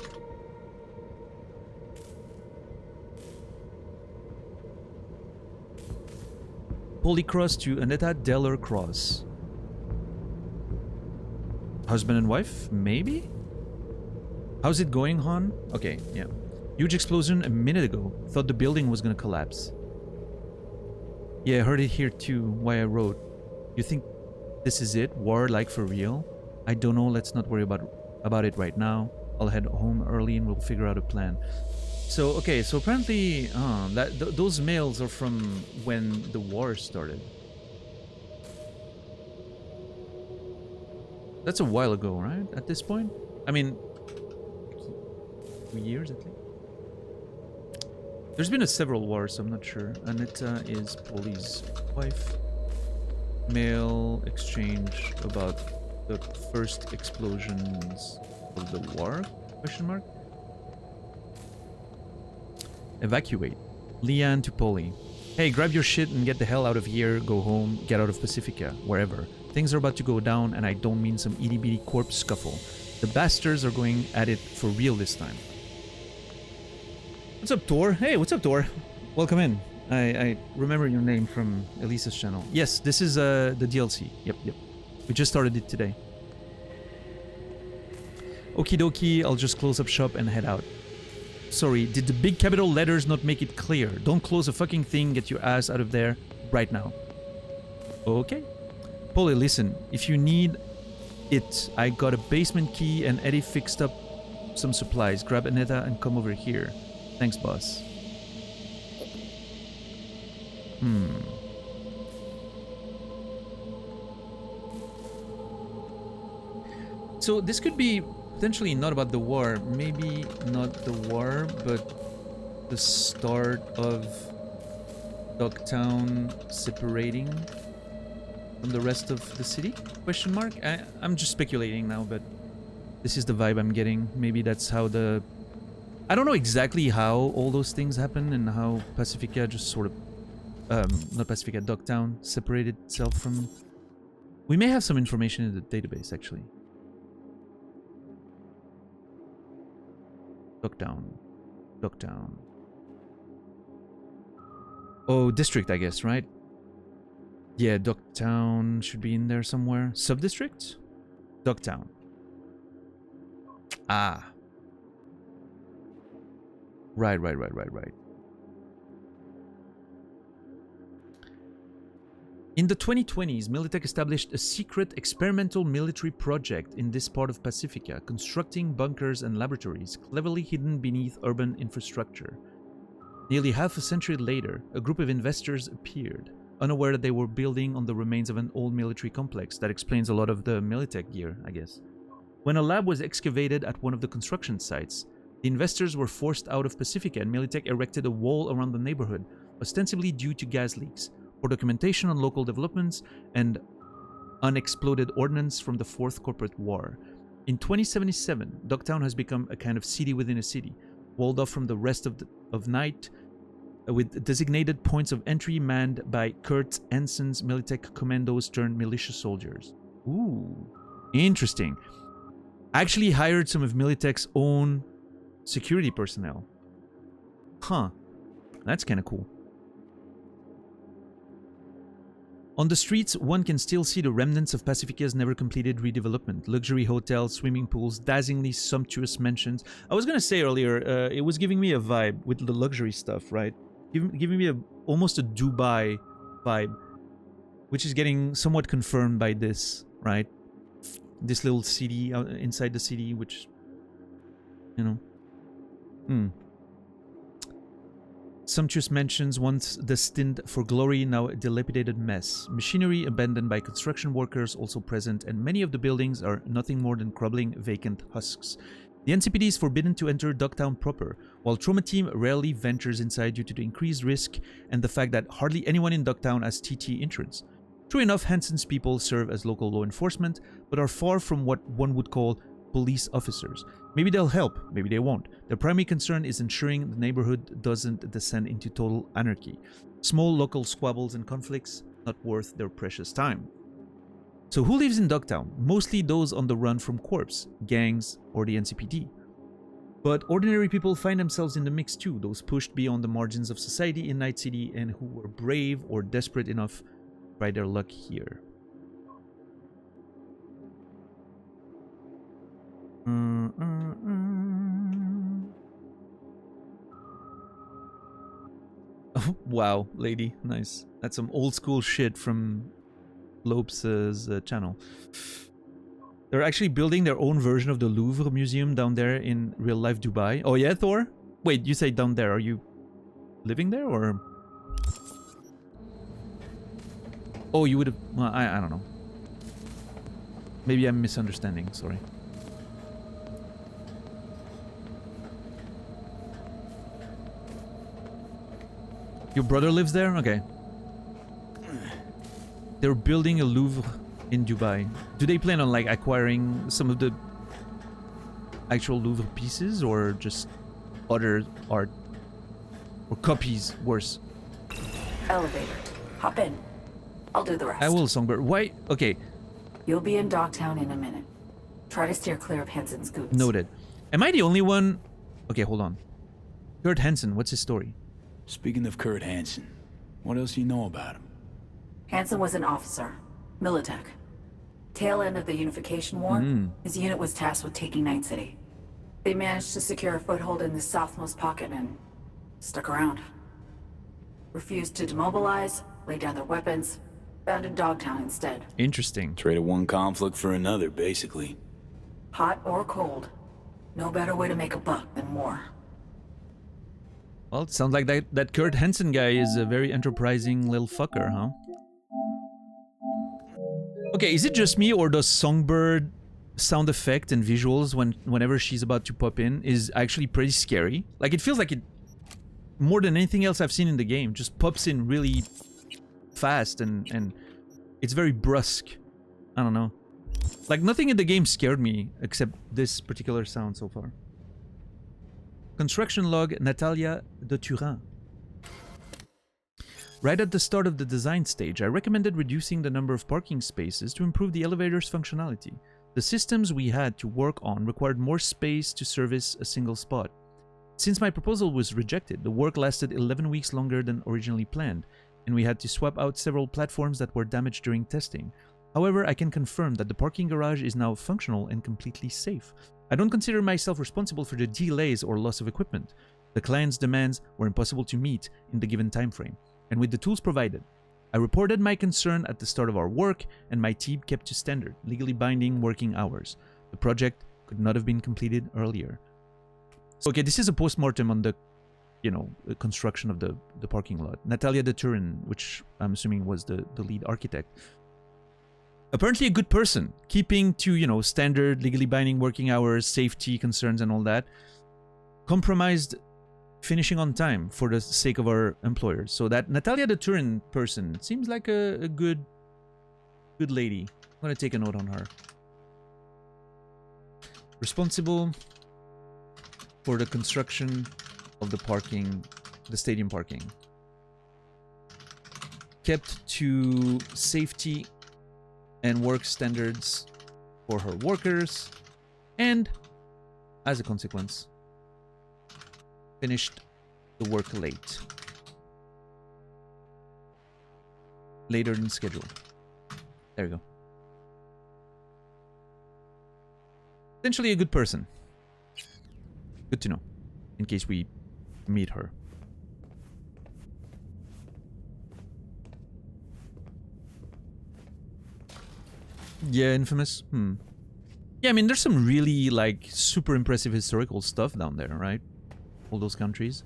[SPEAKER 1] Polycross to Aneta Deller Cross. Husband and wife? Maybe? How's it going, Han? Okay, yeah. Huge explosion a minute ago. Thought the building was gonna collapse. Yeah, I heard it here too, why I wrote. You think this is it? War like for real? I don't know, let's not worry about it right now. I'll head home early and we'll figure out a plan. So, okay, so apparently, those mails are from when the war started. That's a while ago, right? At this point? I mean, 2 years, I think. There's been several wars, so I'm not sure. Anita is Polly's wife. Mail exchange about the first explosions of the war? Question mark? Evacuate. Leanne to Polly. Hey, grab your shit and get the hell out of here. Go home. Get out of Pacifica. Wherever. Things are about to go down, and I don't mean some itty-bitty corpse scuffle. The bastards are going at it for real this time. What's up, Tor? Hey, what's up, Tor? Welcome in. I remember your name from Elisa's channel. Yes, this is the DLC. Yep. We just started it today. Okie dokie, I'll just close up shop and head out. Sorry, did the big capital letters not make it clear? Don't close a fucking thing, get your ass out of there right now. Okay. Polly, listen, if you need it, I got a basement key and Eddie fixed up some supplies. Grab Aneta and come over here. Thanks, boss. So this could be potentially not about the war. Maybe not the war, but the start of Dogtown separating from the rest of the city? Question mark? I'm just speculating now, but this is the vibe I'm getting. Maybe that's how the... I don't know exactly how all those things happen and how Pacifica just sort of... not Pacifica, Dogtown separated itself from... We may have some information in the database, actually. Dogtown. Oh, district, I guess, right? Yeah, Dogtown should be in there somewhere. Sub-district? Dogtown. Ah. Right. In the 2020s, Militech established a secret experimental military project in this part of Pacifica, constructing bunkers and laboratories cleverly hidden beneath urban infrastructure. Nearly half a century later, a group of investors appeared, unaware that they were building on the remains of an old military complex. That explains a lot of the Militech gear, I guess. When a lab was excavated at one of the construction sites, the investors were forced out of Pacifica and Militech erected a wall around the neighborhood, ostensibly due to gas leaks, for documentation on local developments and unexploded ordnance from the Fourth Corporate War. In 2077, Dogtown has become a kind of city within a city, walled off from the rest of night, with designated points of entry manned by Kurt Ensign's Militech commandos turned militia soldiers. Ooh, interesting. Actually hired some of Militech's own security personnel. Huh. That's kind of cool. On the streets, one can still see the remnants of Pacifica's never-completed redevelopment. Luxury hotels, swimming pools, dazzlingly sumptuous mansions. I was gonna say earlier, it was giving me a vibe with the luxury stuff, right? Giving me almost a Dubai vibe, which is getting somewhat confirmed by this, right? This little city inside the city, which, you know. Sumptuous mansions once destined for glory, now a dilapidated mess. Machinery abandoned by construction workers also present, and many of the buildings are nothing more than crumbling, vacant husks. The NCPD is forbidden to enter Dogtown proper, while Trauma Team rarely ventures inside due to the increased risk and the fact that hardly anyone in Dogtown has TT entrance. True enough, Hansen's people serve as local law enforcement, but are far from what one would call police officers. Maybe they'll help, maybe they won't. Their primary concern is ensuring the neighborhood doesn't descend into total anarchy. Small local squabbles and conflicts, not worth their precious time. So who lives in Dogtown? Mostly those on the run from corps, gangs, or the NCPD. But ordinary people find themselves in the mix too, those pushed beyond the margins of society in Night City and who were brave or desperate enough to try their luck here. Wow, lady, nice. That's some old school shit from Lopes' channel. They're actually building their own version of the Louvre Museum down there in real life Dubai. Oh yeah, Thor? Wait, you say down there. Are you living there or? Oh, you would have. Well, I don't know. Maybe I'm misunderstanding. Sorry. Your brother lives there? Okay. They're building a Louvre in Dubai. Do they plan on like acquiring some of the actual Louvre pieces or just other art? Or copies, worse?
[SPEAKER 15] Elevator. Hop in. I'll do the rest.
[SPEAKER 1] I will, Songbird. Why? Okay.
[SPEAKER 15] You'll be in Dogtown in a minute. Try to steer clear of Hansen's goods.
[SPEAKER 1] Noted. Am I the only one? Okay, hold on. Kurt Hansen, what's his story?
[SPEAKER 9] Speaking of Kurt Hansen, what else do you know about him?
[SPEAKER 15] Hansen was an officer. Militech. Tail end of the Unification War, his unit was tasked with taking Night City. They managed to secure a foothold in the southmost pocket and stuck around. Refused to demobilize, lay down their weapons, abandoned Dogtown instead.
[SPEAKER 1] Interesting.
[SPEAKER 9] Traded one conflict for another, basically.
[SPEAKER 15] Hot or cold. No better way to make a buck than war.
[SPEAKER 1] Well, it sounds like that Kurt Hansen guy is a very enterprising little fucker, huh? Okay, is it just me or does Songbird sound effect and visuals whenever she's about to pop in is actually pretty scary? Like, it feels like it, more than anything else I've seen in the game, just pops in really fast and it's very brusque. I don't know. Like, nothing in the game scared me except this particular sound so far. Construction log, Natalia de Turin. Right at the start of the design stage, I recommended reducing the number of parking spaces to improve the elevator's functionality. The systems we had to work on required more space to service a single spot. Since my proposal was rejected, the work lasted 11 weeks longer than originally planned, and we had to swap out several platforms that were damaged during testing. However, I can confirm that the parking garage is now functional and completely safe. I don't consider myself responsible for the delays or loss of equipment. The client's demands were impossible to meet in the given time frame, and with the tools provided. I reported my concern at the start of our work, and my team kept to standard, legally binding working hours. The project could not have been completed earlier. So, okay, this is a post-mortem on the, you know, the construction of the parking lot. Natalia de Turin, which I'm assuming was the lead architect. Apparently a good person, keeping to, you know, standard, legally binding working hours, safety concerns and all that. Compromised finishing on time for the sake of our employers. So that Natalia de Turin person seems like a good lady. I'm gonna take a note on her. Responsible for the construction of the parking, the stadium parking. Kept to safety and work standards for her workers, and as a consequence, finished the work later than scheduled. There you go. Essentially a good person. Good to know, in case we meet her. Yeah, infamous. Yeah, I mean, there's some really, like, super impressive historical stuff down there, right? All those countries.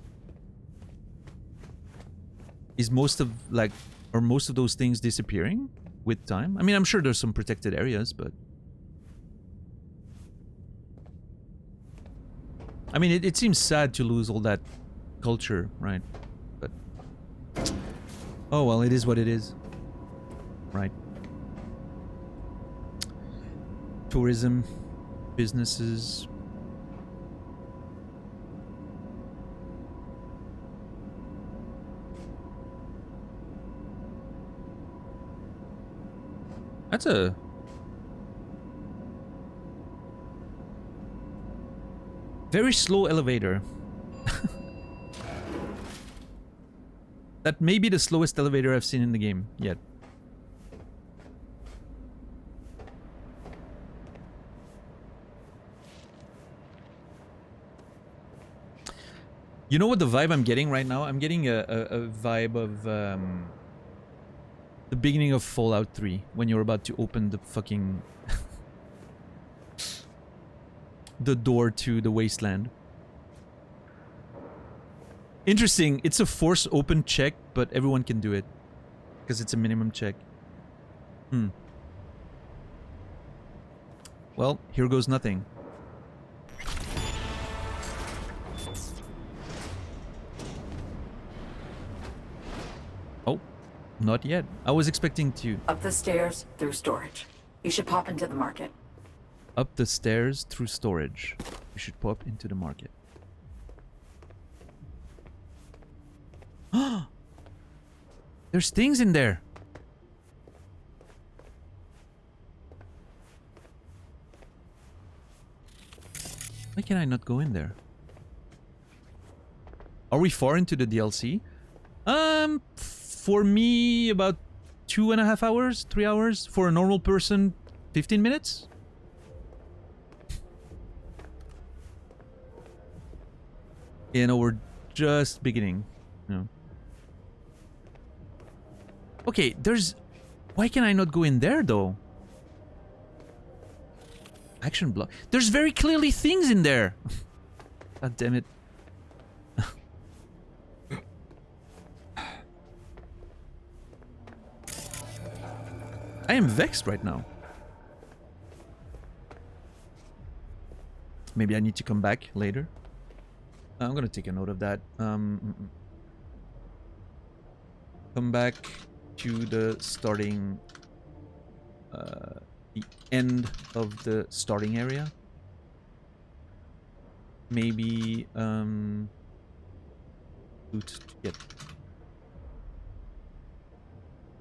[SPEAKER 1] Is most of, like, are most of those things disappearing with time? I mean, I'm sure there's some protected areas, but... I mean, it seems sad to lose all that culture, right? But... oh, well, it is what it is. Right? Tourism, businesses. That's a... very slow elevator. That may be the slowest elevator I've seen in the game yet. You know what the vibe I'm getting right now? I'm getting a vibe of the beginning of Fallout 3, when you're about to open the fucking the door to the wasteland. Interesting, it's a force open check, but everyone can do it because it's a minimum check. Well, here goes nothing. Not yet. I was expecting to...
[SPEAKER 15] Up the stairs, through storage. You should pop into the market.
[SPEAKER 1] Up the stairs, through storage. You should pop into the market. There's things in there! Why can I not go in there? Are we far into the DLC? For me, about 2.5 hours, 3 hours. For a normal person, 15 minutes? You know, we're just beginning. You know. Okay, there's... why can I not go in there, though? Action block. There's very clearly things in there! God damn it. I am vexed right now. Maybe I need to come back later. I'm gonna take a note of that. Come back to the starting... the end of the starting area. Maybe... loot to get...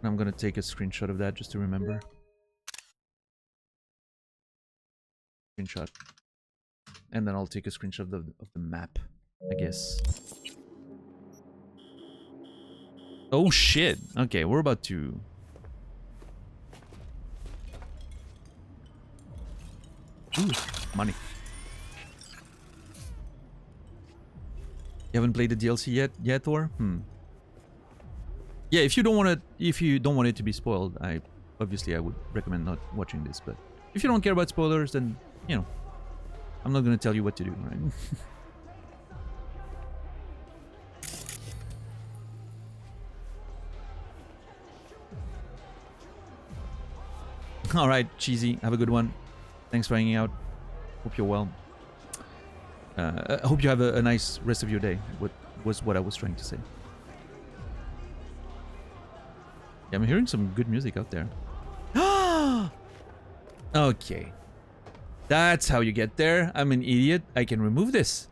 [SPEAKER 1] I'm gonna take a screenshot of that just to remember. Screenshot. And then I'll take a screenshot of the map, I guess. Oh shit! Okay, we're about to... Ooh, money. You haven't played the DLC yet, Thor? Yeah, if you don't want it to be spoiled, I would recommend not watching this. But if you don't care about spoilers, then you know, I'm not gonna tell you what to do, right? All right, Cheesy, have a good one. Thanks for hanging out. Hope you're well. I hope you have a nice rest of your day. Was what I was trying to say. Yeah, I'm hearing some good music out there. Okay. That's how you get there. I'm an idiot. I can remove this.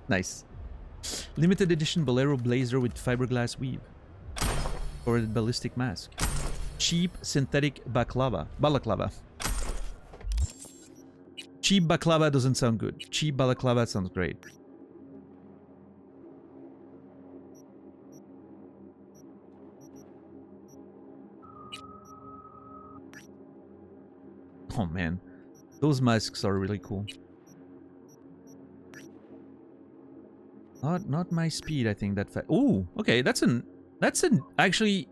[SPEAKER 1] Nice. Limited edition Bolero blazer with fiberglass weave. Or a ballistic mask. Cheap synthetic balaclava. Cheap baklava doesn't sound good. Cheap balaclava sounds great. Oh man, those masks are really cool. Not my speed, I think that. Ooh, okay, that's an actually.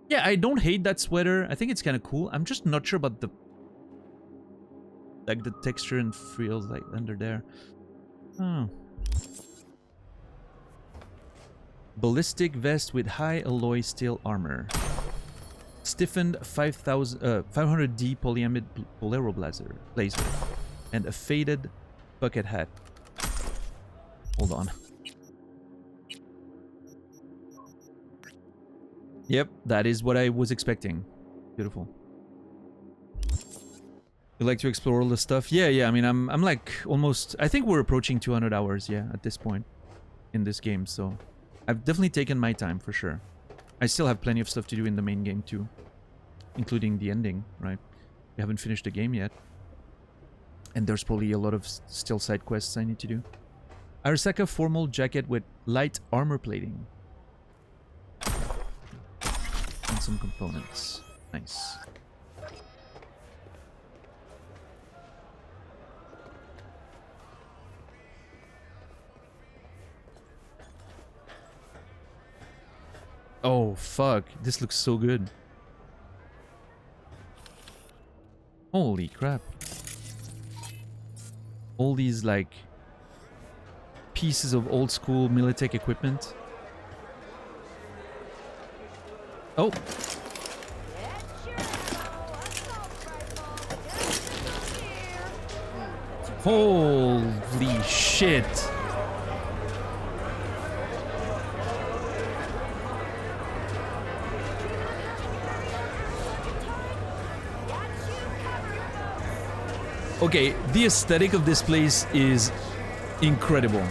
[SPEAKER 1] Yeah, I don't hate that sweater. I think it's kind of cool. I'm just not sure about the texture and feels like under there. Oh. Ballistic vest with high alloy steel armor. Stiffened 500D polyamide Bolero blazer, and a faded bucket hat. Hold on. Yep, that is what I was expecting. Beautiful. You like to explore all the stuff? Yeah. I mean, I'm like almost. I think we're approaching 200 hours. Yeah, at this point in this game. So I've definitely taken my time for sure. I still have plenty of stuff to do in the main game too, including the ending, right? We haven't finished the game yet. And there's probably a lot of still side quests I need to do. Arasaka formal jacket with light armor plating. And some components. Nice. Oh, fuck. This looks so good. Holy crap. All these, like, pieces of old school Militech equipment. Oh. Holy shit. Okay, the aesthetic of this place is incredible.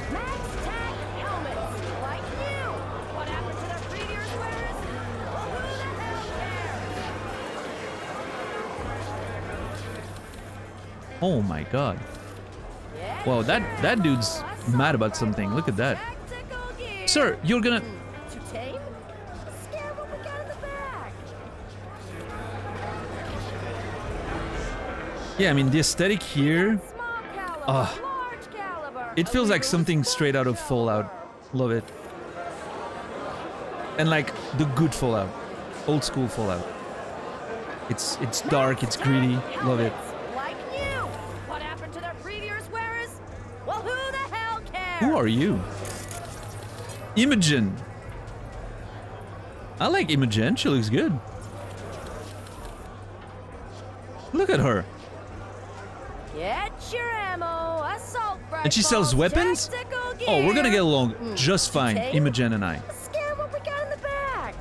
[SPEAKER 1] Oh my god. Wow, that dude's mad about something. Look at that. Sir, you're gonna... Yeah, I mean, the aesthetic here... it feels like something straight out of Fallout. Love it. And like, the good Fallout. Old school Fallout. It's dark, it's gritty. Love it. Who are you? Imogen. I like Imogen. She looks good. Look at her.
[SPEAKER 11] Get your ammo, assault rifle,
[SPEAKER 1] and she sells weapons? Oh, we're gonna get along just fine, Imogen and I.
[SPEAKER 11] Scare what we got in the back.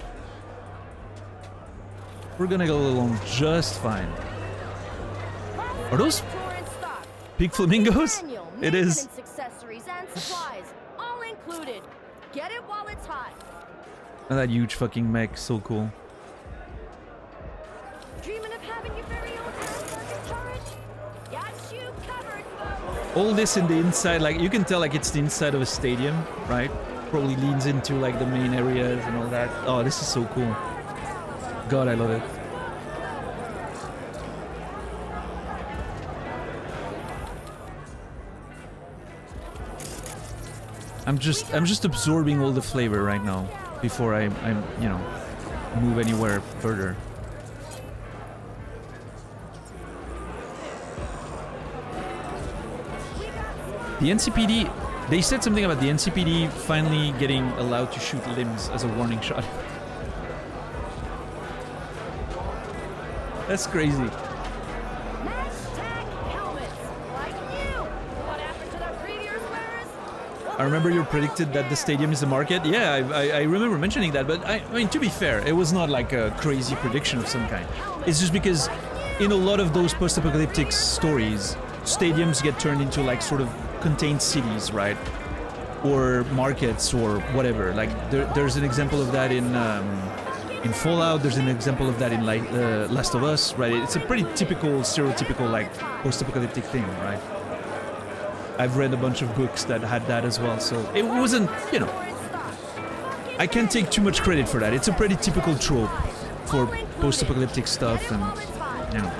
[SPEAKER 1] We're gonna get along just fine. Are those pig flamingos? It is.
[SPEAKER 11] Accessories and supplies, all included. Get it while it's hot.
[SPEAKER 1] And that huge fucking mech, so cool.
[SPEAKER 11] Dreaming of having your very own hamburger charge? Got you covered, folks.
[SPEAKER 1] All this in the inside, like you can tell, like it's the inside of a stadium, right? Probably leans into like the main areas and all that. Oh, this is so cool. God, I love it. I'm just absorbing all the flavor right now before I'm you know, move anywhere further. The NCPD, they said something about the NCPD finally getting allowed to shoot limbs as a warning shot. That's crazy. I remember you predicted that the stadium is the market. Yeah, I remember mentioning that, but I mean, to be fair, it was not like a crazy prediction of some kind. It's just because in a lot of those post-apocalyptic stories, stadiums get turned into like sort of contained cities, right? Or markets or whatever. Like there's an example of that in Fallout. There's an example of that in like Last of Us, right? It's a pretty typical, stereotypical like post-apocalyptic thing, right? I've read a bunch of books that had that as well, so it wasn't, you know, I can't take too much credit for that. It's a pretty typical trope for post-apocalyptic stuff, and, you know,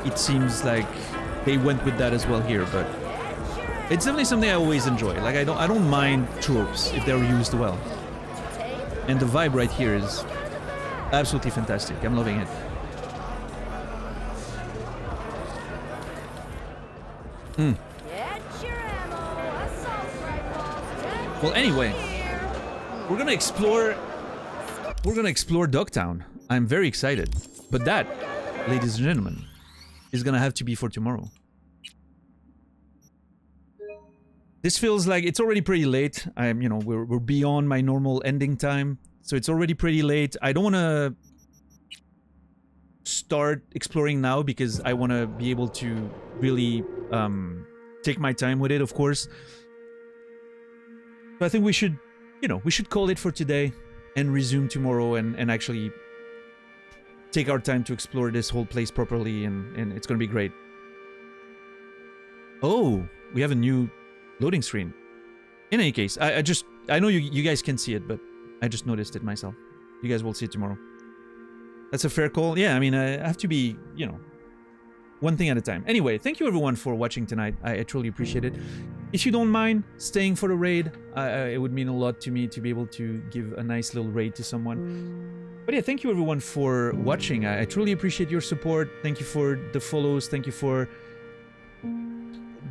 [SPEAKER 1] it seems like they went with that as well here, but it's definitely something I always enjoy. Like, I don't mind tropes if they're used well. And the vibe right here is absolutely fantastic. I'm loving it. Well, anyway, we're gonna explore Dogtown. I'm very excited. But that, ladies and gentlemen, is gonna have to be for tomorrow. This feels like it's already pretty late. You know, we're beyond my normal ending time, so it's already pretty late. I don't wanna start exploring now because I wanna be able to really take my time with it, of course. So I think we should, you know, we should call it for today and resume tomorrow and actually take our time to explore this whole place properly, and it's gonna be great. Oh, we have a new loading screen. In any case, I know you guys can see it, but I just noticed it myself. You guys will see it tomorrow. That's a fair call. Yeah, I mean, I have to be, you know, one thing at a time. Anyway, thank you everyone for watching tonight. I truly appreciate it. If you don't mind staying for the raid, it would mean a lot to me to be able to give a nice little raid to someone. But yeah, thank you everyone for watching. I truly appreciate your support. Thank you for the follows. Thank you for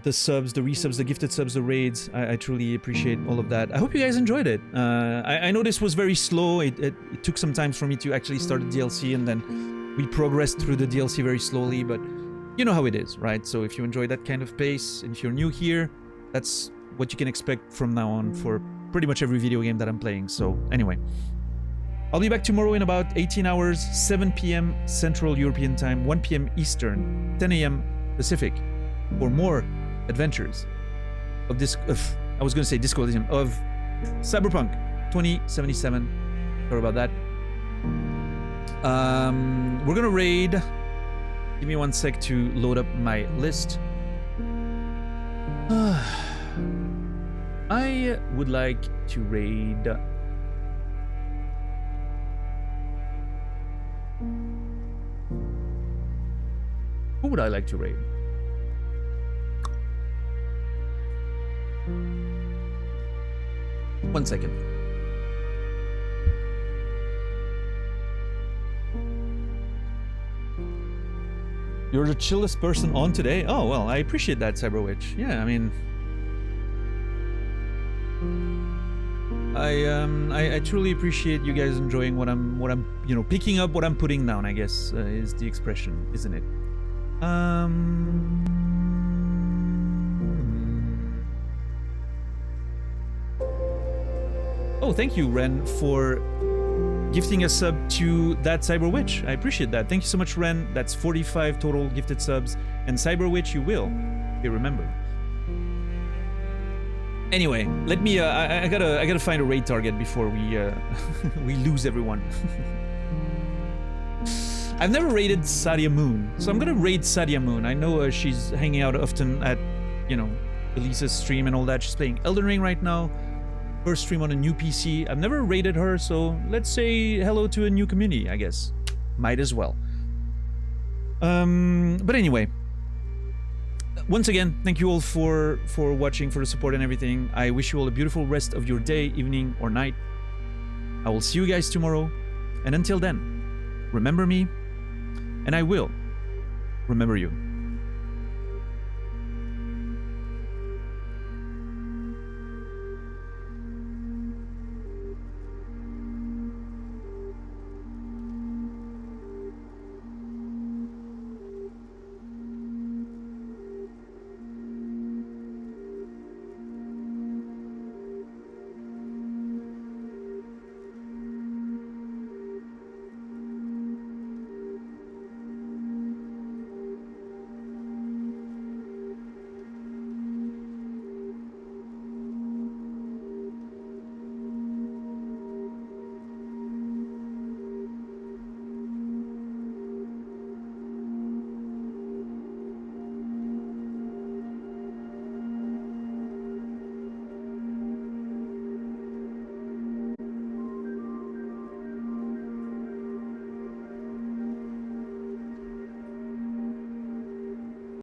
[SPEAKER 1] the subs, the resubs, the gifted subs, the raids. I truly appreciate all of that. I hope you guys enjoyed it. I know this was very slow. It took some time for me to actually start the DLC, and then we progressed through the DLC very slowly, but you know how it is, right? So if you enjoy that kind of pace, and if you're new here, that's what you can expect from now on for pretty much every video game that I'm playing. So anyway, I'll be back tomorrow in about 18 hours, 7 p.m. Central European Time, 1 p.m. Eastern, 10 a.m. Pacific, for more adventures of this, I was going to say Disco Elysium, of Cyberpunk 2077. Sorry about that. We're going to raid. Give me 1 sec to load up my list. I would like to raid... Who would I like to raid? One second. You're the chillest person on today? Oh, well, I appreciate that, Cyberwitch. Yeah, I mean... I truly appreciate you guys enjoying what I'm, you know, picking up what I'm putting down, I guess, is the expression, isn't it? Oh, thank you, Ren, for gifting a sub to that Cyberwitch. I appreciate that. Thank you so much, Ren. That's 45 total gifted subs. And Cyberwitch, you will be remembered. Anyway, let me. I gotta find a raid target before we we lose everyone. I've never raided Sadia Moon, so I'm gonna raid Sadia Moon. I know she's hanging out often at, you know, Elisa's stream and all that. She's playing Elden Ring right now. First stream on a new PC. I've never raided her, so let's say hello to a new community, I guess. Might as well. But anyway, once again, thank you all for watching, for the support and everything. I wish you all a beautiful rest of your day, evening, or night. I will see you guys tomorrow. And until then, remember me, and I will remember you.